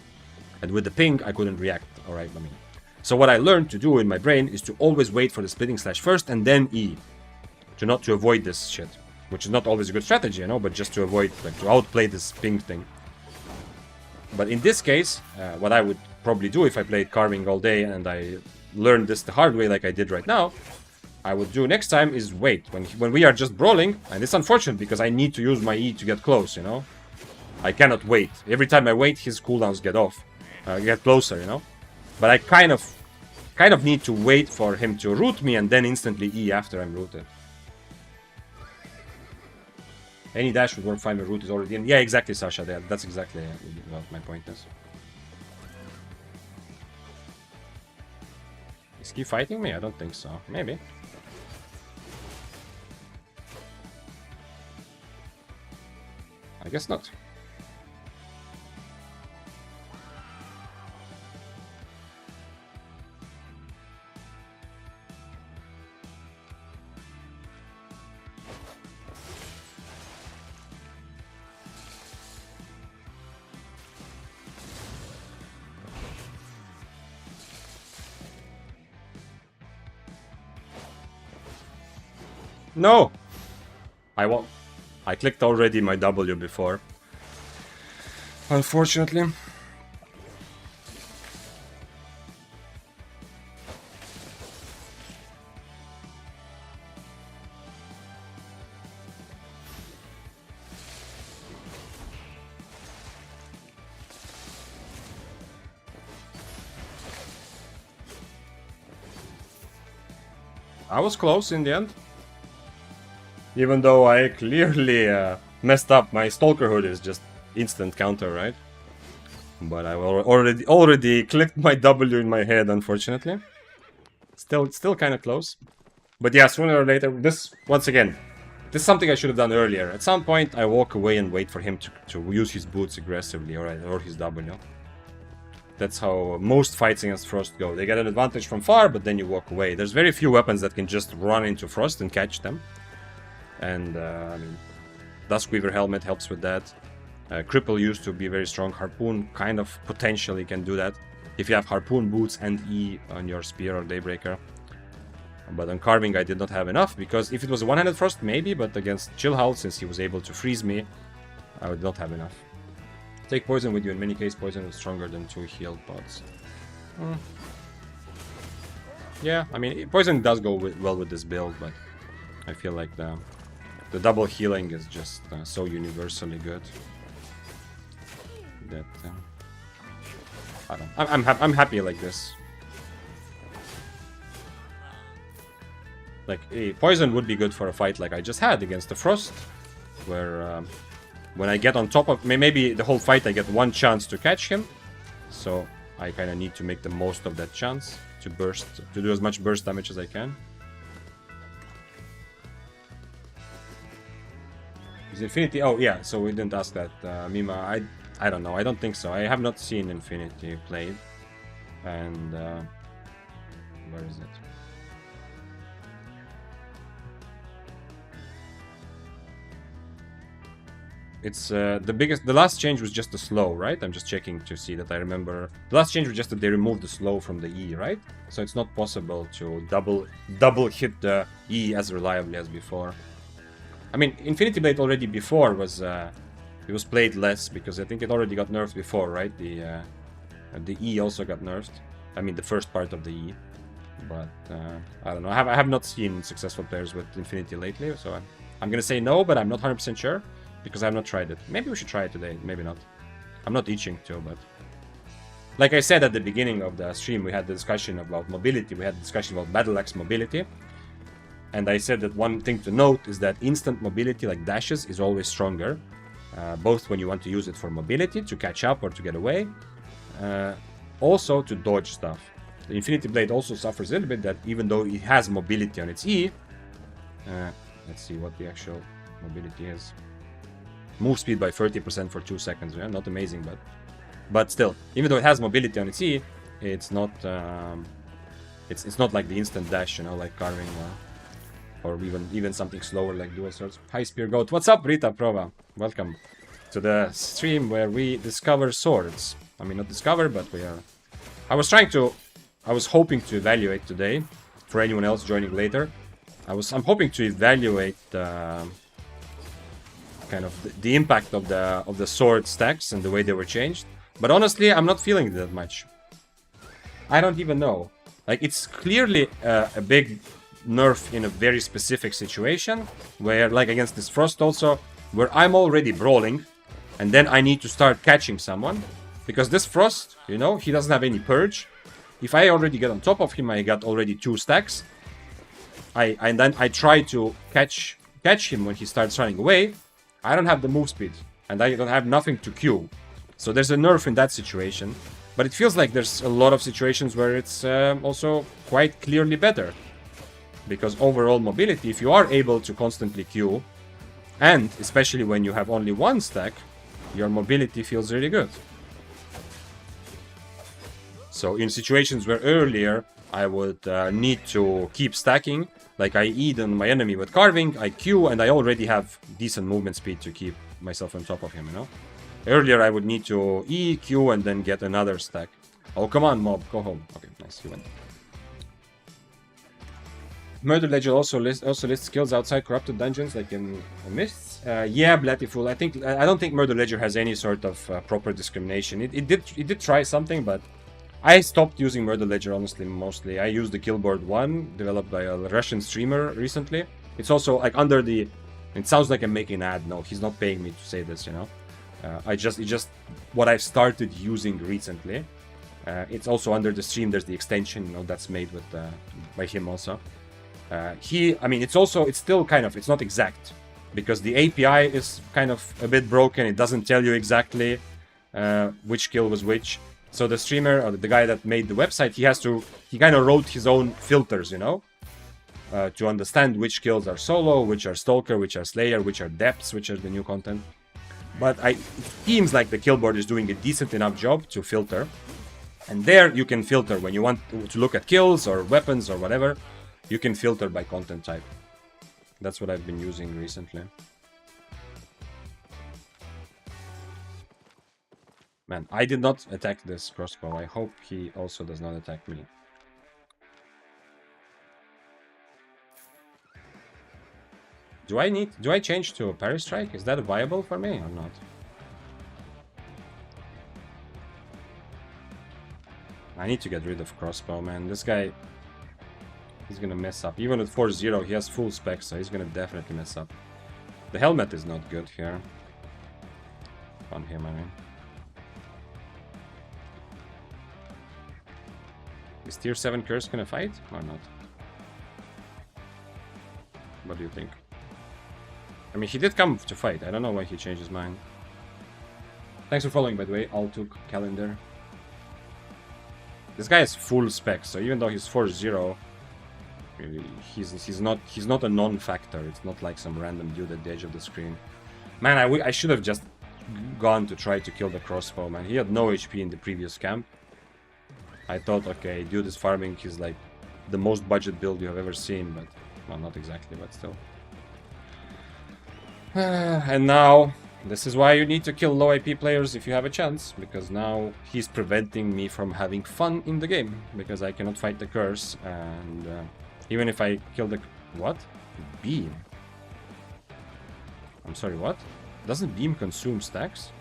And with the ping, I couldn't react, alright, I mean. So what I learned to do in my brain is to always wait for the splitting slash first and then E. To avoid this shit. Which is not always a good strategy, you know, but just to avoid, like, to outplay this ping thing. But in this case, what I would probably do if I played carving all day and I learned this the hard way like I did right now, I would do next time is wait. When we are just brawling, and it's unfortunate because I need to use my E to get close, you know. I cannot wait. Every time I wait, his cooldowns get closer, you know. But I kind of need to wait for him to root me and then instantly E after I'm rooted. Any dash would work fine when root is already in. Yeah, exactly, Sasha. That's exactly what my point is. Is he fighting me? I don't think so. Maybe. I guess not. No! I won't. I clicked already my W before. Unfortunately. I was close in the end. Even though I clearly messed up. My Stalker Hood is just instant counter, right? But I already clicked my W in my head, unfortunately. Still kind of close. But yeah, sooner or later, once again, this is something I should have done earlier. At some point, I walk away and wait for him to use his boots aggressively, or his W. That's how most fights against Frost go. They get an advantage from far, but then you walk away. There's very few weapons that can just run into Frost and catch them. And, I mean, Duskweaver Helmet helps with that. Cripple used to be very strong. Harpoon kind of potentially can do that. If you have Harpoon boots and E on your Spear or Daybreaker. But on Carving I did not have enough, because if it was a one-handed Frost, maybe, but against Chillhowl, since he was able to freeze me, I would not have enough. Take Poison with you. In many cases, Poison is stronger than 2 healed pods. Yeah, I mean, Poison does go well with this build, but I feel like the double healing is just so universally good that I don't. I'm happy like this. Like, Poison would be good for a fight like I just had against the Frost, where when I get on top of... Maybe the whole fight I get one chance to catch him, so I kind of need to make the most of that chance to do as much burst damage as I can. Is Infinity... Oh, yeah, so we didn't ask that, Mima. I don't know, I don't think so. I have not seen Infinity played. And... where is it? It's the last change was just the slow, right? I'm just checking to see that I remember. The last change was just that they removed the slow from the E, right? So it's not possible to double hit the E as reliably as before. I mean, Infinity Blade already before was it was played less, because I think it already got nerfed before, right? The E also got nerfed. I mean, the first part of the E. But I don't know. I have not seen successful players with Infinity lately, so I'm gonna say no, but I'm not 100% sure. Because I have not tried it. Maybe we should try it today, maybe not. I'm not itching to, but... Like I said at the beginning of the stream, we had the discussion about mobility, we had the discussion about Battle Axe mobility. And I said that one thing to note is that instant mobility, like dashes, is always stronger. Both when you want to use it for mobility, to catch up or to get away. Also to dodge stuff. The Infinity Blade also suffers a little bit that even though it has mobility on its E... let's see what the actual mobility is. Move speed by 30% for 2 seconds, yeah? Not amazing, but still, even though it has mobility on its E, it's not it's not like the instant dash, you know, like Carving or even something slower like Dual Swords. Hi Spear Goat, what's up, Rita Prova? Welcome to the stream where we discover swords. I mean, not discover, but we are. I was hoping to evaluate today for anyone else joining later. I'm hoping to evaluate. Kind of the impact of the sword stacks and the way they were changed, but honestly I'm not feeling it that much. I don't even know, like, it's clearly a big nerf in a very specific situation where, like against this Frost also, where I'm already brawling and then I need to start catching someone, because this Frost, you know, he doesn't have any purge. If I already get on top of him, I got already 2 stacks. And then I try to catch him when he starts running away. I don't have the move speed, and I don't have nothing to Q. So there's a nerf in that situation. But it feels like there's a lot of situations where it's also quite clearly better. Because overall mobility, if you are able to constantly Q, and especially when you have only 1 stack, your mobility feels really good. So in situations where earlier I would need to keep stacking, like I E'd on my enemy with Carving, I Q, and I already have decent movement speed to keep myself on top of him, you know? Earlier I would need to E, Q, and then get another stack. Oh, come on, mob, go home. Okay, nice, you win. Murder Ledger also lists skills outside corrupted dungeons, like in Mists. Yeah, Blattyfool, I don't think Murder Ledger has any sort of proper discrimination. It did try something, but I stopped using Murder Ledger, honestly, mostly. I used the Killboard 1, developed by a Russian streamer recently. It's also, like, under the... It sounds like I'm making an ad. No, he's not paying me to say this, you know? It's just what I've started using recently. It's also under the stream, there's the extension, you know, that's made with by him also. I mean, it's still kind of, it's not exact, because the API is kind of a bit broken. It doesn't tell you exactly which kill was which. So the streamer, or the guy that made the website, he kind of wrote his own filters, you know, to understand which kills are solo, which are stalker, which are slayer, which are depths, which are the new content. But it seems like the killboard is doing a decent enough job to filter. And there you can filter when you want to look at kills or weapons or whatever. You can filter by content type. That's what I've been using recently. Man, I did not attack this crossbow. I hope he also does not attack me. Do I change to a parry strike? Is that viable for me or not? I need to get rid of crossbow, man. This guy, he's gonna mess up. Even with 4-0, he has full specs, so he's gonna definitely mess up. The helmet is not good here. On him, I mean. Is tier 7 curse gonna fight or not? What do you think? I mean, he did come to fight. I don't know why he changed his mind. Thanks for following, by the way. Altuk calendar. This guy has full specs, so even though he's 4-0, he's not a non-factor. It's not like some random dude at the edge of the screen. Man, I should have just gone to try to kill the crossbow, man. He had no HP in the previous camp. I thought, okay, dude is farming. He's like the most budget build you have ever seen, but well, not exactly, but still. And now, this is why you need to kill low IP players if you have a chance, because now he's preventing me from having fun in the game, because I cannot fight the curse, and even if I kill the... What? Beam? I'm sorry, what? Doesn't beam consume stacks?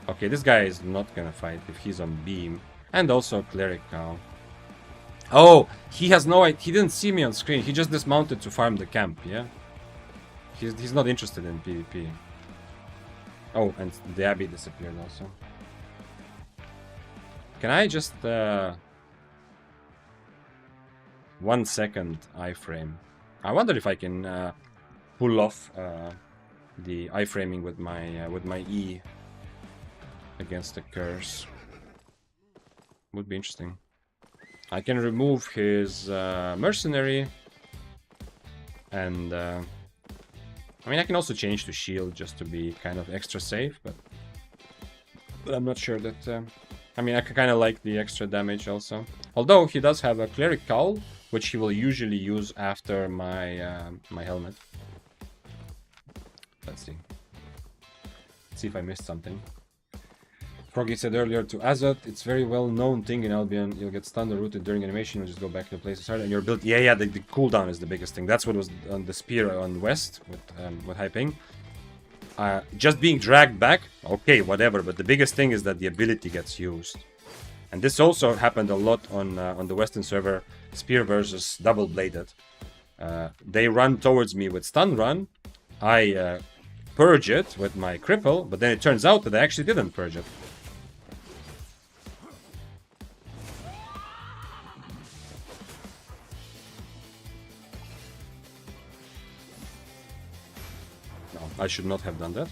Okay, this guy is not gonna fight if he's on beam. And also cleric now. Oh, he has no... He didn't see me on screen. He just dismounted to farm the camp, yeah? He's not interested in PvP. Oh, and the Abbey disappeared also. Can I just... 1 second iframe. I wonder if I can pull off the iframing with my E against the curse. Would be interesting. I can remove his mercenary, and I mean, I can also change to shield just to be kind of extra safe, but I'm not sure that... I mean, I kind of like the extra damage also. Although he does have a cleric cowl, which he will usually use after my my helmet. Let's see. Let's see if I missed something. Froggy said earlier to Azot, it's very well-known thing in Albion. You'll get stunned or rooted during animation, you'll just go back to the place to start, and your build... Yeah, the cooldown is the biggest thing. That's what was on the spear on West with high ping. Just being dragged back, okay, whatever, but the biggest thing is that the ability gets used. And this also happened a lot on the Western server, spear versus double-bladed. They run towards me with stun run, I purge it with my cripple, but then it turns out that I actually didn't purge it. I should not have done that.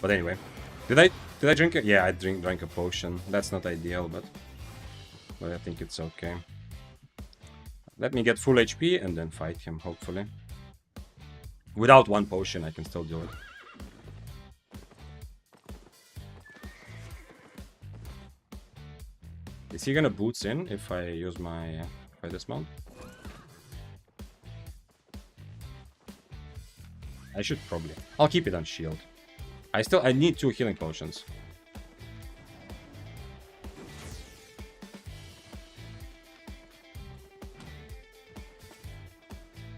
But anyway, did I drink it? Yeah, I drank a potion. That's not ideal, but I think it's okay. Let me get full HP and then fight him, hopefully. Without one potion, I can still do it. Is he gonna boots in if I use my if I dismount? I should probably. I'll keep it on shield. I need 2 healing potions.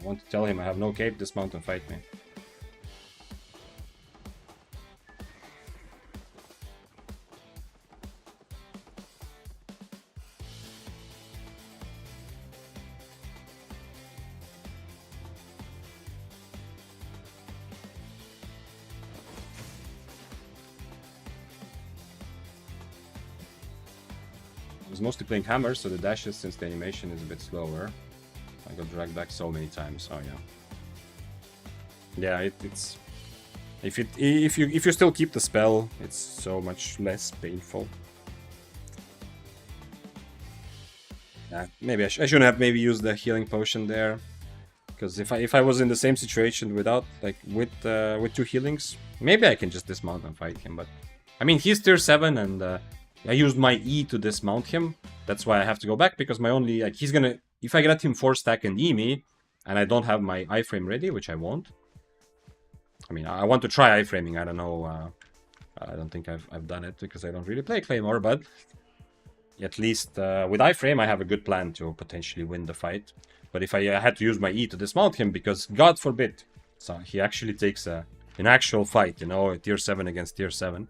I want to tell him I have no cape, dismount and fight me. was mostly playing hammer, so the dashes, since the animation is a bit slower. I got dragged back so many times. Oh yeah. Yeah, it's if you still keep the spell, it's so much less painful. Yeah, maybe I shouldn't have maybe used the healing potion there, because if I was in the same situation without with 2 healings, maybe I can just dismount and fight him. But I mean, he's tier 7, and I used my E to dismount him. That's why I have to go back, because my only he's gonna, if I get him 4 stack and E me, and I don't have my iframe ready, which I won't. I mean, I want to try iframing. I don't know. I don't think I've done it because I don't really play Claymore, but at least with iframe I have a good plan to potentially win the fight. But if I had to use my E to dismount him, because God forbid, so he actually takes an actual fight, you know, tier 7 against tier 7.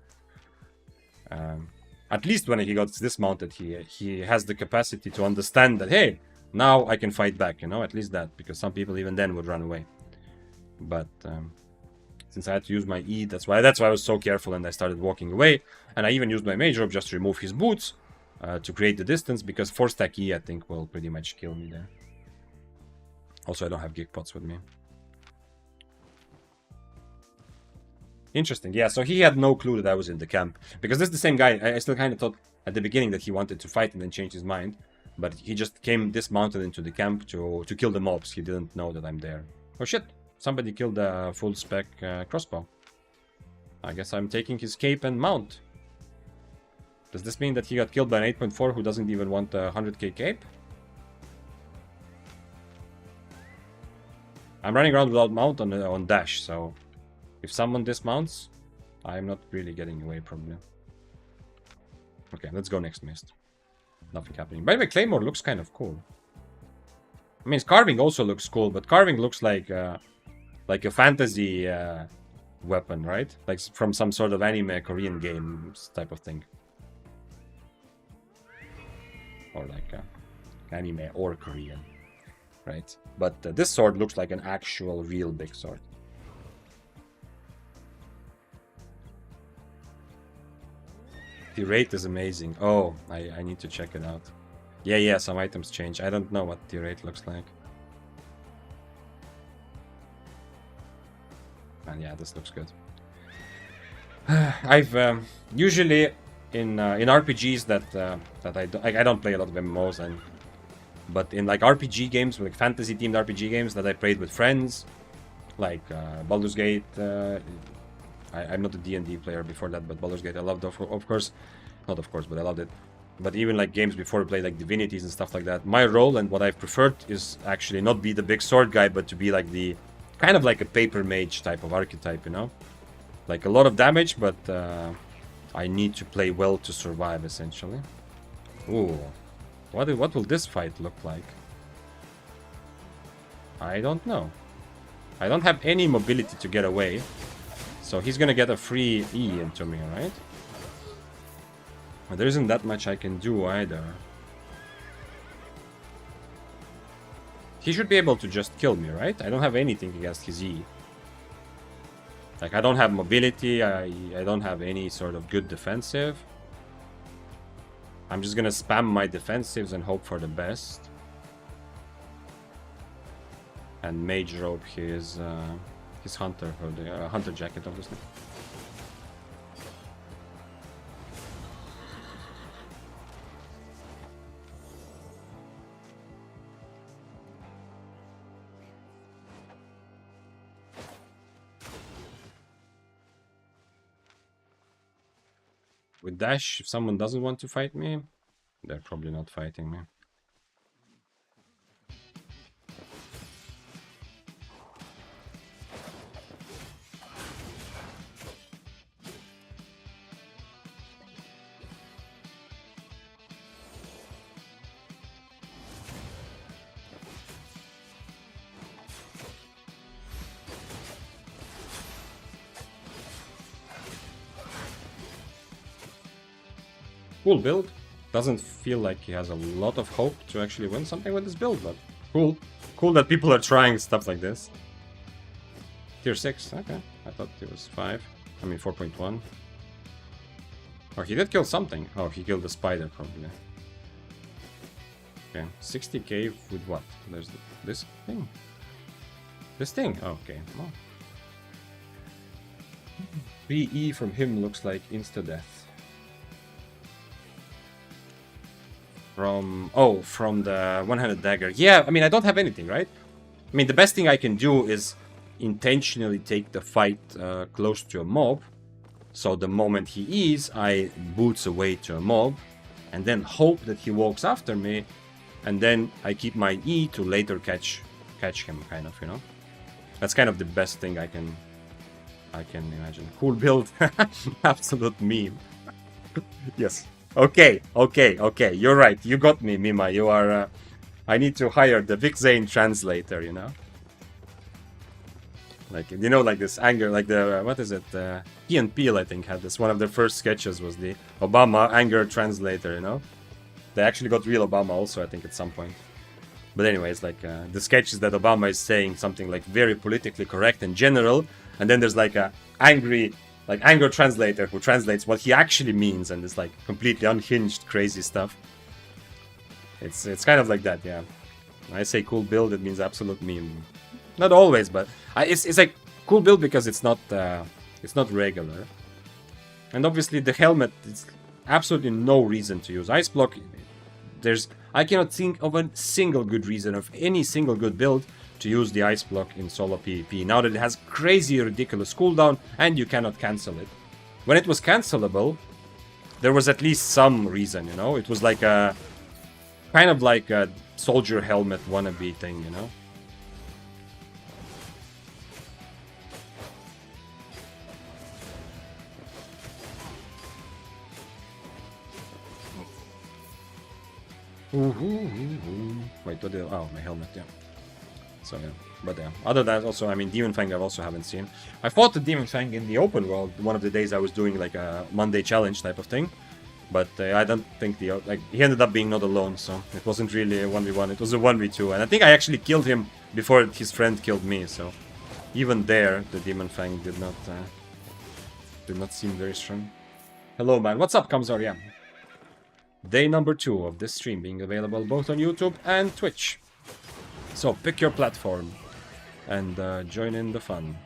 At least when he got dismounted, he has the capacity to understand that, hey, now I can fight back, you know, at least that, because some people even then would run away. But since I had to use my E, that's why I was so careful, and I started walking away. And I even used my mage robe just to remove his boots to create the distance, because 4 stack E I think will pretty much kill me there. Also, I don't have gig pots with me. Interesting. Yeah, so he had no clue that I was in the camp, because this is the same guy. I still kind of thought at the beginning that he wanted to fight and then change his mind, but he just came dismounted into the camp to kill the mobs. He didn't know that I'm there. Oh shit, somebody killed a full spec crossbow. I guess I'm taking his cape and mount. Does this mean that he got killed by an 8.4 who doesn't even want a 100k cape? I'm running around without mount on dash, so if someone dismounts, I'm not really getting away probably. Okay, let's go next mist. Nothing happening. By the way, Claymore looks kind of cool. I mean, carving also looks cool, but carving looks like a fantasy weapon, right? Like from some sort of anime Korean game type of thing. Or like anime or Korean, right? But this sword looks like an actual real big sword. The rate is amazing. Oh, I need to check it out. Yeah, some items change. I don't know what the rate looks like. And yeah, this looks good. I've usually in RPGs that I don't play a lot of MMOs, but in like RPG games, like fantasy themed RPG games that I played with friends, like Baldur's Gate. I'm not a D&D player before that, but Baldur's Gate I loved, of course. Not of course, but I loved it. But even like games before I played like Divinities and stuff like that, my role and what I've preferred is actually not be the big sword guy, but to be like the kind of like a paper mage type of archetype, you know? Like a lot of damage, but I need to play well to survive, essentially. Ooh. What will this fight look like? I don't know. I don't have any mobility to get away. So he's gonna get a free E into me, right? But there isn't that much I can do either. He should be able to just kill me, right? I don't have anything against his E. Like, I don't have mobility, I don't have any sort of good defensive. I'm just gonna spam my defensives and hope for the best. And mage robe his hunter hood, hunter jacket, obviously. With dash, if someone doesn't want to fight me, they're probably not fighting me. Cool build. Doesn't feel like he has a lot of hope to actually win something with this build, but cool. Cool that people are trying stuff like this. Tier 6, okay. I thought it was 5. I mean 4.1. Oh, he did kill something. Oh, he killed the spider probably. Okay, 60k with what? There's this thing. This thing. Okay. Well. 3E from him looks like insta-death. From the one-handed dagger. Yeah, I mean I don't have anything, right? I mean the best thing I can do is intentionally take the fight close to a mob. So the moment he is, I boots away to a mob, and then hope that he walks after me, and then I keep my E to later catch him, kind of, you know. That's kind of the best thing I can imagine. Cool build, absolute meme. Yes. Okay. You're right. You got me, Mima. You are. I need to hire the Vic Zane translator, you know. Like, you know, like this anger, like the, what is it? Key and Peele, I think, had this. One of their first sketches was the Obama anger translator, you know? They actually got real Obama also, I think, at some point. But anyways, like, the sketch is that Obama is saying something, like, very politically correct and general, and then there's, like, a anger translator who translates what he actually means, and it's, like, completely unhinged, crazy stuff. It's kind of like that, yeah. When I say cool build, it means absolute meme. Not always, but it's like cool build because it's not regular. And obviously the helmet is absolutely no reason to use ice block. I cannot think of a single good reason of any single good build to use the ice block in solo PvP. Now that it has crazy ridiculous cooldown and you cannot cancel it. When it was cancelable, there was at least some reason, you know. It was like a kind of like a soldier helmet wannabe thing, you know. Wait, what did... Oh, my helmet, yeah. So, yeah. But, yeah. Other than that, also, I mean, Demon Fang I also haven't seen. I fought the Demon Fang in the open world one of the days I was doing, like, a Monday challenge type of thing. But I don't think he ended up being not alone, so it wasn't really a 1v1, it was a 1v2. And I think I actually killed him before his friend killed me, so... Even there, the Demon Fang did not seem very strong. Hello, man. What's up, Kamzor? Yeah. Day number 2 of this stream being available both on YouTube and Twitch. So pick your platform and join in the fun.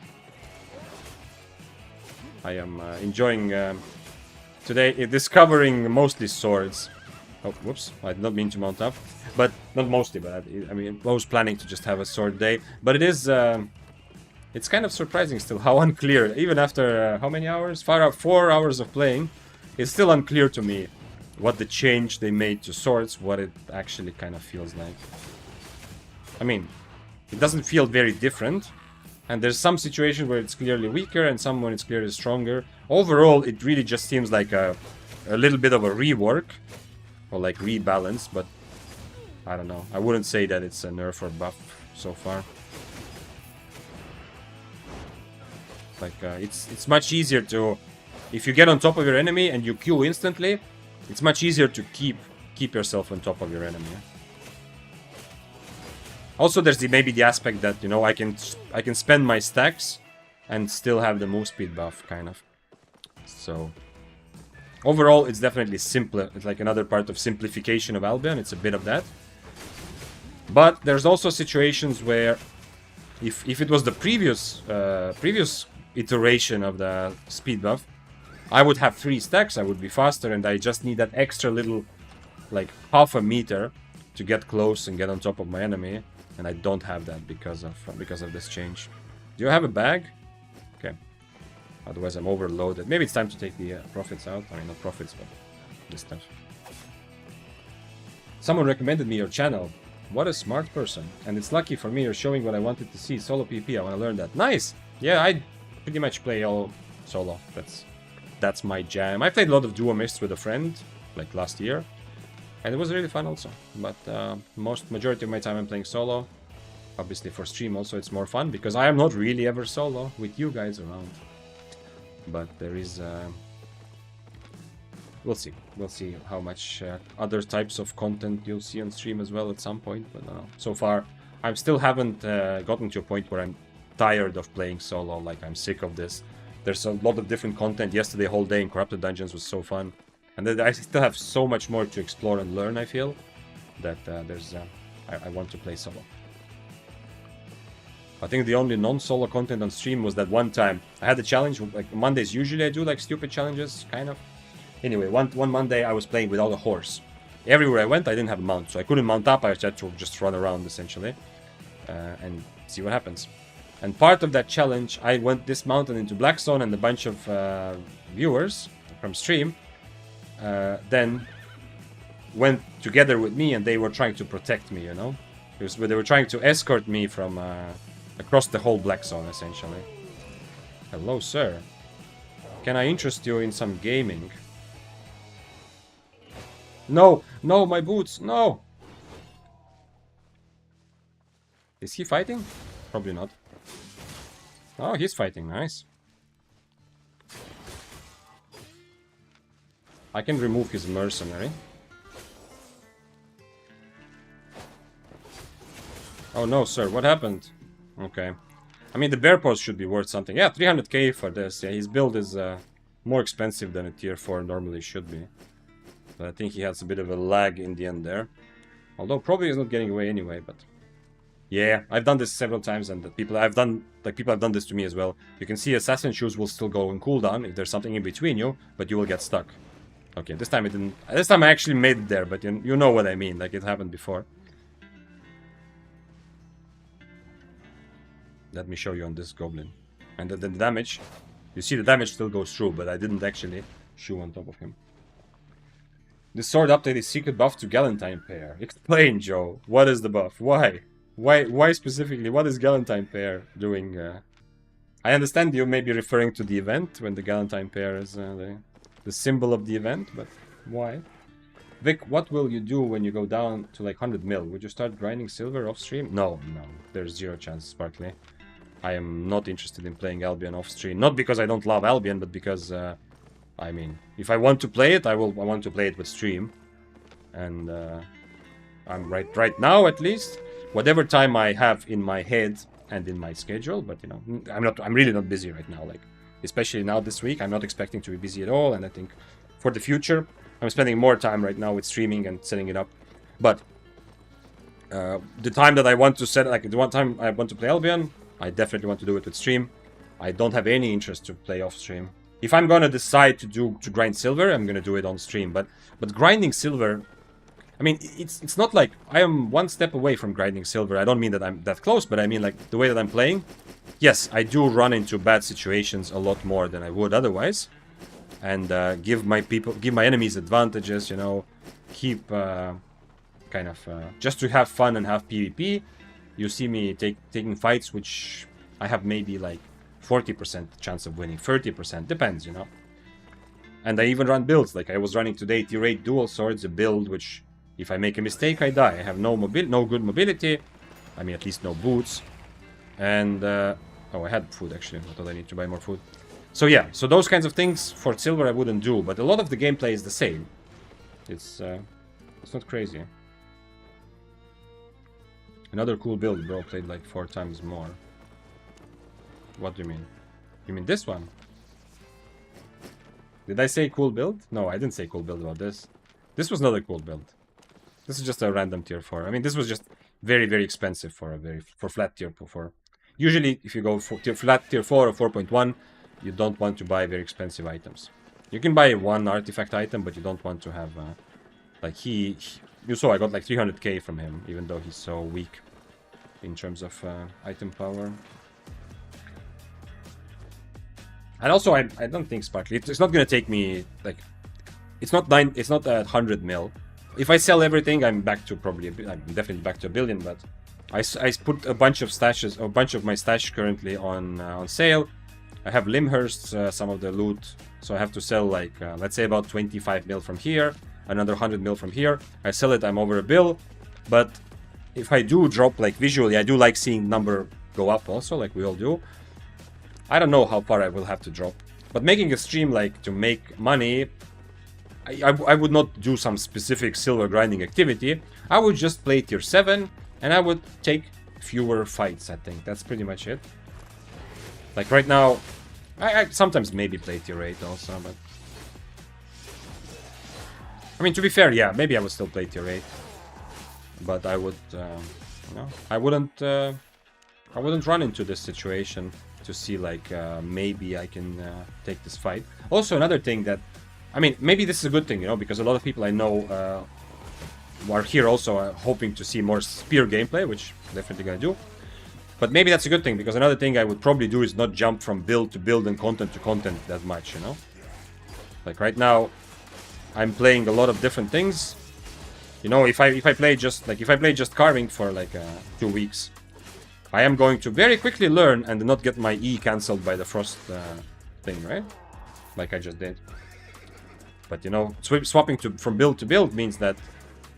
I am enjoying today discovering mostly swords. Oh, whoops! I did not mean to mount up, but not mostly. But I mean, I was planning to just have a sword day. But it is. It's kind of surprising still how unclear, even after how many hours? 4 hours of playing, it's still unclear to me what the change they made to swords, what it actually kind of feels like. I mean, it doesn't feel very different, and there's some situations where it's clearly weaker and some when it's clearly stronger. Overall, it really just seems like a little bit of a rework, or like rebalance, but I don't know. I wouldn't say that it's a nerf or buff so far. Like, it's much easier to... If you get on top of your enemy and you Q instantly, it's much easier to keep yourself on top of your enemy. Also, there's maybe the aspect that, you know, I can spend my stacks and still have the move speed buff, kind of. So overall, it's definitely simpler. It's like another part of simplification of Albion. It's a bit of that. But there's also situations where, if it was the previous iteration of the speed buff, I would have 3 stacks, I would be faster, and I just need that extra little, like, half a meter to get close and get on top of my enemy, and I don't have that because of this change. Do you have a bag? Okay. Otherwise I'm overloaded. Maybe it's time to take the profits out. I mean, not profits, but this stuff. Someone recommended me your channel. What a smart person. And it's lucky for me you're showing what I wanted to see. Solo PvP, I want to learn that. Nice! Yeah, I pretty much play all solo. That's my jam. I played a lot of Duo Mist with a friend, like last year, and it was really fun also. But majority of my time I'm playing solo. Obviously for stream also it's more fun, because I am not really ever solo with you guys around. But there is... We'll see. We'll see how much other types of content you'll see on stream as well at some point. But no. So far, I still haven't gotten to a point where I'm tired of playing solo. Like, I'm sick of this. There's a lot of different content. Yesterday, whole day in Corrupted Dungeons was so fun. And then I still have so much more to explore and learn, I feel. that I want to play solo. I think the only non-solo content on stream was that one time I had a challenge. Like Mondays, usually I do like stupid challenges, kind of. Anyway, one Monday I was playing without a horse. Everywhere I went, I didn't have a mount, so I couldn't mount up. I had to just run around essentially and see what happens. And part of that challenge, I went this mountain into Black Zone, and a bunch of viewers from stream then went together with me, and they were trying to protect me, you know? They were trying to escort me from across the whole Black Zone, essentially. Hello, sir. Can I interest you in some gaming? No, no, my boots, no! Is he fighting? Probably not. Oh, he's fighting, nice. I can remove his mercenary. Oh no, sir, what happened? Okay. I mean, the bear paws should be worth something. Yeah, 300k for this. Yeah, his build is more expensive than a tier 4 normally should be. But I think he has a bit of a lag in the end there. Although probably he's not getting away anyway, but... Yeah, I've done this several times, and the people have done this to me as well. You can see assassin shoes will still go on cooldown if there's something in between you, but you will get stuck. Okay, this time it didn't... This time I actually made it there, but you know what I mean, like it happened before. Let me show you on this goblin. And the damage, you see the damage still goes through, but I didn't actually shoe on top of him. This sword update is secret buff to Galentine pair. Explain, Joe. What is the buff? Why? Why specifically? What is Galentine pair doing? I understand you may be referring to the event, when the Galentine pair is the symbol of the event, but why? Vic, what will you do when you go down to like 100 mil? Would you start grinding silver off stream? No, there's zero chance, Sparkly. I am not interested in playing Albion off stream. Not because I don't love Albion, but because, I mean, if I want to play it, I want to play it with stream. And I'm right now, at least, whatever time I have in my head and in my schedule. But you know, I'm really not busy right now. Like, especially now this week, I'm not expecting to be busy at all. And I think for the future, I'm spending more time right now with streaming and setting it up. But the time that I want to set, like the one time I want to play Albion, I definitely want to do it with stream. I don't have any interest to play off stream. If I'm gonna decide to grind silver, I'm gonna do it on stream. But grinding silver, I mean, it's not like I am one step away from grinding silver. I don't mean that I'm that close, but I mean like the way that I'm playing. Yes, I do run into bad situations a lot more than I would otherwise, and give my enemies advantages. You know, keep kind of just to have fun and have PvP. You see me taking fights which I have maybe like 40% chance of winning, 30%, depends, you know. And I even run builds, like I was running today tier 8 dual swords, a build which, if I make a mistake, I die. I have no good mobility, I mean at least no boots. And, oh, I had food actually, I thought I need to buy more food. So yeah, so those kinds of things for silver I wouldn't do, but a lot of the gameplay is the same. It's not crazy. Another cool build, bro. Played like 4 times more. What do you mean? You mean this one? Did I say cool build? No, I didn't say cool build about this. This was not a cool build. This is just a random tier 4. I mean, this was just very, very expensive for flat tier 4. Usually, if you go for flat tier 4 or 4.1, you don't want to buy very expensive items. You can buy one artifact item, but you don't want to have like you saw I got like 300k from him, even though he's so weak in terms of item power. And also, I don't think Sparkly. It's not gonna take me like, it's not 100 mil. If I sell everything, I'm back to probably I'm definitely back to a billion. But I put a bunch of stashes, a bunch of my stash currently on sale. I have Limhurst, some of the loot, so I have to sell like let's say about 25 mil from here. Another 100 mil from here. I sell it, I'm over a bill. But if I do drop, like visually, I do like seeing number go up also, like we all do. I don't know how far I will have to drop. But making a stream like to make money, I would not do some specific silver grinding activity. I would just play tier 7 and I would take fewer fights, I think. That's pretty much it. Like right now, I sometimes maybe play tier 8 also, but... I mean, to be fair, yeah, maybe I would still play tier 8. but I would, no, I wouldn't run into this situation to see like maybe I can take this fight. Also, another thing that, I mean, maybe this is a good thing, you know, because a lot of people I know are here also hoping to see more spear gameplay, which definitely gonna do. But maybe that's a good thing, because another thing I would probably do is not jump from build to build and content to content that much, you know? Like right now, I'm playing a lot of different things. You know, if I play just carving for like 2 weeks, I am going to very quickly learn and not get my E cancelled by the frost thing, right? Like I just did. But you know, swapping from build to build means that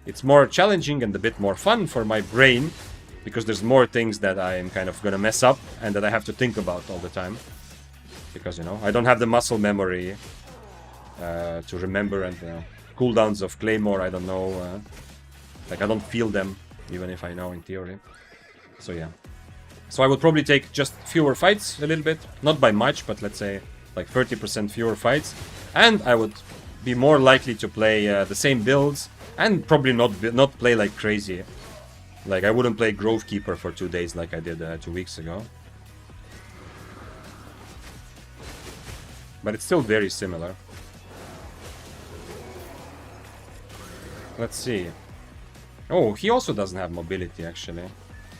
it's more challenging and a bit more fun for my brain, because there's more things that I'm kind of gonna mess up and that I have to think about all the time. Because, you know, I don't have the muscle memory to remember, and cooldowns of Claymore, I don't know. Like, I don't feel them, even if I know in theory. So, yeah. So I would probably take just fewer fights a little bit. Not by much, but let's say like 30% fewer fights. And I would be more likely to play the same builds, and probably not play like crazy. Like, I wouldn't play Grove Keeper for 2 days like I did 2 weeks ago. But it's still very similar. Let's see. Oh, he also doesn't have mobility, actually.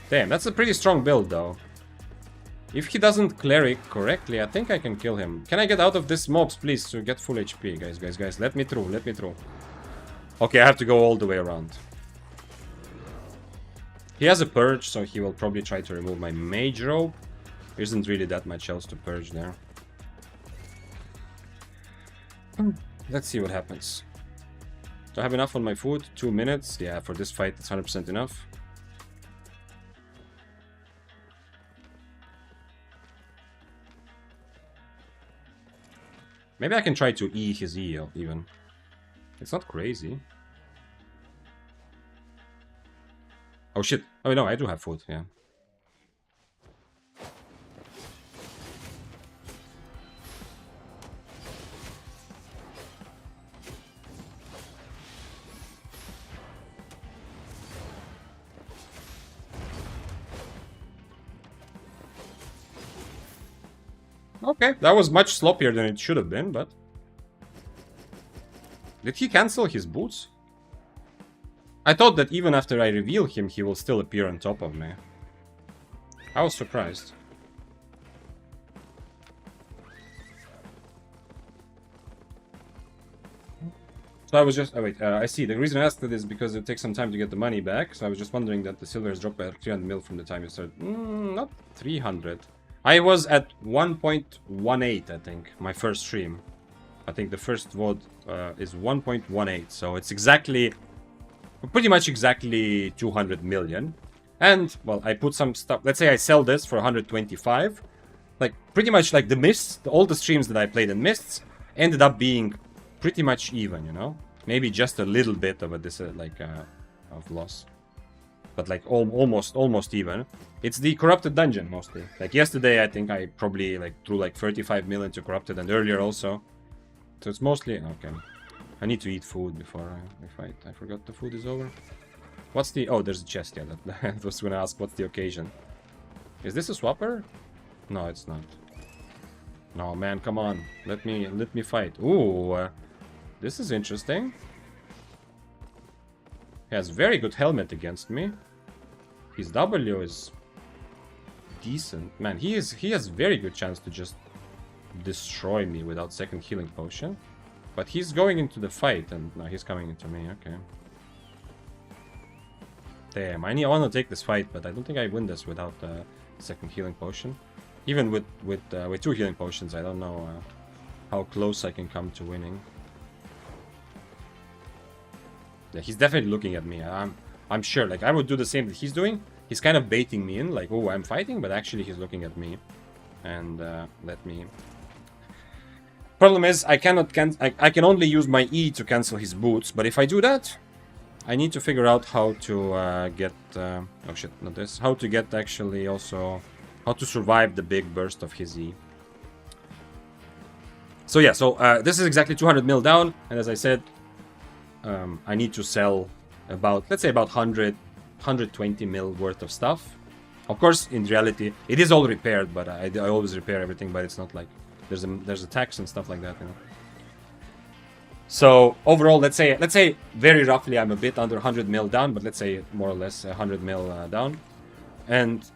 Damn, that's a pretty strong build, though. If he doesn't cleric correctly, I think I can kill him. Can I get out of this mobs, please, to get full HP? Guys, let me through. Okay, I have to go all the way around. He has a purge, so he will probably try to remove my mage robe. There isn't really that much else to purge there. Let's see what happens. Do I have enough on my food? 2 minutes. Yeah, for this fight, it's 100% enough. Maybe I can try to E his E even. It's not crazy. Oh shit. Oh no, I do have food, yeah. Okay, that was much sloppier than it should have been, but... Did he cancel his boots? I thought that even after I reveal him, he will still appear on top of me. I was surprised. So I was just... Oh wait, I see. The reason I asked it is because it takes some time to get the money back. So I was just wondering that the silver has dropped by 300 mil from the time you started. Not 300. I was at 1.18, I think, my first stream. I think the first VOD is 1.18, so it's exactly... Pretty much exactly 200 million. And, well, I put some stuff... Let's say I sell this for 125. Like, pretty much like the Mists, all the streams that I played in Mists ended up being pretty much even, you know? Maybe just a little bit of a of loss. But like almost even. It's the Corrupted Dungeon mostly. Like yesterday I think I probably like threw like 35 million to Corrupted, and earlier also. So it's mostly... Okay. I need to eat food before I fight. I forgot the food is over. What's the... Oh, there's a chest, yeah. I was gonna ask what's the occasion. Is this a swapper? No, it's not. No, man, come on. Let me fight. Ooh, this is interesting. He has very good helmet against me. His W is decent. Man, he has very good chance to just destroy me without second healing potion. But he's going into the fight, and no, he's coming into me. Okay. Damn, I want to take this fight, but I don't think I win this without second healing potion. Even with 2 healing potions, I don't know how close I can come to winning. Yeah, he's definitely looking at me. I'm sure. Like, I would do the same that he's doing. He's kind of baiting me in, like, oh, I'm fighting, but actually he's looking at me. And let me... Problem is, I can only use my E to cancel his boots, but if I do that, I need to figure out how to get... oh shit, not this. How to get actually also... How to survive the big burst of his E. So yeah, so this is exactly 200 mil down, and as I said, I need to sell about, let's say about 100 120 mil worth of stuff. Of course, in reality, it is all repaired, but I always repair everything, but it's not like there's a tax and stuff like that, you know. So overall, let's say very roughly I'm a bit under 100 mil down, but let's say more or less 100 mil down. And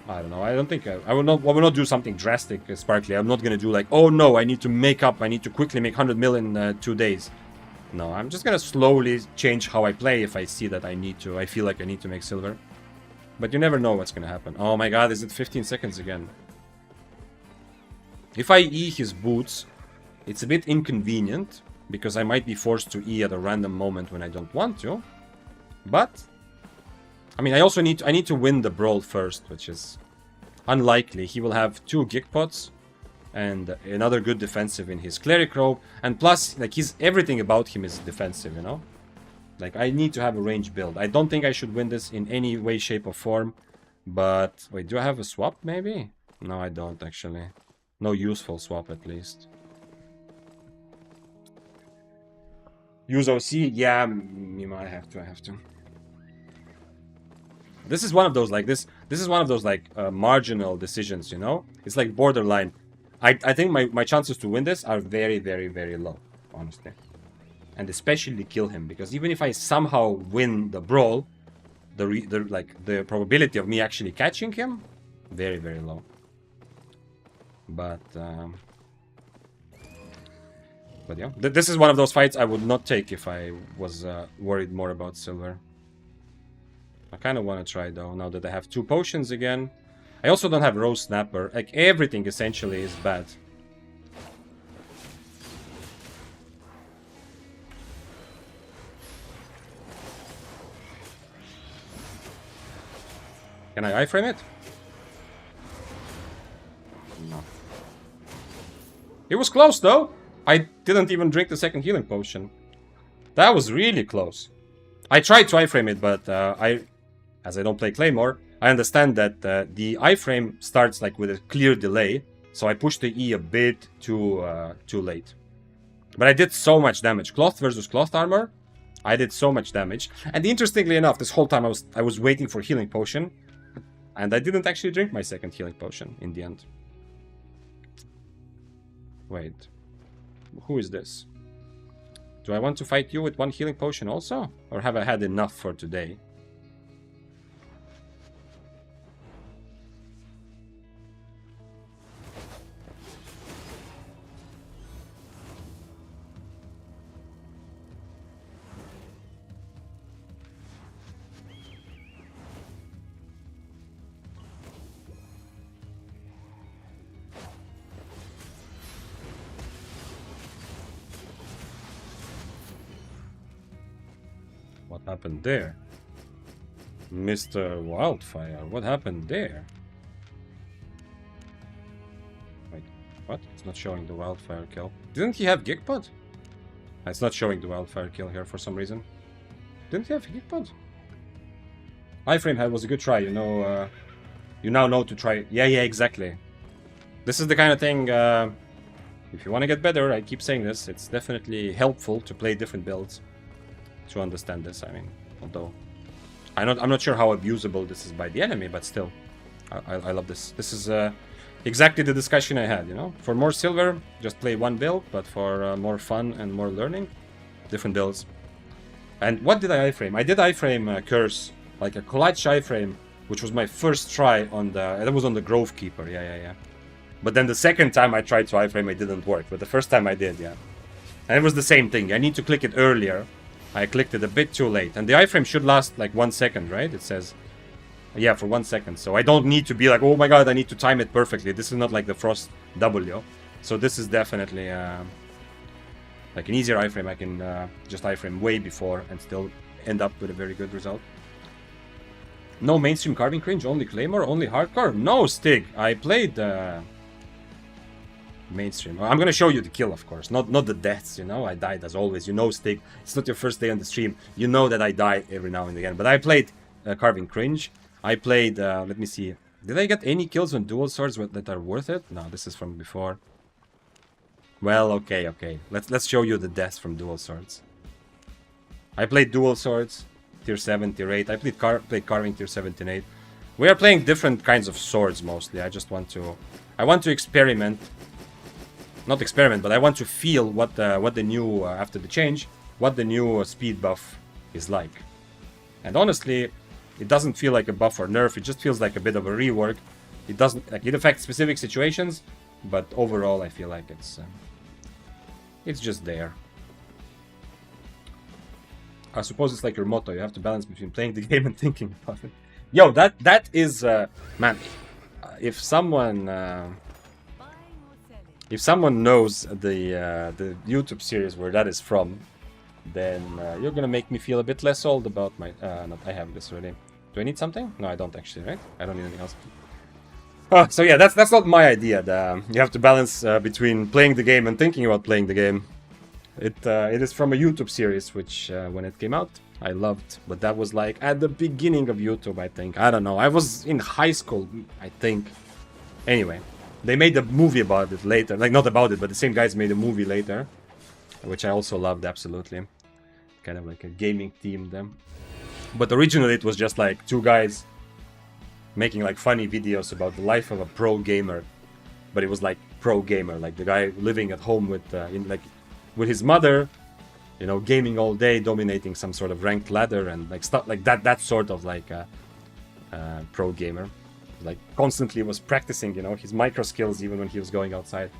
I don't know, I don't think I will not do something drastic, Sparkly. I'm not gonna do like, oh no, I need to make up, I need to quickly make 100 mil in 2 days. No, I'm just gonna slowly change how I play if I see that I feel like I need to make silver. But you never know what's gonna happen. Oh my god, is it 15 seconds again? If I E his boots, it's a bit inconvenient, because I might be forced to E at a random moment when I don't want to. But, I mean, I need to win the brawl first, which is unlikely. He will have 2 Gig Pots and another good defensive in his Cleric Robe. And plus, like, everything about him is defensive, you know? Like, I need to have a range build. I don't think I should win this in any way, shape, or form. But, wait, do I have a swap, maybe? No, I don't, actually. No useful swap, at least. Use OC? Yeah, I have to. This is one of those, like, this is one of those, like, marginal decisions, you know? It's like borderline. I think my chances to win this are very, very, very low, honestly. And especially kill him, because even if I somehow win the brawl, the probability of me actually catching him, very, very low. But yeah, this is one of those fights I would not take if I was worried more about silver. I kind of want to try, though, now that I have 2 potions again. I also don't have Rose Snapper. Like, everything essentially is bad. Can I iframe it? No. It was close, though. I didn't even drink the second healing potion. That was really close. I tried to iframe it, but as I don't play Claymore, I understand that the iframe starts like with a clear delay, so I pushed the E a bit too late. But I did so much damage. Cloth versus cloth armor, I did so much damage. And interestingly enough, this whole time I was waiting for healing potion, and I didn't actually drink my second healing potion in the end. Wait. Who is this? Do I want to fight you with 1 healing potion also? Or have I had enough for today? What happened there? Mr. Wildfire, what happened there? Wait, what? It's not showing the Wildfire kill. Didn't he have Gigpod? It's not showing the Wildfire kill here for some reason. Didn't he have Gigpod? Iframe head was a good try, you know. You now know to try. Yeah, exactly. This is the kind of thing, if you want to get better, I keep saying this, it's definitely helpful to play different builds to understand this. I mean, although I'm not sure how abusable this is by the enemy, but still, I love this. This is exactly the discussion I had, you know. For more silver, just play 1 build, but for more fun and more learning, different builds. And what did I iframe? I did iframe Curse, like a clutch iframe, which was my first try on that was on the Grove Keeper, yeah. But then the second time I tried to iframe, it didn't work, but the first time I did, yeah. And it was the same thing. I need to click it earlier. I clicked it a bit too late. And the iframe should last like 1 second, right? It says, yeah, for 1 second. So I don't need to be like, oh my god, I need to time it perfectly. This is not like the Frost W. So this is definitely like an easier iframe. I can just iframe way before and still end up with a very good result. No mainstream carving cringe, only Claymore, only hardcore? No, Stig. I played mainstream. I'm gonna show you the kill, of course, not the deaths, you know. I died as always, you know, Stig. It's not your first day on the stream, you know that I die every now and again. But I played carving cringe. I played let me see, did I get any kills on dual swords that are worth it? No, this is from before. Well, okay, let's show you the deaths from dual swords. I played dual swords, tier 7, tier 8. I played carving tier 7, tier 8. We are playing different kinds of swords mostly. I want to experiment. Not experiment, but I want to feel what the new after the change, what the new speed buff is like. And honestly, it doesn't feel like a buff or nerf. It just feels like a bit of a rework. It doesn't like it affects specific situations, but overall, I feel like it's just there. I suppose it's like your motto. You have to balance between playing the game and thinking about it. Yo, that is man. If someone knows the YouTube series where that is from, then you're gonna make me feel a bit less old about my. I have this already. Do I need something? No, I don't actually. Right? I don't need anything else. So yeah, that's not my idea. You have to balance between playing the game and thinking about playing the game. It is from a YouTube series which when it came out I loved, but that was like at the beginning of YouTube, I think. I don't know. I was in high school, I think. Anyway, they made a movie about it later. Like not about it, but the same guys made a movie later, which I also loved absolutely. Kind of like a gaming theme then. But originally it was just like two guys making like funny videos about the life of a pro gamer, but it was like pro gamer, like the guy living at home with with his mother, you know, gaming all day, dominating some sort of ranked ladder and like stuff like that. That sort of like pro gamer, like constantly was practicing, you know, his micro skills even when he was going outside.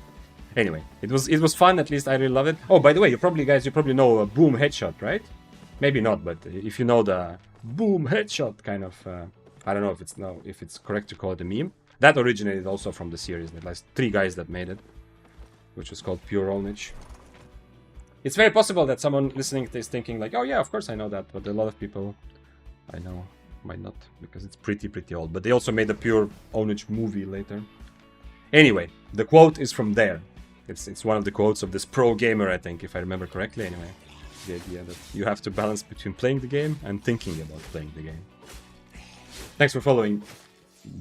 Anyway, it was fun. At least I really loved it. Oh, by the way, you probably know Boom Headshot, right? Maybe not, but if you know the Boom Headshot kind of. I don't know if it's correct to call it a meme. That originated also from the series. There was 3 guys that made it, which was called Pure Olnich. It's very possible that someone listening is thinking like, oh yeah, of course I know that, but a lot of people I know might not, because it's pretty old. But they also made a Pure Olnich movie later. Anyway, the quote is from there. It's one of the quotes of this pro gamer, I think, if I remember correctly. Anyway, the idea that you have to balance between playing the game and thinking about playing the game. Thanks for following,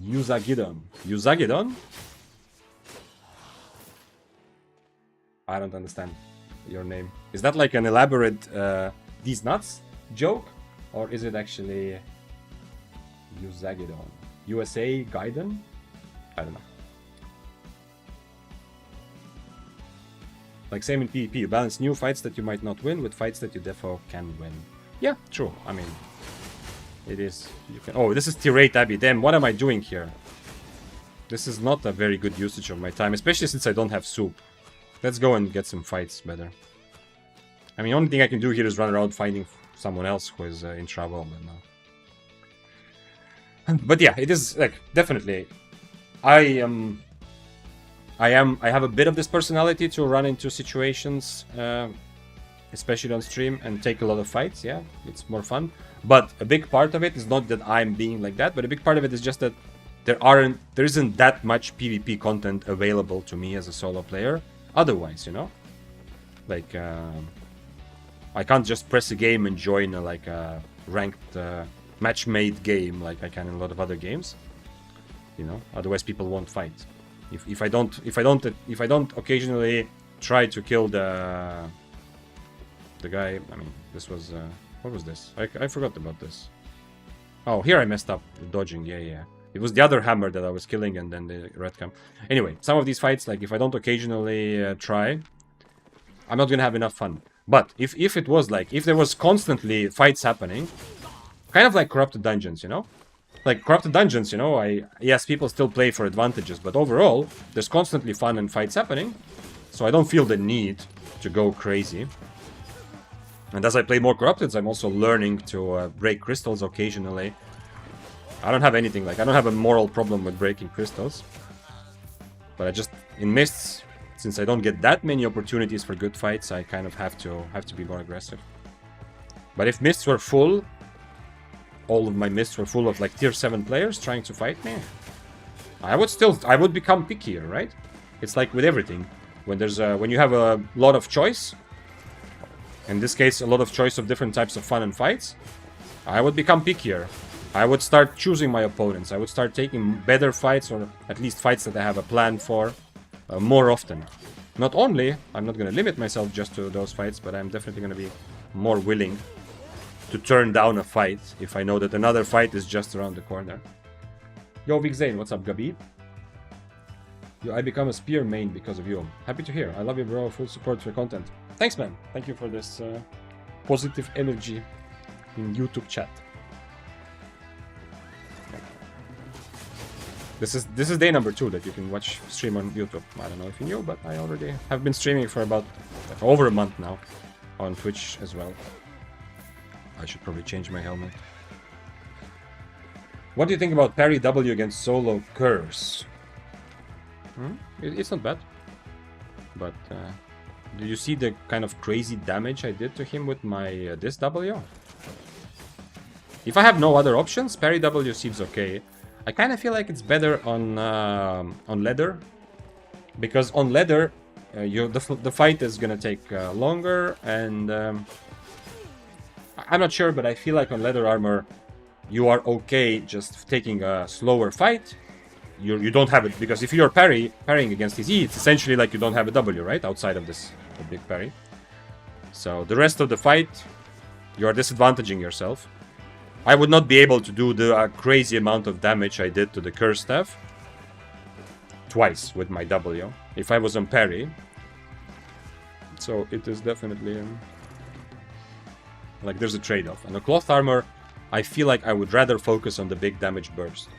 Yuzagidon. Yuzagidon? I don't understand your name. Is that like an elaborate these nuts joke? Or is it actually Yuzagidon? USA Gaiden? I don't know. Like same in PvP, you balance new fights that you might not win with fights that you defo can win. Yeah, true. I mean, it is. You can. Oh, this is tier 8 Abbey. Damn, what am I doing here? This is not a very good usage of my time, especially since I don't have soup. Let's go and get some fights better. I mean, the only thing I can do here is run around finding someone else who is in trouble, but no. But yeah, it is like definitely. I have a bit of this personality to run into situations, especially on stream, and take a lot of fights. Yeah, it's more fun. But a big part of it is not that I'm being like that, but a big part of it is just that there isn't that much PvP content available to me as a solo player. Otherwise, you know, like I can't just press a game and join a ranked match-made game like I can in a lot of other games. You know, otherwise people won't fight. If I don't occasionally try to kill the guy. I mean, this was what was this? I forgot about this. Oh, here I messed up dodging. Yeah. It was the other hammer that I was killing, and then the red cam. Anyway, some of these fights, like if I don't occasionally try, I'm not gonna have enough fun. But if it was like if there was constantly fights happening, kind of like Corrupted Dungeons, you know. Like Corrupted Dungeons, you know, yes, people still play for advantages, but overall, there's constantly fun and fights happening, so I don't feel the need to go crazy. And as I play more Corrupted, I'm also learning to break crystals occasionally. I don't have anything, like, I don't have a moral problem with breaking crystals. But I just, in Mists, since I don't get that many opportunities for good fights, I kind of have to be more aggressive. But if Mists were full, all of my Mists were full of like tier 7 players trying to fight me, I would become pickier, right? It's like with everything. When you have a lot of choice, in this case a lot of choice of different types of fun and fights, I would become pickier. I would start choosing my opponents. I would start taking better fights, or at least fights that I have a plan for, more often. Not only, I'm not going to limit myself just to those fights, but I'm definitely going to be more willing to turn down a fight if I know that another fight is just around the corner. Yo, Vic Zane, what's up, Gabi? Yo, I become a spear main because of you. Happy to hear. I love you, bro. Full support for your content. Thanks, man. Thank you for this positive energy in YouTube chat. This is day number 2 that you can watch stream on YouTube. I don't know if you knew, but I already have been streaming for about over a month now on Twitch as well. I should probably change my helmet. What do you think about parry W against solo curse? It's not bad. But do you see the kind of crazy damage I did to him with my this W? If I have no other options, parry W seems okay. I kind of feel like it's better on leather, because on leather the fight is gonna take longer, and I'm not sure, but I feel like on leather armor you are okay just taking a slower fight. You don't have it, because if you're parrying against his E, it's essentially like you don't have a W, right? Outside of this big parry. So the rest of the fight, you're disadvantaging yourself. I would not be able to do the crazy amount of damage I did to the curse staff twice with my W if I was on parry. So it is definitely like there's a trade-off. And the cloth armor, I feel like I would rather focus on the big damage burst.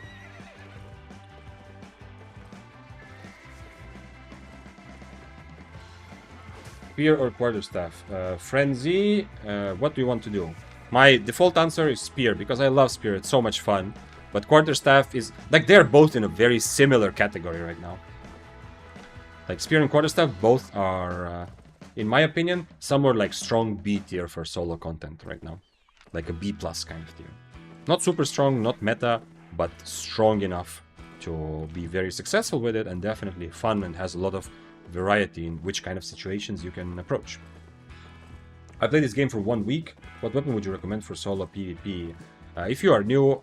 Spear or quarterstaff? Frenzy, what do you want to do? My default answer is spear, because I love spear, it's so much fun. But quarterstaff is, like, they're both in a very similar category right now. Like, spear and quarterstaff both are, in my opinion, somewhere like strong B tier for solo content right now. Like a B plus kind of tier. Not super strong, not meta, but strong enough to be very successful with it, and definitely fun and has a lot of variety in which kind of situations you can approach. I played this game for 1 week. What weapon would you recommend for solo PvP? If you are new,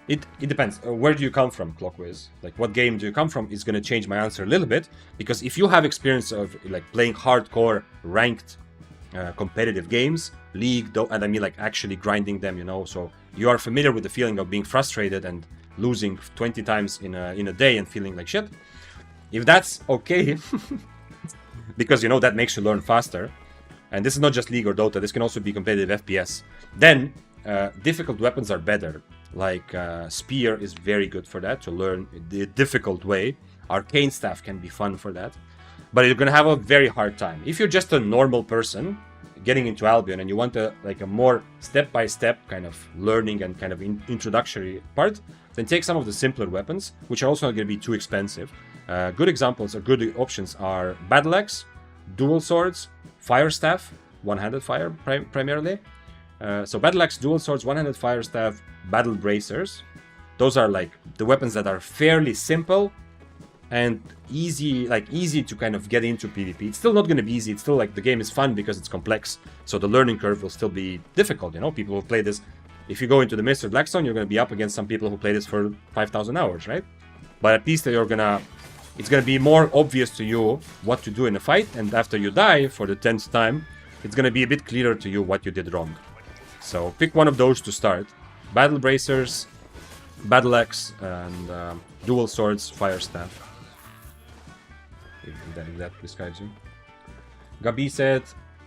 it depends. Where do you come from, Clockwiz? Like, what game do you come from is going to change my answer a little bit. Because if you have experience of like playing hardcore, ranked, competitive games, League, and I mean like actually grinding them, you know, so you are familiar with the feeling of being frustrated and losing 20 times in a day and feeling like shit. If that's okay, because, you know, that makes you learn faster, and this is not just League or Dota, this can also be competitive FPS, then difficult weapons are better. Like Spear is very good for that, to learn the difficult way. Arcane Staff can be fun for that. But you're going to have a very hard time. If you're just a normal person getting into Albion and you want a more step-by-step kind of learning and kind of introductory part, then take some of the simpler weapons, which are also not going to be too expensive. Good examples or good options are Battle Axe, Dual Swords, Fire Staff, one-handed fire primarily. So Battle Axe, Dual Swords, one-handed Fire Staff, Battle Bracers. Those are like the weapons that are fairly simple and easy to kind of get into PvP. It's still not going to be easy. It's still like the game is fun because it's complex. So the learning curve will still be difficult. You know, people who play this, if you go into the Mist or Blackstone, you're going to be up against some people who play this for 5,000 hours, right? But at least it's going to be more obvious to you what to do in a fight. And after you die for the 10th time, it's going to be a bit clearer to you what you did wrong. So pick one of those to start. Battle Bracers, Battle Axe, and Dual Swords, Fire Staff. If that describes you. Gabi said,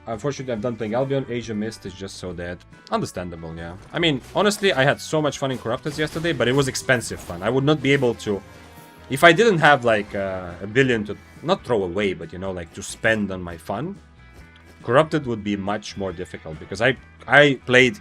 unfortunately I'm done playing Albion, Asia Mist is just so dead. Understandable, yeah. I mean, honestly, I had so much fun in Corrupted yesterday, but it was expensive fun. I would not be able to... If I didn't have like a billion to, not throw away, but you know, like to spend on my fun, Corrupted would be much more difficult, because I played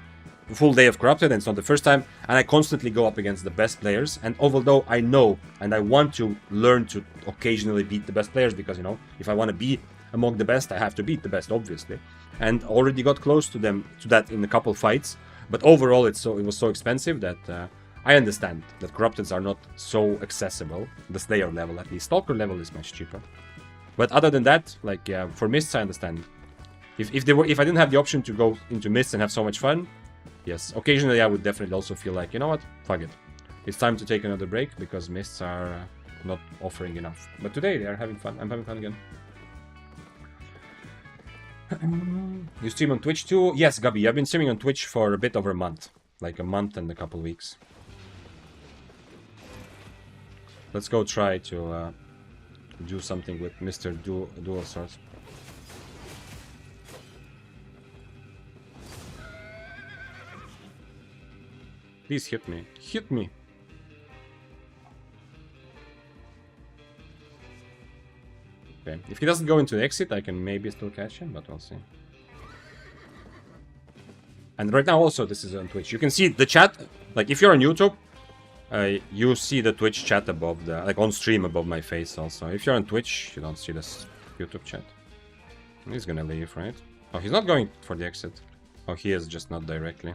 a full day of Corrupted and it's not the first time, and I constantly go up against the best players. And although I know and I want to learn to occasionally beat the best players, because, you know, if I want to be among the best, I have to beat the best, obviously. And already got close to that in a couple fights. But overall, it was so expensive that I understand that Corrupteds are not so accessible. The Slayer level, at least. Stalker level is much cheaper. But other than that, like, yeah, for Mists, I understand. If I didn't have the option to go into Mists and have so much fun, yes, occasionally I would definitely also feel like, you know what, fuck it. It's time to take another break, because Mists are not offering enough. But today they are having fun. I'm having fun again. You stream on Twitch too? Yes, Gabi, I've been streaming on Twitch for a bit over a month. Like a month and a couple weeks. Let's go try to do something with Mr. Dual Swords. Please hit me. Hit me! Okay, if he doesn't go into the exit, I can maybe still catch him, but we'll see. And right now also, this is on Twitch. You can see the chat, like if you're on YouTube, you see the Twitch chat above the, like on stream above my face also. If you're on Twitch, you don't see this YouTube chat. He's gonna leave, right? Oh, he's not going for the exit. Oh, he is, just not directly.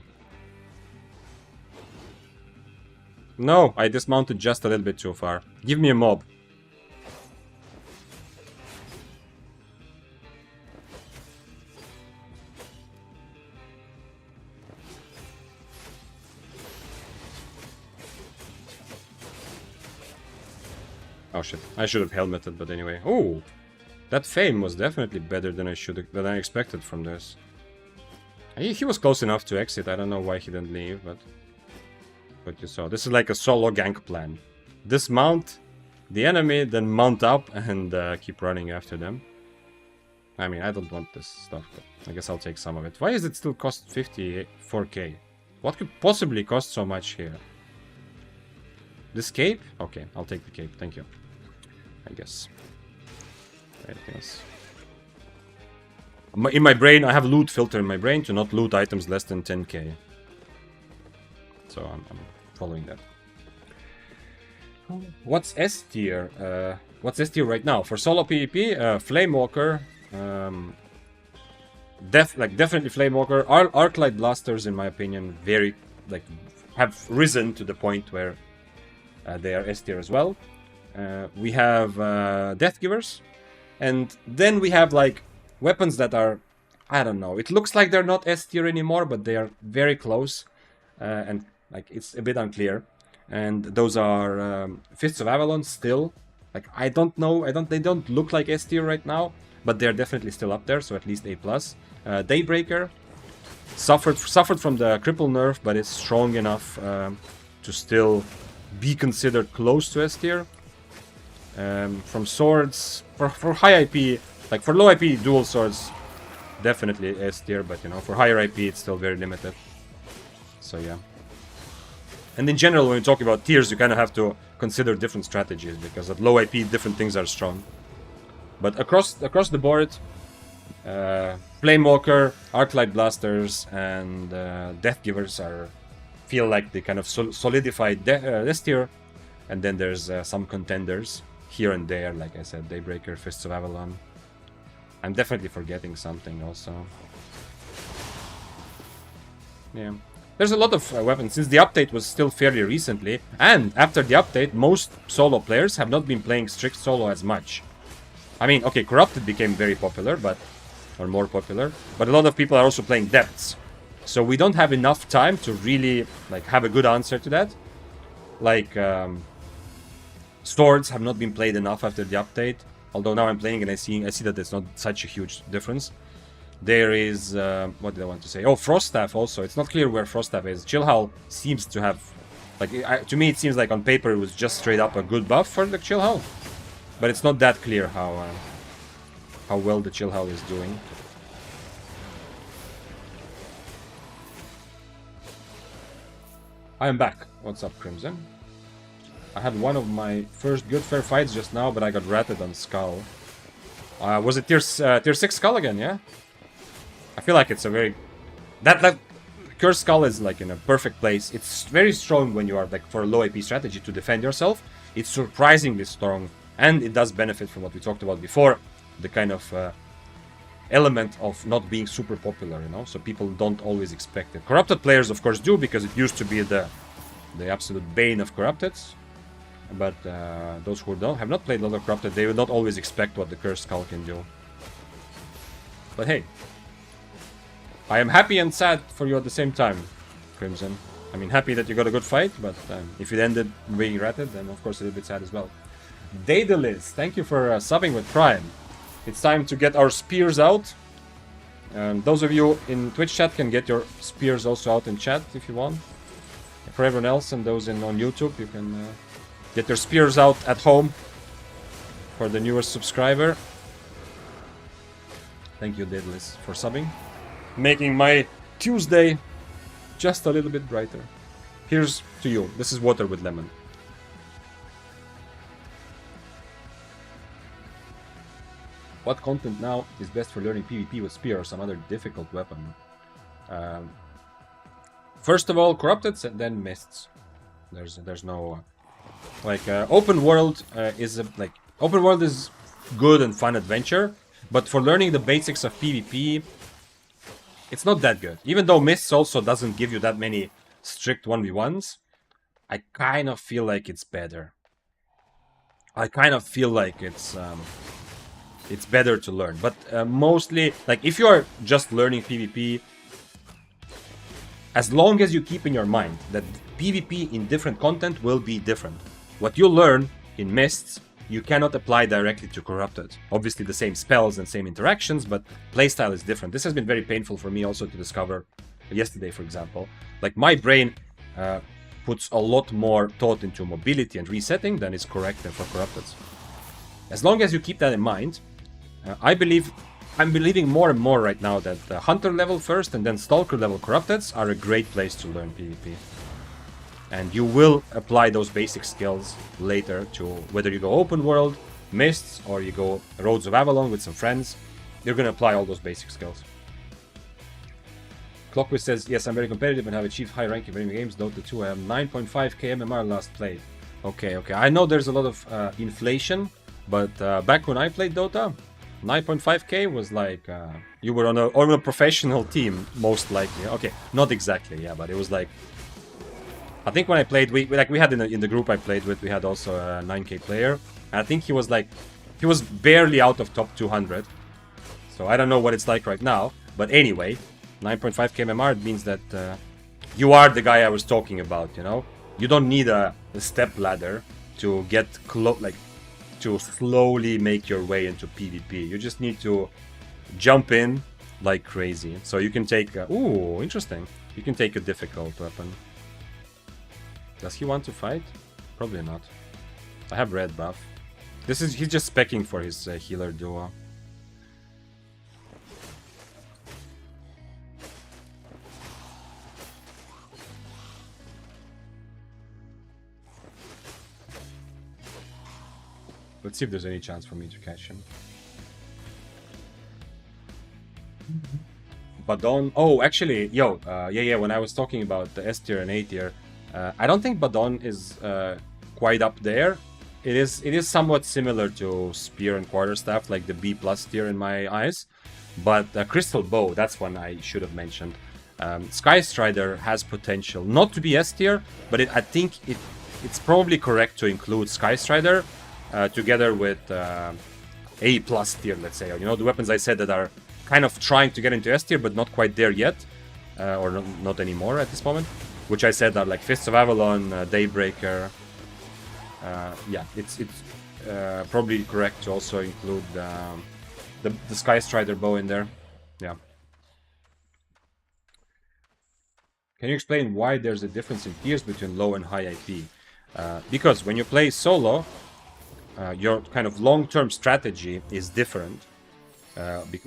No, I dismounted just a little bit too far. Give me a mob. Oh shit, I should have helmeted, but anyway. Oh, that fame was definitely better than I expected from this. He was close enough to exit. I don't know why he didn't leave, but you saw. This is like a solo gank plan. Dismount the enemy, then mount up and keep running after them. I mean, I don't want this stuff, but I guess I'll take some of it. Why is it still cost 54k? What could possibly cost so much here? This cape? Okay, I'll take the cape. Thank you. I guess. Anything else? In my brain, I have loot filter in my brain to not loot items less than 10k. So I'm following that. What's S tier? What's S tier right now? For solo PvP, Flamewalker. Definitely Flamewalker. Arclight Blasters, in my opinion, very have risen to the point where they are S tier as well. We have Death Givers, and then we have like weapons that are, I don't know. It looks like they're not S tier anymore, but they are very close, and like it's a bit unclear. And those are Fists of Avalon still. Like I don't know. They don't look like S tier right now, but they're definitely still up there. So at least A+. Daybreaker suffered from the cripple nerf, but it's strong enough to still be considered close to S tier. From swords, for high IP, like for low IP dual swords, definitely S tier, but you know, for higher IP it's still very limited. So yeah. And in general, when you talk about tiers, you kind of have to consider different strategies, because at low IP different things are strong. But across the board, Flamewalker, Arclight Blasters, and Death Givers feel like they kind of solidified this tier. And then there's some contenders here and there, like I said, Daybreaker, Fists of Avalon. I'm definitely forgetting something also. Yeah. There's a lot of weapons, since the update was still fairly recently, and after the update, most solo players have not been playing strict solo as much. I mean, okay, Corrupted became very popular, or more popular, but a lot of people are also playing Depths. So we don't have enough time to really like have a good answer to that. Like, Swords have not been played enough after the update, although now I'm playing and I see that it's not such a huge difference. There is, what did I want to say? Oh, Froststaff also. It's not clear where Froststaff is. Chillhull seems to have, like, to me it seems like on paper it was just straight up a good buff for the Chillhull. But it's not that clear how well the Chillhull is doing. I am back. What's up, Crimson? I had one of my first good fair fights just now, but I got ratted on Skull. Was it tier 6 Skull again, yeah? I feel like it's a very... That Cursed Skull is like in a perfect place. It's very strong when you are like for a low AP strategy to defend yourself. It's surprisingly strong, and it does benefit from what we talked about before. The kind of element of not being super popular, you know? So people don't always expect it. Corrupted players, of course, do, because it used to be the absolute bane of Corrupteds. But those who have not played a lot of Corrupted, they will not always expect what the Cursed Skull can do. But hey, I am happy and sad for you at the same time, Crimson. I mean, happy that you got a good fight, but if it ended being ratted, then of course a little bit sad as well. Daedalus, thank you for subbing with Prime. It's time to get our spears out Those of you in Twitch chat can get your spears also out in chat if you want. For everyone else and those on YouTube, you can get your spears out at home. For the newest subscriber. Thank you, Daedalus, for subbing. Making my Tuesday just a little bit brighter. Here's to you. This is water with lemon. What content now is best for learning PvP with spear or some other difficult weapon? First of all, corrupted, and then mists. There's no open world open world is good and fun adventure, but for learning the basics of PvP, it's not that good. Even though mists also doesn't give you that many strict 1v1s, I kind of feel like it's better. I kind of feel like it's better to learn, but mostly, like, if you are just learning PvP, as long as you keep in your mind that PvP in different content will be different. What you learn in Mists, you cannot apply directly to Corrupted. Obviously the same spells and same interactions, but playstyle is different. This has been very painful for me also to discover yesterday, for example. Like, my brain puts a lot more thought into mobility and resetting than is correct for Corrupted. As long as you keep that in mind, I'm believing more and more right now that Hunter level first and then Stalker level Corrupteds are a great place to learn PvP. And you will apply those basic skills later to whether you go open world, Mists, or you go Roads of Avalon with some friends. You're going to apply all those basic skills. Clockwiz says, yes, I'm very competitive and have achieved high rank in many games. Dota 2, I have 9.5k MMR last played. Okay. I know there's a lot of inflation, but back when I played Dota, 9.5k was like you were on a professional team, most likely. Okay, not exactly, yeah, but it was like, I think when I played, we had in the group I played with, we had also a 9k player. And I think he was barely out of top 200. So I don't know what it's like right now, but anyway, 9.5k MMR means that you are the guy I was talking about. You know, you don't need a step ladder to get to slowly make your way into PvP. You just need to jump in like crazy. So you can take ooh, interesting. You can take a difficult weapon. Does he want to fight? Probably not. I have red buff. He's just specking for his healer duo. Let's see if there's any chance for me to catch him. Badon. Oh, actually, yeah. When I was talking about the S tier and A tier, I don't think Badon is quite up there. It is somewhat similar to Spear and Quarterstaff, like the B+ tier in my eyes. But Crystal Bow, that's one I should have mentioned. Sky Strider has potential not to be S tier, but I think it's probably correct to include Sky Strider together with A+ tier, let's say. You know, the weapons I said that are kind of trying to get into S tier, but not quite there yet, or not anymore at this moment. Which I said are like Fists of Avalon, Daybreaker. Yeah, it's probably correct to also include the Sky Strider bow in there. Yeah. Can you explain why there's a difference in tiers between low and high IP? Because when you play solo, your kind of long-term strategy is different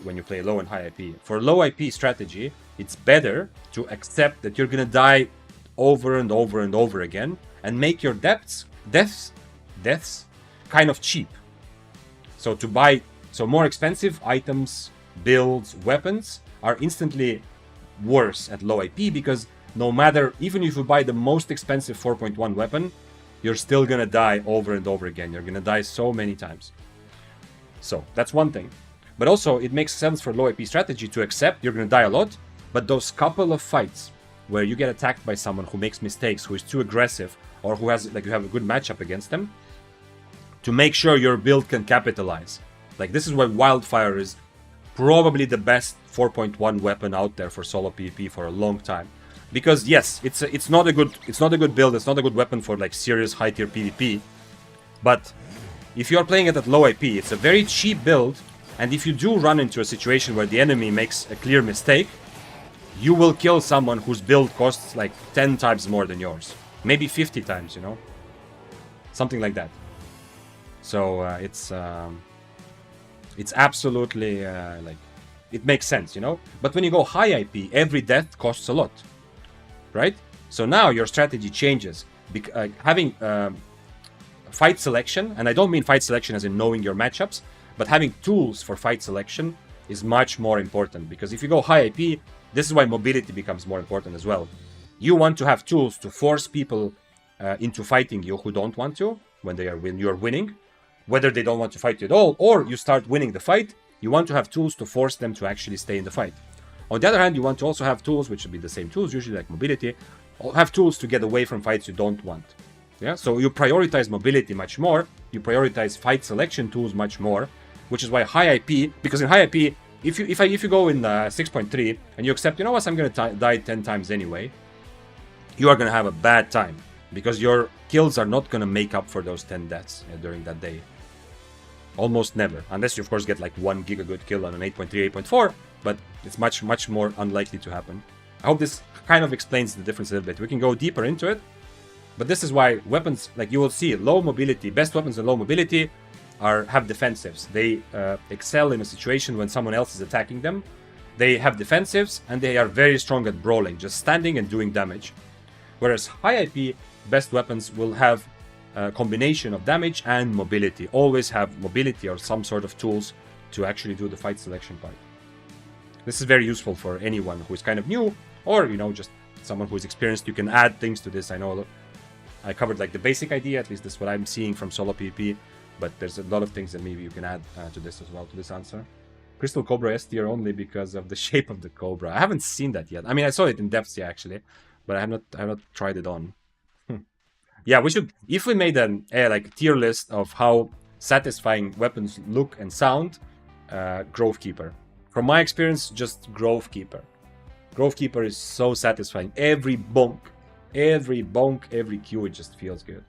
when you play low and high IP. For low IP strategy, it's better to accept that you're gonna die over and over and over again and make your deaths kind of cheap. So more expensive items, builds, weapons are instantly worse at low IP, because no matter, even if you buy the most expensive 4.1 weapon, you're still gonna die over and over again. You're gonna die so many times. So that's one thing. But also it makes sense for low IP strategy to accept you're gonna die a lot, but those couple of fights where you get attacked by someone who makes mistakes, who is too aggressive, or who has, like, you have a good matchup against them, to make sure your build can capitalize. Like, this is why Wildfire is probably the best 4.1 weapon out there for solo PvP for a long time. Because yes, it's not a good build, it's not a good weapon for like serious high tier PvP. But if you are playing it at low IP, it's a very cheap build, And if you do run into a situation where the enemy makes a clear mistake, you will kill someone whose build costs like 10 times more than yours. Maybe 50 times, you know? Something like that. So it's absolutely like, it makes sense, you know? But when you go high IP, every death costs a lot, right? So now your strategy changes. Having fight selection, and I don't mean fight selection as in knowing your matchups, but having tools for fight selection is much more important, because if you go high IP, this is why mobility becomes more important as well. You want to have tools to force people into fighting you who don't want to when you're winning, whether they don't want to fight you at all, or you start winning the fight. You want to have tools to force them to actually stay in the fight. On the other hand, you want to also have tools, which would be the same tools, usually like mobility, or have tools to get away from fights you don't want. Yeah, so you prioritize mobility much more. You prioritize fight selection tools much more, which is why high IP. Because in high IP, if you go in 6.3 and you accept, you know what, I'm gonna die 10 times anyway, you are gonna have a bad time, because your kills are not gonna make up for those 10 deaths during that day. Almost never, unless you of course get like 1 giga good kill on an 8.3, 8.4, but it's much more unlikely to happen. I hope this kind of explains the difference a little bit. We can go deeper into it. But this is why weapons, like you will see, low mobility, best weapons in low mobility have defensives. They excel in a situation when someone else is attacking them. They have defensives, and they are very strong at brawling, just standing and doing damage. Whereas high IP best weapons will have a combination of damage and mobility. Always have mobility or some sort of tools to actually do the fight selection part. This is very useful for anyone who is kind of new, or, you know, just someone who is experienced. You can add things to this. I know I covered like the basic idea, at least this is what I'm seeing from solo PvP, but there's a lot of things that maybe you can add to this as well, to this answer. Crystal Cobra S tier only because of the shape of the Cobra. I haven't seen that yet. I mean, I saw it in depths, yeah, actually, but I have not tried it on. Yeah, we should, if we made an like tier list of how satisfying weapons look and sound, Grove Keeper. From my experience, just Grove Keeper. Grove Keeper is so satisfying. Every bonk, every Q, it just feels good.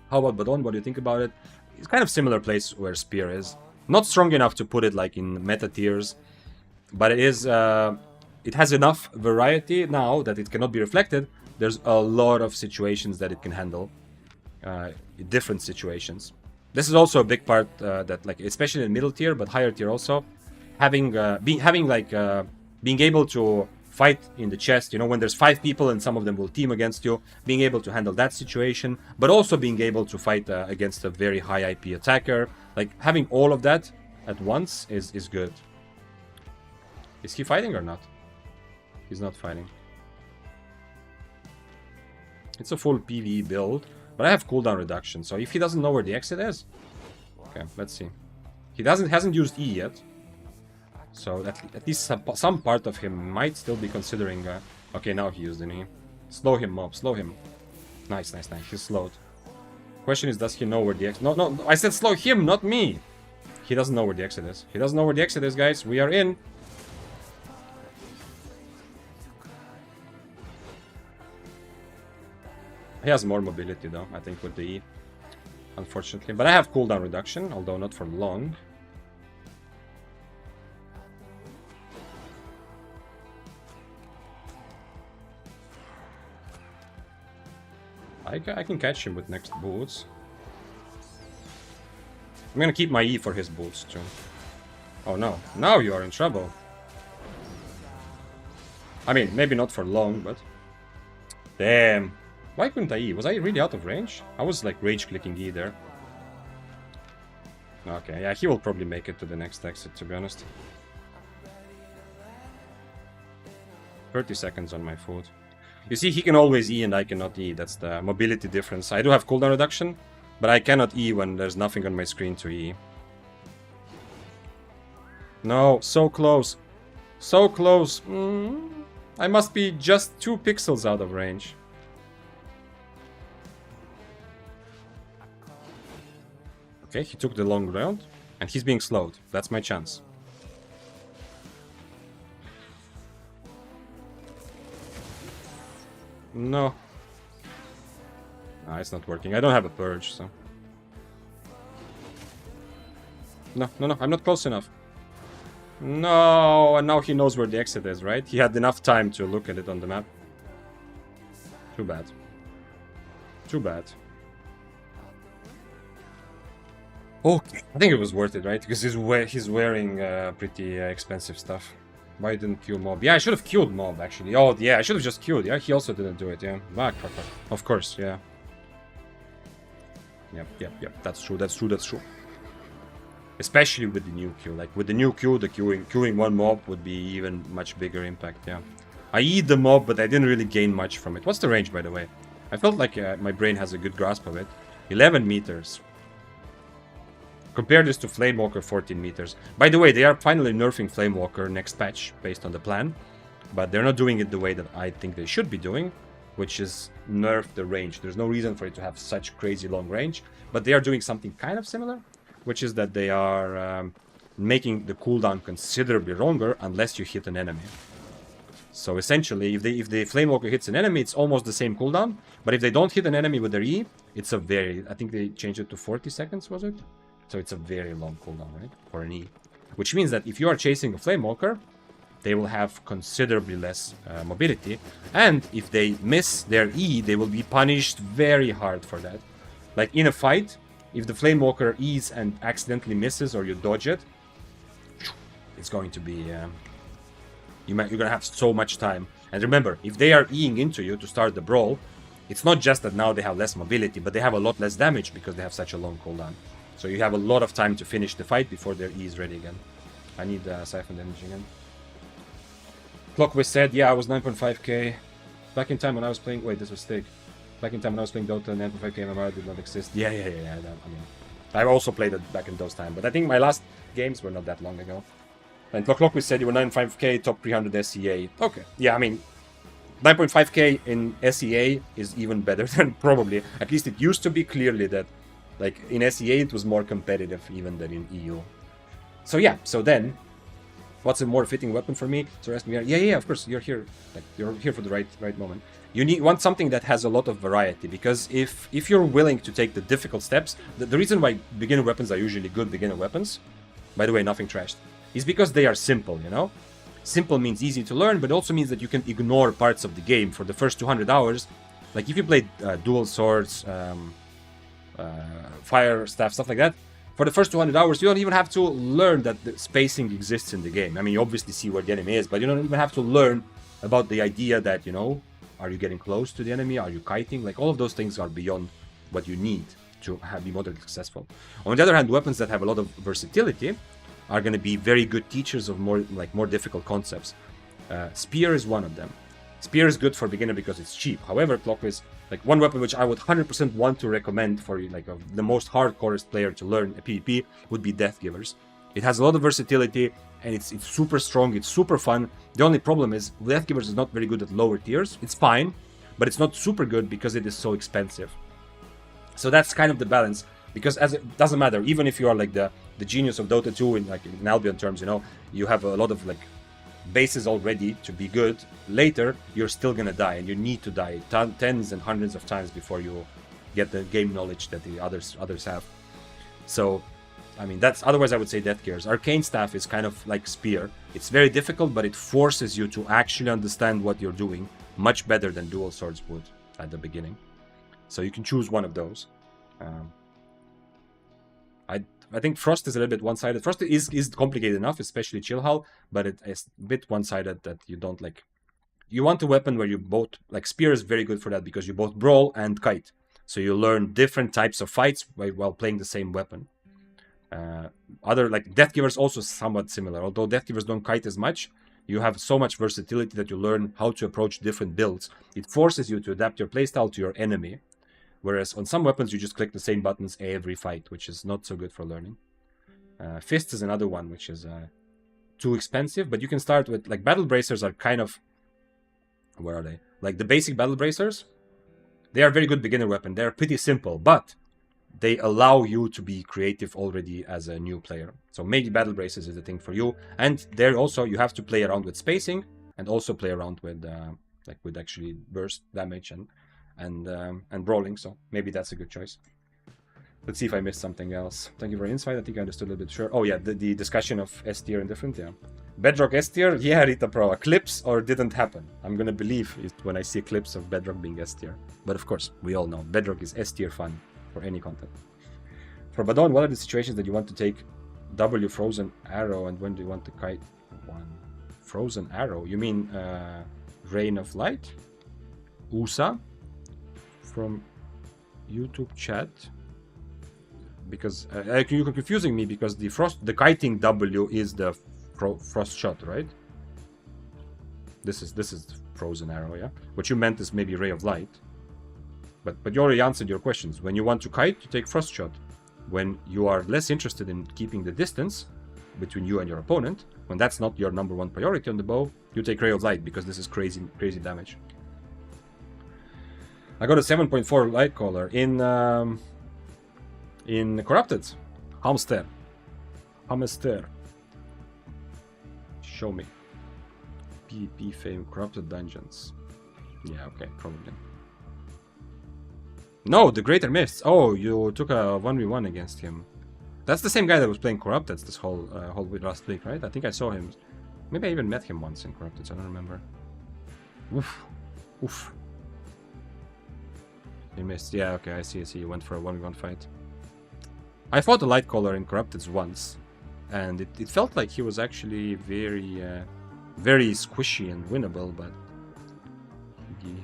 How about Badon? What do you think about it? It's kind of similar place where Spear is. Not strong enough to put it like in meta tiers, but it is. It has enough variety now that it cannot be reflected. There's a lot of situations that it can handle, different situations. This is also a big part that, like, especially in middle tier, but higher tier also, being able to fight in the chest, you know, when there's 5 people and some of them will team against you, being able to handle that situation, but also being able to fight against a very high IP attacker. Like, having all of that at once is good. Is he fighting or not? He's not fighting. It's a full PvE build, but I have cooldown reduction, so if he doesn't know where the exit is... Okay, let's see. He hasn't used E yet. So at least some part of him might still be considering... okay, now he used an E. Slow him, mob, slow him. Nice. He's slowed. Question is, does he know where the exit... No, I said slow him, not me! He doesn't know where the exit is. He doesn't know where the exit is, guys. We are in. He has more mobility, though, I think, with the E. Unfortunately. But I have cooldown reduction, although not for long. I can catch him with next boots. I'm gonna keep my E for his boots, too. Oh, no. Now you are in trouble. I mean, maybe not for long, but... Damn. Why couldn't I E? Was I really out of range? I was like rage clicking E there. Okay, yeah, he will probably make it to the next exit, to be honest. 30 seconds on my foot. You see, he can always E and I cannot E. That's the mobility difference. I do have cooldown reduction, but I cannot E when there's nothing on my screen to E. No, so close. So close. I must be just 2 pixels out of range. Okay, he took the long round, and he's being slowed. That's my chance. No. No, it's not working. I don't have a purge, so... No, no, no, I'm not close enough. No, and now he knows where the exit is, right? He had enough time to look at it on the map. Too bad. Too bad. Okay, I think it was worth it, right? Because he's wearing pretty expensive stuff. Why didn't Q mob? Yeah, I should have queued mob, actually. Oh, yeah, I should have just queued. Yeah, he also didn't do it, yeah. Fuck. Of course, yeah. Yep. That's true. Especially with the new Q. Like, with the new Q, the queuing one mob would be even much bigger impact, yeah. I eat the mob, but I didn't really gain much from it. What's the range, by the way? I felt like my brain has a good grasp of it. 11 meters. Compare this to Flamewalker, 14 meters. By the way, they are finally nerfing Flamewalker next patch, based on the plan. But they're not doing it the way that I think they should be doing, which is nerf the range. There's no reason for it to have such crazy long range. But they are doing something kind of similar, which is that they are making the cooldown considerably longer unless you hit an enemy. So essentially, if the Flamewalker hits an enemy, it's almost the same cooldown. But if they don't hit an enemy with their E, it's a very... I think they changed it to 40 seconds, was it? So it's a very long cooldown, right? For an E. Which means that if you are chasing a Flamewalker, they will have considerably less mobility. And if they miss their E, they will be punished very hard for that. Like in a fight, if the Flamewalker E's and accidentally misses or you dodge it, it's going to be... you're going to have so much time. And remember, if they are Eing into you to start the brawl, it's not just that now they have less mobility, but they have a lot less damage because they have such a long cooldown. So you have a lot of time to finish the fight before their E is ready again. I need Siphon damage again. Clockwiz said, yeah, I was 9.5k. Back in time when I was playing... Wait, this was Stig. Back in time when I was playing Dota, 9.5k MMR did not exist. Yeah. I mean, I also played it back in those times. But I think my last games were not that long ago. And Clockwiz said you were 9.5k, top 300 SEA. Okay. Yeah, I mean, 9.5k in SEA is even better than probably... At least it used to be clearly that, like, in SEA it was more competitive even than in EU. So yeah, so then... What's a more fitting weapon for me? So ask me, yeah, of course, you're here. Like, you're here for the right moment. You want something that has a lot of variety, because if you're willing to take the difficult steps, the reason why beginner weapons are usually good beginner weapons, by the way, nothing trashed, is because they are simple, you know? Simple means easy to learn, but also means that you can ignore parts of the game for the first 200 hours. Like if you played dual swords, fire staff, stuff like that, for the first 200 hours, you don't even have to learn that the spacing exists in the game. I mean, you obviously see where the enemy is, but you don't even have to learn about the idea that, you know, are you getting close to the enemy? Are you kiting? Like, all of those things are beyond what you need to be moderately successful. On the other hand, weapons that have a lot of versatility are going to be very good teachers of more difficult concepts. Spear is one of them. Spear is good for beginner because it's cheap. However, Clockwiz, like one weapon which I would 100% want to recommend for like the most hardcorest player to learn a PvP would be Death Givers. It has a lot of versatility and it's super strong, it's super fun. The only problem is Death Givers is not very good at lower tiers. It's fine, but it's not super good because it is so expensive. So that's kind of the balance, because as it doesn't matter, even if you are like the genius of Dota 2 in Albion terms, you know, you have a lot of like bases already to be good. Later you're still gonna die, and you need to die tens and hundreds of times before you get the game knowledge that the others have. So I mean, that's otherwise I would say Death Gears. Arcane Staff is kind of like Spear. It's very difficult, but it forces you to actually understand what you're doing much better than Dual Swords would at the beginning. So you can choose one of those. I think Frost is a little bit one-sided. Frost is complicated enough, especially Chillhull, but it is a bit one-sided that you don't like. You want a weapon where you both, like Spear is very good for that because you both brawl and kite. So you learn different types of fights while playing the same weapon. Other, like Death Givers also somewhat similar, although Death Givers don't kite as much. You have so much versatility that you learn how to approach different builds. It forces you to adapt your playstyle to your enemy. Whereas on some weapons, you just click the same buttons every fight, which is not so good for learning. Fist is another one, which is too expensive, but you can start with, like, Battle Bracers are kind of... Where are they? Like, the basic Battle Bracers, they are a very good beginner weapon. They're pretty simple, but they allow you to be creative already as a new player. So maybe Battle Bracers is the thing for you. And there also, you have to play around with spacing, and also play around with, with actually burst damage and brawling, so maybe that's a good choice. Let's see if I missed something else. Thank you for insight. I think I understood a little bit. Sure. Oh yeah, the discussion of S tier and different. Yeah. Bedrock S tier. Yeah, Rita Pro. Clips or didn't happen. I'm gonna believe it when I see clips of Bedrock being S tier. But of course, we all know Bedrock is S tier fun for any content. For Badon, what are the situations that you want to take W Frozen Arrow, and when do you want to kite one? Frozen Arrow? You mean Rain of Light? USA? From YouTube chat? Because you're confusing me, because the kiting W is the frost shot, right? This is Frozen Arrow, yeah? What you meant is maybe Ray of Light. But you already answered your questions. When you want to kite, you take frost shot. When you are less interested in keeping the distance between you and your opponent, when that's not your number one priority on the bow, you take Ray of Light, because this is crazy damage. I got a 7.4 light collar in Corrupted. Hamster. Show me. PvP fame, Corrupted Dungeons. Yeah, okay, probably. No, the Greater Mists. Oh, you took a 1v1 against him. That's the same guy that was playing Corrupted this whole last week, right? I think I saw him. Maybe I even met him once in Corrupted, so I don't remember. Oof. Oof. He missed. Yeah, okay, I see. He went for a 1v1 fight. I fought a light collar in Corrupted once, and it felt like he was actually very, very squishy and winnable, but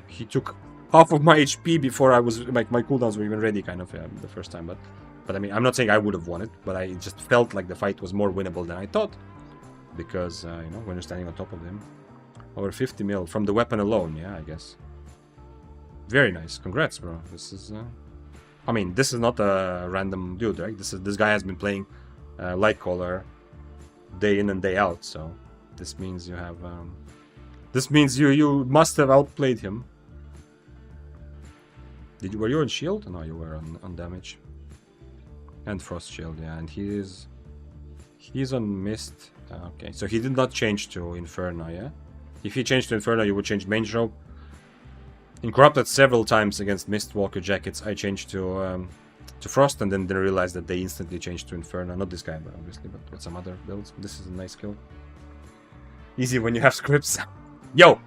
he took half of my HP before I was, like, my cooldowns were even ready, kind of, the first time. But I mean, I'm not saying I would have won it, but I just felt like the fight was more winnable than I thought, because you know, when you're standing on top of him. Over 50 mil from the weapon alone, yeah, I guess. Very nice, congrats, bro. This is, I mean, this is not a random dude, right? This guy has been playing light collar day in and day out, so this means you have, this means you must have outplayed him. Were you on shield? No, you were on damage. And frost shield, yeah, and he's on mist. Okay, so he did not change to Inferno, yeah? If he changed to Inferno, you would change Mange Robe. In Corrupted several times against Mistwalker jackets, I changed to Frost, and then they realized that they instantly changed to Inferno. Not this guy, but obviously, but with some other builds. This is a nice kill. Easy when you have scripts. Yo!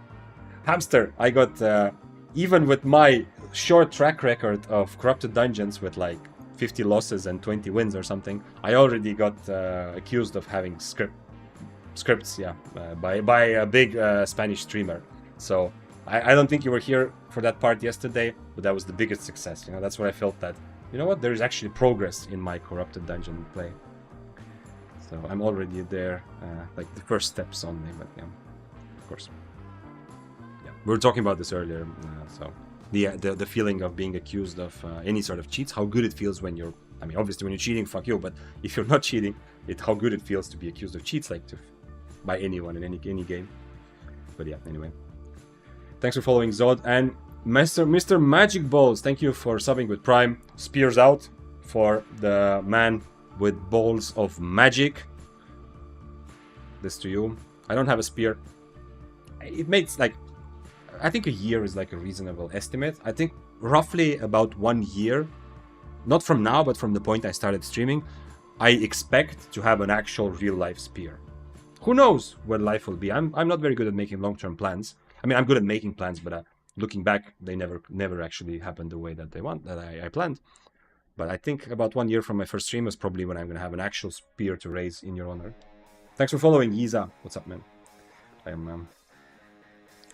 Hamster! I got, even with my short track record of Corrupted Dungeons with like 50 losses and 20 wins or something, I already got accused of having scripts, yeah, by a big Spanish streamer. So I don't think you were here for that part yesterday, but that was the biggest success. You know, that's where I felt that, you know what, there is actually progress in my Corrupted Dungeon play. So I'm already there, like the first steps only, but yeah, of course. Yeah, we were talking about this earlier, so the feeling of being accused of any sort of cheats, how good it feels when you're, I mean, obviously when you're cheating, fuck you, but if you're not cheating, how good it feels to be accused of cheats, like by anyone in any game. But yeah, anyway. Thanks for following, Zod. And Mr. Magic Balls, thank you for subbing with Prime. Spears out for the man with balls of magic. This to you. I don't have a spear. It makes, like, I think a year is like a reasonable estimate. I think roughly about 1 year, not from now, but from the point I started streaming, I expect to have an actual real life spear. Who knows what life will be? I'm not very good at making long-term plans. I mean, I'm good at making plans, but looking back, they never actually happened the way that I planned. But I think about 1 year from my first stream is probably when I'm going to have an actual spear to raise in your honor. Thanks for following, Yiza. What's up, man?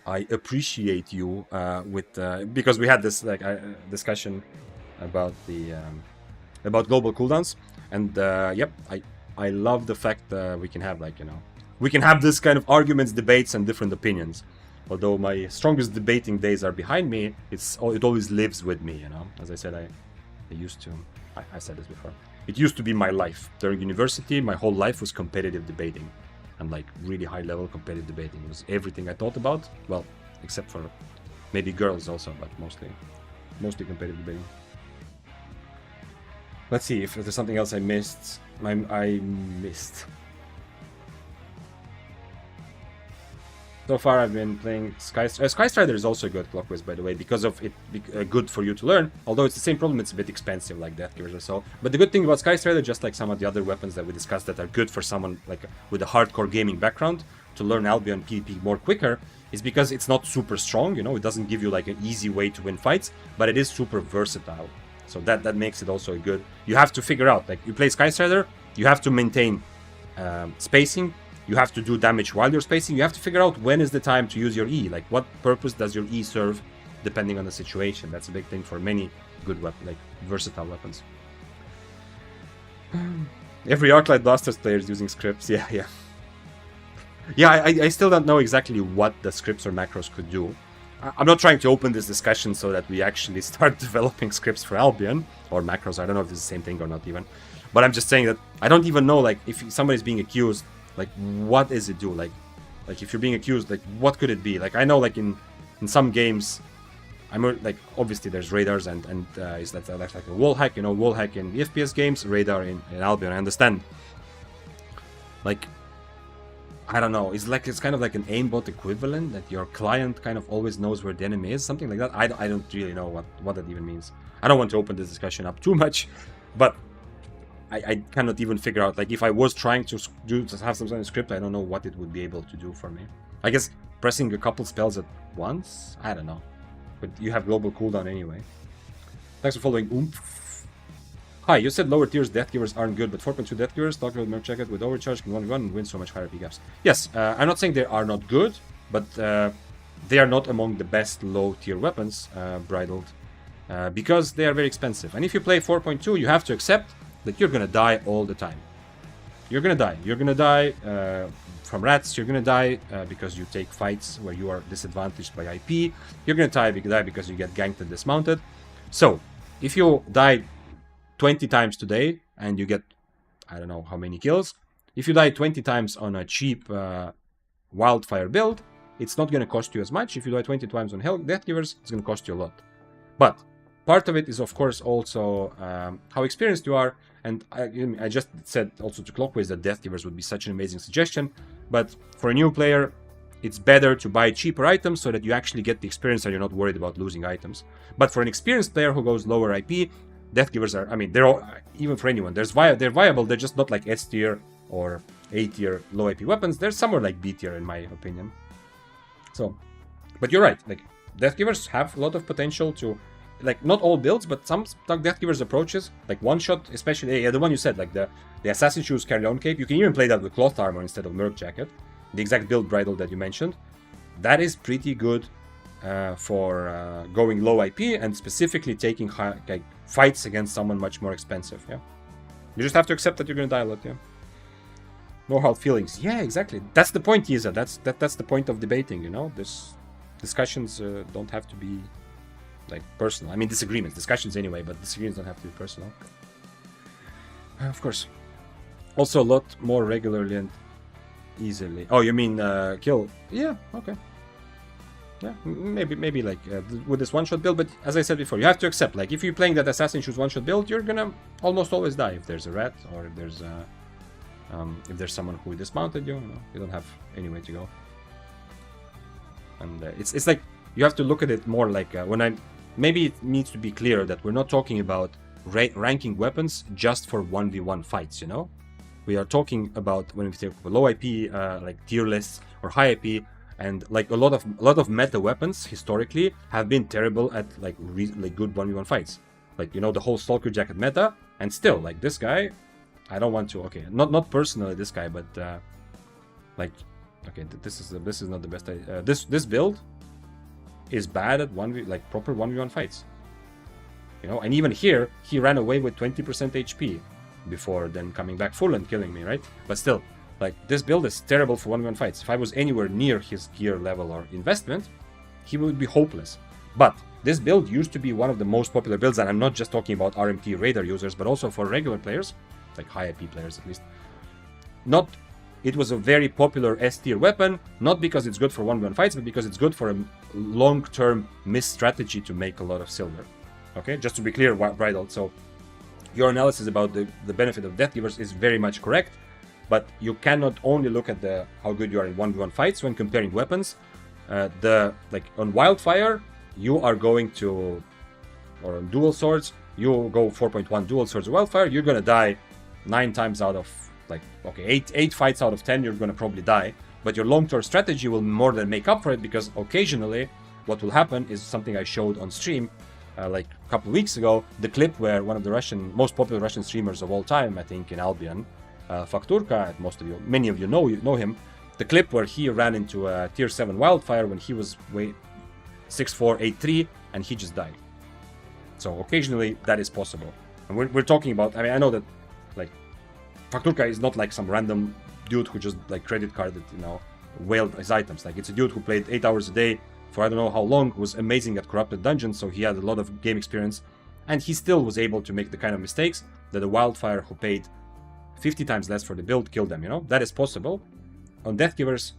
I appreciate you because we had this like discussion about the about global cooldowns, and yep, I love the fact that we can have, like, you know, we can have this kind of arguments, debates, and different opinions. Although my strongest debating days are behind me, it always lives with me, you know. As I said, I said this before. It used to be my life. During university, my whole life was competitive debating. And like really high level competitive debating. It was everything I thought about. Well, except for maybe girls also, but mostly competitive debating. Let's see if there's something else I missed. I missed. So far, I've been playing Sky Strider is also good, Clockwise, by the way, because of it good for you to learn. Although it's the same problem, it's a bit expensive, like Death Givers or so. But the good thing about Sky Strider, just like some of the other weapons that we discussed that are good for someone like with a hardcore gaming background to learn Albion PvP more quicker, is because it's not super strong. You know, it doesn't give you like an easy way to win fights, but it is super versatile. So that makes it also good. You have to figure out, like you play Sky Strider, you have to maintain spacing. You have to do damage while you're spacing. You have to figure out when is the time to use your E. Like, what purpose does your E serve, depending on the situation. That's a big thing for many good weapons, like versatile weapons. Every Arclight Blasters player is using scripts. Yeah. I still don't know exactly what the scripts or macros could do. I'm not trying to open this discussion so that we actually start developing scripts for Albion or macros. I don't know if this is the same thing or not even. But I'm just saying that I don't even know, like, if somebody's being accused, like, what does it do? Like if you're being accused, like, what could it be? Like, I know, like, in some games, like, obviously there's radars and is that like a wall hack, you know, wall hack in the FPS games, radar in Albion. I understand. Like, I don't know. It's kind of like an aimbot equivalent that your client kind of always knows where the enemy is, something like that. I don't really know what that even means. I don't want to open this discussion up too much, but I cannot even figure out, like, if I was trying to have some sort of script, I don't know what it would be able to do for me. I guess pressing a couple spells at once? I don't know. But you have global cooldown anyway. Thanks for following Oomph. Hi, you said lower tiers Death Givers aren't good, but 4.2 Death Givers, talk about Merc Jacket with overcharge, can 1v1 and win so much higher P gaps. Yes, I'm not saying they are not good, but they are not among the best low tier weapons, bridled, because they are very expensive. And if you play 4.2, you have to accept that you're gonna die all the time. You're gonna die. You're gonna die from rats. You're gonna die because you take fights where you are disadvantaged by IP. You're gonna die because you get ganked and dismounted. So, if you die 20 times today and you get, I don't know how many kills, if you die 20 times on a cheap wildfire build, it's not gonna cost you as much. If you die 20 times on Death Givers, it's gonna cost you a lot. But part of it is, of course, also how experienced you are. And I just said also to Clockwise that Death Givers would be such an amazing suggestion. But for a new player, it's better to buy cheaper items so that you actually get the experience and you're not worried about losing items. But for an experienced player who goes lower IP, Death Givers are, I mean, they're all, even for anyone, they're viable. They're just not like S tier or A tier low IP weapons. They're somewhere like B tier in my opinion. So, but you're right. Like, Death Givers have a lot of potential to, like, not all builds, but some Death Givers approaches, like one shot, especially, the one you said, like the Assassin Shoes carry on cape. You can even play that with cloth armor instead of Merc Jacket. The exact build bridle that you mentioned. That is pretty good for going low IP and specifically taking like, fights against someone much more expensive, yeah? You just have to accept that you're gonna die a lot, yeah? No hard feelings. Yeah, exactly. That's the point, Yiza. That's the point of debating, you know? This discussions don't have to be like personal. I mean, discussions anyway, but disagreements don't have to be personal. Of course. Also, a lot more regularly and easily. Oh, you mean kill? Yeah, okay. Yeah, maybe like with this one-shot build, but as I said before, you have to accept, like, if you're playing that Assassin Shoes one-shot build, you're gonna almost always die if there's a rat or if there's someone who dismounted you. You know, you don't have any way to go. And it's like you have to look at it more like maybe it needs to be clear that we're not talking about ranking weapons just for 1v1 fights, you know? We are talking about when we take low IP, like tier lists or high IP, and like a lot of meta weapons historically have been terrible at like good 1v1 fights. Like, you know, the whole Stalker Jacket meta, and still, like, this guy, I don't want to, okay, not personally this guy, but like, okay, this is not the best. This build is bad at proper 1v1 fights. You know, and even here he ran away with 20% HP before then coming back full and killing me, right? But still, like, this build is terrible for 1v1 fights. If I was anywhere near his gear level or investment, he would be hopeless. But this build used to be one of the most popular builds, and I'm not just talking about RMT radar users, but also for regular players, like high IP players at least. It was a very popular S tier weapon, not because it's good for 1v1 fights, but because it's good for a long-term miss strategy to make a lot of silver. Okay, just to be clear, Bridal. So your analysis about the benefit of Death Givers is very much correct. but you cannot only look at the how good you are in 1v1 fights when comparing weapons. Like on Wildfire, you are going to, or on dual swords, you go 4.1 dual swords Wildfire, you're gonna die 9 times out of, like, okay, 8 fights out of 10, you're gonna probably die. But your long-term strategy will more than make up for it, because occasionally what will happen is something I showed on stream like a couple of weeks ago, the clip where one of the most popular Russian streamers of all time, I think in Albion, Fakturka, many of you know him, the clip where he ran into a tier 7 Wildfire when he was 6'4", 8'3", and he just died. So occasionally that is possible. And we're talking about, I mean, I know that like Fakturka is not like some random dude who just like credit carded, you know, whaled his items. Like, it's a dude who played 8 hours a day for I don't know how long, was amazing at corrupted dungeons, so he had a lot of game experience, and he still was able to make the kind of mistakes that a Wildfire who paid 50 times less for the build killed them, you know? That is possible. On Deathgivers,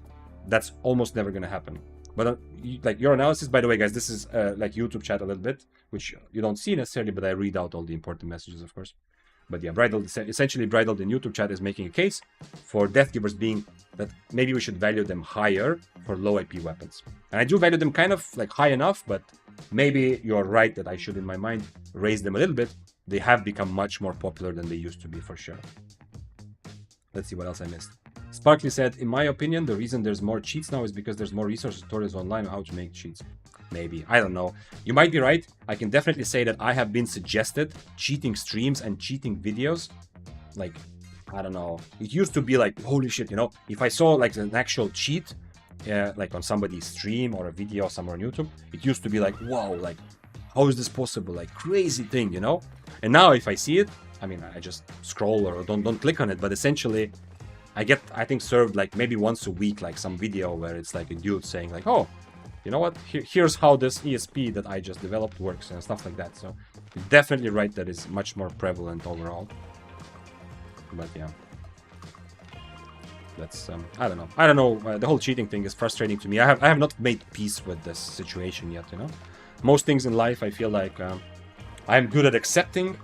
that's almost never gonna happen. But like your analysis, by the way, guys, this is like YouTube chat a little bit, which you don't see necessarily, but I read out all the important messages, of course. But yeah, essentially Bridled in YouTube chat is making a case for Deathgivers being that maybe we should value them higher for low IP weapons. And I do value them kind of like high enough, but maybe you're right that I should, in my mind, raise them a little bit. They have become much more popular than they used to be, for sure. Let's see what else I missed. Sparkly said, in my opinion, the reason there's more cheats now is because there's more resources tutorials online on how to make cheats. Maybe, I don't know. You might be right. I can definitely say that I have been suggested cheating streams and cheating videos. Like, I don't know. It used to be like, holy shit, you know, if I saw like an actual cheat, like on somebody's stream or a video somewhere on YouTube, it used to be like, wow, like, how is this possible? Like, crazy thing, you know? And now if I see it, I mean, I just scroll or don't click on it, but essentially I get, I think, served like maybe once a week, like some video where it's like a dude saying like, oh, you know what, here's how this ESP that I just developed works and stuff like that. So you're definitely right, that is much more prevalent overall. But yeah, that's I don't know. The whole cheating thing is frustrating to me. I have not made peace with this situation yet, you know. Most things in life, I feel like I'm good at accepting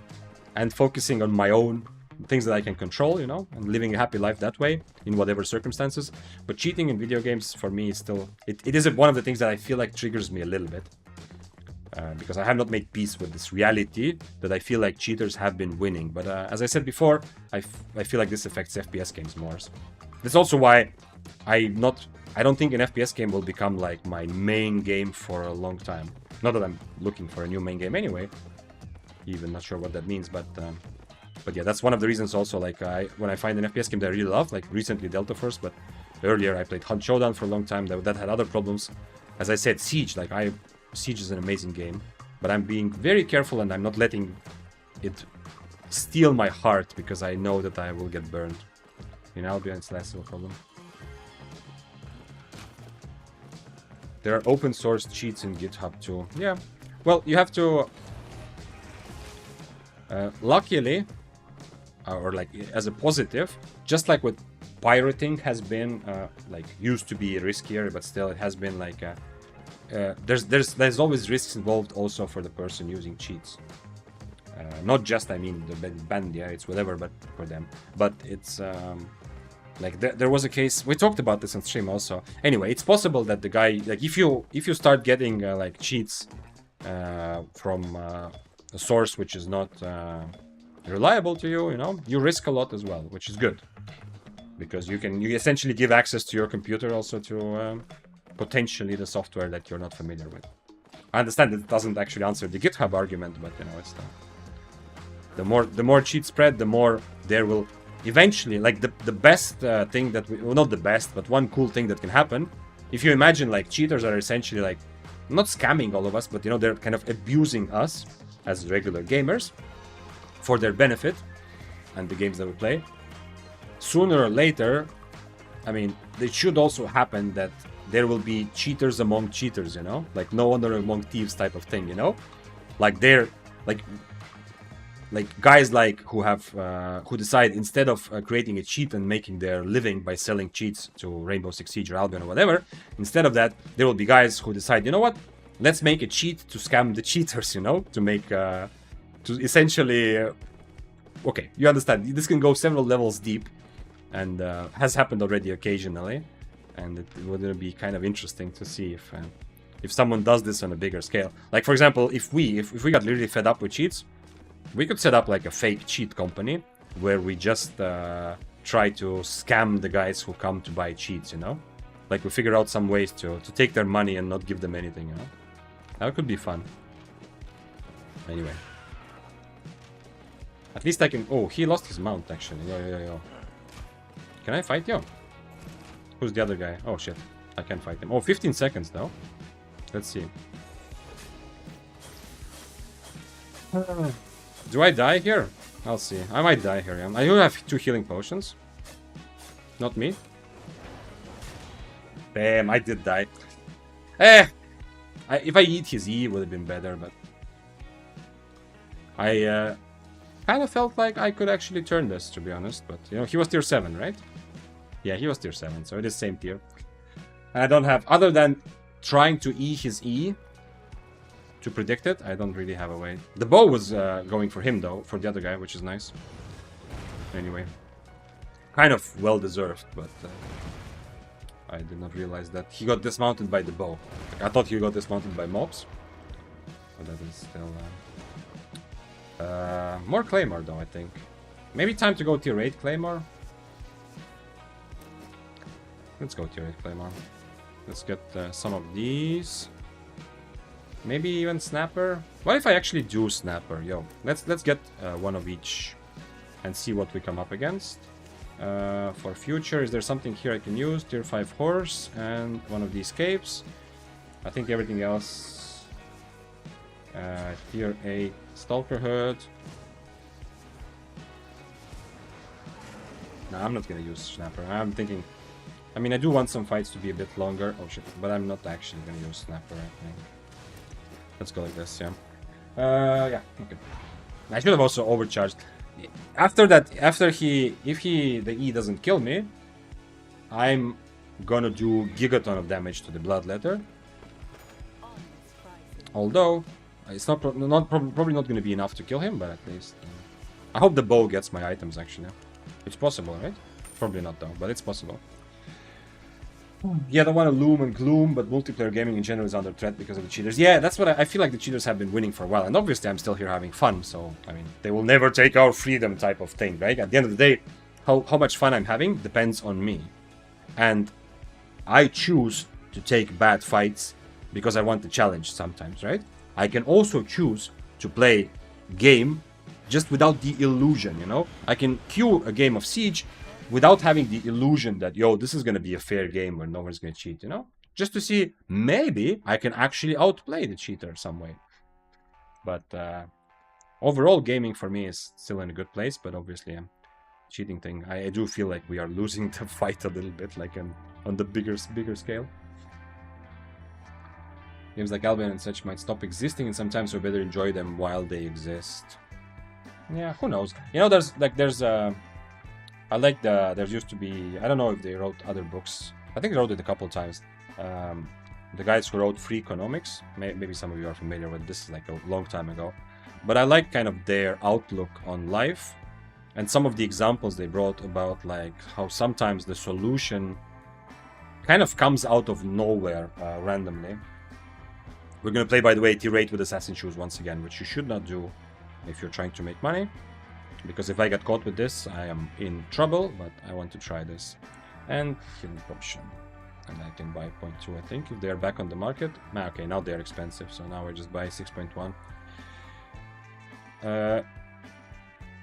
and focusing on my own things that I can control, you know, and living a happy life that way in whatever circumstances. But cheating in video games for me is still, it is one of the things that I feel like triggers me a little bit. Because I have not made peace with this reality that I feel like cheaters have been winning. But as I said before, I feel like this affects FPS games more. So that's also why I don't think an FPS game will become like my main game for a long time. Not that I'm looking for a new main game anyway. Even not sure what that means, but yeah, that's one of the reasons also, like, when I find an FPS game that I really love, like recently Delta Force, but earlier I played Hunt Showdown for a long time, that had other problems. As I said, Siege, like, Siege is an amazing game, but I'm being very careful and I'm not letting it steal my heart, because I know that I will get burned. In Albion, it's less of a problem. There are open source cheats in GitHub too. Yeah, well, you have to... luckily, or like as a positive, just like with pirating has been like used to be riskier, but still it has been like there's always risks involved also for the person using cheats. Not just, I mean, the band, yeah, it's whatever, but for them. But it's like there was a case, we talked about this on stream also. Anyway, it's possible that the guy, like, if you start getting like cheats from a source which is not reliable to you, you know, you risk a lot as well, which is good, because you essentially give access to your computer also to potentially the software that you're not familiar with. I understand that it doesn't actually answer the GitHub argument, but you know, it's the more cheats spread, the more there will eventually, like, the best thing that well, not the best, but one cool thing that can happen, if you imagine like cheaters are essentially like not scamming all of us, but you know, they're kind of abusing us as regular gamers for their benefit and the games that we play. Sooner or later, I mean, it should also happen that there will be cheaters among cheaters, you know, like no wonder among thieves type of thing, you know, like they're like guys like who decide, instead of creating a cheat and making their living by selling cheats to Rainbow Six Siege or Albion or whatever, instead of that, there will be guys who decide, you know what, let's make a cheat to scam the cheaters, you know, to make to essentially okay, you understand, this can go several levels deep, and has happened already occasionally, and it would be kind of interesting to see if someone does this on a bigger scale. Like, for example, if we got literally fed up with cheats, we could set up like a fake cheat company where we just try to scam the guys who come to buy cheats, you know? Like, we figure out some ways to take their money and not give them anything, you know? That could be fun. Anyway. At least I can... Oh, he lost his mount, actually. Yo. Can I fight you? Who's the other guy? Oh, shit. I can't fight him. Oh, 15 seconds, though. Let's see. Do I die here? I'll see. I might die here. Yeah. I do have 2 healing potions. Not me. Damn, I did die. If I eat his E, it would have been better, but... I kind of felt like I could actually turn this, to be honest. But, you know, he was tier 7, right? Yeah, he was tier 7, so it is same tier. And I don't have... Other than trying to E his E to predict it, I don't really have a way. The bow was going for him, though, for the other guy, which is nice. Anyway. Kind of well-deserved, but... I did not realize that he got dismounted by the bow. Like, I thought he got dismounted by mobs. But that is still... more Claymore, though, I think. Maybe time to go tier 8 Claymore. Let's go tier 8 Claymore. Let's get some of these. Maybe even Snapper. What if I actually do Snapper? Yo, let's get one of each and see what we come up against. For future, is there something here I can use? Tier 5 Horse and one of these capes. I think everything else... tier 8 Stalker Hood. No, I'm not gonna use Snapper. I'm thinking... I mean, I do want some fights to be a bit longer. Oh shit, but I'm not actually gonna use Snapper, I think. Let's go like this, yeah. Yeah, okay. I should have also overcharged. After that, if the E doesn't kill me, I'm gonna do gigaton of damage to the Bloodletter. Although, it's probably not gonna be enough to kill him, but at least... I hope the bow gets my items, actually. It's possible, right? Probably not, though, but it's possible. Yeah, I don't want to loom and gloom, but multiplayer gaming in general is under threat because of the cheaters. Yeah, that's what I feel like the cheaters have been winning for a while. And obviously I'm still here having fun, so, I mean, they will never take our freedom type of thing, right? At the end of the day, how much fun I'm having depends on me. And I choose to take bad fights because I want the challenge sometimes, right? I can also choose to play game just without the illusion, you know? I can queue a game of Siege without having the illusion that, yo, this is going to be a fair game where no one's going to cheat, you know? Just to see, maybe I can actually outplay the cheater some way. But overall, gaming for me is still in a good place, but obviously, cheating thing, I do feel like we are losing the fight a little bit, like on the bigger scale. Games like Albion and such might stop existing, and sometimes we better enjoy them while they exist. Yeah, who knows? You know, there used to be, I don't know if they wrote other books. I think they wrote it a couple times. The guys who wrote Free Economics, maybe some of you are familiar with this, like a long time ago. But I like kind of their outlook on life and some of the examples they brought about like how sometimes the solution kind of comes out of nowhere randomly. We're going to play, by the way, tier 8 with Assassin Shoes once again, which you should not do if you're trying to make money. Because if I get caught with this, I am in trouble, but I want to try this. And healing potion. And I can buy 0.2, I think, if they're back on the market. Okay, now they're expensive, so now I just buy 6.1.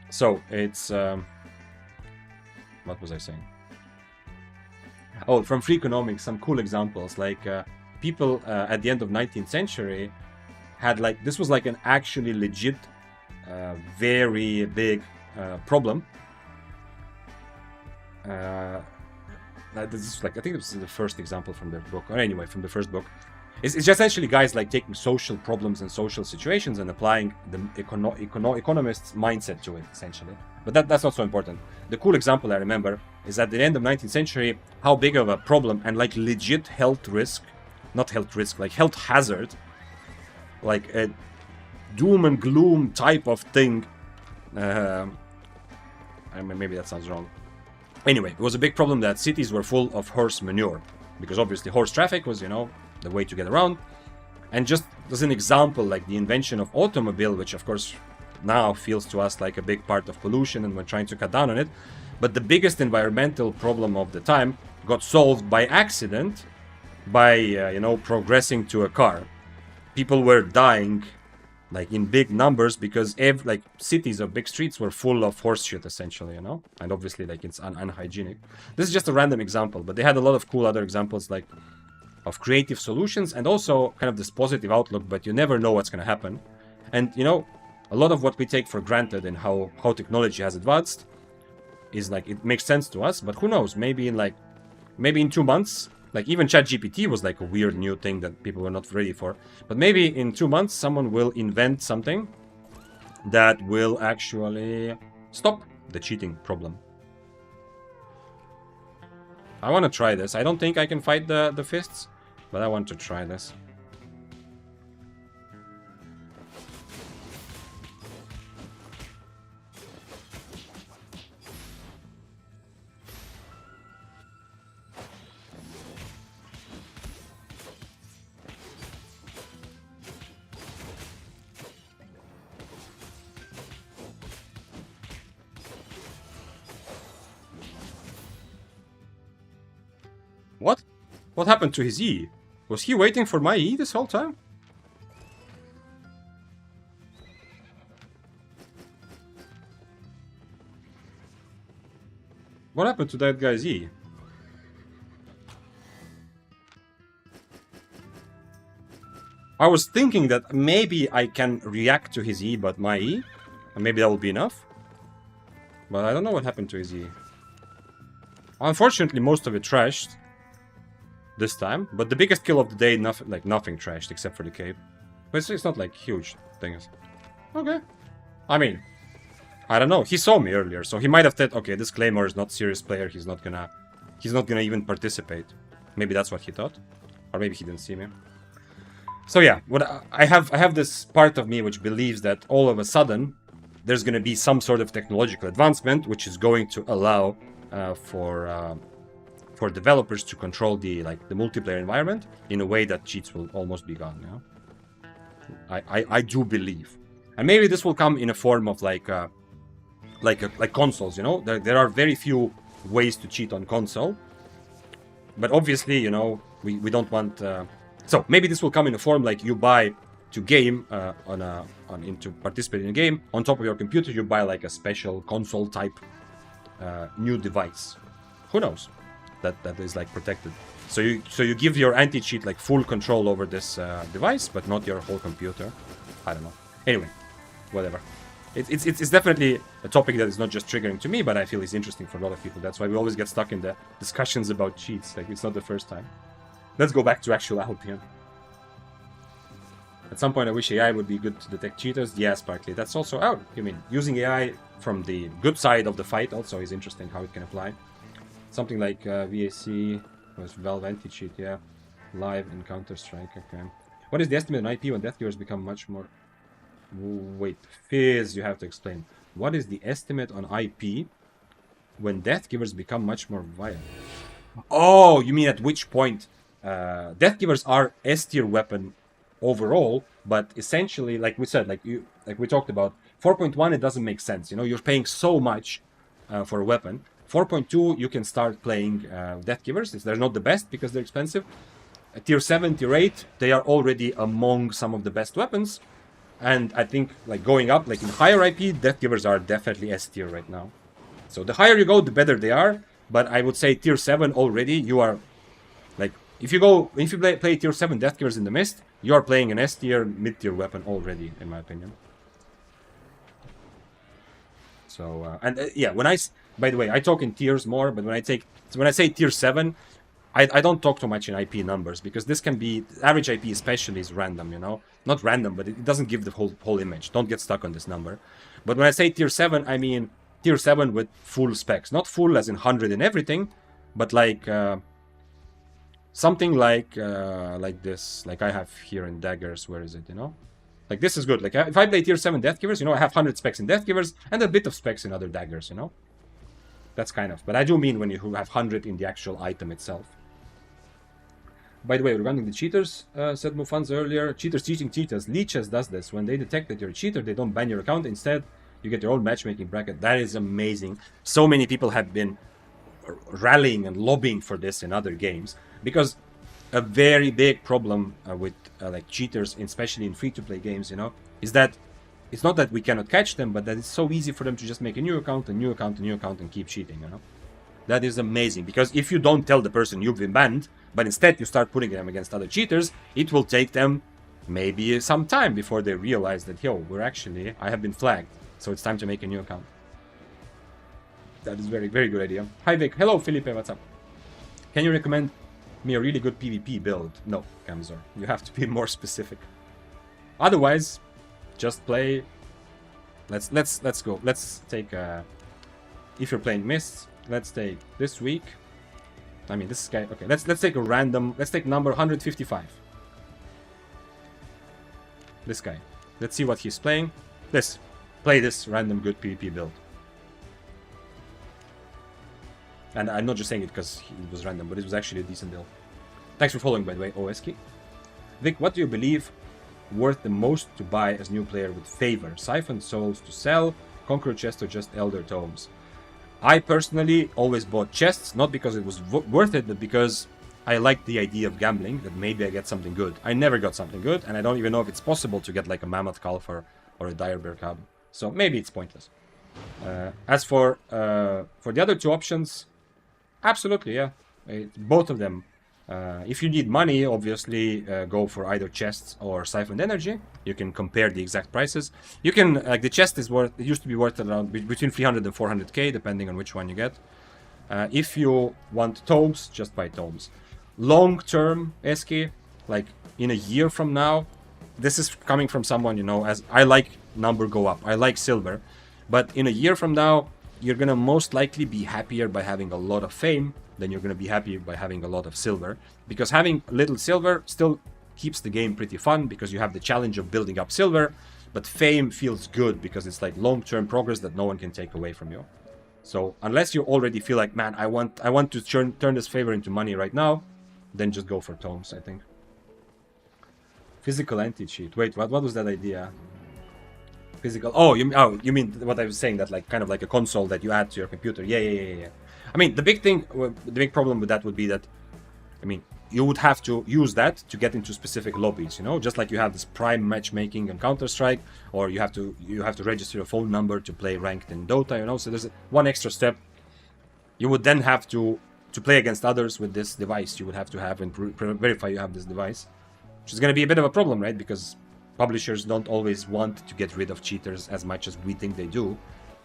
So, it's... what was I saying? Oh, from Free Economics, some cool examples. Like, people at the end of 19th century had, like... This was, like, an actually legit... very big problem. This is like, I think this is the first example from their book, or anyway, from the first book. It's just essentially guys like taking social problems and social situations and applying the economist's mindset to it, essentially. But that's not so important. The cool example I remember is at the end of 19th century, how big of a problem and like legit health risk, not health risk, like health hazard, like a doom and gloom type of thing. I mean, maybe that sounds wrong. Anyway, it was a big problem that cities were full of horse manure, because obviously horse traffic was, you know, the way to get around. And just as an example, like the invention of automobile, which of course now feels to us like a big part of pollution and we're trying to cut down on it, but the biggest environmental problem of the time got solved by accident by, you know, progressing to a car. People were dying like in big numbers because like cities or big streets were full of horse shit essentially, you know, and obviously like it's unhygienic. This is just a random example, but they had a lot of cool other examples like of creative solutions and also kind of this positive outlook, but you never know what's going to happen. And you know, a lot of what we take for granted and how technology has advanced is like, it makes sense to us, but who knows, maybe in 2 months, like even ChatGPT was like a weird new thing that people were not ready for. But maybe in 2 months, someone will invent something that will actually stop the cheating problem. I want to try this. I don't think I can fight the fists, but I want to try this. What? What happened to his E? Was he waiting for my E this whole time? What happened to that guy's E? I was thinking that maybe I can react to his E, but my E, and maybe that will be enough. But I don't know what happened to his E. Unfortunately, most of it trashed this time, but the biggest kill of the day, nothing trashed except for the cape. But it's not like huge things. Okay. I mean, I don't know. He saw me earlier, so he might have thought, okay, this Claymore is not serious player. He's not gonna even participate. Maybe that's what he thought, or maybe he didn't see me. So yeah, what I have this part of me which believes that all of a sudden there's gonna be some sort of technological advancement which is going to allow for developers to control the multiplayer environment in a way that cheats will almost be gone. You know? I do believe, and maybe this will come in a form of like consoles. You know, there are very few ways to cheat on console, but obviously, you know, we don't want. So maybe this will come in a form like you buy to game to participate in a game on top of your computer. You buy like a special console type new device. Who knows? That is like protected. So you give your anti-cheat like full control over this device, but not your whole computer. I don't know. Anyway, whatever. It's definitely a topic that is not just triggering to me, but I feel is interesting for a lot of people. That's why we always get stuck in the discussions about cheats. Like, it's not the first time. Let's go back to actual Albion. At some point, I wish AI would be good to detect cheaters. Yes, partly. That's also out. You mean using AI from the good side of the fight also is interesting how it can apply. Something like VAC was Valve anti-cheat, yeah. Live in Counter-Strike, okay. What is the estimate on IP when Deathgivers become much more... Wait, Fizz, you have to explain. What is the estimate on IP when Deathgivers become much more violent? Oh, you mean at which point? Deathgivers are S-tier weapon overall, but essentially, like we said, like we talked about, 4.1, it doesn't make sense. You know, you're paying so much for a weapon. 4.2, you can start playing Deathgivers. They're not the best because they're expensive. Tier 7, Tier 8, they are already among some of the best weapons. And I think, like, going up, like in higher IP, Deathgivers are definitely S tier right now. So the higher you go, the better they are. But I would say Tier 7 already, you are, like, if you play Tier 7 Deathgivers in the Mist, you are playing an S tier, mid tier weapon already, in my opinion. So, yeah, by the way, I talk in tiers more, but when I say Tier 7, I don't talk too much in IP numbers, because this can be, average IP especially is random, you know? Not random, but it doesn't give the whole image. Don't get stuck on this number. But when I say Tier 7, I mean Tier 7 with full specs. Not full as in 100 and everything, but like something like this, like I have here in Daggers. Where is it, you know? Like, this is good. Like, if I play Tier 7 Deathgivers, you know, I have 100 specs in Deathgivers and a bit of specs in other Daggers, you know? That's kind of. But I do mean when you have 100 in the actual item itself. By the way, regarding the cheaters, said Mufanz earlier, cheaters teaching cheaters. Leeches does this. When they detect that you're a cheater, they don't ban your account. Instead, you get your own matchmaking bracket. That is amazing. So many people have been rallying and lobbying for this in other games, because a very big problem with like cheaters, especially in free-to-play games, you know, is that it's not that we cannot catch them, but that it's so easy for them to just make a new account, a new account, a new account, and keep cheating, you know. That is amazing, because if you don't tell the person you've been banned, but instead you start putting them against other cheaters, it will take them maybe some time before they realize that, yo, I have been flagged, so it's time to make a new account. That is very, very good idea. Hi Vic. Hello Felipe, what's up? Can you recommend me a really good PvP build? No, Kamzor. You have to be more specific. Otherwise, just play. Let's go. Let's take if you're playing Mists, let's take this week. I mean this guy. Okay, let's take a random. Let's take number 155. This guy. Let's see what he's playing. Play this random good PvP build. And I'm not just saying it because it was random, but it was actually a decent build. Thanks for following, by the way, OSK. Vic, what do you believe worth the most to buy as new player with favor? Siphoned Souls to sell, Conqueror Chest, or just Elder Tomes? I personally always bought chests, not because it was worth it, but because I liked the idea of gambling, that maybe I get something good. I never got something good, and I don't even know if it's possible to get like a Mammoth Calf or a Dire Bear Cub. So maybe it's pointless. As for the other two options, absolutely, yeah. Both of them. If you need money, obviously go for either chests or siphoned energy. You can compare the exact prices. You can, like, the chest is worth, it used to be worth around between 300 and 400k, depending on which one you get. If you want tomes, just buy tomes. Long term, SK, like in a year from now, this is coming from someone, you know, as I like number go up. I like silver. But in a year from now, you're gonna most likely be happier by having a lot of fame than you're gonna be happy by having a lot of silver, because having little silver still keeps the game pretty fun because you have the challenge of building up silver, but fame feels good because it's like long-term progress that no one can take away from you. So unless you already feel like, man, I want to turn this favor into money right now, then just go for tomes, I think. Physical anti-cheat. Wait, what was that idea? Physical. Oh, you mean what I was saying, that like kind of like a console that you add to your computer. Yeah. I mean, the big problem with that would be that, I mean, you would have to use that to get into specific lobbies, you know, just like you have this prime matchmaking in Counter-Strike, or you have to register your phone number to play ranked in Dota, you know. So there's one extra step. You would then have to play against others with this device. You would have to have and verify you have this device, which is going to be a bit of a problem, right? Because publishers don't always want to get rid of cheaters as much as we think they do,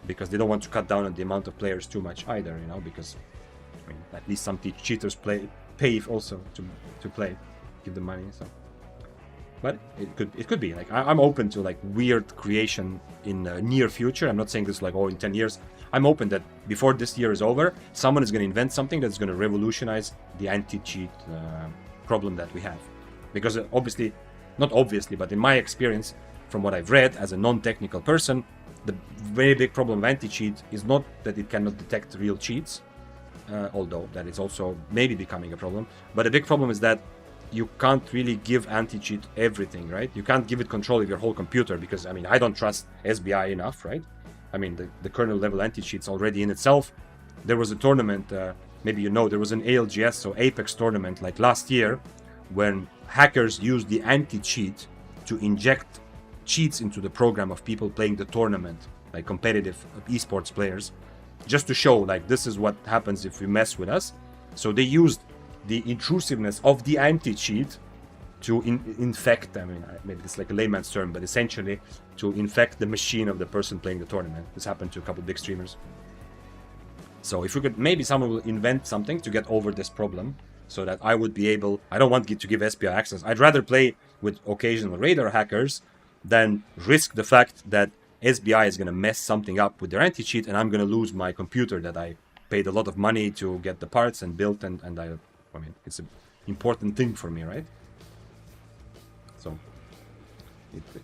because they don't want to cut down on the amount of players too much either, you know, because I mean, at least some cheaters pay also to play, give them money. So, but it could be like I'm open to like weird creation in the near future. I'm not saying this like, oh, in 10 years. I'm open that before this year is over, someone is going to invent something that's going to revolutionize the anti-cheat problem that we have. Because obviously, not obviously, but in my experience, from what I've read as a non-technical person, the very big problem of anti-cheat is not that it cannot detect real cheats, although that is also maybe becoming a problem. But the big problem is that you can't really give anti-cheat everything, right? You can't give it control of your whole computer, because, I mean, I don't trust SBI enough, right? I mean, the kernel level anti-cheats already in itself. There was a tournament, maybe you know, there was an ALGS, so Apex tournament, like last year, when hackers used the anti-cheat to inject cheats into the program of people playing the tournament, like competitive esports players, just to show like this is what happens if you mess with us. So they used the intrusiveness of the anti-cheat to infect, I mean, maybe it's like a layman's term, but essentially to infect the machine of the person playing the tournament. This happened to a couple of big streamers. So if we could, maybe someone will invent something to get over this problem, so that I would be able, I don't want to give SPI access. I'd rather play with occasional radar hackers than risk the fact that SBI is going to mess something up with their anti-cheat and I'm going to lose my computer that I paid a lot of money to get the parts and built, and I mean, it's an important thing for me, right? So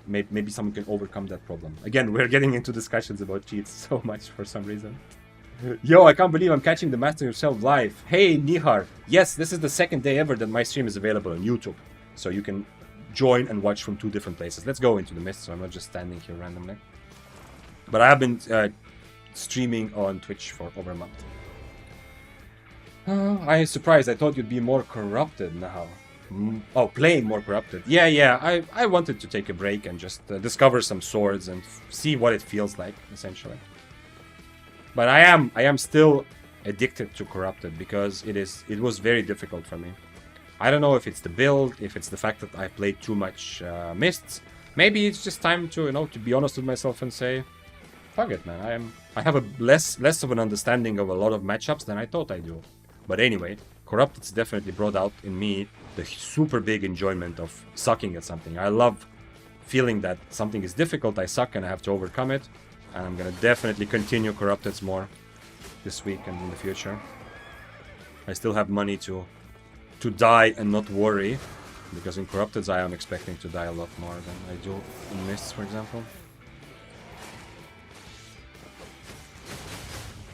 maybe someone can overcome that problem. Again, we're getting into discussions about cheats so much for some reason. Yo, I can't believe I'm catching the Master yourself live. Hey, Nihar. Yes, this is the second day ever that my stream is available on YouTube. So you can join and watch from 2 different places. Let's go into the mist so I'm not just standing here randomly. But I have been streaming on Twitch for over a month. I am surprised. I thought you'd be more corrupted now. Oh, playing more corrupted. Yeah. I wanted to take a break and just discover some swords and see what it feels like, essentially. But I am still addicted to corrupted because it was very difficult for me. I don't know if it's the build, if it's the fact that I played too much mists. Maybe it's just time to, to be honest with myself and say, fuck it, man. I have a less of an understanding of a lot of matchups than I thought I do. But anyway, corrupted's definitely brought out in me the super big enjoyment of sucking at something. I love feeling that something is difficult, I suck and I have to overcome it. And I'm gonna definitely continue corrupteds more this week and in the future. I still have money to die and not worry, because in corrupteds I am expecting to die a lot more than I do in mists, for example.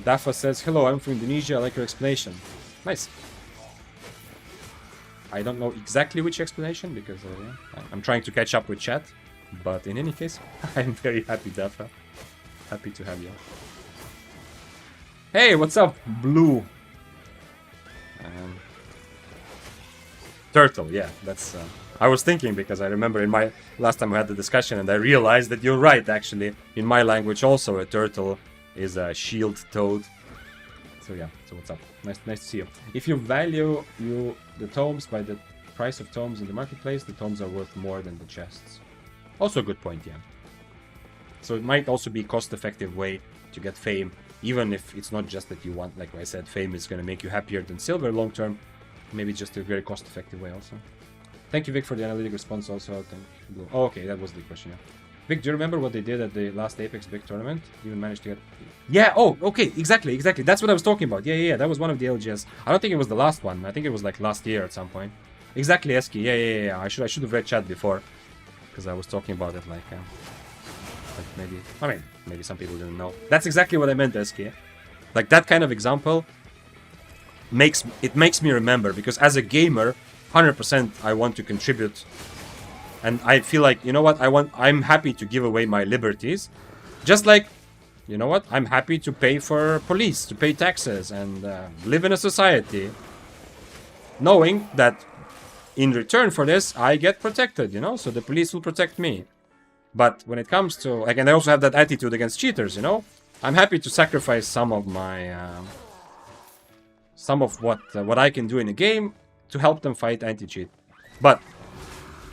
Dafa says, hello, I'm from Indonesia, I like your explanation. Nice. I don't know exactly which explanation, because I'm trying to catch up with chat. But in any case, I'm very happy, Dafa. Happy to have you. Hey, what's up, Blue? Turtle, yeah, that's... I was thinking, because I remember in my... Last time we had the discussion, and I realized that you're right, actually. In my language also, a turtle is a shield toad. So yeah, so what's up? Nice to see you. If you value the tomes by the price of tomes in the marketplace, the tomes are worth more than the chests. Also a good point, yeah. So it might also be a cost-effective way to get fame, even if it's not just that you want, like I said, fame is going to make you happier than silver long-term. Maybe just a very cost-effective way also. Thank you, Vic, for the analytic response also. Thank you. Oh, okay, that was the question, yeah. Vic, do you remember what they did at the last Apex big tournament? Even managed to get... Yeah, oh, okay, exactly. That's what I was talking about. Yeah, that was one of the LGS. I don't think it was the last one. I think it was like last year at some point. Exactly, Eski. Yeah. I should have read chat before, because I was talking about it like maybe some people didn't know. That's exactly what I meant, Eski. Like that kind of example makes me remember, because as a gamer, 100% I want to contribute. And I feel like, you know what, I'm happy to give away my liberties. Just like, you know what, I'm happy to pay for police, to pay taxes, and live in a society, knowing that in return for this, I get protected, so the police will protect me. But when it comes to, like, and I also have that attitude against cheaters, I'm happy to sacrifice some of my, some of what I can do in a game to help them fight anti-cheat. But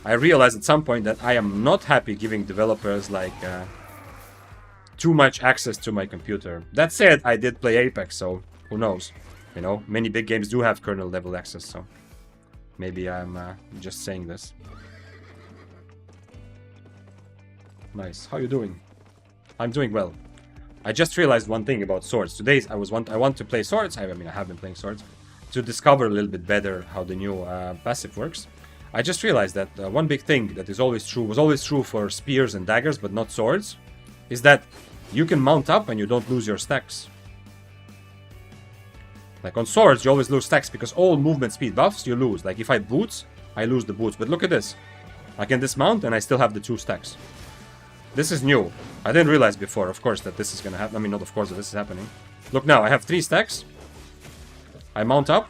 I realized at some point that I am not happy giving developers like too much access to my computer. That said, I did play Apex, so who knows? Many big games do have kernel level access, so maybe I'm just saying this. Nice. How you doing? I'm doing well. I just realized one thing about swords. Today I want to play swords. I have been playing swords to discover a little bit better how the new passive works. I just realized that one big thing that was always true for spears and daggers, but not swords, is that you can mount up and you don't lose your stacks. Like on swords, you always lose stacks because all movement speed buffs you lose. Like if I boots, I lose the boots. But look at this. I can dismount and I still have the 2 stacks. This is new. I didn't realize before, of course, that this is gonna happen. I mean, not of course that this is happening. Look now, I have 3 stacks. I mount up,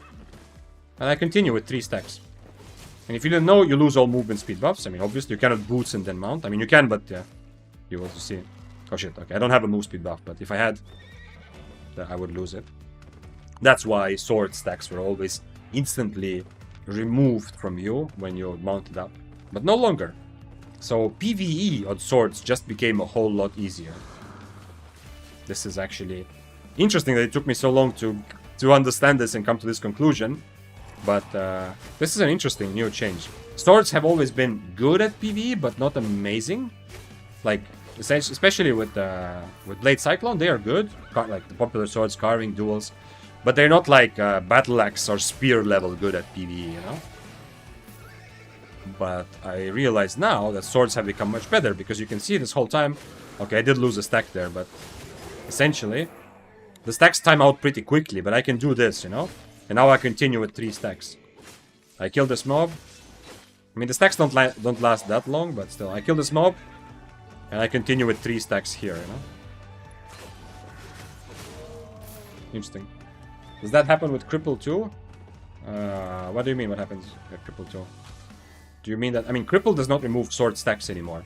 and I continue with 3 stacks. And if you didn't know, you lose all movement speed buffs. I mean, obviously, you cannot boots and then mount. I mean, you can, but yeah, you will see. Oh shit, okay, I don't have a move speed buff, but if I had, I would lose it. That's why sword stacks were always instantly removed from you when you mounted up, but no longer. So PvE on swords just became a whole lot easier. This is actually interesting that it took me so long to understand this and come to this conclusion. But this is an interesting new change. Swords have always been good at PvE, but not amazing. Like, especially with Blade Cyclone, they are good. Like the popular swords, carving, duels. But they're not like Battle Axe or Spear level good at PvE, But I realize now that swords have become much better, because you can see this whole time. Okay, I did lose a stack there, but essentially The stacks time out pretty quickly, but I can do this, you know? And now I continue with 3 stacks. I kill this mob. I mean, the stacks don't last that long, but still. I kill this mob, and I continue with 3 stacks here, you know? Interesting. Does that happen with Cripple too? What do you mean what happens with Cripple too? Do you mean that... I mean, Cripple does not remove sword stacks anymore.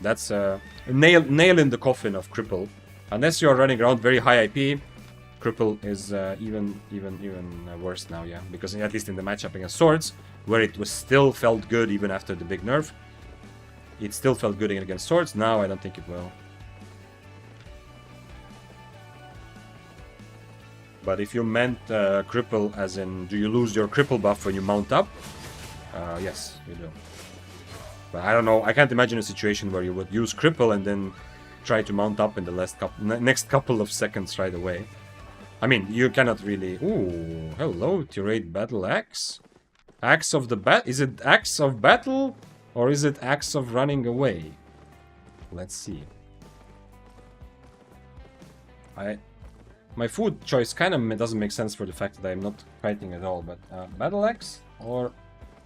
That's a nail in the coffin of Cripple. Unless you're running around very high IP, Cripple is even worse now, yeah. Because at least in the matchup against swords, where it was still felt good even after the big nerf, it still felt good against swords. Now I don't think it will. But if you meant cripple as in, do you lose your cripple buff when you mount up? Yes, you do. But I don't know, I can't imagine a situation where you would use cripple and then try to mount up in the next couple of seconds right away. I mean, you cannot really... Ooh, hello, Tirade Battle Axe. Axe of the Bat... Is it Axe of Battle? Or is it Axe of Running Away? Let's see. My food choice kind of doesn't make sense for the fact that I'm not fighting at all, but Battle Axe or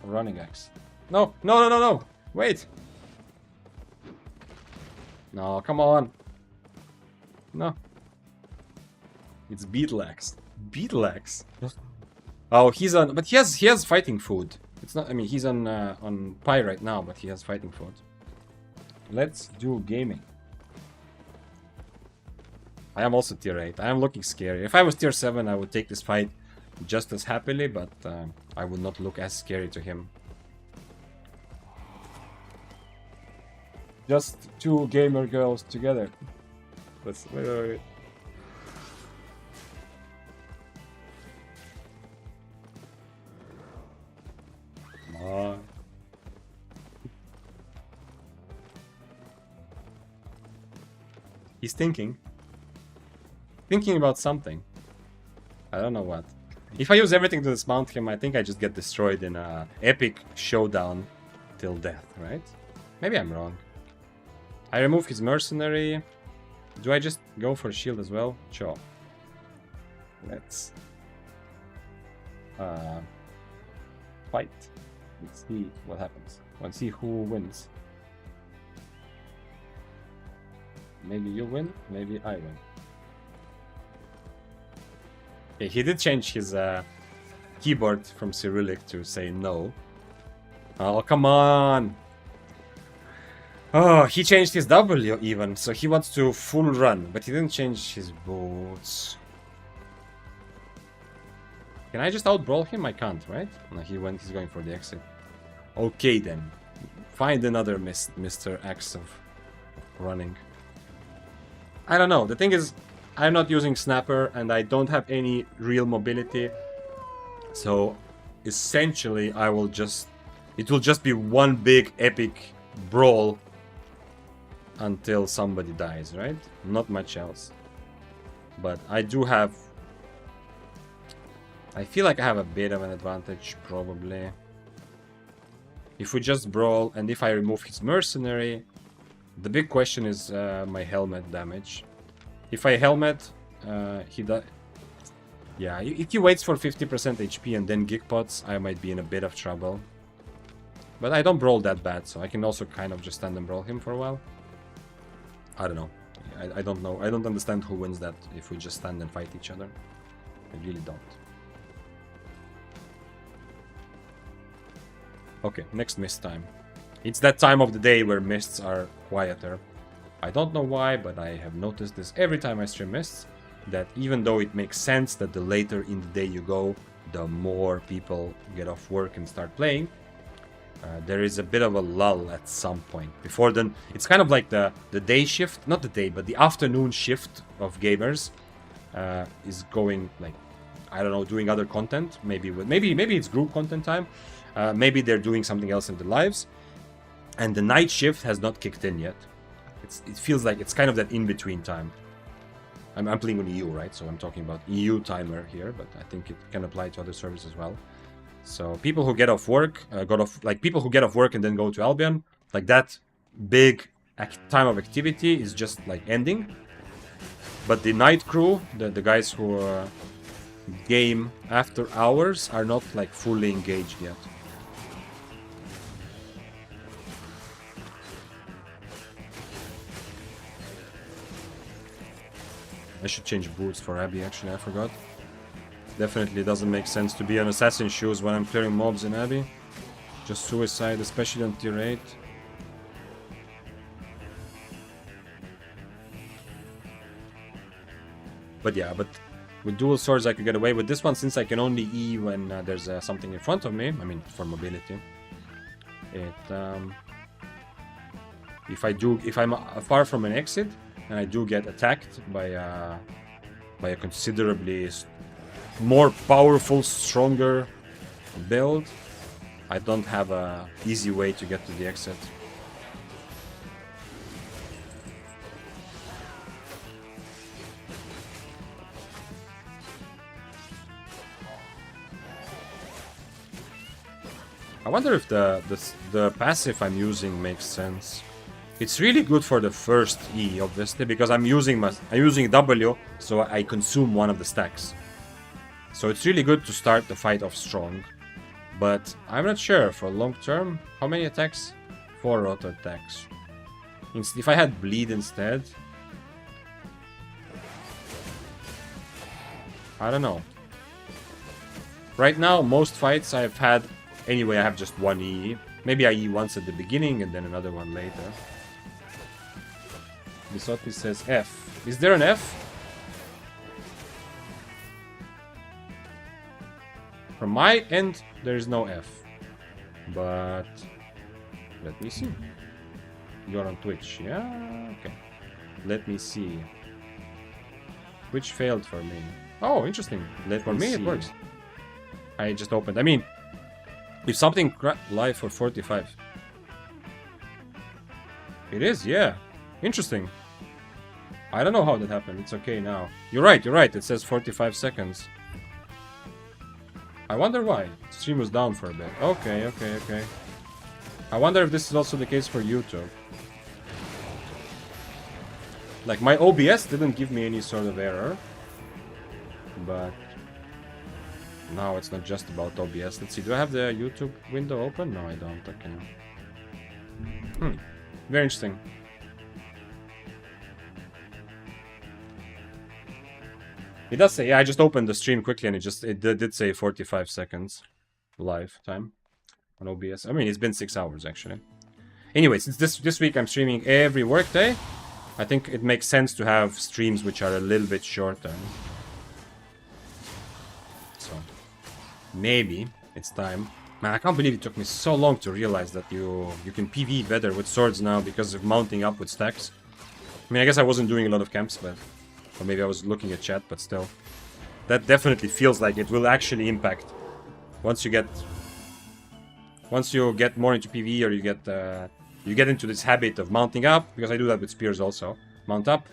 Running Axe? No, no, no, no, no! Wait! No, come on! No. It's Beetle Axe. Beetle Axe? Oh, he's on... But he has fighting food. It's not... I mean, he's on pie right now, but he has fighting food. Let's do gaming. I am also tier 8. I am looking scary. If I was tier 7, I would take this fight just as happily, but I would not look as scary to him. Just 2 gamer girls together. Let's... Wait. Come on. He's thinking. Thinking about something. I don't know what. If I use everything to dismount him, I think I just get destroyed in a epic showdown till death, right? Maybe I'm wrong. I remove his mercenary. Do I just go for shield as well? Sure. Let's fight. Let's see what happens. Let's see who wins. Maybe you win, maybe I win. Okay, he did change his keyboard from Cyrillic to say no. Oh, come on! Oh, he changed his W even, so he wants to full run, but he didn't change his boots. Can I just outbrawl him? I can't, right? No, he's going for the exit. Okay then. Find another Mr. Axe of running. I don't know, the thing is, I'm not using Snapper and I don't have any real mobility. So, essentially, it will just be one big epic brawl until somebody dies, right? Not much else. But I do have... I feel like I have a bit of an advantage, probably. If we just brawl, and if I remove his mercenary, the big question is my helmet damage. If I helmet, he does... Yeah, if he waits for 50% HP and then Geek Pots, I might be in a bit of trouble. But I don't brawl that bad, so I can also kind of just stand and brawl him for a while. I don't know. I don't know. I don't understand who wins that if we just stand and fight each other. I really don't. Okay, next mist time. It's that time of the day where mists are quieter. I don't know why, but I have noticed this every time I stream mists, that even though it makes sense that the later in the day you go, the more people get off work and start playing, there is a bit of a lull at some point. Before then, it's kind of like the day shift, not the day, but the afternoon shift of gamers is going, like, I don't know, doing other content. Maybe it's group content time. Maybe they're doing something else in their lives. And the night shift has not kicked in yet. It feels like it's kind of that in-between time. I'm playing on EU, right? So I'm talking about EU timer here, but I think it can apply to other servers as well. So people who get off work, people who get off work and then go to Albion, like that big time of activity is just like ending. But the night crew, the guys who game after hours, are not like fully engaged yet. I should change boots for Abby, actually, I forgot. Definitely doesn't make sense to be on assassin shoes when I'm clearing mobs in Abby. Just suicide, especially on tier 8. But yeah, but with dual swords I could get away with this one, since I can only E when there's something in front of me. I mean, for mobility. If I'm far from an exit and I do get attacked by a considerably more powerful, stronger build, I don't have a easy way to get to the exit. I wonder if the passive I'm using makes sense. It's really good for the first E, obviously, because I'm using W, so I consume one of the stacks. So it's really good to start the fight off strong. But I'm not sure for long term. How many attacks? 4 auto attacks. If I had bleed instead, I don't know. Right now, most fights I've had, anyway, I have just one E. Maybe I E once at the beginning and then another one later. Bisotti says F. Is there an F? From my end, there is no F. But let me see. You're on Twitch, yeah? Okay. Let me see. Twitch failed for me. Oh, interesting. For me, it works. I just opened. I mean, if something live for 45. It is, yeah. Interesting. I don't know how that happened. It's okay now. You're right. It says 45 seconds. I wonder why. Stream was down for a bit. Okay. I wonder if this is also the case for YouTube. Like, my OBS didn't give me any sort of error. But now it's not just about OBS. Let's see. Do I have the YouTube window open? No, I don't. Okay. Very interesting. It does say, yeah, I just opened the stream quickly and it did say 45 seconds live time on OBS. I mean, it's been 6 hours actually. Anyway, since this week I'm streaming every workday, I think it makes sense to have streams which are a little bit shorter. So, maybe it's time. Man, I can't believe it took me so long to realize that you can PvE better with swords now because of mounting up with stacks. I mean, I guess I wasn't doing a lot of camps, but... Or maybe I was looking at chat, but still. That definitely feels like it will actually impact. Once you get more into PvE, or you get into this habit of mounting up, because I do that with spears also. Mount up,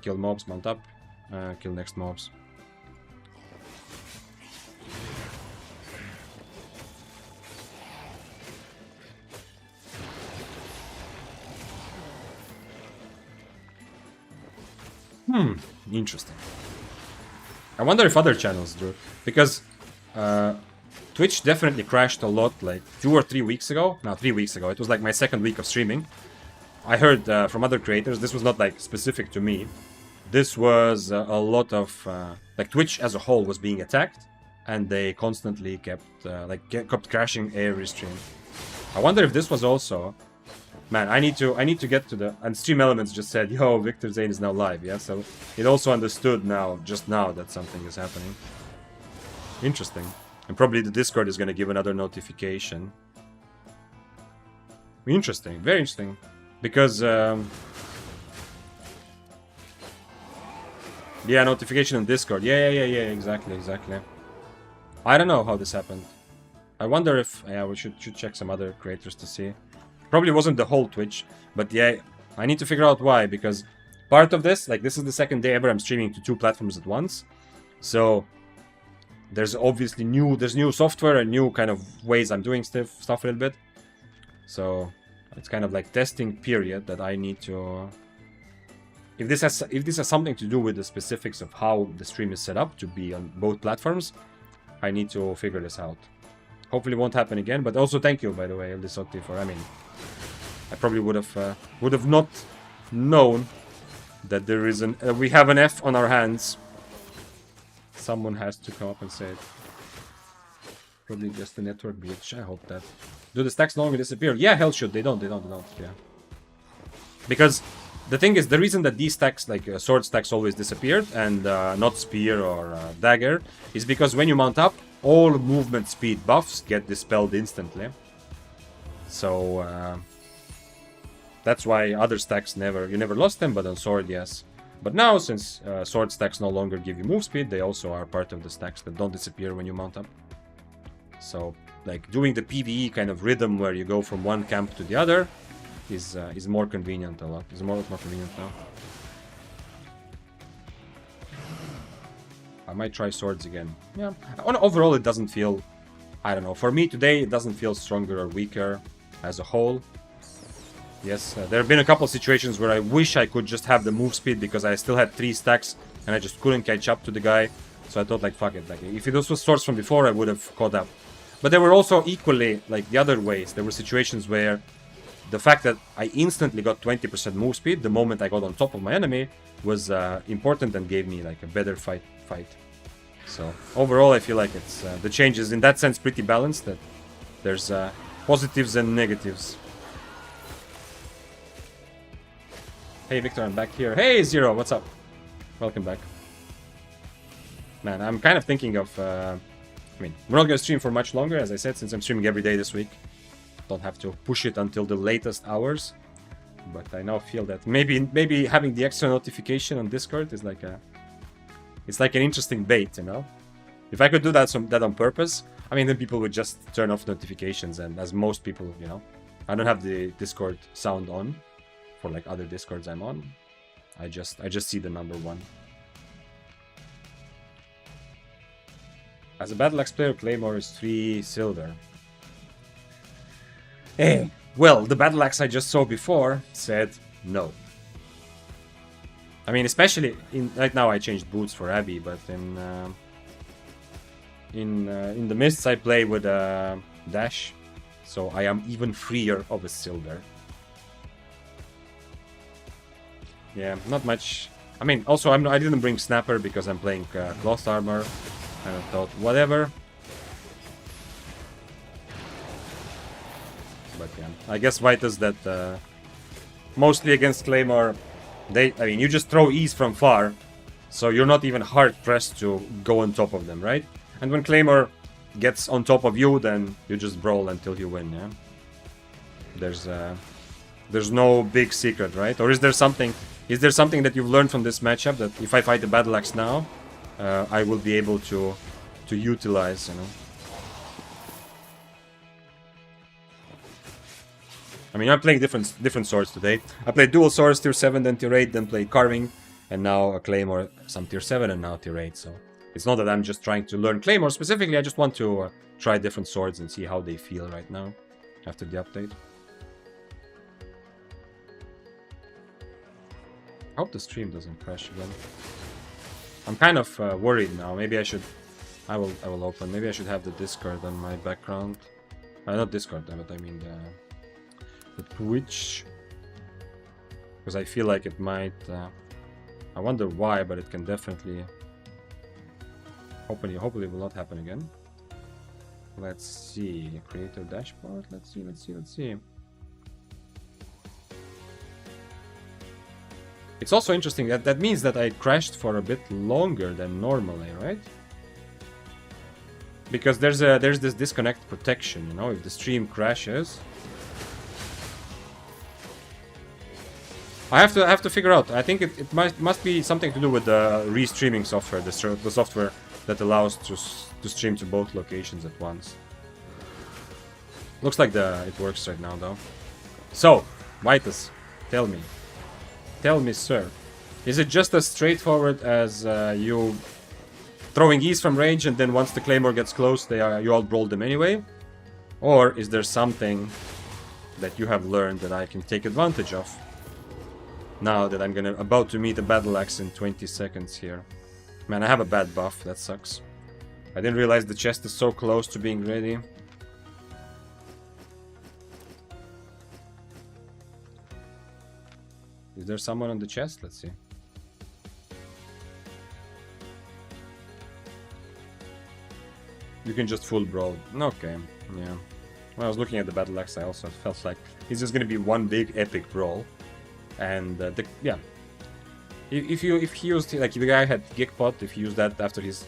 kill mobs, mount up, kill next mobs. Interesting. I wonder if other channels do, because Twitch definitely crashed a lot like 2 or 3 weeks ago. No, 3 weeks ago. It was like my second week of streaming. I heard from other creators, this was not like specific to me. This was a lot of like Twitch as a whole was being attacked, and they constantly kept kept crashing every stream. I wonder if this was also. Man, I need to get to the... And Stream Elements just said, yo, Victor Zane is now live, yeah? So it also understood just now that something is happening. Interesting. And probably the Discord is going to give another notification. Interesting, very interesting. Because, yeah, notification on Discord. Yeah, exactly. I don't know how this happened. I wonder if... Yeah, we should check some other creators to see. Probably wasn't the whole Twitch, but yeah, I need to figure out why, because part of this, like this is the second day ever I'm streaming to 2 platforms at once. So there's obviously new software and new kind of ways I'm doing stuff a little bit. So it's kind of like testing period that I need to if this has something to do with the specifics of how the stream is set up to be on both platforms, I need to figure this out. Hopefully it won't happen again, but also thank you, by the way, Eldisotti, for, I mean, I probably would have not known that there is we have an F on our hands. Someone has to come up and say it. Probably just a network glitch, I hope that. Do the stacks no longer disappear? Yeah, hell should. They don't, yeah. Because the thing is, the reason that these stacks, like sword stacks, always disappeared and not spear or dagger, is because when you mount up, all movement speed buffs get dispelled instantly. So that's why other stacks you never lost them, but on sword, yes. But now, since sword stacks no longer give you move speed, they also are part of the stacks that don't disappear when you mount up. So, like, doing the PvE kind of rhythm where you go from one camp to the other is more convenient a lot. Is more convenient now. I might try swords again. Yeah. Overall, it doesn't feel... I don't know. For me today, it doesn't feel stronger or weaker as a whole. Yes, there have been a couple of situations where I wish I could just have the move speed because I still had 3 stacks and I just couldn't catch up to the guy. So I thought, like, fuck it. Like, if this was swords from before, I would have caught up. But there were also equally, like, the other ways. There were situations where the fact that I instantly got 20% move speed the moment I got on top of my enemy was important and gave me, like, a better fight. So overall, I feel like it's the change is in that sense pretty balanced. That there's positives and negatives. Hey Victor, I'm back here. Hey Zero, what's up? Welcome back. Man, I'm kind of thinking of... I mean, we're not going to stream for much longer, as I said, since I'm streaming every day this week. Don't have to push it until the latest hours. But I now feel that maybe having the extra notification on Discord is like a... It's like an interesting bait, you know? If I could do that on purpose, I mean, then people would just turn off notifications, and as most people, you know, I don't have the Discord sound on for like other Discords I'm on. I just see the number 1. As a Battle Axe player, Claymore is 3 silver. Hey, well, the Battle Axe I just saw before said no. I mean, especially right now I changed boots for Abby, but in the Mists I play with Dash, so I am even freer of a silver. Yeah, not much. I mean, also I didn't bring Snapper because I'm playing Cloth Armor, and I thought whatever. But yeah, I guess Vitas that mostly against Claymore. I mean, you just throw E's from far, so you're not even hard-pressed to go on top of them, right? And when Claymore gets on top of you, then you just brawl until you win, yeah? There's no big secret, right? Or is there something that you've learned from this matchup that if I fight the Battle Axe now, I will be able to utilize, you know? I mean, I'm playing different swords today. I played dual swords, tier 7, then tier 8, then played carving, and now a Claymore, some tier 7, and now tier 8. So it's not that I'm just trying to learn Claymore specifically, I just want to try different swords and see how they feel right now after the update. I hope the stream doesn't crash again. I'm kind of worried now. Maybe I should... I will open. Maybe I should have the Discord on my background. Not Discord, but I mean the Twitch, because I feel like it might I wonder why, but it can definitely hopefully it will not happen again. Let's see, creator dashboard. Let's see. It's also interesting that means that I crashed for a bit longer than normally, right? Because there's this disconnect protection, you know, if the stream crashes. I have to figure out. I think it must be something to do with the restreaming software, the software that allows to stream to both locations at once. Looks like it works right now though. So, Vitus, tell me, sir, is it just as straightforward as you throwing E's from range and then once the Claymore gets close, you all brawl them anyway, or is there something that you have learned that I can take advantage of? Now that I'm about to meet a battle axe in 20 seconds here. Man, I have a bad buff, that sucks. I didn't realize the chest is so close to being ready. Is there someone on the chest? Let's see. You can just full brawl. Okay, yeah. When I was looking at the battle axe, I also felt like it's just gonna be one big epic brawl. And yeah, if he used, like, if the guy had Geek Pot, if he used that after his,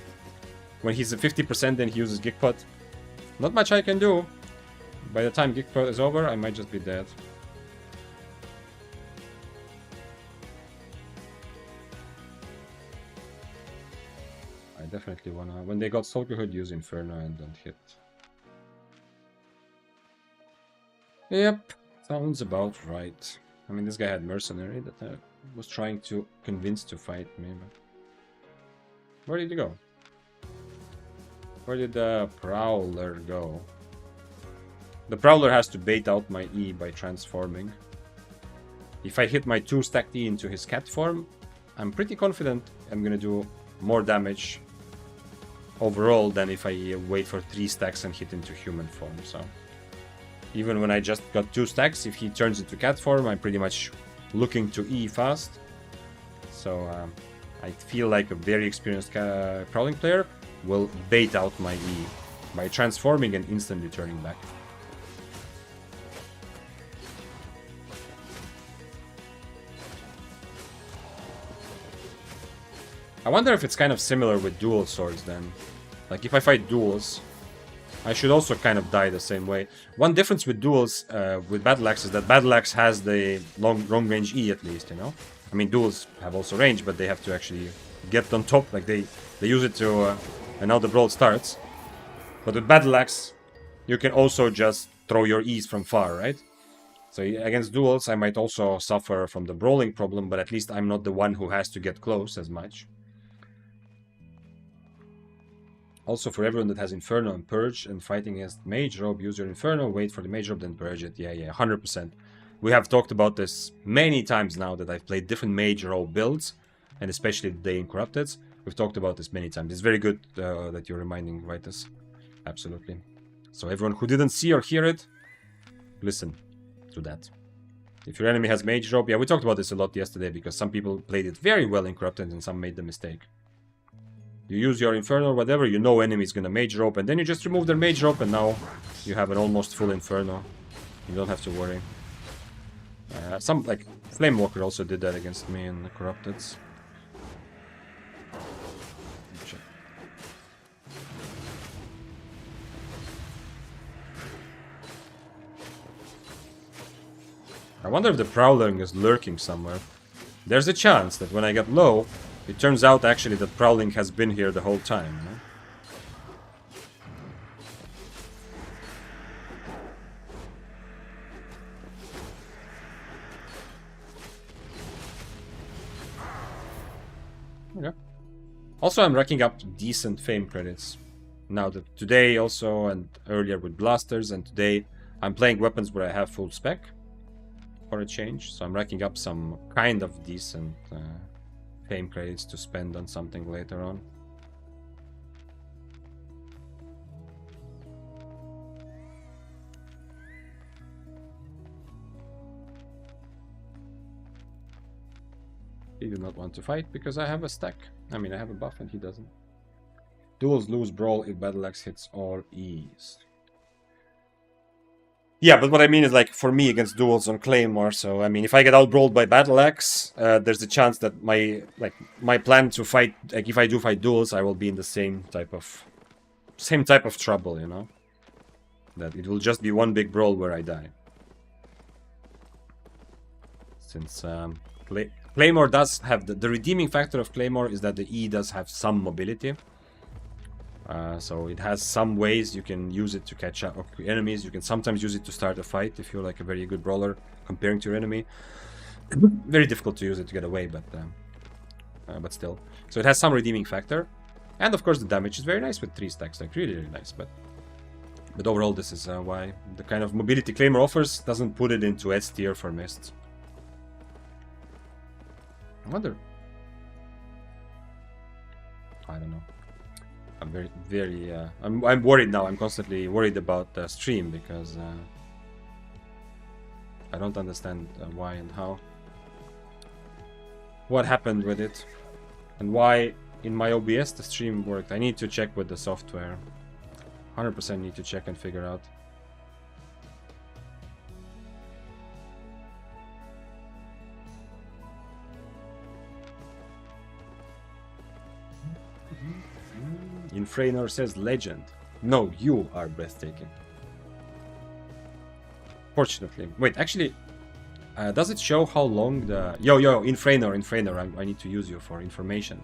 when he's at 50%, then he uses Geek Pot. Not much I can do. By the time Geek Pot is over, I might just be dead. I definitely wanna, when they got Soulhood, use Inferno and don't hit. Yep, sounds about right. I mean, this guy had Mercenary that I was trying to convince to fight me, but... Where did he go? Where did the Prowler go? The Prowler has to bait out my E by transforming. If I hit my 2 stacked E into his cat form, I'm pretty confident I'm gonna do more damage overall than if I wait for 3 stacks and hit into human form, so... Even when I just got 2 stacks, if he turns into cat form, I'm pretty much looking to E fast. So I feel like a very experienced Prowling player will bait out my E by transforming and instantly turning back. I wonder if it's kind of similar with dual swords then. Like if I fight duels, I should also kind of die the same way. One difference with duels, with Battle Axe, is that Battle Axe has the long range E at least, you know? I mean, duels have also range, but they have to actually get on top, like they use it to, and now the brawl starts. But with Battle Axe, you can also just throw your E's from far, right? So against duels, I might also suffer from the brawling problem, but at least I'm not the one who has to get close as much. Also, for everyone that has Inferno and Purge and fighting against Mage Robe, use your Inferno, wait for the Mage Robe, then Purge it. Yeah, 100%. We have talked about this many times now that I've played different Mage Robe builds, and especially the Day in Corrupted. We've talked about this many times. It's very good that you're reminding Vitus. Absolutely. So everyone who didn't see or hear it, listen to that. If your enemy has Mage Robe, yeah, we talked about this a lot yesterday because some people played it very well in Corrupted and some made the mistake. You use your Inferno or whatever, you know enemy is gonna Mage Rope, and then you just remove their Mage Rope, and now you have an almost full Inferno. You don't have to worry. Some, like, Flamewalker also did that against me in the Corrupteds. I wonder if the Prowler is lurking somewhere. There's a chance that when I get low, it turns out actually that Prowling has been here the whole time, you know? Okay. Also, I'm racking up decent fame credits. Now that today also, and earlier with blasters, and today I'm playing weapons where I have full spec for a change, so I'm racking up some kind of decent fame credits to spend on something later on. He did not want to fight because I have a stack. I mean, I have a buff and he doesn't. Duels lose brawl if Battle Axe hits all E's. Yeah, but what I mean is, like, for me against duels on Claymore, so I mean, if I get outbrawled by Battle Axe, there's a chance that my plan to fight, like, if I do fight duels, I will be in the same type of trouble, you know? That it will just be one big brawl where I die. Since Claymore does have the redeeming factor of Claymore is that the E does have some mobility. So it has some ways you can use it to catch up enemies. You can sometimes use it to start a fight if you're like a very good brawler comparing to your enemy. Very difficult to use it to get away, but still. So it has some redeeming factor. And of course the damage is very nice with 3 stacks, like really, really nice. But overall this is why the kind of mobility Claymore offers doesn't put it into S tier for Mists. I wonder. I don't know. I'm very. I'm worried now. I'm constantly worried about the stream because I don't understand why and how. What happened with it, and why in my OBS the stream worked. I need to check with the software. 100% need to check and figure out. Infrainer says legend. No, you are breathtaking. Fortunately. Wait, actually, does it show how long the... Yo, Infrainer, I need to use you for information.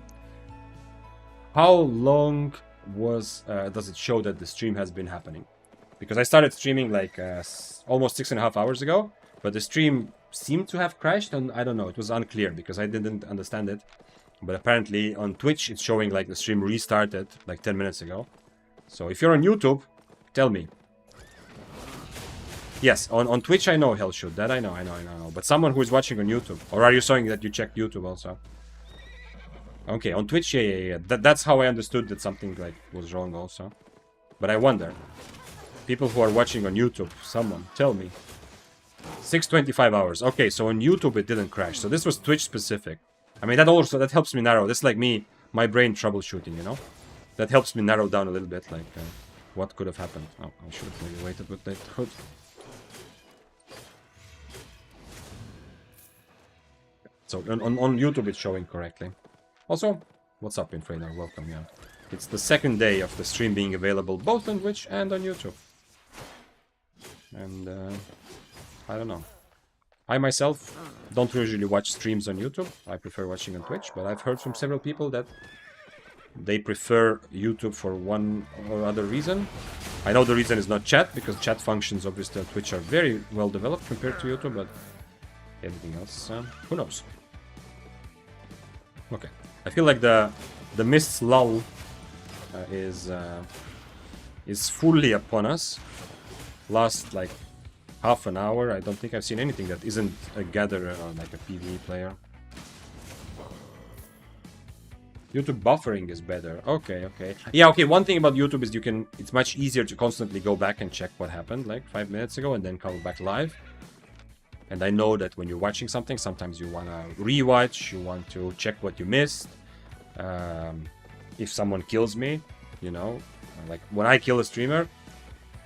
How long was... does it show that the stream has been happening? Because I started streaming like almost 6.5 hours ago, but the stream seemed to have crashed, and I don't know, it was unclear because I didn't understand it. But apparently on Twitch it's showing like the stream restarted like 10 minutes ago. So if you're on YouTube, tell me. Yes, on Twitch I know Hellshoot, that I know. But someone who is watching on YouTube, or are you saying that you checked YouTube also? Okay, on Twitch, yeah. That's how I understood that something like was wrong also. But I wonder, people who are watching on YouTube, someone tell me. 6.25 hours. Okay, so on YouTube it didn't crash. So this was Twitch specific. I mean, that helps me narrow. This is like my brain troubleshooting, you know? That helps me narrow down a little bit, like, what could have happened. Oh, I should have maybe waited with that hood. So, on YouTube it's showing correctly. Also, what's up, Infrainer? Welcome, yeah. It's the second day of the stream being available both on Twitch and on YouTube. And, I don't know. I myself don't usually watch streams on YouTube. I prefer watching on Twitch, but I've heard from several people that they prefer YouTube for one or other reason. I know the reason is not chat, because chat functions obviously on Twitch are very well developed compared to YouTube, but everything else, who knows? Okay, I feel like the mist's lull is fully upon us. Last like half an hour, I don't think I've seen anything that isn't a gatherer or like a PvE player. YouTube buffering is better. Okay. Yeah, okay, one thing about YouTube is it's much easier to constantly go back and check what happened like 5 minutes ago and then come back live. And I know that when you're watching something, sometimes you want to rewatch, you want to check what you missed. If someone kills me, you know, like when I kill a streamer,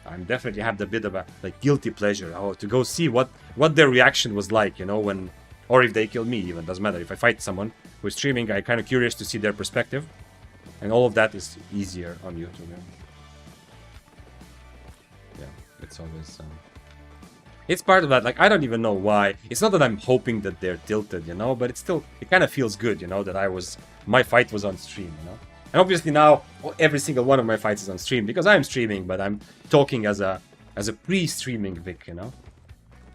I'm definitely have the bit of a like guilty pleasure to go see what their reaction was like, you know, when, or if they kill me, even doesn't matter. If I fight someone who's streaming, I'm kind of curious to see their perspective, and all of that is easier on YouTube. Yeah, it's always it's part of that. Like, I don't even know why. It's not that I'm hoping that they're tilted, you know, but it kind of feels good, you know, that my fight was on stream, you know. And obviously now every single one of my fights is on stream because I'm streaming, but I'm talking as a pre-streaming Vic, you know,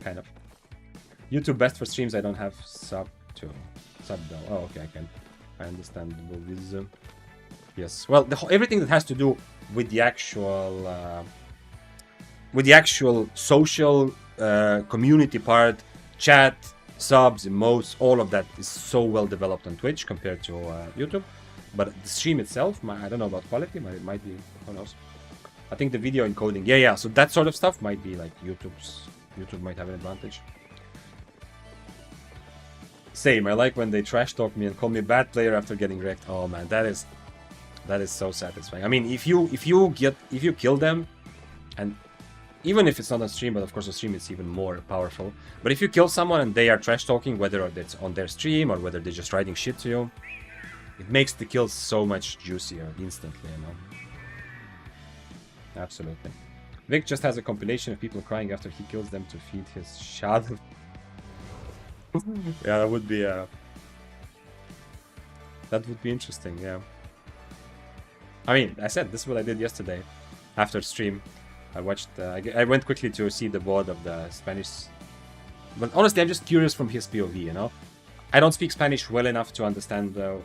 kind of. YouTube best for streams. I don't have sub though. Oh, okay, I understand the movies. Yes, well, everything that has to do with the actual social community part, chat, subs, emotes, all of that is so well developed on Twitch compared to YouTube. But the stream itself, I don't know about quality, but it might be, who knows. I think the video encoding, yeah, so that sort of stuff might be like YouTube might have an advantage. Same, I like when they trash talk me and call me a bad player after getting wrecked. Oh man, that is so satisfying. I mean, if you kill them, and even if it's not on stream, but of course on stream it's even more powerful. But if you kill someone and they are trash talking, whether it's on their stream or whether they're just writing shit to you, it makes the kills so much juicier instantly, you know. Absolutely. Vic just has a compilation of people crying after he kills them to feed his shadow. Yeah, that would be interesting, yeah. I mean, I said this is what I did yesterday after stream. I watched I went quickly to see the VOD of the Spanish, but honestly I'm just curious from his POV, you know. I don't speak Spanish well enough to understand I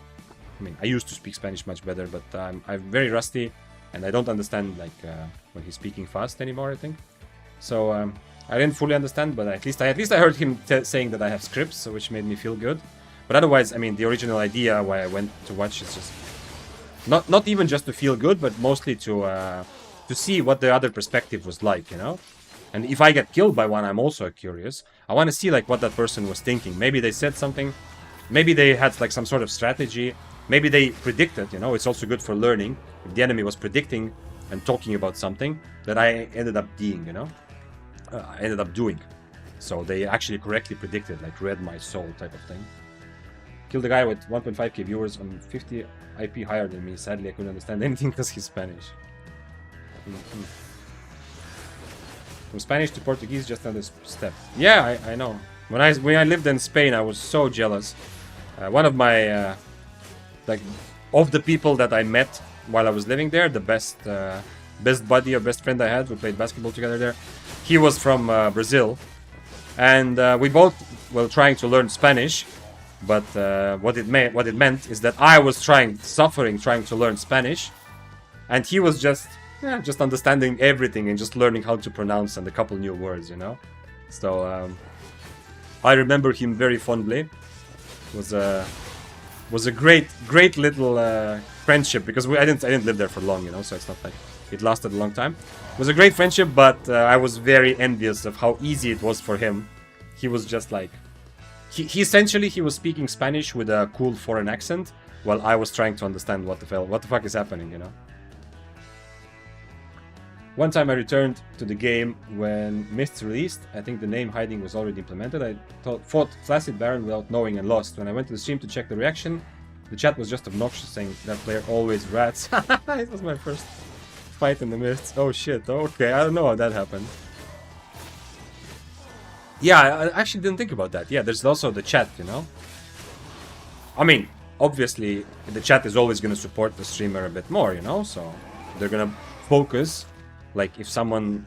mean, I used to speak Spanish much better, but I'm very rusty, and I don't understand like when he's speaking fast anymore, I think. So I didn't fully understand, but at least I heard him saying that I have scripts, which made me feel good. But otherwise, I mean, the original idea why I went to watch is just not even just to feel good, but mostly to see what the other perspective was like, you know. And if I get killed by one, I'm also curious. I want to see like what that person was thinking. Maybe they said something. Maybe they had like some sort of strategy. Maybe they predicted, you know. It's also good for learning. If the enemy was predicting and talking about something that I ended up being, you know, I ended up doing. So they actually correctly predicted, like read my soul type of thing. Killed a guy with 1.5k viewers on 50 IP higher than me. Sadly, I couldn't understand anything because he's Spanish. From Spanish to Portuguese, just another step. Yeah, I know. When I lived in Spain, I was so jealous. One of my like of the people that I met while I was living there, the best buddy or best friend I had, we played basketball together there. He was from Brazil, and we both were trying to learn Spanish. But what it meant is that I was trying to learn Spanish, and he was just understanding everything and just learning how to pronounce and a couple new words, you know. So I remember him very fondly. Was a great little friendship, because I didn't live there for long, you know. So it's not like it lasted a long time. It was a great friendship, but I was very envious of how easy it was for him. He was just like. He essentially was speaking Spanish with a cool foreign accent, while I was trying to understand what the fuck is happening, you know. One time I returned to the game when Mists released. I think the name hiding was already implemented. I fought Flaccid Baron without knowing and lost. When I went to the stream to check the reaction, the chat was just obnoxious, saying that player always rats. It was my first fight in the Mists. Oh shit, okay, I don't know how that happened. Yeah, I actually didn't think about that. Yeah, there's also the chat, you know. I mean, obviously, the chat is always going to support the streamer a bit more, you know. So they're going to focus, like if someone,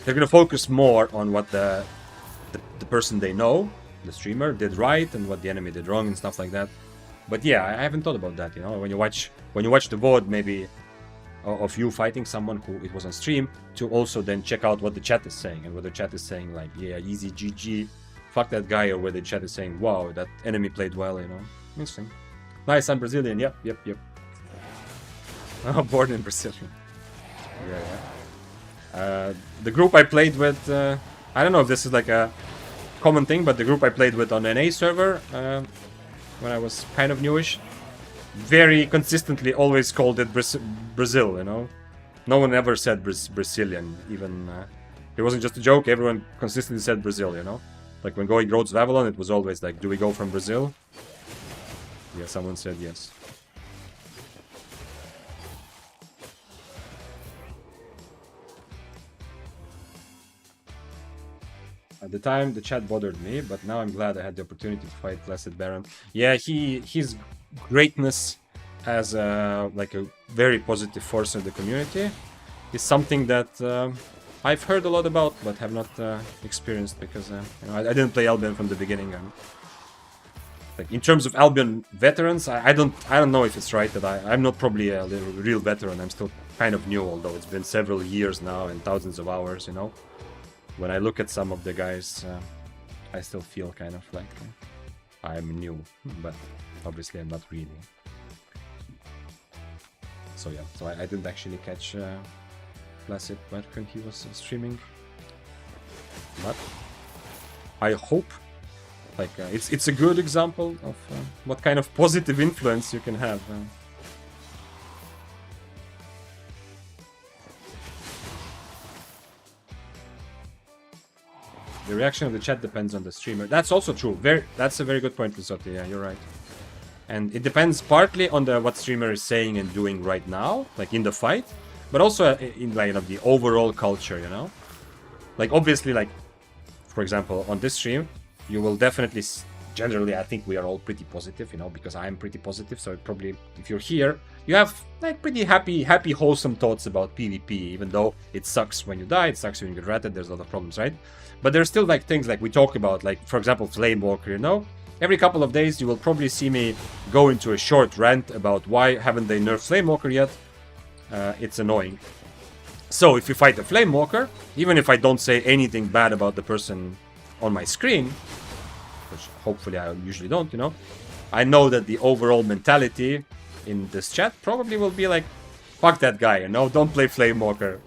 they're going to focus more on what the person they know, the streamer, did right and what the enemy did wrong and stuff like that. But yeah, I haven't thought about that, you know. When you watch the VOD, maybe of you fighting someone who it was on stream, to also then check out what the chat is saying, and whether the chat is saying like, yeah, easy GG, fuck that guy, or whether the chat is saying, wow, that enemy played well, you know. Interesting. Nice, I'm Brazilian. Yep. Oh, born in Brazilian. Yeah. The group I played with, I don't know if this is like a common thing, but the group I played with on NA server when I was kind of newish, very consistently always called it Brazil, you know. No one ever said Brazilian, even it wasn't just a joke. Everyone consistently said Brazil, you know. Like when going Roads of Avalon, it was always like, do we go from Brazil? Yeah, someone said yes. At the time, the chat bothered me, but now I'm glad I had the opportunity to fight Flaccid Baron. Yeah, his greatness as like a very positive force in the community is something that I've heard a lot about, but have not experienced, because you know, I didn't play Albion from the beginning. And like in terms of Albion veterans, I don't know if it's right that I'm not probably a real veteran. I'm still kind of new, although it's been several years now and thousands of hours, you know. When I look at some of the guys, I still feel kind of like I'm new, but obviously I'm not really. So yeah, so I didn't actually catch Flaccid when he was streaming, but I hope like it's a good example of what kind of positive influence you can have. The reaction of the chat depends on the streamer. That's also true. That's a very good point, Lisotti. Yeah, you're right. And it depends partly on what streamer is saying and doing right now, like in the fight, but also in like, you know, the overall culture, you know. Like obviously, like for example, on this stream, you will definitely, generally, I think we are all pretty positive, you know, because I'm pretty positive. So probably, if you're here, you have like pretty happy, wholesome thoughts about PvP, even though it sucks when you die, it sucks when you get ratted. There's a lot of problems, right? But there's still like things like we talk about, like for example, Flamewalker, you know. Every couple of days, you will probably see me go into a short rant about why haven't they nerfed Flamewalker yet. It's annoying. So if you fight a Flamewalker, even if I don't say anything bad about the person on my screen, which hopefully I usually don't, you know, I know that the overall mentality in this chat probably will be like, fuck that guy, you know, don't play Flamewalker.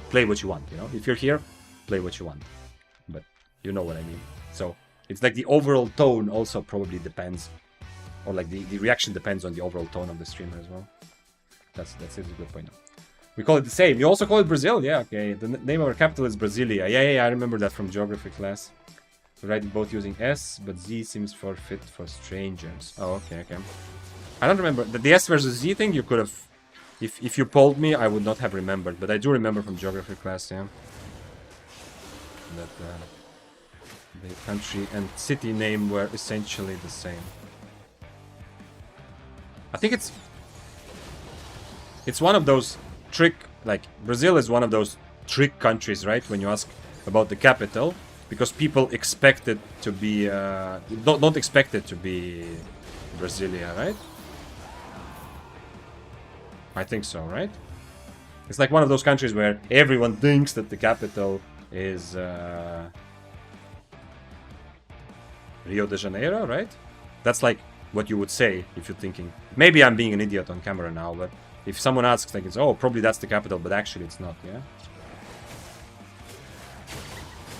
Play what you want, you know. If you're here, play what you want. But you know what I mean. So it's like the overall tone also probably depends, or like the reaction depends on the overall tone of the streamer as well. That's a good point. We call it the same. You also call it Brazil, yeah. Okay. The name of our capital is Brasilia. Yeah. I remember that from geography class. We write it both using S, but Z seems fit for strangers. Oh, okay. I don't remember the S versus Z thing. You could have. If you polled me, I would not have remembered, but I do remember from geography class, yeah, that the country and city name were essentially the same. I think it's one of those like Brazil is one of those trick countries, right? When you ask about the capital, because people expect it to be, don't expect it to be Brasilia, right? I think so, right? It's like one of those countries where everyone thinks that the capital is Rio de Janeiro, right? That's like what you would say if you're thinking. Maybe I'm being an idiot on camera now, but if someone asks, like, it's, oh, probably that's the capital, but actually it's not, yeah?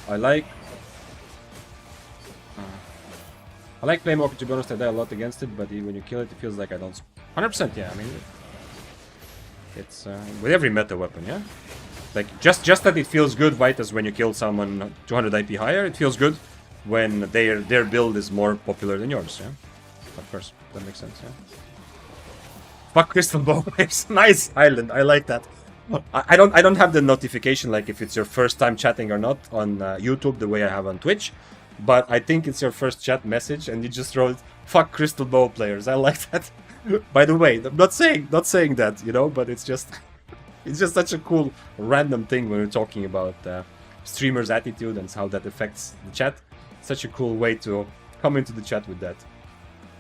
I like Flamewalker, to be honest. I die a lot against it, but when you kill it, it feels like I don't... 100%, yeah, I mean... It's with every meta weapon, yeah? Like, just that it feels good, right, as when you kill someone 200 IP higher, it feels good when their build is more popular than yours, yeah? Of course, that makes sense, yeah? Fuck Crystal Bow Waves. Nice island, I like that. I don't have the notification, like, if it's your first time chatting or not on YouTube, the way I have on Twitch, but I think it's your first chat message, and you just wrote, fuck Crystal Bow players. I like that. By the way, I'm not saying that, you know, but it's just such a cool random thing when we're talking about streamers' attitude and how that affects the chat. Such a cool way to come into the chat with that.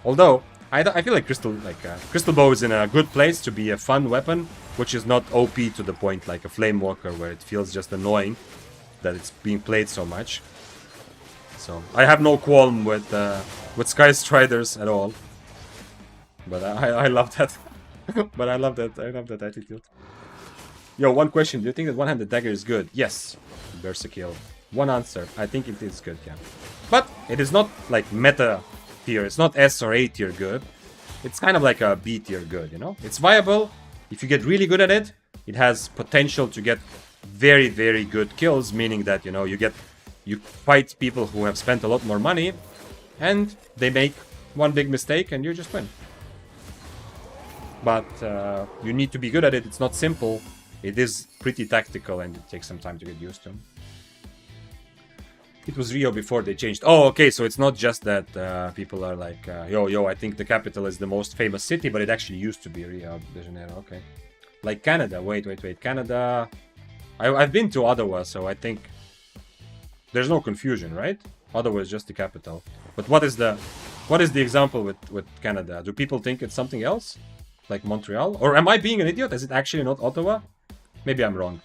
Although I feel like Crystal Bow is in a good place to be a fun weapon, which is not OP to the point like a Flamewalker, where it feels just annoying that it's being played so much. So I have no qualm with Sky Striders at all. But I love that. But I love that attitude. Yo, one question. Do you think that one-handed dagger is good? Yes. Berserkill. One answer. I think it is good, yeah. But it is not like meta tier. It's not S or A tier good. It's kind of like a B tier good, you know? It's viable. If you get really good at it, it has potential to get very, very good kills, meaning that, you know, you fight people who have spent a lot more money, and they make one big mistake, and you just win. But you need to be good at it. It's not simple. It is pretty tactical, and it takes some time to get used to. It was Rio before they changed. Oh, okay, so it's not just that people are like, yo, I think the capital is the most famous city, but it actually used to be Rio de Janeiro, okay. Like Canada, wait, Canada... I've been to Ottawa, so I think... There's no confusion, right? Ottawa is just the capital. But what is the example with Canada? Do people think it's something else? Like Montreal? Or am I being an idiot? Is it actually not Ottawa? Maybe I'm wrong.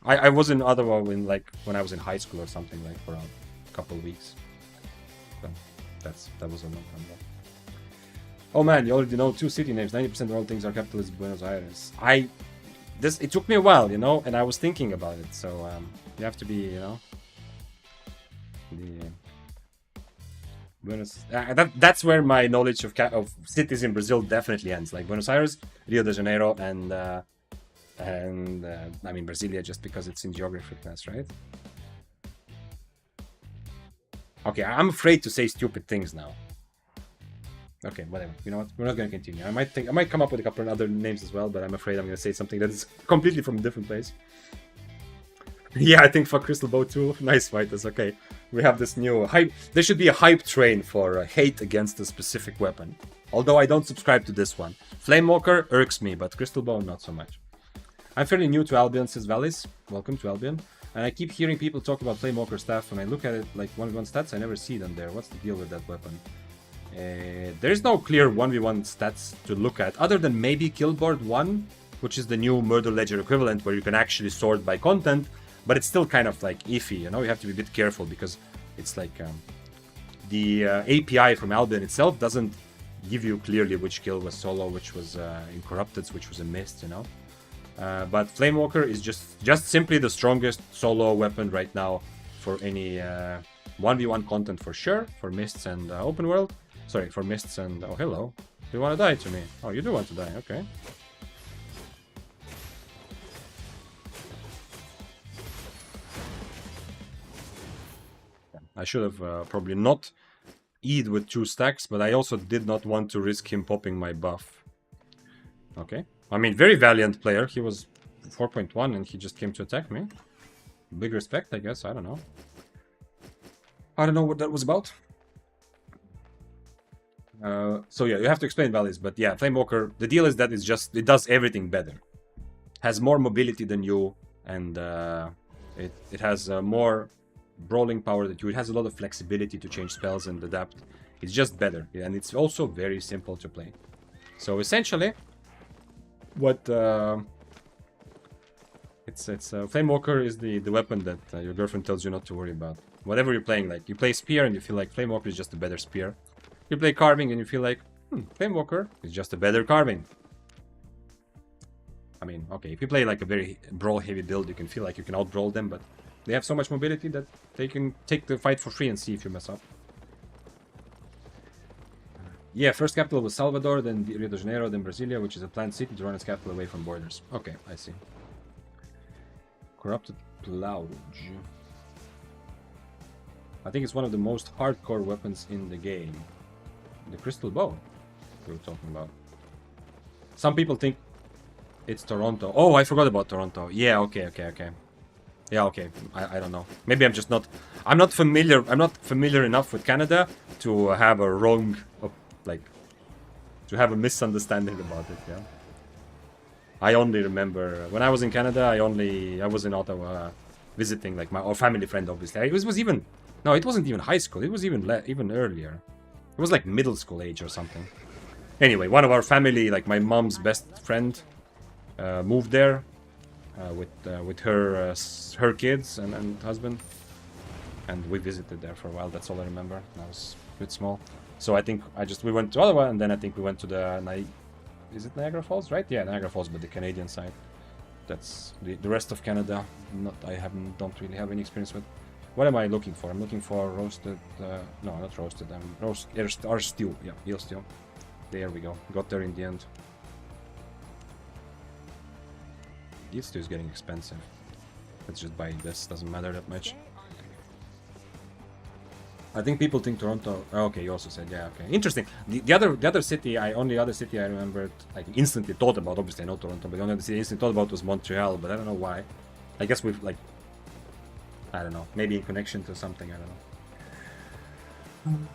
I was in Ottawa when I was in high school or something, like for a couple of weeks. So that was a long time ago. Oh man, you already know 2 city names. 90% of all things are capital is Buenos Aires. It took me a while, you know, and I was thinking about it. So you have to be, you know, that's where my knowledge of cities in Brazil definitely ends. Like Buenos Aires, Rio de Janeiro, and I mean Brasilia, just because it's in geography class, right? Okay, I'm afraid to say stupid things now. Okay, whatever. You know what? We're not going to continue. I might come up with a couple of other names as well, but I'm afraid I'm going to say something that is completely from a different place. Yeah, I think for Crystal Bow too. Nice fighters. Okay, we have this new hype. There should be a hype train for hate against a specific weapon. Although I don't subscribe to this one. Flamewalker irks me, but Crystal Bow not so much. I'm fairly new to Albion, says Valis. Welcome to Albion. And I keep hearing people talk about Flamewalker staff. When I look at it like 1v1 stats, I never see them there. What's the deal with that weapon? There's no clear 1v1 stats to look at, other than maybe Killboard 1, which is the new Murder Ledger equivalent, where you can actually sort by content, but it's still kind of like iffy, you know? You have to be a bit careful, because it's like the API from Albion itself doesn't give you clearly which kill was solo, which was in Corrupted, which was a mist, you know. But Flamewalker is just simply the strongest solo weapon right now for any 1v1 content for sure, for mists and open world. Sorry, for mists and... Oh, hello. You want to die to me? Oh, you do want to die, okay. I should have probably not E'd with 2 stacks, but I also did not want to risk him popping my buff. Okay. I mean, very valiant player. He was 4.1 and he just came to attack me. Big respect, I guess. I don't know. I don't know what that was about. So yeah, you have to explain values, but yeah, Flamewalker, the deal is that it does everything better. Has more mobility than you, and it has more brawling power than you. It has a lot of flexibility to change spells and adapt. It's just better, and it's also very simple to play. So essentially, what Flamewalker is the weapon that your girlfriend tells you not to worry about. Whatever you're playing, like you play Spear and you feel like Flamewalker is just a better Spear. You play Carving and you feel like, Flamewalker is just a better Carving. I mean, okay, if you play like a very brawl-heavy build, you can feel like you can out-brawl them, but they have so much mobility that they can take the fight for free and see if you mess up. Yeah, first capital was Salvador, then Rio de Janeiro, then Brasilia, which is a planned city to run its capital away from borders. Okay, I see. Corrupted Plouge. I think it's one of the most hardcore weapons in the game. The Crystal Bow we were talking about. Some people think it's Toronto. Oh, I forgot about Toronto. Yeah, okay. Yeah, okay. I don't know. Maybe I'm just not... I'm not familiar enough with Canada to have a wrong... to have a misunderstanding about it, yeah. I only remember... When I was in Canada, I was in Ottawa visiting, like, my family friend, obviously. It was even... No, it wasn't even high school. It was even earlier. It was like middle school age or something. Anyway, one of our family, like my mom's best friend, moved there with her kids and husband, and we visited there for a while. That's all I remember. I was a bit small, so I think we went to Ottawa, and then I think we went to is it Niagara Falls, right? Yeah, Niagara Falls, but the Canadian side. That's the rest of Canada. Don't really have any experience with. What am I looking for? I'm looking for roasted... no, not roasted. Our stew. Yeah, eel stew. There we go. Got there in the end. Eel stew is getting expensive. Let's just buy this. Doesn't matter that much. I think people think Toronto... Oh, okay, you also said, yeah, okay. Interesting. The other city, only other city I remembered, like, instantly thought about, obviously I know Toronto, but the only other city I instantly thought about was Montreal, but I don't know why. I guess we've, like... I don't know, maybe in connection to something, I don't know.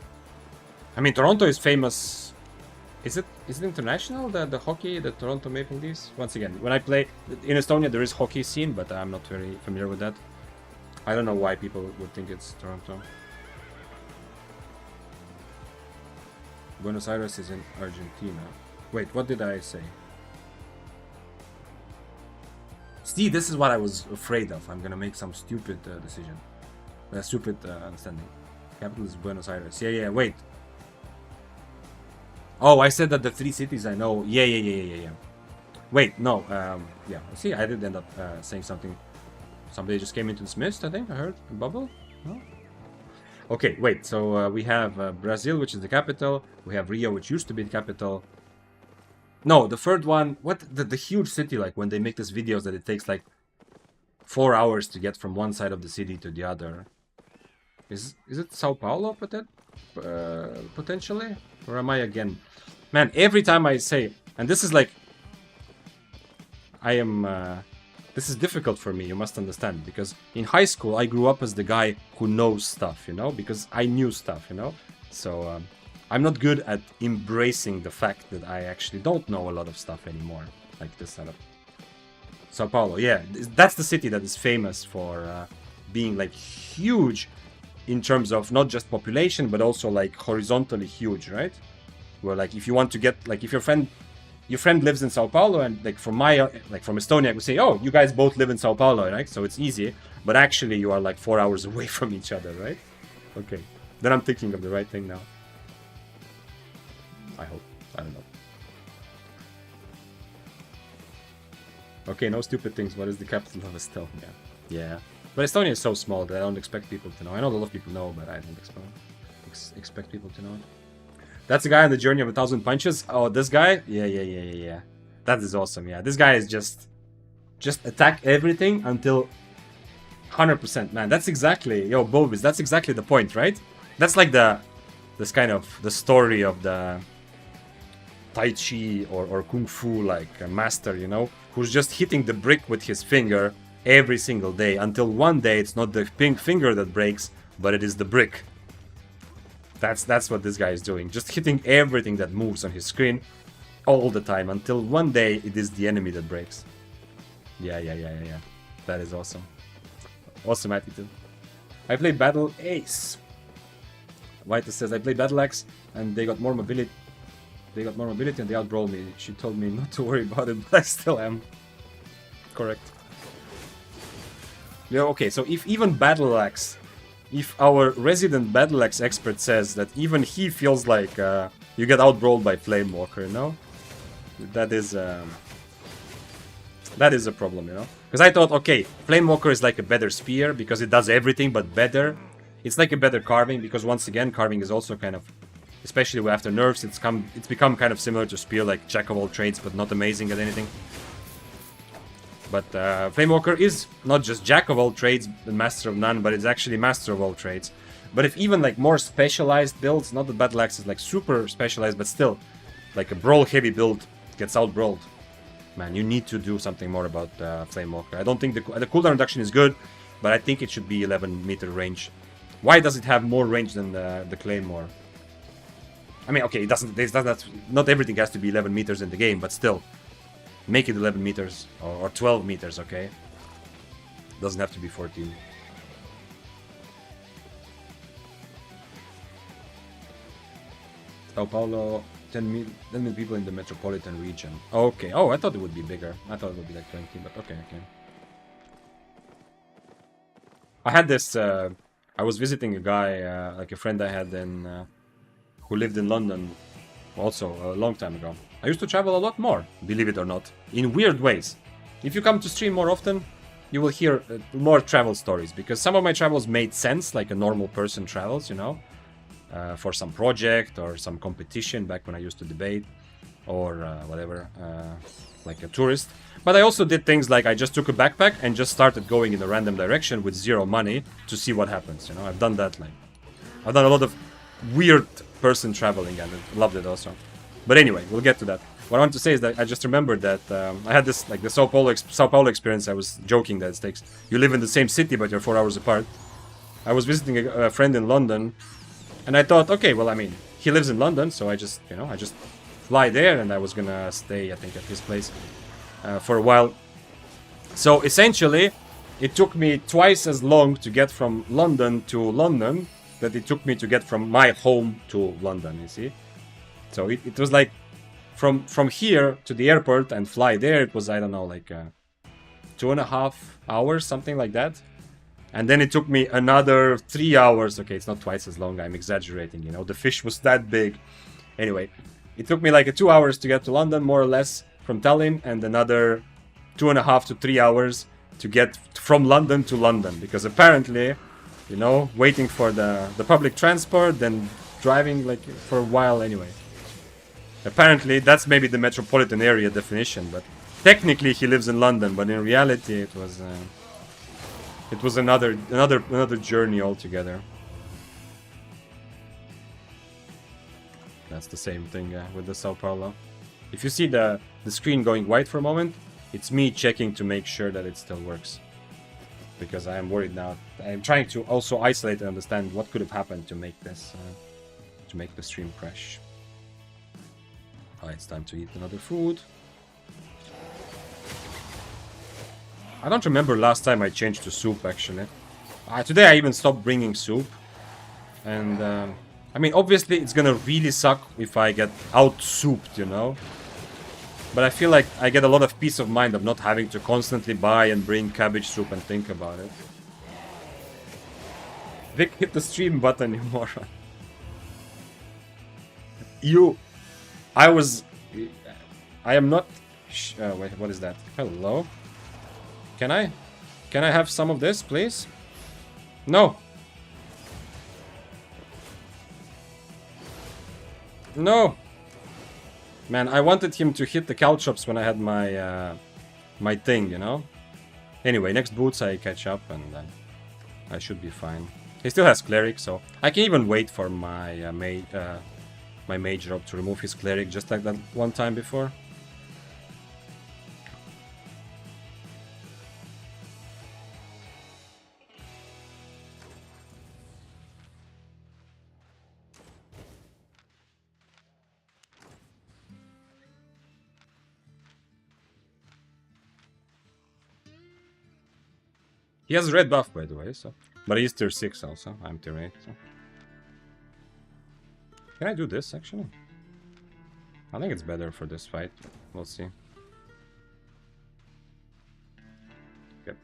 I mean, Toronto is famous. Is it international, the hockey, the Toronto Maple Leafs? Once again, when I play in Estonia, there is hockey scene, but I'm not very familiar with that. I don't know why people would think it's Toronto. Buenos Aires is in Argentina. Wait, what did I say? See, this is what I was afraid of. I'm gonna make some stupid decision. Stupid understanding. Capital is Buenos Aires. Yeah, wait. Oh, I said that the 3 cities I know. Yeah. Wait, no. Yeah, see, I did end up saying something. Somebody just came into this mist, I think. I heard a bubble. No? Okay, wait. So we have Brazil, which is the capital. We have Rio, which used to be the capital. No, the third one, the huge city, like when they make these videos that it takes like 4 hours to get from one side of the city to the other. Is it Sao Paulo, potentially? Or am I again? Man, every time I say, and this is like, this is difficult for me, you must understand, because in high school I grew up as the guy who knows stuff, you know, because I knew stuff, you know, so I'm not good at embracing the fact that I actually don't know a lot of stuff anymore, like this setup. Sao Paulo, yeah, that's the city that is famous for being like huge in terms of not just population, but also like horizontally huge, right? Where like if you want to get, like if your friend lives in Sao Paulo, and like from Estonia, I would say, oh, you guys both live in Sao Paulo, right? So it's easy, but actually you are like 4 hours away from each other, right? Okay. Then I'm thinking of the right thing now. I hope. I don't know. Okay, no stupid things. What is the capital of Estonia? Yeah. But Estonia is so small that I don't expect people to know. I know a lot of people know, but I don't expect people to know it. That's the guy on the journey of 1,000 punches. Oh, this guy? Yeah. That is awesome. Yeah, this guy is just attack everything until 100%. Man, that's exactly, yo, Bovis. That's exactly the point, right? That's like this kind of the story of the Tai Chi or Kung Fu like master, you know, who's just hitting the brick with his finger every single day until one day it's not the pink finger that breaks, but it is the brick. That's what this guy is doing, just hitting everything that moves on his screen all the time until one day it is the enemy that breaks. Yeah. That is awesome. Awesome attitude. I played Battle Ace. Vita says I played Battle Axe and they got more mobility. They got more mobility and they outbrawled me. She told me not to worry about it, but I still am. Correct. Yeah, okay, so if even Battle Axe, if our resident Battle Axe expert says that even he feels like you get outbrawled by Flamewalker, you know? That is a problem, you know? Because I thought, okay, Flamewalker is like a better spear because it does everything but better. It's like a better carving because once again, carving is also kind of, especially after nerfs, it's become kind of similar to spear, like jack of all trades but not amazing at anything. But Flamewalker is not just jack of all trades and master of none, but it's actually master of all trades. But if even like more specialized builds, not that Battle Axe is like super specialized, but still, like a brawl heavy build gets out-brawled, man, you need to do something more about Flamewalker. I don't think the cooldown reduction is good, but I think it should be 11-meter range. Why does it have more range than the Claymore? I mean, okay, it doesn't. Not everything has to be 11 meters in the game, but still, make it 11 meters or 12 meters, okay? Doesn't have to be 14. Sao Paulo, 10 million people in the metropolitan region. Okay. Oh, I thought it would be bigger. I thought it would be like 20, but okay. I had this. I was visiting a guy, like a friend I had who lived in London, also a long time ago. I used to travel a lot more, believe it or not, in weird ways. If you come to stream more often, you will hear more travel stories, because some of my travels made sense, like a normal person travels, you know, for some project or some competition back when I used to debate, or whatever, like a tourist. But I also did things like I just took a backpack and just started going in a random direction with zero money to see what happens, you know. I've done that, like, I've done a lot of weird person traveling and I loved it also. But anyway, we'll get to that. What I want to say is that I just remembered that I had this, like the Sao Paulo experience. I was joking that it takes, you live in the same city but you're 4 hours apart. I was visiting a friend in London and I thought, okay, well, I mean, he lives in London, so I just, you know, I just fly there and I was gonna stay, I think, at his place for a while. So essentially, it took me twice as long to get from London to London that it took me to get from my home to London, you see? So it was like from here to the airport and fly there, it was, I don't know, like 2.5 hours, something like that. And then it took me another 3 hours. Okay, it's not twice as long, I'm exaggerating, you know, the fish was that big. Anyway, it took me like 2 hours to get to London, more or less, from Tallinn, and another 2.5 to 3 hours to get from London to London, because apparently, you know, waiting for the public transport, then driving like for a while anyway. Apparently, that's maybe the metropolitan area definition, but technically he lives in London, but in reality it was another journey altogether. That's the same thing with the Sao Paulo. If you see the screen going white for a moment, it's me checking to make sure that it still works. Because I am worried now. I'm trying to also isolate and understand what could have happened to make this, to make the stream crash. Oh, it's time to eat another food. I don't remember last time I changed to soup, actually. Today I even stopped bringing soup. And, I mean, obviously it's gonna really suck if I get out-souped, you know? But I feel like I get a lot of peace of mind of not having to constantly buy and bring cabbage soup and think about it. Vic, hit the stream button, you moron. I am not... wait, what is that? Hello? Can I have some of this, please? No. No. Man, I wanted him to hit the caltrops when I had my my thing, you know? Anyway, next boots I catch up and I should be fine. He still has cleric, so I can even wait for my my mage robe to remove his cleric, just like that one time before. He has red buff, by the way, so... But he's tier 6 also, I'm tier 8, so... Can I do this, actually? I think it's better for this fight. We'll see. Okay.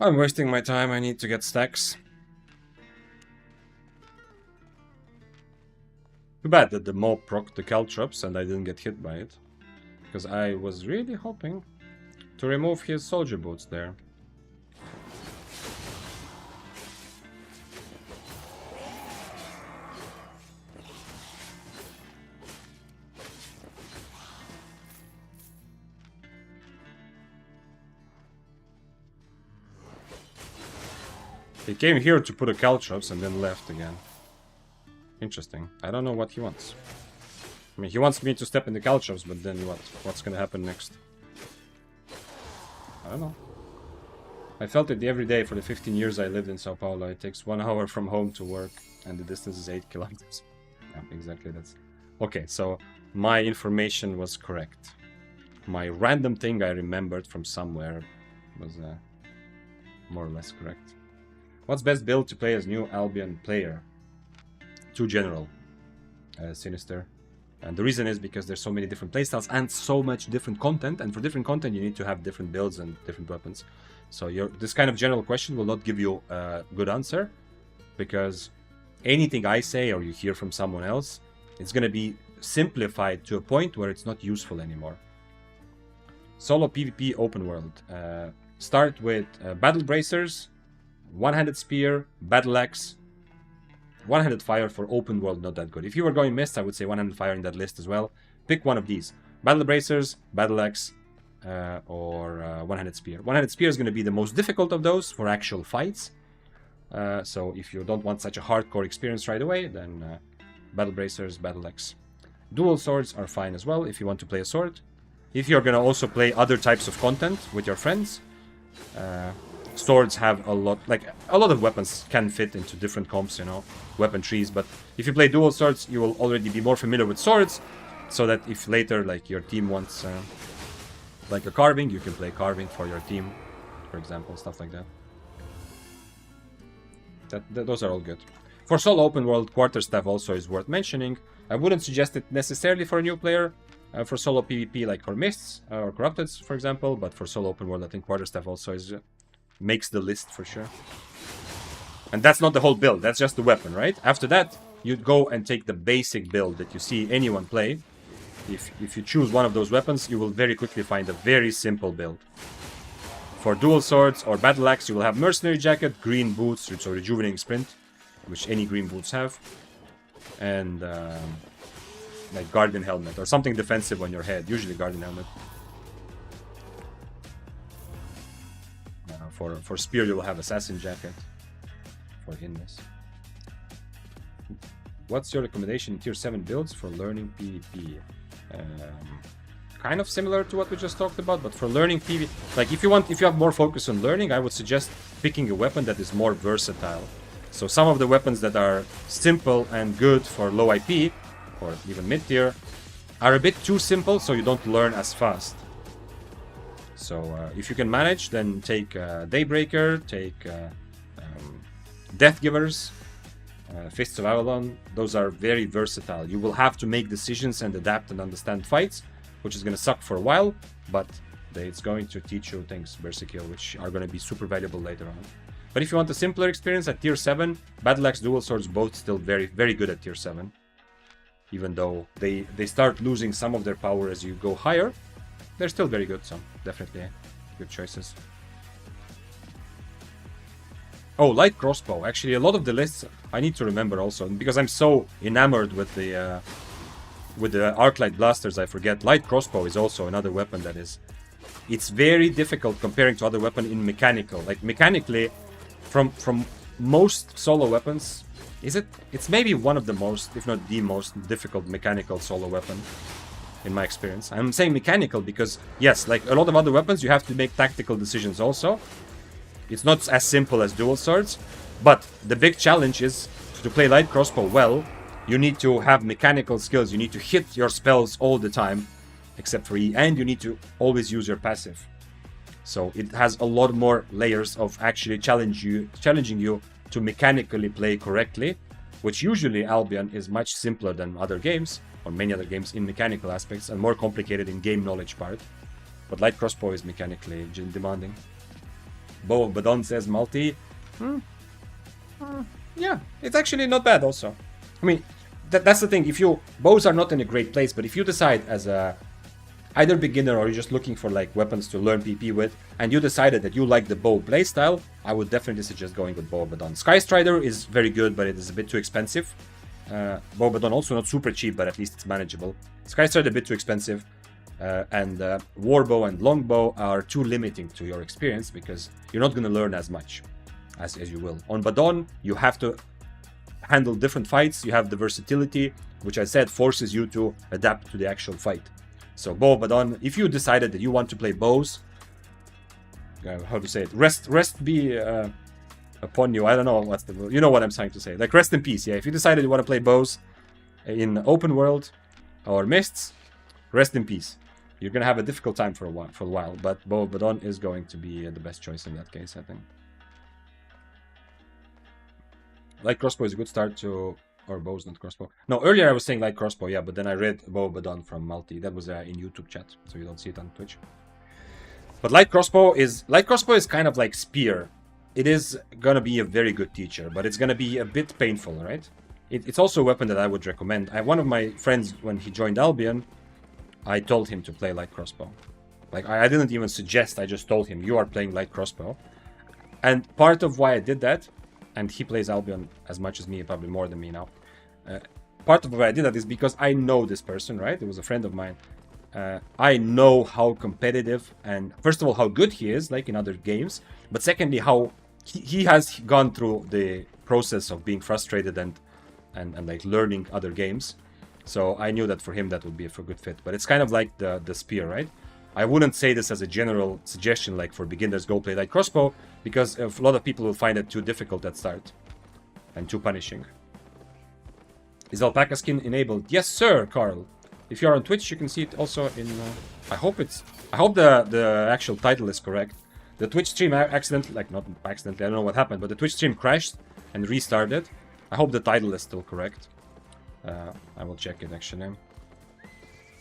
I'm wasting my time, I need to get stacks. Too bad that the mob procced the caltrops and I didn't get hit by it. Because I was really hoping to remove his soldier boots there. He came here to put a caltrops and then left again. Interesting. I don't know what he wants. I mean, he wants me to step in the caltrops, but then what? What's gonna happen next? I don't know. I felt it every day for the 15 years I lived in Sao Paulo. It takes 1 hour from home to work, and the distance is 8 kilometers. Yeah, exactly, that's... Okay, so my information was correct. My random thing I remembered from somewhere was more or less correct. What's best build to play as new Albion player? Too general. Sinister. And the reason is because there's so many different playstyles and so much different content, and for different content you need to have different builds and different weapons. So this kind of general question will not give you a good answer, because anything I say or you hear from someone else, it's going to be simplified to a point where it's not useful anymore. Solo PvP open world. Start with battle bracers, one-handed spear, battle axe. One-handed fire for open world, not that good. If you were going mist, I would say one-handed fire in that list as well. Pick one of these. Battle bracers, battle axe, or one-handed spear. One-handed spear is going to be the most difficult of those for actual fights. So if you don't want such a hardcore experience right away, then battle bracers, battle axe. Dual swords are fine as well if you want to play a sword. If you're going to also play other types of content with your friends, swords have a lot of weapons can fit into different comps, you know, weapon trees. But if you play dual swords, you will already be more familiar with swords, so that if later, like, your team wants like a carving, you can play carving for your team, for example, stuff like that. Those are all good. For solo open world, quarterstaff also is worth mentioning. I wouldn't suggest it necessarily for a new player. For solo PvP, like for mists or corrupteds, for example, but for solo open world, I think quarterstaff also is makes the list for sure. And that's not the whole build, that's just the weapon, right? After that, you'd go and take the basic build that you see anyone play. If you choose one of those weapons, you will very quickly find a very simple build. For dual swords or battle axe, you will have mercenary jacket, green boots, so rejuvenating sprint, which any green boots have, and like guardian helmet or something defensive on your head, usually guardian helmet. For spear, you will have assassin jacket for hinness. What's your recommendation in tier 7 builds for learning PvP? Kind of similar to what we just talked about, but for learning PvP, like if you have more focus on learning, I would suggest picking a weapon that is more versatile. So some of the weapons that are simple and good for low IP or even mid tier are a bit too simple, so you don't learn as fast. So if you can manage, then take Daybreaker, take Death Givers, Fists of Avalon. Those are very versatile. You will have to make decisions and adapt and understand fights, which is going to suck for a while, but it's going to teach you things, Berserkill, which are going to be super valuable later on. But if you want a simpler experience at tier 7, Battle Axe Dual Swords both still very, very good at tier 7. Even though they start losing some of their power as you go higher, they're still very good, so definitely good choices. Oh, light crossbow. Actually, a lot of the lists I need to remember also, because I'm so enamored with the arc-light blasters, I forget. Light crossbow is also another weapon that is... It's very difficult comparing to other weapon in mechanical. Like, mechanically, from most solo weapons, it's maybe one of the most, if not the most, difficult mechanical solo weapon, in my experience. I'm saying mechanical because, yes, like a lot of other weapons, you have to make tactical decisions also. It's not as simple as dual swords, but the big challenge is to play light crossbow well, you need to have mechanical skills, you need to hit your spells all the time, except for E, and you need to always use your passive. So it has a lot more layers of actually challenging you to mechanically play correctly, which usually Albion is much simpler than other games, or many other games in mechanical aspects, and more complicated in game knowledge part. But light crossbow is mechanically demanding. Bow of Badon says multi. Yeah, it's actually not bad also. I mean, that's the thing. If bows are not in a great place, but if you decide as a either beginner or you're just looking for like weapons to learn PP with, and you decided that you like the bow playstyle, I would definitely suggest going with Bow of Badon. Sky Strider is very good, but it is a bit too expensive. Bow of Badon also not super cheap, but at least it's manageable. Sky Strider a bit too expensive. And Warbow and Longbow are too limiting to your experience because you're not going to learn as much as you will. On Badon, you have to handle different fights. You have the versatility, which I said forces you to adapt to the actual fight. So Bow of Badon, if you decided that you want to play bows, how to say it? Rest be upon you. I don't know what's the word. You know what I'm trying to say. Like rest in peace. Yeah, if you decided you want to play bows in open world or mists, rest in peace. You're going to have a difficult time for a while, but Bow of Badon is going to be the best choice in that case, I think. Light crossbow is a good start to... Or bows, not crossbow. No, earlier I was saying light crossbow, yeah, but then I read Bow of Badon from Multi. That was in YouTube chat, so you don't see it on Twitch. But light crossbow is kind of like spear. It is going to be a very good teacher, but it's going to be a bit painful, right? It's also a weapon that I would recommend. One of my friends, when he joined Albion, I told him to play light crossbow. Like, I didn't even suggest, I just told him, you are playing light crossbow. And part of why I did that, and he plays Albion as much as me, probably more than me now. Part of why I did that is because I know this person, right? It was a friend of mine. I know how competitive and, first of all, how good he is, like in other games. But secondly, how he has gone through the process of being frustrated and like learning other games. So I knew that for him that would be a good fit. But it's kind of like the spear, right? I wouldn't say this as a general suggestion, like for beginners, go play light crossbow, because a lot of people will find it too difficult at start and too punishing. Is alpaca skin enabled? Yes, sir, Carl. If you're on Twitch, you can see it also in... I hope the actual title is correct. The Twitch stream accidentally, like not accidentally, I don't know what happened, but the Twitch stream crashed and restarted. I hope the title is still correct. I will check it actually.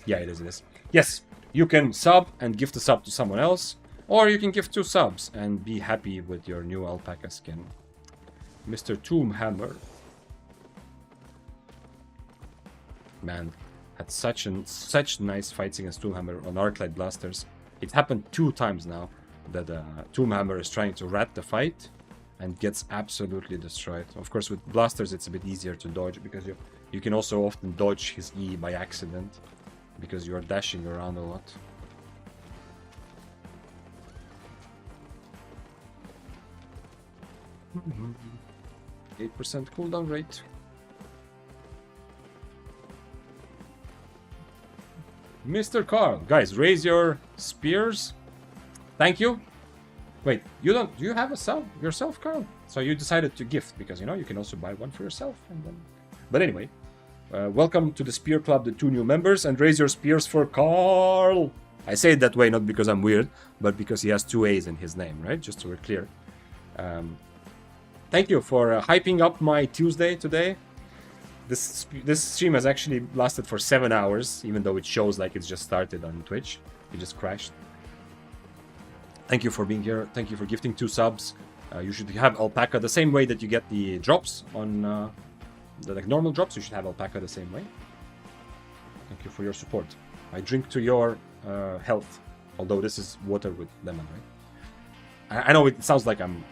Yeah, it is. Yes, you can sub and gift a sub to someone else, or you can gift 2 subs and be happy with your new alpaca skin. Mr. Tombhammer. Man, had such nice fights against Tombhammer on Arclight Blasters. It happened 2 times now that Tombhammer is trying to rat the fight and gets absolutely destroyed. Of course, with Blasters it's a bit easier to dodge because you can also often dodge his E by accident because you're dashing around a lot. Mm-hmm. 8% cooldown rate. Mr. Carl, guys, raise your spears. Thank you. Wait, do you have a sub yourself, Carl? So you decided to gift because you can also buy one for yourself. And then... But anyway, welcome to the Spear Club, the 2 new members, and raise your spears for Carl. I say it that way not because I'm weird, but because he has 2 A's in his name, right? Just so we're clear. Thank you for hyping up my Tuesday today. This stream has actually lasted for 7 hours, even though it shows like it's just started on Twitch. It just crashed. Thank you for being here. Thank you for gifting 2 subs. You should have alpaca the same way that you get the drops on the like normal drops. You should have alpaca the same way. Thank you for your support. I drink to your health, although this is water with lemon, right? I know it sounds like I'm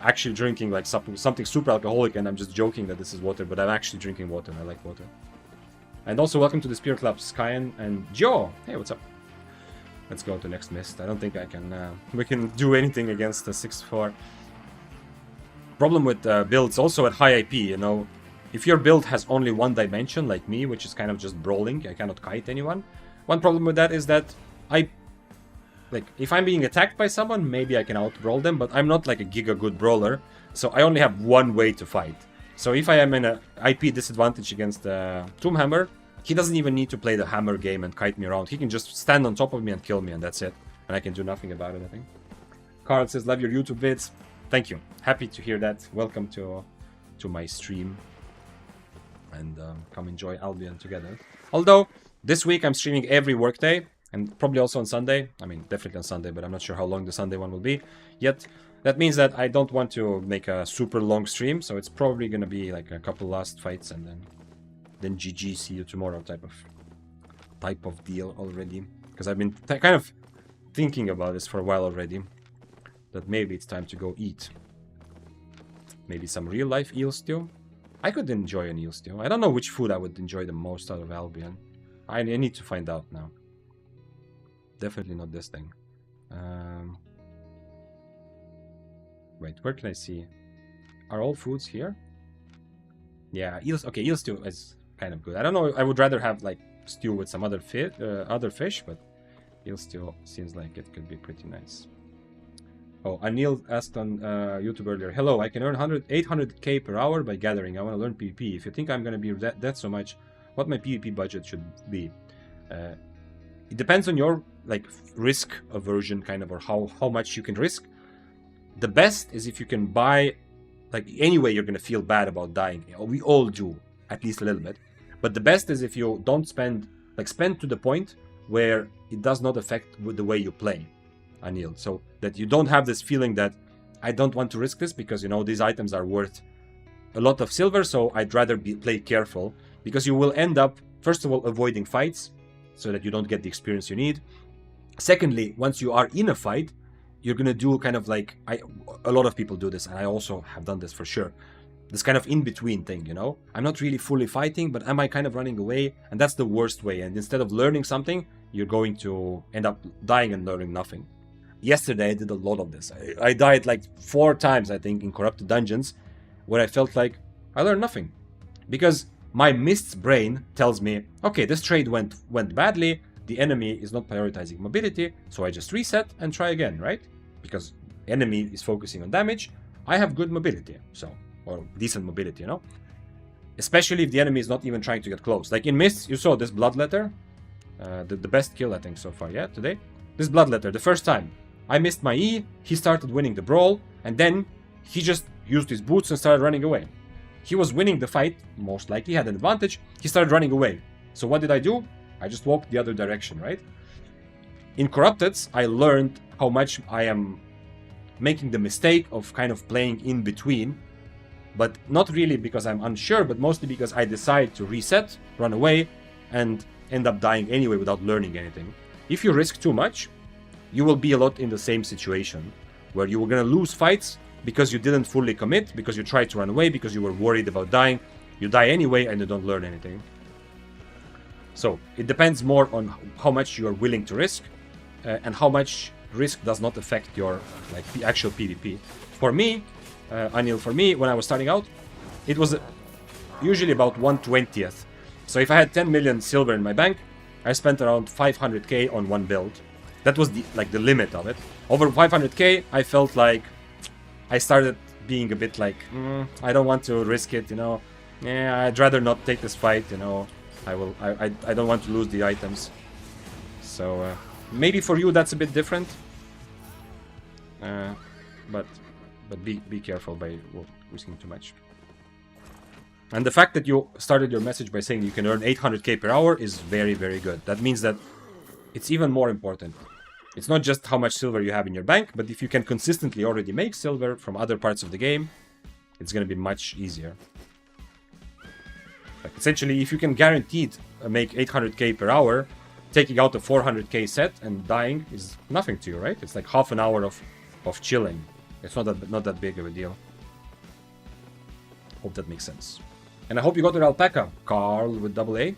actually drinking like something super alcoholic, and I'm just joking that this is water, but I'm actually drinking water. I like water. And also welcome to the Spear Club, Skyen and Joe. Hey, what's up? Let's go to next mist. I don't think I can. We can do anything against the 6-4. Problem with builds also at high IP, you know, if your build has only one dimension like me, which is kind of just brawling, I cannot kite anyone. One problem with that is that if I'm being attacked by someone, maybe I can out-brawl them, but I'm not like a giga good brawler, so I only have one way to fight. So if I am in a IP disadvantage against Tombhammer, he doesn't even need to play the hammer game and kite me around. He can just stand on top of me and kill me, and that's it. And I can do nothing about it, I think. Carl says, love your YouTube vids. Thank you. Happy to hear that. Welcome to my stream. And come enjoy Albion together. Although, this week I'm streaming every workday. And probably also on Sunday. I mean, definitely on Sunday, but I'm not sure how long the Sunday one will be yet. That means that I don't want to make a super long stream. So it's probably going to be like a couple last fights and then GG, see you tomorrow type of deal already. Because I've been kind of thinking about this for a while already. That maybe it's time to go eat. Maybe some real life eel stew. I could enjoy an eel stew. I don't know which food I would enjoy the most out of Albion. I need to find out now. Definitely not this thing. Wait, where can I see? Are all foods here? Yeah, eels. Okay, eel stew is kind of good. I don't know. I would rather have like stew with some other fish, but eel stew seems like it could be pretty nice. Oh, Anil asked on YouTube earlier, hello, I can earn 800k per hour by gathering. I want to learn PvP. If you think I'm going to be that so much, what my PvP budget should be? It depends on your like risk aversion kind of, or how much you can risk. The best is if you can buy, like anyway you're going to feel bad about dying. We all do, at least a little bit. But the best is if you don't spend to the point where it does not affect the way you play. Anil, so that you don't have this feeling that I don't want to risk this because, you know, these items are worth a lot of silver, so I'd rather play careful, because you will end up, first of all, avoiding fights so that you don't get the experience you need. Secondly, once you are in a fight, you're gonna do kind of like a lot of people do this, and I also have done this for sure, this kind of in-between thing, you know, I'm not really fully fighting, but am I kind of running away? And that's the worst way. And instead of learning something, you're going to end up dying and learning nothing. Yesterday I did a lot of this. I died like 4 times, I think, in corrupted dungeons, where I felt like I learned nothing. Because my Mist's brain tells me, okay, this trade went badly, the enemy is not prioritizing mobility, so I just reset and try again, right? Because enemy is focusing on damage, I have good mobility, or decent mobility, you know? Especially if the enemy is not even trying to get close. Like in Mist, you saw this Bloodletter, the best kill I think so far, yeah, today? This Bloodletter, the first time. I missed my E, he started winning the brawl, and then he just used his boots and started running away. He was winning the fight, most likely had an advantage, he started running away. So what did I do? I just walked the other direction, right? In Corrupteds, I learned how much I am making the mistake of kind of playing in between, but not really because I'm unsure, but mostly because I decide to reset, run away, and end up dying anyway without learning anything. If you risk too much, you will be a lot in the same situation, where you were going to lose fights because you didn't fully commit, because you tried to run away, because you were worried about dying. You die anyway and you don't learn anything. So it depends more on how much you are willing to risk, and how much risk does not affect your the actual PvP. For me, Anil, when I was starting out, it was usually about 1/20th. So if I had 10 million silver in my bank, I spent around 500k on one build. That was the limit of it. Over 500k, I felt like I started being a bit like, I don't want to risk it, you know. Yeah, I'd rather not take this fight, you know. I don't want to lose the items. So maybe for you that's a bit different. But be careful by risking too much. And the fact that you started your message by saying you can earn 800k per hour is very, very good. That means that it's even more important. It's not just how much silver you have in your bank, but if you can consistently already make silver from other parts of the game, it's going to be much easier. Like essentially, if you can guaranteed make 800k per hour, taking out a 400k set and dying is nothing to you, right? It's like half an hour of chilling. It's not that big of a deal. Hope that makes sense. And I hope you got your alpaca, Carl with double A.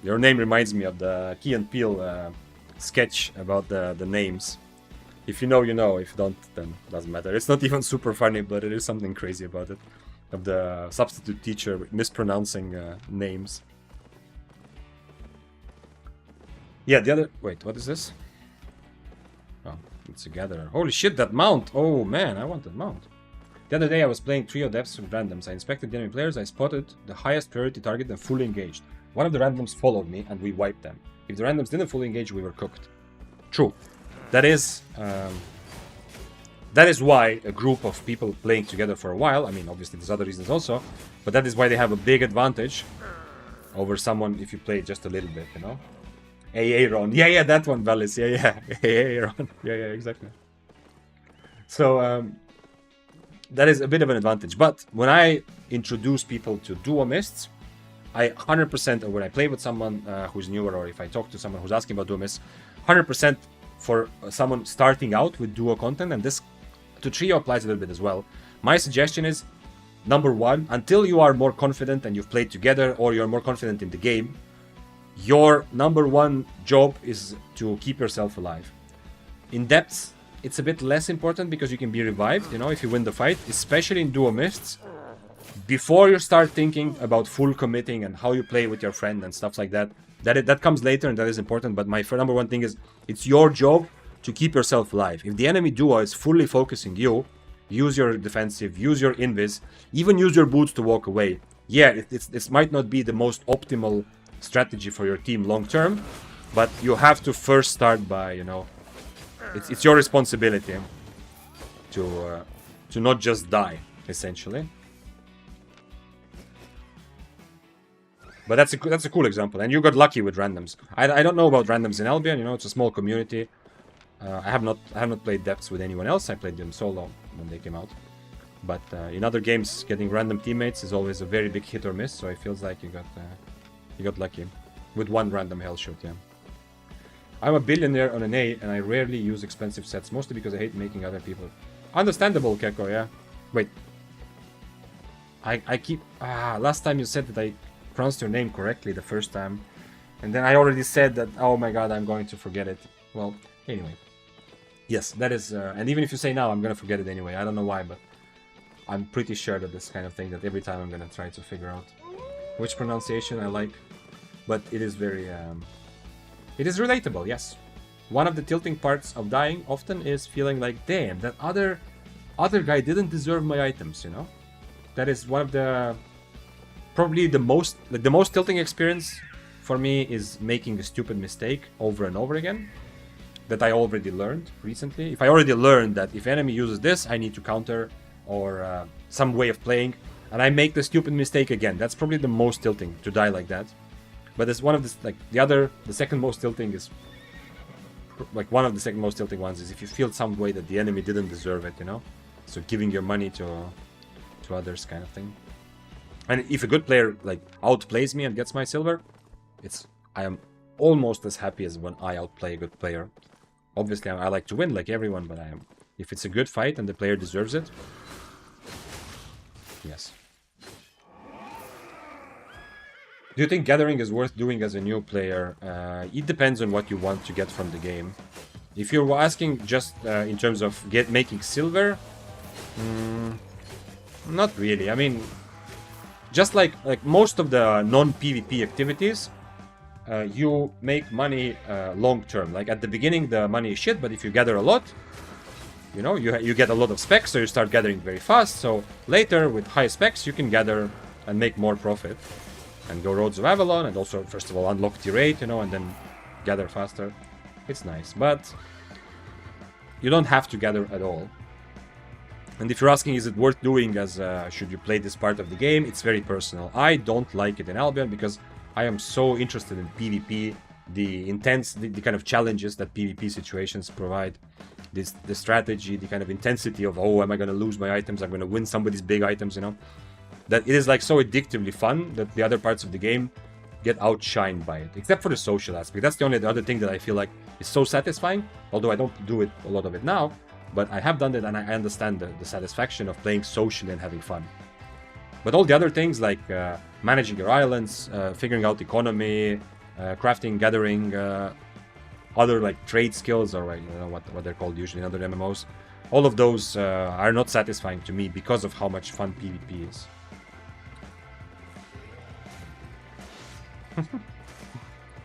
Your name reminds me of the Key and Peele sketch about the names. If you know, you know. If you don't, then it doesn't matter. It's not even super funny, but it is something crazy about it. Of the substitute teacher mispronouncing names. Yeah, the other... Wait, what is this? Oh, it's a gatherer. Holy shit, that mount! Oh man, I want that mount. The other day I was playing trio depths with randoms. I inspected the enemy players, I spotted the highest priority target and fully engaged. One of the randoms followed me and we wiped them. If the randoms didn't fully engage, we were cooked. True. That is why a group of people playing together for a while, I mean obviously there's other reasons also, but that is why they have a big advantage over someone if you play just a little bit, you know? Aaron. Yeah, that one, Valis. Yeah. Aaron. Yeah, exactly. So, that is a bit of an advantage. But when I introduce people to duo mists, I 100%, or when I play with someone who's newer, or if I talk to someone who's asking about duo mists, 100% for someone starting out with duo content, and this to trio applies a little bit as well. My suggestion is, number one, until you are more confident and you've played together, or you're more confident in the game, your number one job is to keep yourself alive. In depths, it's a bit less important because you can be revived, you know, if you win the fight, especially in duo mists. Before you start thinking about full committing and how you play with your friend and stuff like that, that comes later and that is important. But my number one thing is, it's your job to keep yourself alive. If the enemy duo is fully focusing you, use your defensive, use your invis, even use your boots to walk away. Yeah, it might not be the most optimal strategy for your team long term, but you have to first start by, you know, it's your responsibility to not just die, essentially. But that's a cool example, and you got lucky with randoms. I don't know about randoms in Albion, you know, it's a small community. I have not played depths with anyone else. I played them solo when they came out. But in other games, getting random teammates is always a very big hit or miss. So it feels like you got lucky with one random hell shoot. Yeah. I'm a billionaire on an A, and I rarely use expensive sets, mostly because I hate making other people. Understandable, Keko. Yeah. Wait. I keep last time you said that I pronounced your name correctly the first time, and then I already said that. Oh my god, I'm going to forget it. Well, anyway. Yes, that is, and even if you say now, I'm gonna forget it anyway. I don't know why, but I'm pretty sure that this kind of thing, that every time I'm gonna try to figure out which pronunciation I like. But it is very, it is relatable, yes. One of the tilting parts of dying often is feeling like, damn, that other guy didn't deserve my items, you know? That is one of the, probably the most tilting experience for me is making a stupid mistake over and over again. That I already learned recently. If I already learned that if enemy uses this, I need to counter, or some way of playing, and I make the stupid mistake again, that's probably the most tilting, to die like that. But it's one of the, like, the second most tilting is, like, one of the second most tilting ones is if you feel some way that the enemy didn't deserve it, you know? So giving your money to others kind of thing. And if a good player, like, outplays me and gets my silver, I am almost as happy as when I outplay a good player. Obviously, I like to win like everyone, but if it's a good fight and the player deserves it, yes. Do you think gathering is worth doing as a new player? It depends on what you want to get from the game. If you're asking just in terms of making silver, not really. I mean, just like most of the non-PvP activities, you make money long term. Like at the beginning, the money is shit, but if you gather a lot, you know, you get a lot of specs, so you start gathering very fast. So later, with high specs, you can gather and make more profit, and go Roads of Avalon, and also first of all unlock tier 8, you know, and then gather faster. It's nice, but you don't have to gather at all. And if you're asking, is it worth doing as should you play this part of the game? It's very personal. I don't like it in Albion because I am so interested in PvP the intense, the kind of challenges that PvP situations provide. The strategy, the kind of intensity of, oh, am I going to lose my items? I'm going to win somebody's big items, you know? That it is like so addictively fun that the other parts of the game get outshined by it, except for the social aspect. That's the other thing that I feel like is so satisfying, although I don't do it a lot of it now, but I have done it and I understand the satisfaction of playing socially and having fun. But all the other things like managing your islands, figuring out economy, crafting, gathering, other like trade skills, or like, you know, what they're called usually in other MMOs, all of those are not satisfying to me because of how much fun PvP is.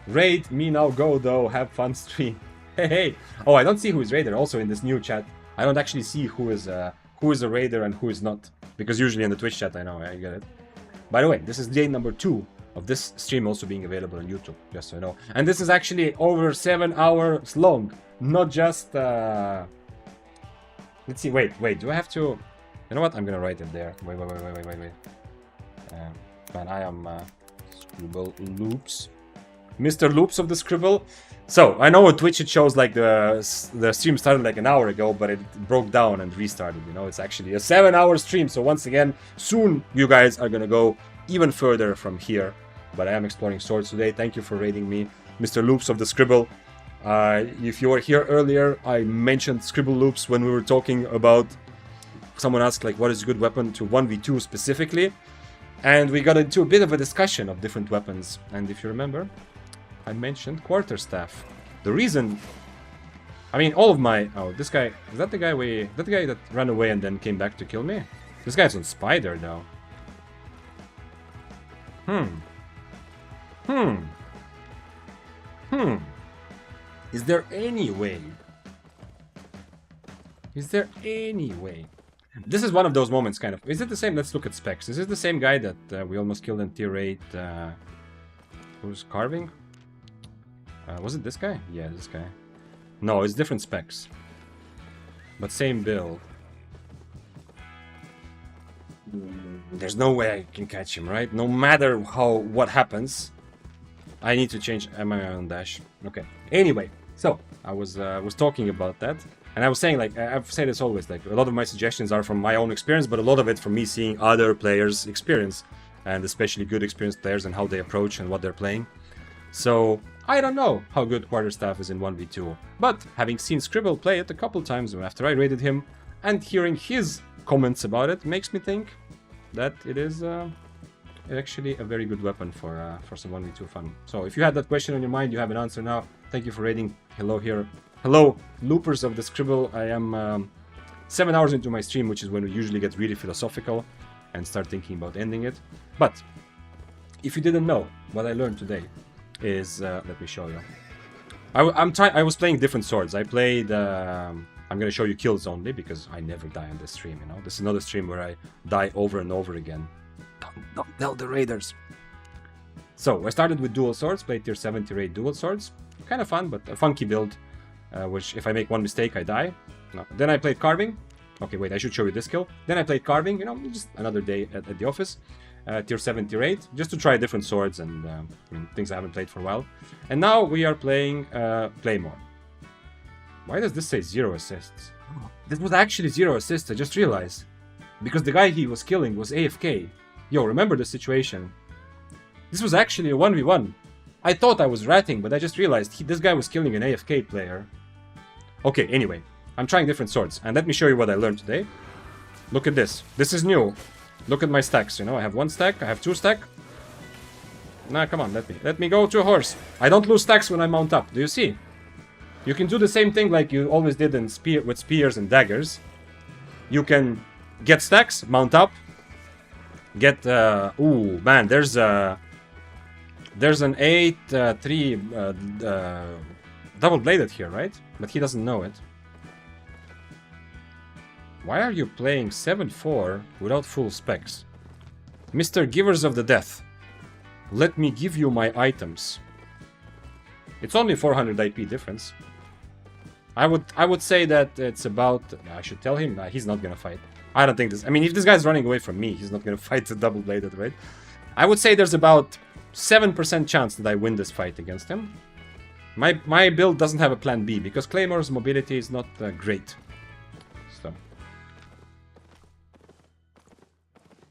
Raid me now, go though, have fun stream. Hey. Oh, I don't see who is raider also in this new chat. I don't actually see who is a raider and who is not, because usually in the Twitch chat I know, I get it. By the way, this is day number 2 of this stream also being available on YouTube, just so you know. And this is actually over 7 hours long, not just let's see, wait, do I have to, you know what, I'm gonna write it there. Wait. Man, I am Scribble Loops, Mr. Loops of the Scribble. So I know on Twitch it shows like the stream started like an hour ago, but it broke down and restarted, you know. It's actually a 7-hour stream, so once again, soon you guys are gonna go even further from here. But I am exploring swords today. Thank you for raiding me, Mr. Loops of the Scribble. If you were here earlier, I mentioned Scribble Loops when we were talking about, someone asked like what is a good weapon to 1v2 specifically, and we got into a bit of a discussion of different weapons. And if you remember, I mentioned quarterstaff. The reason, I mean, all of my, oh, this guy, is that the guy that ran away and then came back to kill me? This guy's on Spider now. Is there any way? This is one of those moments, kind of. Is it the same? Let's look at specs. Is this the same guy that we almost killed in tier 8? Who's carving? Was it this guy? Yeah, this guy. No, it's different specs. But same build. There's no way I can catch him, right? No matter what happens, I need to change my own dash. Okay. Anyway, so I was talking about that, and I was saying, like, I've said this always, like, a lot of my suggestions are from my own experience, but a lot of it from me seeing other players' experience, and especially good experienced players and how they approach and what they're playing. So I don't know how good quarterstaff is in 1v2, but having seen Scribble play it a couple times after I raided him, and hearing his comments about it, makes me think that it is actually a very good weapon for some 1v2 fun. So if you had that question on your mind, you have an answer now. Thank you for raiding. Hello here. Hello, loopers of the Scribble. I am 7 hours into my stream, which is when we usually get really philosophical and start thinking about ending it. But if you didn't know, what I learned today is, let me show you. I was playing different swords. I played, I'm gonna show you kills only, because I never die on this stream, you know. This is another stream where I die over and over again. Don't tell the raiders. So I started with dual swords, played tier 7, tier 8 dual swords. Kind of fun, but a funky build, which if I make one mistake, I die. No. Then I played carving. Okay, wait, I should show you this kill. Then I played carving, you know, just another day at the office. Tier 7, tier 8, just to try different swords and things I haven't played for a while. And now we are playing Claymore. Why does this say 0 assists? This was actually 0 assists, I just realized. Because the guy he was killing was AFK. Yo, remember the situation. This was actually a 1v1. I thought I was ratting, but I just realized this guy was killing an AFK player. Okay, anyway, I'm trying different swords. And let me show you what I learned today. Look at this. This is new. Look at my stacks, you know, I have 1 stack, I have 2 stack. Nah, come on, let me go to a horse. I don't lose stacks when I mount up, do you see? You can do the same thing like you always did in with spears and daggers. You can get stacks, mount up, get, ooh, man, there's an 8-3 double-bladed here, right? But he doesn't know it. Why are you playing 7-4 without full specs? Mr. Givers of the Death, let me give you my items. It's only 400 IP difference. I would say that it's about... I should tell him, he's not gonna fight. I don't think this... I mean, if this guy's running away from me, he's not gonna fight the double-bladed, right? I would say there's about 7% chance that I win this fight against him. My build doesn't have a plan B because Claymore's mobility is not great.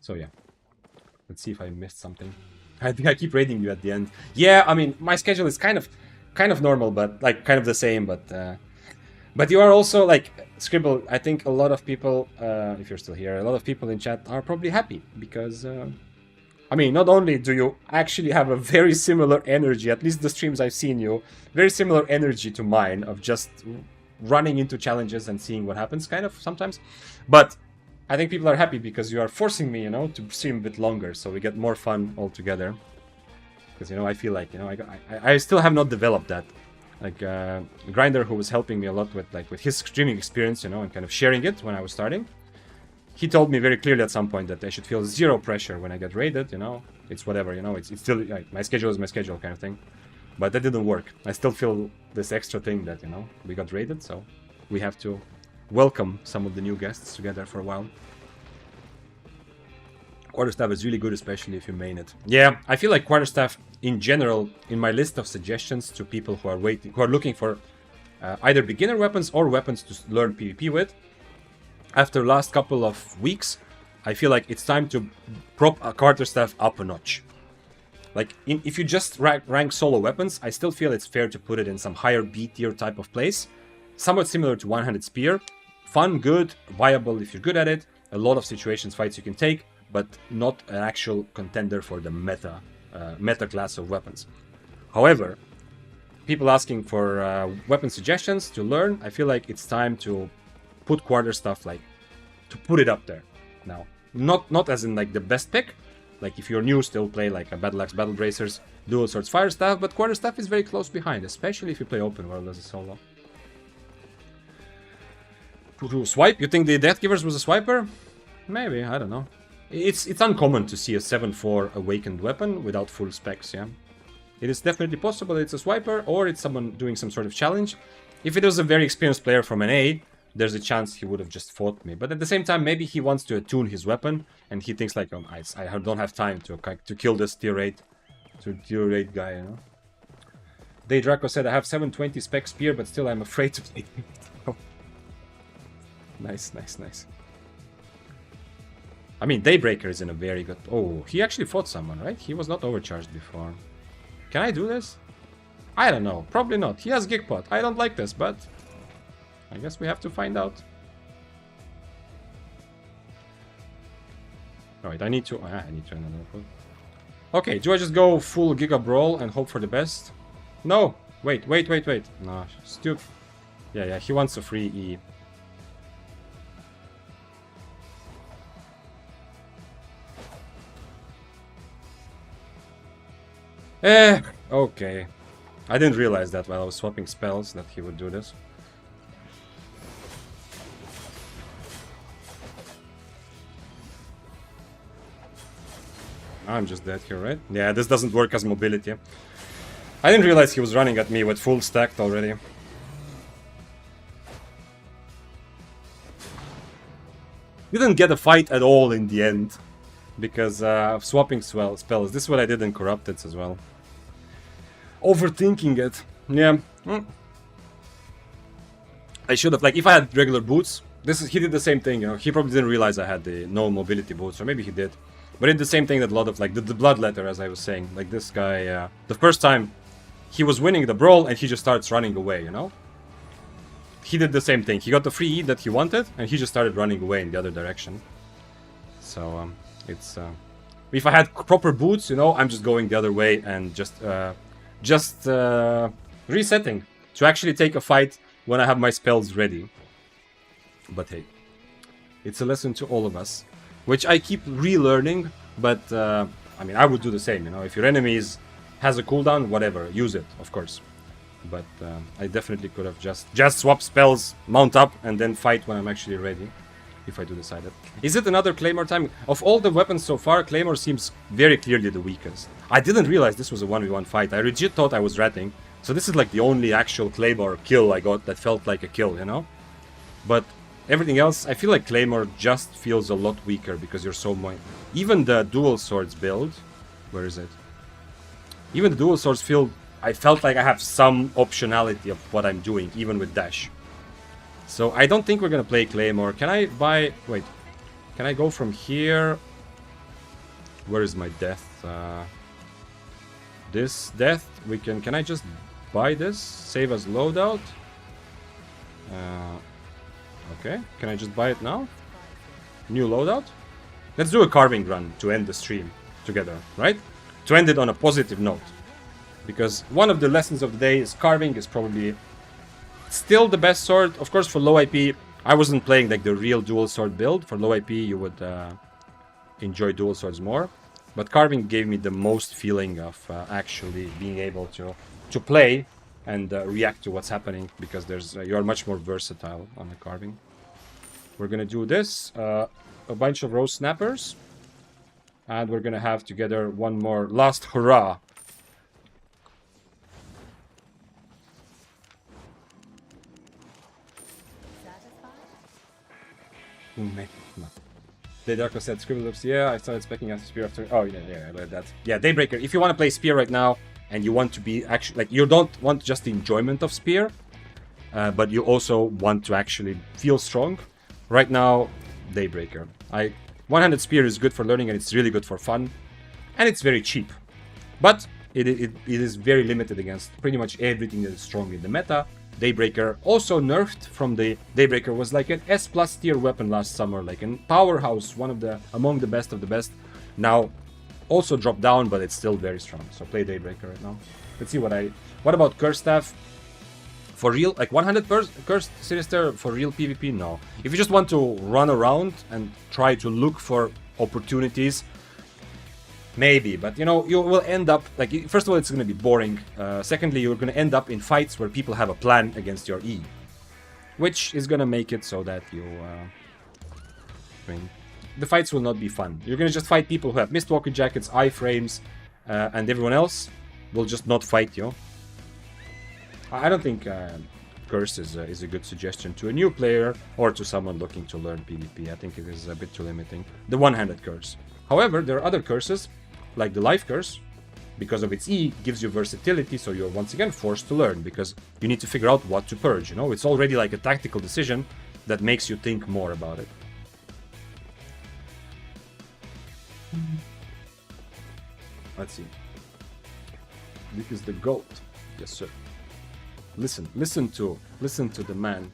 So yeah, let's see if I missed something. I think I keep raiding you at the end. Yeah, I mean my schedule is kind of normal, but like kind of the same. But you are also like Scribble. I think a lot of people, if you're still here, a lot of people in chat are probably happy because. I mean, not only do you actually have a very similar energy, at least the streams I've seen you, very similar energy to mine of just running into challenges and seeing what happens, kind of, sometimes. But I think people are happy because you are forcing me, you know, to stream a bit longer, so we get more fun all together. Because, you know, I feel like, you know, I still have not developed that. Like, Grinder, who was helping me a lot with his streaming experience, you know, and kind of sharing it when I was starting. He told me very clearly at some point that I should feel zero pressure when I get raided, you know. It's whatever, you know, it's still, like, my schedule is my schedule kind of thing. But that didn't work. I still feel this extra thing that, you know, we got raided, so we have to welcome some of the new guests together for a while. Quarterstaff is really good, especially if you main it. Yeah, I feel like Quarterstaff, in general, in my list of suggestions to people who are looking for either beginner weapons or weapons to learn PvP with, after last couple of weeks, I feel like it's time to prop a Quarterstaff up a notch. Like, if you just rank solo weapons, I still feel it's fair to put it in some higher B tier type of place. Somewhat similar to One-Handed Spear. Fun, good, viable if you're good at it. A lot of situations, fights you can take, but not an actual contender for the meta class of weapons. However, people asking for weapon suggestions to learn, I feel like it's time to put Quarterstaff, like, to put it up there now. Not as in, like, the best pick. Like, if you're new, still play, like, a Battle Axe, Battle Bracers, Dual Swords, Fire Staff, but Quarterstaff is very close behind, especially if you play Open World as a solo. Swipe? You think the Death Givers was a swiper? Maybe, I don't know. It's uncommon to see a 7-4 awakened weapon without full specs, yeah? It is definitely possible it's a swiper, or it's someone doing some sort of challenge. If it was a very experienced player from an A, there's a chance he would have just fought me. But at the same time, maybe he wants to attune his weapon, and he thinks like, I don't have time to kill this tier 8 guy, you know? Day Draco said, I have 720 spec spear, but still I'm afraid to play. Nice. I mean, Daybreaker is in a very good... Oh, he actually fought someone, right? He was not overcharged before. Can I do this? I don't know. Probably not. He has Gigpot. I don't like this, but... I guess we have to find out. Alright, I need to another put. Okay, do I just go full Giga Brawl and hope for the best? No! Wait. No, stupid. Yeah, he wants a free E. Okay. I didn't realize that while I was swapping spells that he would do this. I'm just dead here, right? Yeah, this doesn't work as mobility. I didn't realize he was running at me with full stacked already. Didn't get a fight at all in the end. Because of swapping spells. This is what I did in Corrupted as well. Overthinking it. Yeah. I should have, like, if I had regular boots, he did the same thing, you know. He probably didn't realize I had the no mobility boots, or maybe he did. But it did the same thing that a lot of, like, the Bloodletter, as I was saying. Like, this guy, the first time he was winning the brawl and he just starts running away, you know? He did the same thing. He got the free E that he wanted and he just started running away in the other direction. So, it's, if I had proper boots, you know, I'm just going the other way and just resetting to actually take a fight when I have my spells ready. But hey, it's a lesson to all of us, which I keep relearning, but I mean, I would do the same, you know, if your enemy has a cooldown, whatever, use it, of course. But I definitely could have just swap spells, mount up, and then fight when I'm actually ready, if I do decide it. Is it another Claymore time? Of all the weapons so far, Claymore seems very clearly the weakest. I didn't realize this was a 1v1 fight. I legit thought I was ratting. So this is like the only actual Claymore kill I got that felt like a kill, you know? But everything else, I feel like Claymore just feels a lot weaker because you're so much... Even the dual swords build... Where is it? Even the dual swords feel I felt like I have some optionality of what I'm doing, even with dash. So I don't think we're gonna play Claymore. Can I buy... Wait. Can I go from here? Where is my death? This death, we can... Can I just buy this? Save as loadout? Okay. Can I just buy it now? New loadout? Let's do a carving run to end the stream together, right? To end it on a positive note. Because one of the lessons of the day is carving is probably still the best sword. Of course, for low IP, I wasn't playing like the real dual sword build. For low IP, you would enjoy dual swords more. But carving gave me the most feeling of actually being able to play and react to what's happening, because there's you are much more versatile on the carving. We're gonna do this, a bunch of rose snappers, and we're gonna have together one more last hurrah. No. Darko said scribble ups. Yeah, I started specking after spear after. Oh yeah, I read that. Yeah, Daybreaker. If you want to play spear right now and you want to be actually like, you don't want just the enjoyment of spear, but you also want to actually feel strong. Right now, Daybreaker. One-handed spear is good for learning and it's really good for fun, and it's very cheap. But it is very limited against pretty much everything that is strong in the meta. Daybreaker also nerfed from the... Daybreaker was like an S+ tier weapon last summer, like a powerhouse, one of the... among the best of the best. Now, also dropped down, but it's still very strong. So play Daybreaker right now. Let's see what I... What about Curse Staff? For real, like 100 Curse Sinister for real PvP? No. If you just want to run around and try to look for opportunities, maybe, but you know, you will end up, like, first of all, it's going to be boring. Secondly, you're going to end up in fights where people have a plan against your E, which is going to make it so that you, I mean, the fights will not be fun. You're going to just fight people who have Mistwalker jackets, iframes, and everyone else will just not fight you. I don't think Curse is a good suggestion to a new player or to someone looking to learn PvP. I think it is a bit too limiting. The one-handed curse. However, there are other curses, like the Life Curse, because of its E, gives you versatility, so you're once again forced to learn, because you need to figure out what to purge, you know? It's already like a tactical decision that makes you think more about it. Let's see. This is the GOAT. Yes, sir. Listen to the man.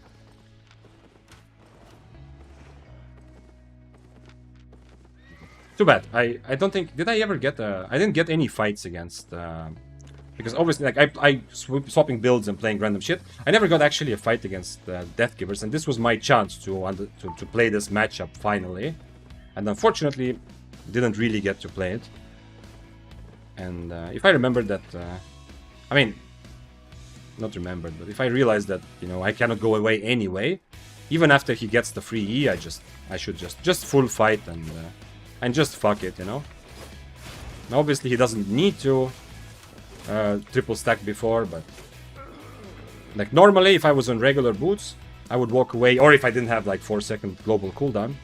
Too bad. I don't think... Did I ever get I didn't get any fights against... because obviously, like, I swapping builds and playing random shit. I never got actually a fight against Death Givers, and this was my chance to play this matchup finally. And unfortunately, didn't really get to play it. And if I remembered that... I mean... Not remembered, but if I realized that, you know, I cannot go away anyway, even after he gets the free E, I should just full fight and just fuck it, you know. Now, obviously, he doesn't need to triple stack before, but like normally, if I was on regular boots, I would walk away, or if I didn't have like 4-second global cooldown.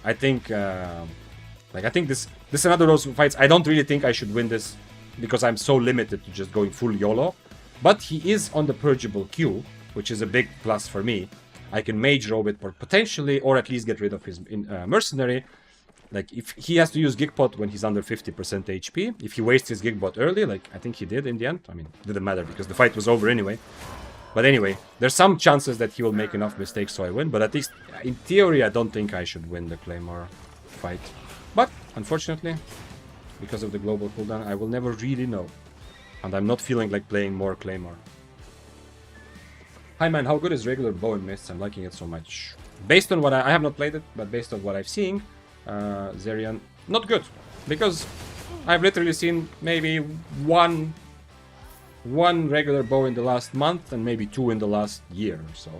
I think this is another of those fights. I don't really think I should win this because I'm so limited to just going full YOLO. But he is on the purgeable Q, which is a big plus for me. I can mage robe it potentially, or at least get rid of his mercenary. Like, if he has to use Gigpot when he's under 50% HP, if he wastes his Gigbot early, like I think he did in the end, I mean, it didn't matter because the fight was over anyway. But anyway, there's some chances that he will make enough mistakes so I win, but at least in theory I don't think I should win the Claymore fight. But, unfortunately, because of the global cooldown, I will never really know. And I'm not feeling like playing more Claymore. Hi man, how good is regular bow and mists? I'm liking it so much. Based on what I have not played it, but based on what I've seen, Zerian, not good. Because I've literally seen maybe one regular bow in the last month and maybe 2 in the last year or so.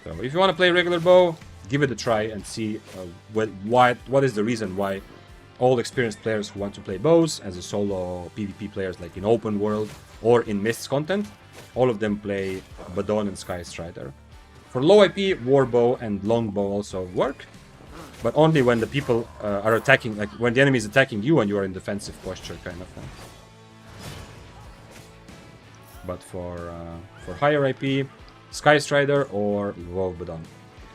So if you want to play regular bow, give it a try and see what is the reason why all experienced players who want to play bows as a solo PvP players, like in open world or in Mists content, all of them play Badon and Sky Strider. For low IP, Warbow and Longbow also work, but only when the people are attacking, like when the enemy is attacking you and you are in defensive posture, kind of thing. But for higher IP, Sky Strider or WoW Badon.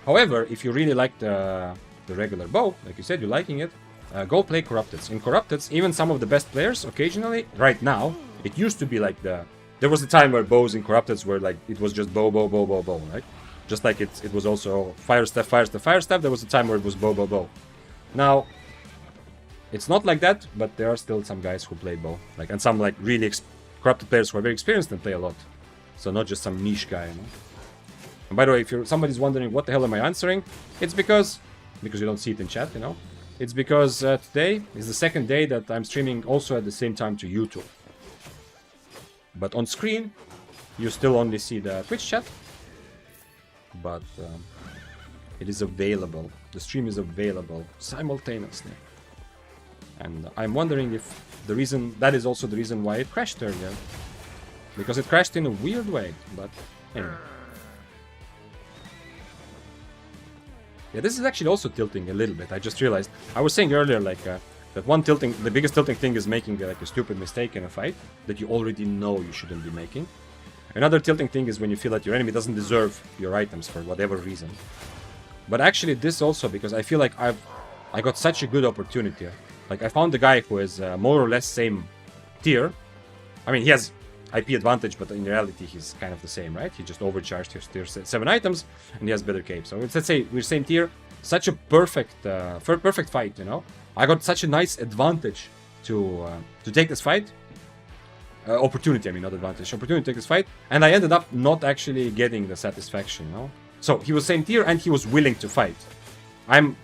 However, if you really like the regular bow, like you said, you're liking it, go play Corrupteds. In Corrupteds, even some of the best players, occasionally, right now, it used to be like there was a time where bows in Corrupteds were like, it was just bow, right? Just like it was also fire staff. There was a time where it was bow. Now, it's not like that, but there are still some guys who play bow. Like, and some like really Corrupted players who are very experienced and play a lot. So not just some niche guy, you know? And by the way, if somebody's wondering what the hell am I answering, it's because you don't see it in chat, you know? It's because today is the second day that I'm streaming also at the same time to YouTube. But on screen, you still only see the Twitch chat. But it is available. The stream is available simultaneously. And I'm wondering if that is also the reason why it crashed earlier. Because it crashed in a weird way, but anyway. Yeah, this is actually also tilting a little bit. I just realized. I was saying earlier, like, that the biggest tilting thing is making like a stupid mistake in a fight that you already know you shouldn't be making. Another tilting thing is when you feel that your enemy doesn't deserve your items for whatever reason. But actually this also, because I feel like I got such a good opportunity. Like, I found the guy who is more or less same tier. I mean, he has IP advantage, but in reality he's kind of the same, right? He just overcharged his tier 7 items, and he has better cape. So let's say we're same tier. Such a perfect fight, you know? I got such a nice advantage to take this fight. Opportunity, I mean, not advantage. Opportunity to take this fight. And I ended up not actually getting the satisfaction, you know? So he was same tier, and he was willing to fight. I'm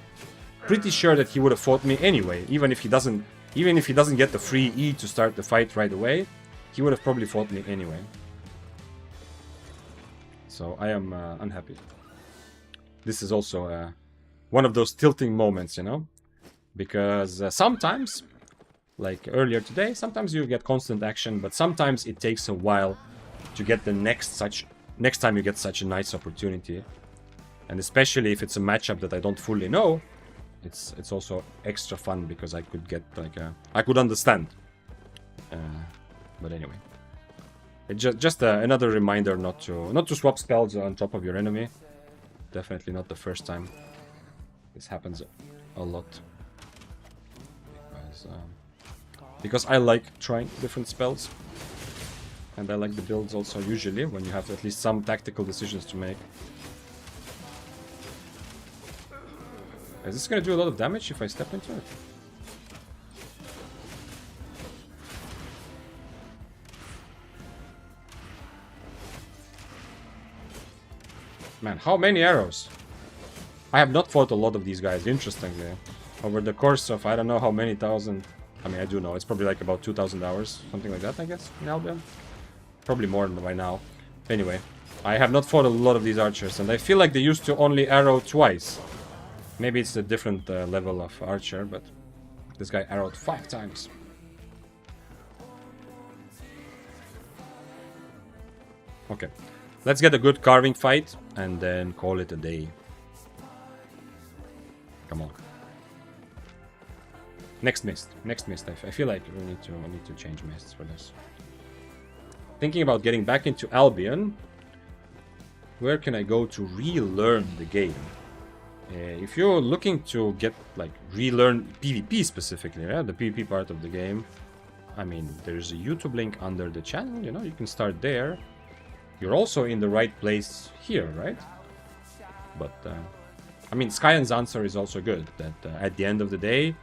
pretty sure that he would have fought me anyway, even if he doesn't get the free E to start the fight right away. He would have probably fought me anyway. So I am unhappy. This is also one of those tilting moments, you know? Because sometimes, like earlier today, sometimes you get constant action, but sometimes it takes a while to get the next time you get such a nice opportunity. And especially if it's a matchup that I don't fully know, it's also extra fun because I could get like I could understand. But anyway, it's just another reminder not to swap spells on top of your enemy. Definitely not the first time. This happens a lot. Because I like trying different spells. And I like the builds also usually when you have at least some tactical decisions to make. Is this gonna do a lot of damage if I step into it? Man, how many arrows? I have not fought a lot of these guys, interestingly. Over the course of I don't know how many thousand... I mean, I do know. It's probably like about 2,000 hours. Something like that, I guess, in Albion. Probably more than by now. Anyway, I have not fought a lot of these archers, and I feel like they used to only arrow twice. Maybe it's a different level of archer, but this guy arrowed 5 times. Okay, let's get a good carving fight and then call it a day. Come on. Next mist. I feel like we need to change mists for this. Thinking about getting back into Albion. Where can I go to relearn the game? If you're looking to get like relearn PvP specifically, yeah, the PvP part of the game, I mean, there's a YouTube link under the channel. You know, you can start there. You're also in the right place here, right? But I mean, Skyen's answer is also good. That at the end of the day,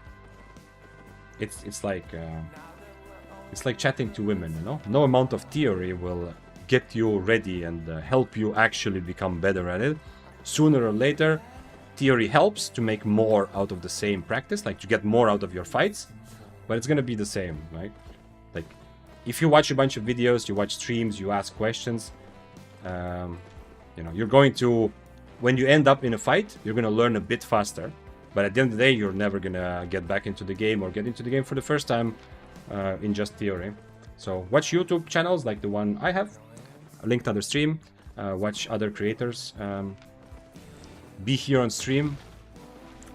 it's like chatting to women. You know, no amount of theory will get you ready and help you actually become better at it. Sooner or later, theory helps to make more out of the same practice, like to get more out of your fights. But it's gonna be the same, right? Like, if you watch a bunch of videos, you watch streams, you ask questions. You know, you're going to, when you end up in a fight, you're going to learn a bit faster. But at the end of the day, you're never going to get back into the game or get into the game for the first time in just theory. So watch YouTube channels like the one I have, linked to other stream. Watch other creators. Be here on stream.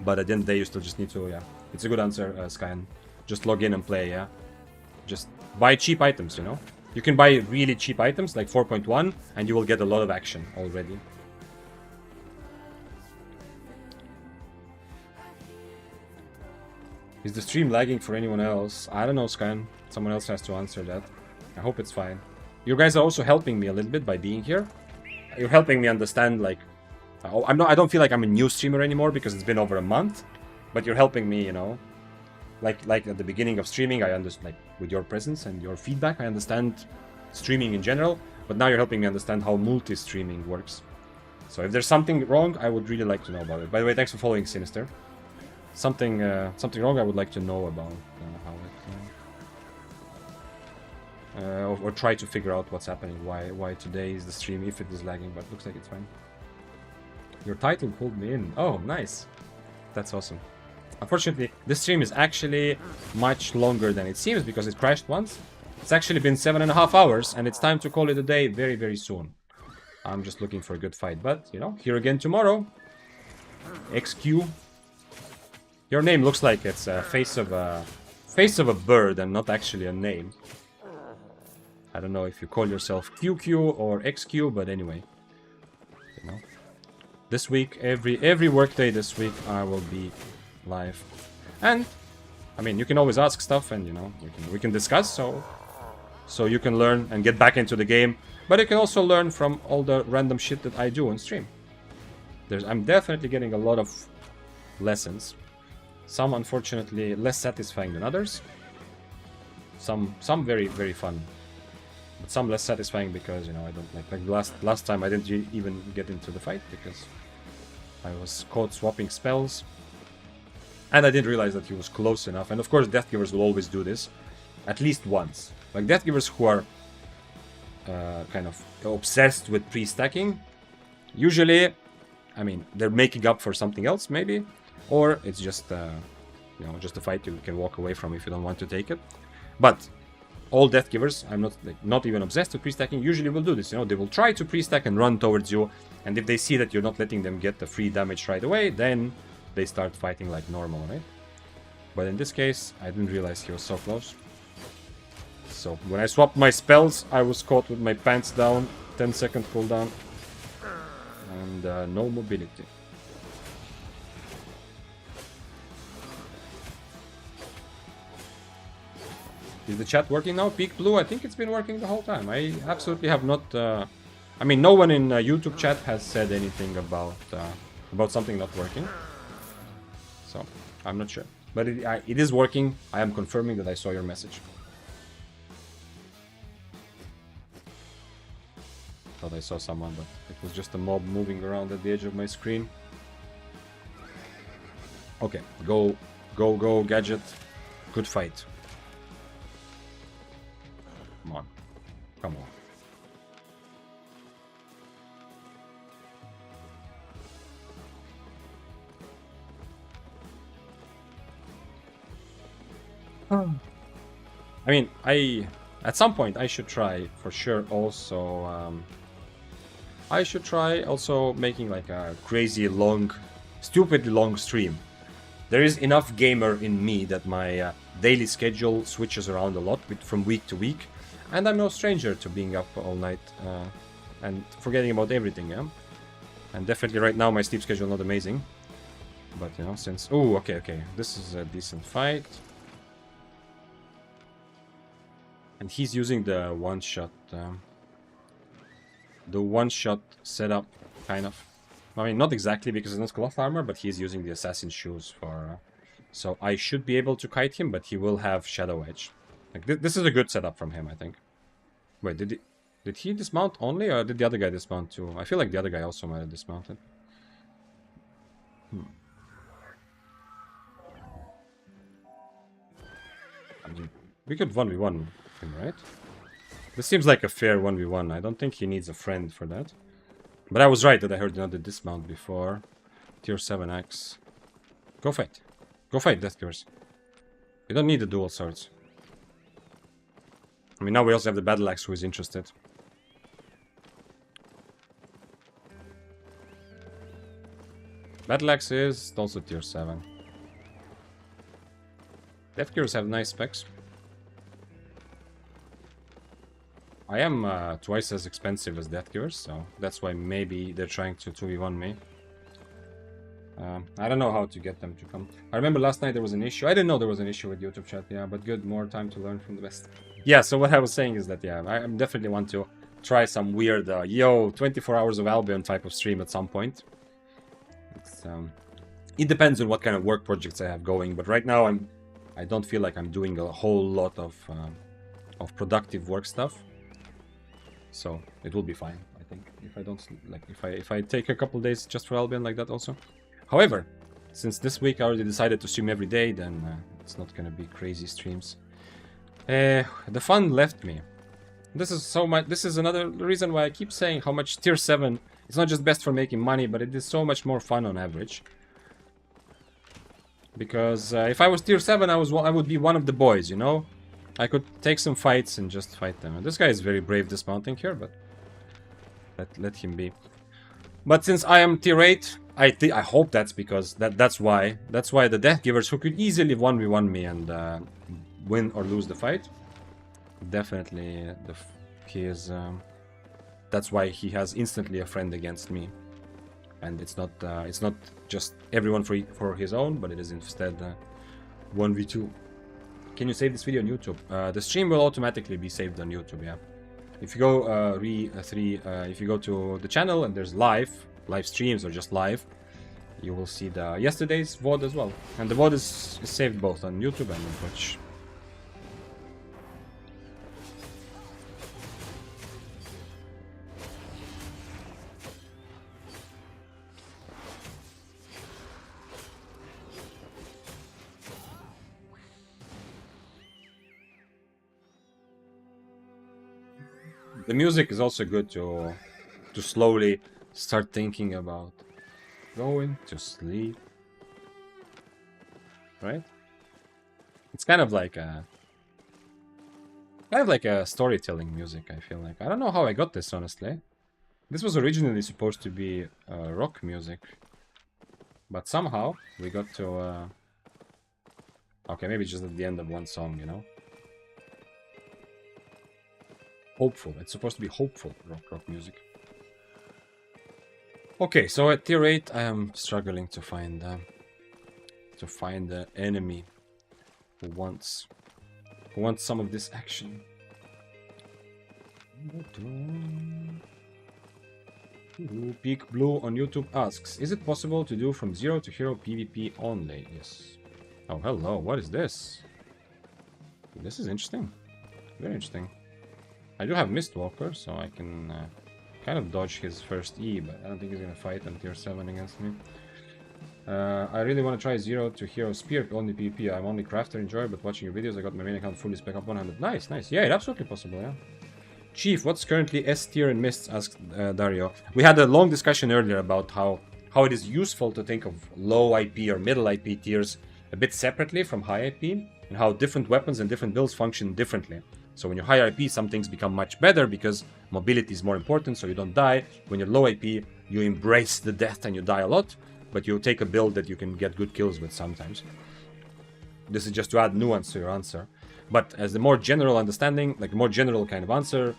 But at the end of the day, you still just need to, yeah. It's a good answer, Skyen. Just log in and play, yeah. Just buy cheap items, you know. You can buy really cheap items like 4.1 and you will get a lot of action already. Is the stream lagging for anyone else? I don't know, Scan. Someone else has to answer that. I hope it's fine. You guys are also helping me a little bit by being here. You're helping me understand, like... I don't feel like I'm a new streamer anymore because it's been over a month. But you're helping me, you know. Like at the beginning of streaming, I understand, like, with your presence and your feedback, I understand streaming in general. But now you're helping me understand how multi-streaming works. So if there's something wrong, I would really like to know about it. By the way, thanks for following Sinister. Something wrong, I would like to know about how it... or try to figure out what's happening, why today is the stream, if it is lagging, but looks like it's fine. Your title pulled me in. Oh, nice. That's awesome. Unfortunately, this stream is actually much longer than it seems because it crashed once. It's actually been 7.5 hours and it's time to call it a day very, very soon. I'm just looking for a good fight, but, you know, here again tomorrow. XQ. Your name looks like it's a face of a bird and not actually a name. I don't know if you call yourself QQ or XQ, but anyway, you know. This week, every workday this week, I will be live, and I mean, you can always ask stuff, and you know, we can discuss. So you can learn and get back into the game, but you can also learn from all the random shit that I do on stream. I'm definitely getting a lot of lessons. Some, unfortunately, less satisfying than others. Some very, very fun. But some less satisfying because, you know, I don't like last time I didn't even get into the fight because I was caught swapping spells. And I didn't realize that he was close enough. And of course, Deathgivers will always do this. At least once. Like Deathgivers who are kind of obsessed with pre-stacking. Usually, I mean, they're making up for something else, maybe. Or it's just, you know, just a fight you can walk away from if you don't want to take it. But all Deathgivers, I'm not even obsessed with pre-stacking, usually will do this. You know, they will try to pre-stack and run towards you. And if they see that you're not letting them get the free damage right away, then they start fighting like normal, right? But in this case, I didn't realize he was so close. So when I swapped my spells, I was caught with my pants down, 10-second cooldown, and no mobility. Is the chat working now? Peak Blue? I think it's been working the whole time. I absolutely have not... I mean, no one in YouTube chat has said anything about something not working. So, I'm not sure. But it is working. I am confirming that I saw your message. Thought I saw someone, but it was just a mob moving around at the edge of my screen. Okay, go, Gadget. Good fight. Come on. Come on. I mean, at some point I should try for sure also I should try also making like a crazy long, stupidly long stream. There is enough gamer in me that my daily schedule switches around a lot from week to week. And I'm no stranger to being up all night and forgetting about everything, yeah? And definitely right now my sleep schedule not amazing. But, you know, since... Oh, okay. This is a decent fight. And he's using the one-shot... the one-shot setup, kind of. I mean, not exactly because it's not cloth armor, but he's using the assassin shoes for... so I should be able to kite him, but he will have Shadow Edge. Like, this is a good setup from him, I think. Wait, did he dismount only, or did the other guy dismount too? I feel like the other guy also might have dismounted. I mean, we could 1v1 him, right? This seems like a fair 1v1. I don't think he needs a friend for that. But I was right that I heard another dismount before. Tier 7 axe. Go fight. Go fight, Deathgivers. We don't need the dual swords. I mean, now we also have the battle axe who is interested. Battle axe is also tier 7. Deathgivers have nice specs. I am twice as expensive as Death Givers, so that's why maybe they're trying to 2v1 me. I don't know how to get them to come. I remember last night there was an issue. I didn't know there was an issue with YouTube chat, yeah, but good, more time to learn from the best. Yeah, so what I was saying is that, yeah, I definitely want to try some weird, 24 hours of Albion type of stream at some point. It depends on what kind of work projects I have going, but right now I don't feel like I'm doing a whole lot of productive work stuff. So it will be fine, I think, if I don't like if I take a couple days just for Albion like that also. However, since this week I already decided to stream every day, then it's not gonna be crazy streams. The fun left me. This is so much. This is another reason why I keep saying how much tier 7. It's not just best for making money, but it is so much more fun on average. Because if I was tier 7, I would be one of the boys, you know. I could take some fights and just fight them. And this guy is very brave dismounting here, but let him be. But since I am tier 8, I hope that's because that's why the Death Givers, who could easily 1v1 me and win or lose the fight, definitely that's why he has instantly a friend against me. And it's not just everyone for his own, but it is instead 1v2. Can you save this video on YouTube? The stream will automatically be saved on YouTube, yeah. If you go if you go to the channel and there's live streams or just live, you will see the yesterday's VOD as well. And the VOD is saved both on YouTube and on Twitch. The music is also good to slowly start thinking about going to sleep, right? It's kind of like a storytelling music, I feel like. I don't know how I got this, honestly. This was originally supposed to be rock music, but somehow we got to okay, maybe just at the end of one song, you know. Hopeful. It's supposed to be hopeful rock music. Okay, so at tier 8, I am struggling to find the enemy who wants some of this action. Peak Blue on YouTube asks, is it possible to do from 0 to hero PvP only? Yes. Oh, hello. What is this? This is interesting. Very interesting. I do have Mistwalker, so I can kind of dodge his first E, but I don't think he's going to fight on tier 7 against me. I really want to try 0 to hero spear only PvP. I'm only crafter enjoyer, but watching your videos, I got my main account fully spec up 100. Nice, nice. Yeah, it's absolutely possible, yeah. Chief, what's currently S tier in Mists? Asked Dario. We had a long discussion earlier about how it is useful to think of low IP or middle IP tiers a bit separately from high IP, and how different weapons and different builds function differently. So when you're high IP, some things become much better because mobility is more important, so you don't die. When you're low IP, you embrace the death and you die a lot, but you take a build that you can get good kills with sometimes. This is just to add nuance to your answer. But as the more general understanding, like a more general kind of answer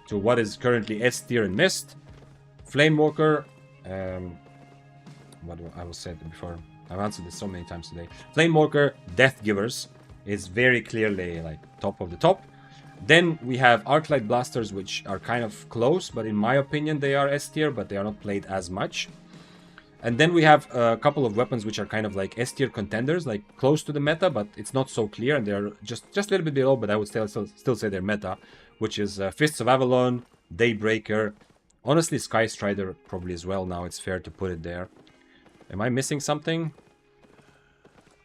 to what is currently S tier in Mist, Flamewalker, what I was said before, I've answered this so many times today. Flamewalker, Death Givers is very clearly like top of the top. Then we have Arclight Blasters, which are kind of close, but in my opinion they are S tier, but they are not played as much. And then we have a couple of weapons which are kind of like S tier contenders, like close to the meta, but it's not so clear, and they're just a little bit below, but I would still say they're meta, which is Fists of Avalon, Daybreaker, honestly Sky Strider probably as well now, it's fair to put it there. Am I missing something?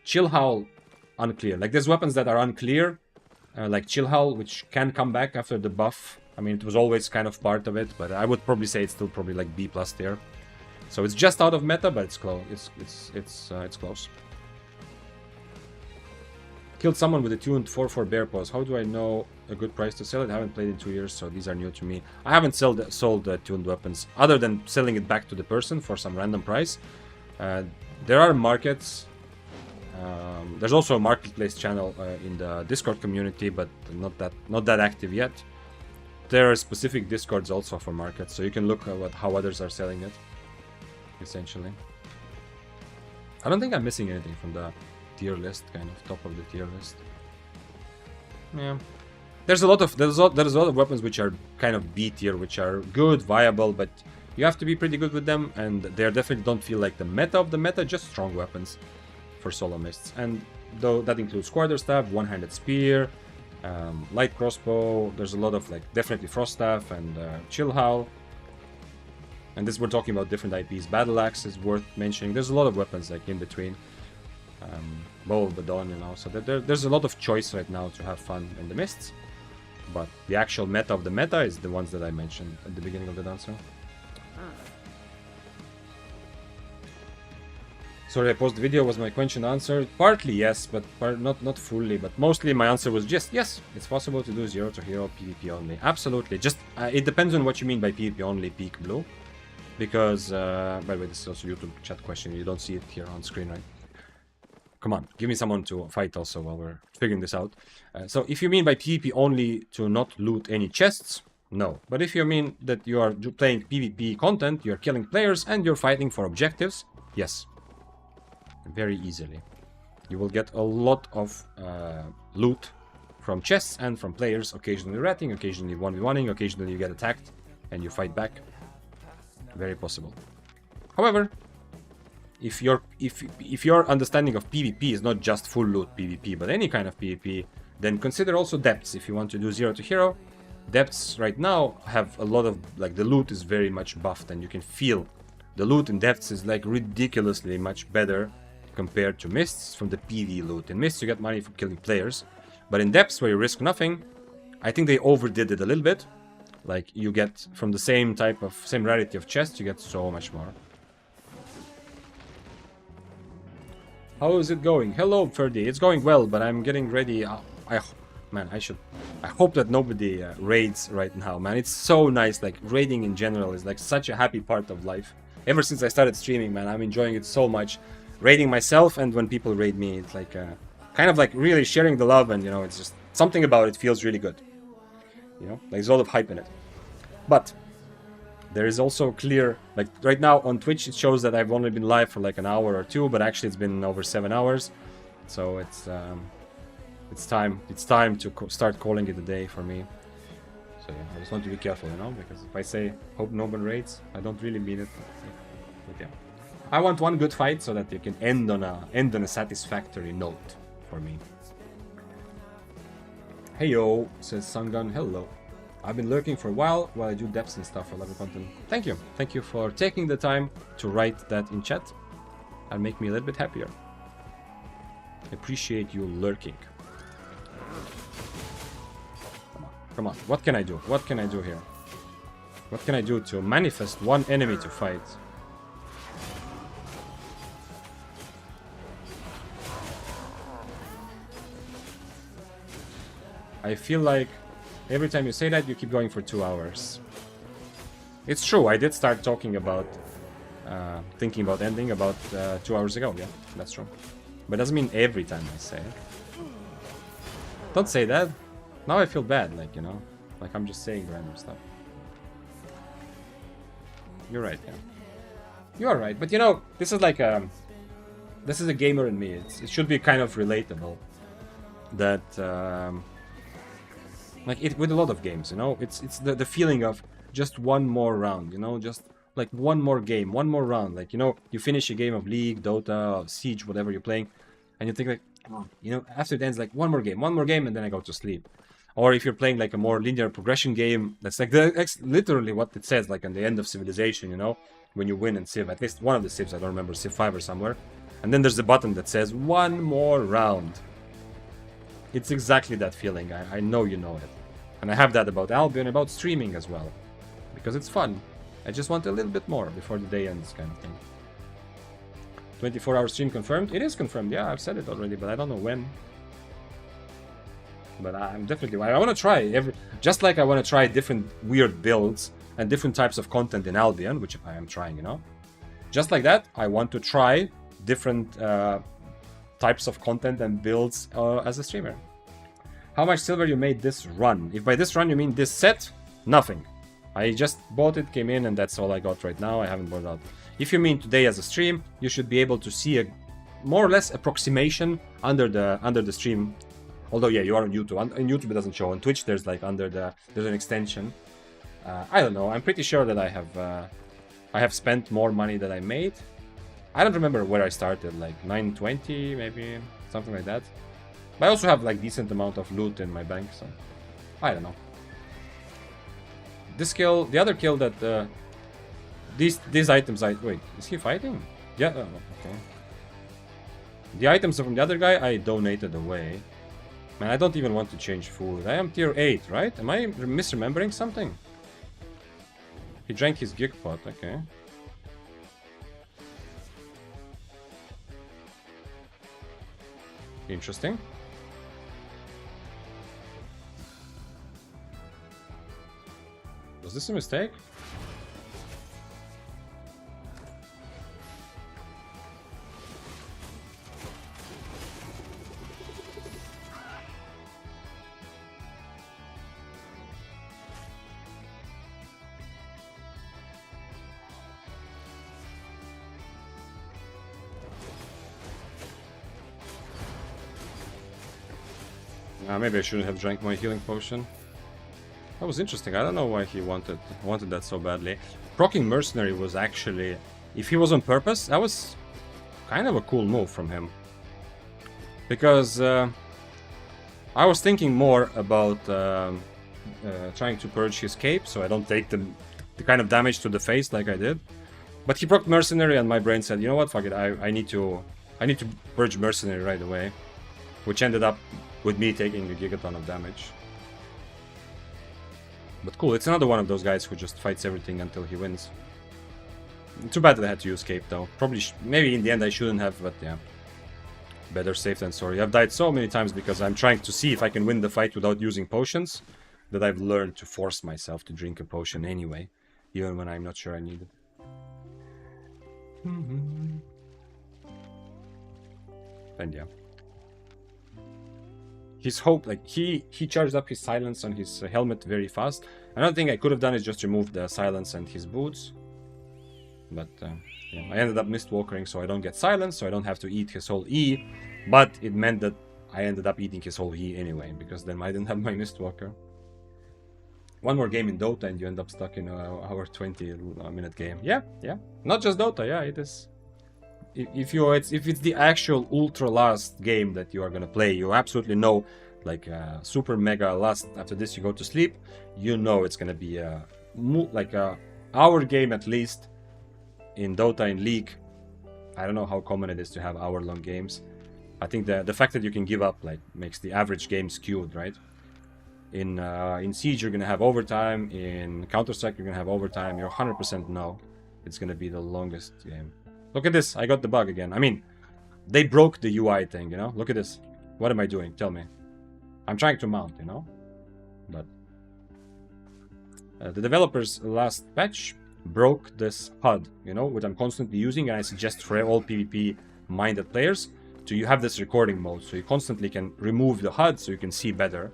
Chill Howl, unclear. Like there's weapons that are unclear, like Chill Howl, which can come back after the buff. I mean, it was always kind of part of it, but I would probably say it's still probably like B+ tier. So it's just out of meta, but it's close. It's close. Killed someone with a tuned 4/4 bear paws. How do I know a good price to sell it? I haven't played in 2 years, so these are new to me. I haven't sold tuned weapons other than selling it back to the person for some random price. There are markets. There's also a marketplace channel in the Discord community, but not that active yet. there are specific discords also for markets, so you can look at how others are selling it, essentially. I don't think I'm missing anything from the tier list, kind of top of the tier list. Yeah. There's a lot of weapons which are kind of B tier, which are good, viable, but you have to be pretty good with them, and they definitely don't feel like the meta of the meta, just strong weapons for solo mists. And though that includes quarterstaff, one-handed spear, light crossbow, there's a lot of like definitely frost staff and chill howl. And this we're talking about different IPs. Battle axe is worth mentioning. There's a lot of weapons like in between. Bow of the Dawn, you know, so there's a lot of choice right now to have fun in the mists. But the actual meta of the meta is the ones that I mentioned at the beginning of the answer. Sorry, I paused the video. Was my question answered? Partly yes, but not fully. But mostly my answer was just yes. It's possible to do 0 to hero PvP only. Absolutely. Just it depends on what you mean by PvP only. Peak blue, because by the way, this is also YouTube chat question. You don't see it here on screen, right? Come on, give me someone to fight also while we're figuring this out. So if you mean by PvP only to not loot any chests, no. But if you mean that you are playing PvP content, you're killing players and you're fighting for objectives, yes. Very easily. You will get a lot of loot from chests and from players, occasionally ratting, occasionally 1v1ing, occasionally you get attacked and you fight back. Very possible. However, if your understanding of PvP is not just full loot PvP, but any kind of PvP, then consider also depths. If you want to do 0 to hero, depths right now have a lot of, like, the loot is very much buffed, and you can feel the loot in depths is like ridiculously much better compared to mists from the PV loot. In mists you get money for killing players, but in depths where you risk nothing, I think they overdid it a little bit. Like, you get from the same rarity of chests, you get so much more. How is it going? Hello, Ferdy. It's going well, but I'm getting ready. I hope that nobody raids right now, man. It's so nice. Like, raiding in general is like such a happy part of life. Ever since I started streaming, man, I'm enjoying it so much. Raiding myself, and when people raid me, it's like kind of like really sharing the love, and you know, it's just something about it feels really good. You know, like there's a lot of hype in it. But there is also clear, like right now on Twitch, it shows that I've only been live for like an hour or two, but actually it's been over 7 hours. So it's time to start calling it a day for me. So yeah, I just want to be careful, you know, because if I say hope no one raids, I don't really mean it. But yeah, I want one good fight so that you can end on a satisfactory note for me. Hey yo, says Sungun. Hello. I've been lurking for a while I do depths and stuff. I love your content. Thank you. Thank you for taking the time to write that in chat. That'll make me a little bit happier. I appreciate you lurking. Come on. What can I do? What can I do here? What can I do to manifest one enemy to fight? I feel like every time you say that, you keep going for 2 hours. It's true, I did start talking about, thinking about ending about 2 hours ago, yeah, that's true. But it doesn't mean every time I say it. Don't say that. Now I feel bad, like, you know, like I'm just saying random stuff. You're right, yeah. You are right, but you know, this is like this is a gamer in me. It should be kind of relatable. That, like it with a lot of games, you know, it's the feeling of just one more round, you know, just like one more game, one more round. Like, you know, you finish a game of League, Dota, Siege, whatever you're playing, and you think like, oh, you know, after it ends, like one more game, and then I go to sleep. Or if you're playing like a more linear progression game, that's like literally what it says, like on the end of Civilization, you know, when you win in Civ, at least one of the Civs, I don't remember, Civ 5 or somewhere, and then there's a button that says one more round. It's exactly that feeling. I know you know it. And I have that about Albion, about streaming as well. Because it's fun. I just want a little bit more before the day ends, kind of thing. 24-hour stream confirmed? It is confirmed, yeah, I've said it already, but I don't know when. But I'm definitely... I want to try just like I want to try different weird builds and different types of content in Albion, which I am trying, you know. Just like that, I want to try different types of content and builds as a streamer. How much silver you made this run? If by this run you mean this set, Nothing. I just bought it, came in, and that's all I got right now. I haven't bought it out. If you mean today as a stream, you should be able to see a more or less approximation under the stream. Although yeah, you are on YouTube. On YouTube it doesn't show. On Twitch there's like there's an extension. I don't know. I'm pretty sure that I have spent more money than I made. I don't remember where I started, like 920 maybe, something like that. But I also have like decent amount of loot in my bank, so I don't know. This kill, the other kill that these items wait, is he fighting? Yeah, okay. The items from the other guy I donated away. Man, I don't even want to change food. I am tier 8, right? Am I misremembering something? He drank his gig pot, okay. Interesting. Was this a mistake? Maybe I shouldn't have drank my healing potion. That was interesting. I don't know why he wanted that so badly. Proccing Mercenary was actually, if he was on purpose, that was kind of a cool move from him. Because I was thinking more about trying to purge his cape, so I don't take the kind of damage to the face like I did. But he procced Mercenary, and my brain said, you know what, fuck it, I need to purge Mercenary right away, which ended up with me taking a gigaton of damage. But cool, it's another one of those guys who just fights everything until he wins. Too bad that I had to use cape though. Probably, maybe in the end I shouldn't have, but yeah. Better safe than sorry. I've died so many times because I'm trying to see if I can win the fight without using potions, that I've learned to force myself to drink a potion anyway, even when I'm not sure I need it. And yeah. His hope, like, he charged up his silence on his helmet very fast. Another thing I could have done is just remove the silence and his boots. But, yeah, I ended up mistwalkering, so I don't get silence, so I don't have to eat his whole E. But it meant that I ended up eating his whole E anyway, because then I didn't have my mistwalker. One more game in Dota and you end up stuck in our 20-minute game. Yeah. Not just Dota, yeah, it is. If it's the actual ultra last game that you are gonna play, you absolutely know, like super mega last. After this, you go to sleep. You know it's gonna be like a hour game at least in Dota and League. I don't know how common it is to have hour-long games. I think the fact that you can give up like makes the average game skewed, right? In Siege, you're gonna have overtime. In Counter-Strike, you're gonna have overtime. You're 100% know it's gonna be the longest game. Look at this, I got the bug again. I mean, they broke the UI thing, you know? Look at this. What am I doing? Tell me. I'm trying to mount, you know? But the developers last patch broke this HUD, you know, which I'm constantly using, and I suggest for all PvP-minded players to you have this recording mode, so you constantly can remove the HUD so you can see better.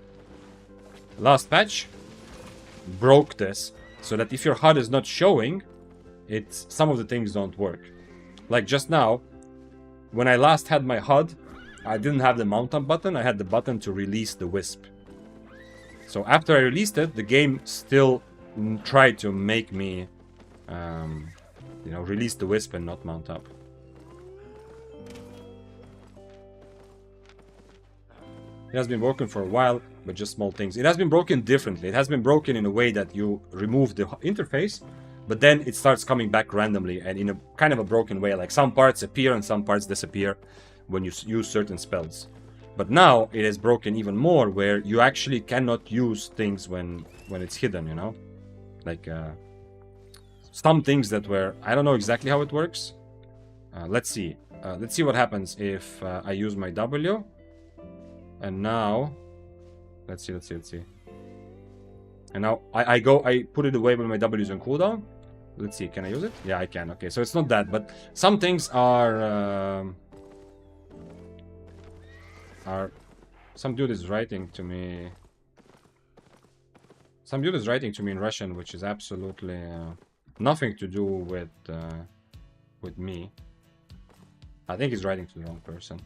Last patch broke this, so that if your HUD is not showing, some of the things don't work. Like just now, when I last had my HUD, I didn't have the mount up button, I had the button to release the Wisp. So after I released it, the game still tried to make me, you know, release the Wisp and not mount up. It has been broken for a while, but just small things. It has been broken differently. It has been broken in a way that you remove the interface, but then it starts coming back randomly and in a kind of a broken way. Like some parts appear and some parts disappear when you use certain spells. But now it is broken even more, where you actually cannot use things when it's hidden, you know? Like some things that were... I don't know exactly how it works. Let's see. Let's see what happens if I use my W. And now... Let's see. And now I put it away when my W is on cooldown. Let's see, can I use it? Yeah, I can. Okay, so it's not that, but some things are... Some dude is writing to me Some dude is writing to me in Russian, which is absolutely nothing to do with me. I think he's writing to the wrong person.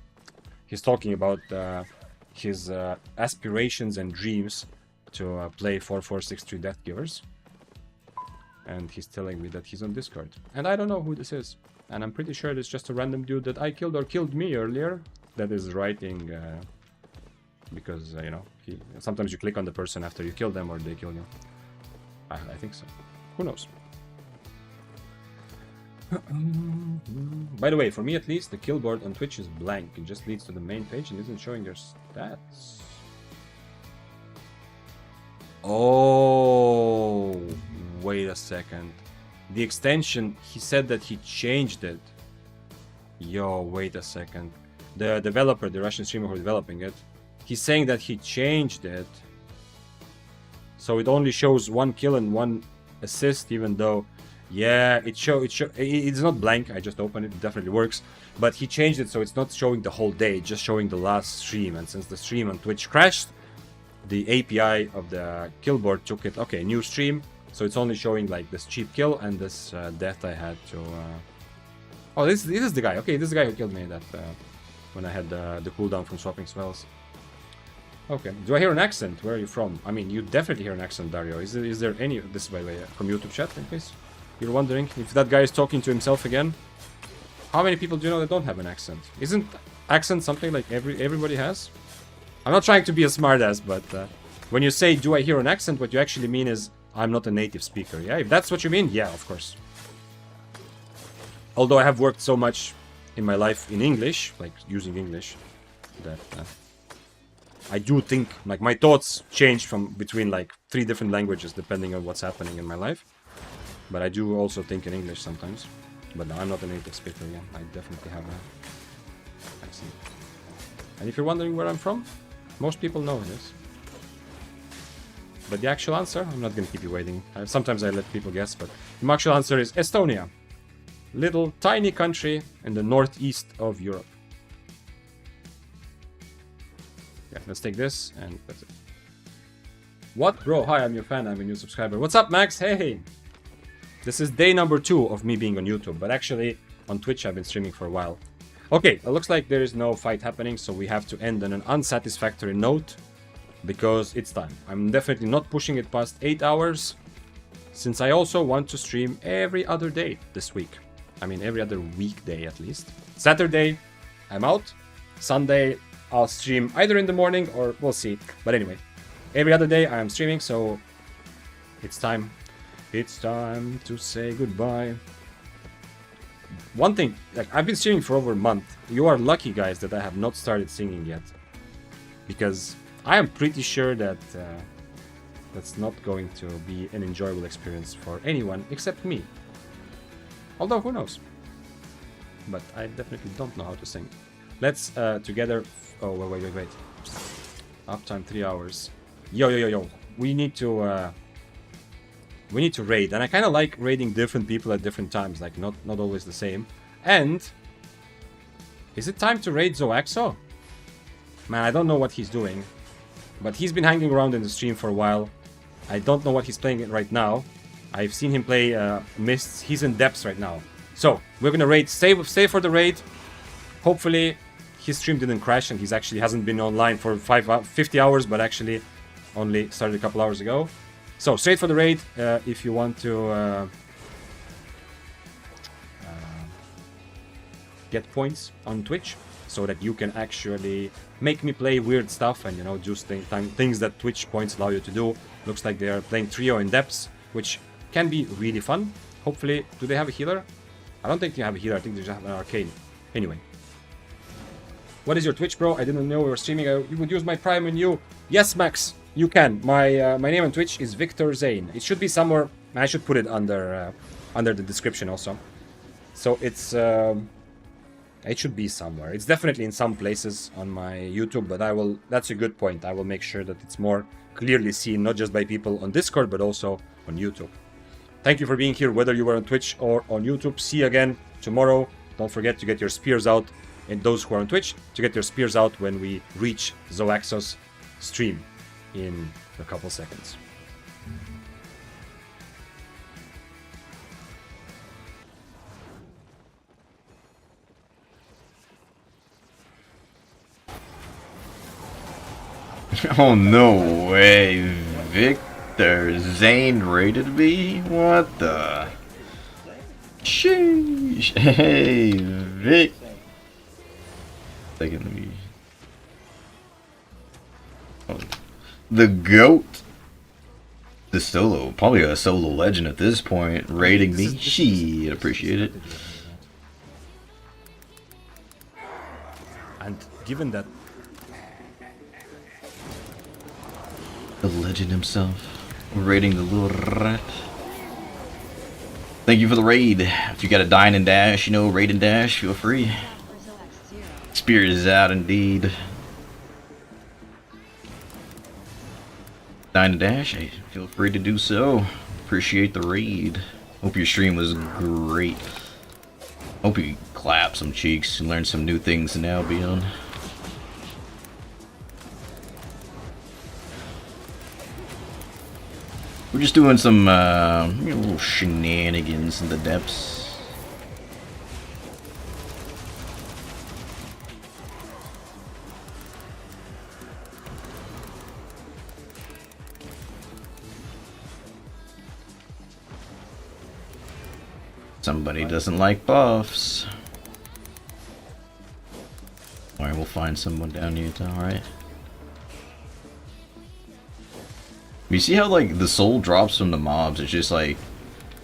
He's talking about his aspirations and dreams to play 4463 Death Givers. And he's telling me that he's on Discord. And I don't know who this is. And I'm pretty sure it's just a random dude that I killed or killed me earlier that is writing because, you know, sometimes you click on the person after you kill them or they kill you. I think so. Who knows? By the way, for me at least, the kill board on Twitch is blank. It just leads to the main page and isn't showing your stats. Oh, wait a second. The extension, he said that he changed it. Yo, wait a second. The developer, the Russian streamer who's developing it, he's saying that he changed it. So it only shows 1 kill and 1 assist, even though, yeah, it's not blank. I just opened it. It definitely works. But he changed it so it's not showing the whole day, just showing the last stream. And since the stream on Twitch crashed, the API of the kill board took it. Okay, new stream. So it's only showing like this cheap kill and this death I had to. Oh, this is the guy. Okay, this is the guy who killed me. That when I had the cooldown from swapping spells. Okay. Do I hear an accent? Where are you from? I mean, you definitely hear an accent, Dario. Is there any? This, by the way, from YouTube chat, in case you're wondering if that guy is talking to himself again. How many people do you know that don't have an accent? Isn't accent something like everybody has? I'm not trying to be a smartass, but when you say, do I hear an accent, what you actually mean is, I'm not a native speaker. Yeah, if that's what you mean, yeah, of course. Although I have worked so much in my life in English, like using English, that I do think, like, my thoughts change from between like 3 different languages depending on what's happening in my life. But I do also think in English sometimes. But no, I'm not a native speaker, yeah. I definitely have a accent. And if you're wondering where I'm from, most people know this. But the actual answer, I'm not going to keep you waiting. Sometimes I let people guess, but the actual answer is Estonia. Little tiny country in the northeast of Europe. Yeah, let's take this, and that's it. What? Bro, hi, I'm your fan, I'm a new subscriber. What's up, Max? Hey! This is day number 2 of me being on YouTube, but actually, on Twitch I've been streaming for a while. Okay, it looks like there is no fight happening, so we have to end on an unsatisfactory note. Because it's time. I'm definitely not pushing it past 8 hours, since I also want to stream every other day this week. I mean, every other weekday at least. Saturday, I'm out. Sunday, I'll stream either in the morning or we'll see. But anyway, every other day I am streaming, so it's time. It's time to say goodbye. One thing, like, I've been streaming for over a month. You are lucky, guys, that I have not started singing yet. Because I am pretty sure that that's not going to be an enjoyable experience for anyone except me. Although, who knows? But I definitely don't know how to sing. Let's together... Oh, wait. Uptime 3 hours. Yo. We need to raid. And I kind of like raiding different people at different times. Like, not always the same. And... Is it time to raid Zoaxo? Man, I don't know what he's doing. But he's been hanging around in the stream for a while. I don't know what he's playing right now. I've seen him play Mists. He's in depths right now. So, we're gonna raid. Stay for the raid. Hopefully, his stream didn't crash and he's actually hasn't been online for 50 hours, but actually only started a couple hours ago. So, straight for the raid. If you want to get points on Twitch, so that you can actually make me play weird stuff and, you know, just things that Twitch points allow you to do. Looks like they are playing trio in depths, which can be really fun. Hopefully, do they have a healer? I don't think they have a healer, I think they just have an arcane. Anyway. What is your Twitch, bro? I didn't know we were streaming. You would use my Prime and you. Yes, Max, you can. My name on Twitch is Victor Zane. It should be somewhere. I should put it under the description also. So it's... it should be somewhere. It's definitely in some places on my YouTube, but I will... That's a good point. I will make sure that it's more clearly seen, not just by people on Discord, but also on YouTube. Thank you for being here, whether you were on Twitch or on YouTube. See you again tomorrow. Don't forget to get your spears out, and those who are on Twitch, to get your spears out when we reach Zoaxo's stream in a couple seconds. Oh no way, Victor Zane rated me? What the? Sheesh. Hey, Vic. Second, let me. Oh. The GOAT. The solo, probably a solo legend at this point, rating me. She'd appreciate it. And given that The legend himself, rating the little rat. Thank you for the raid. If you got a dine and dash, you know, raid and dash, feel free. Spirit is out indeed. Dine and dash, hey, feel free to do so. Appreciate the raid. Hope your stream was great. Hope you clap some cheeks and learn some new things in Albion. We're just doing some little shenanigans in the depths. Somebody doesn't like buffs. Alright, we'll find someone down here, alright. You see how, like, the soul drops from the mobs? It's just like,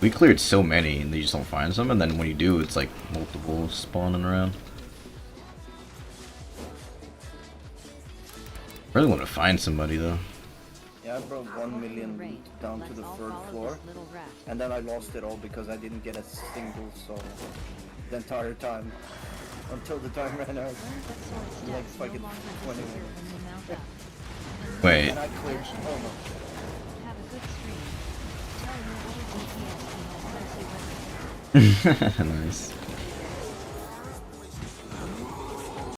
we cleared so many and they just don't find some, and then when you do, it's like multiple spawning around. Really want to find somebody, though. Yeah, I brought 1 million down to the 3rd floor, and then I lost it all because I didn't get a single soul the entire time, until the time ran out. Like fucking 20 minutes. Wait. And I cleared almost. Nice.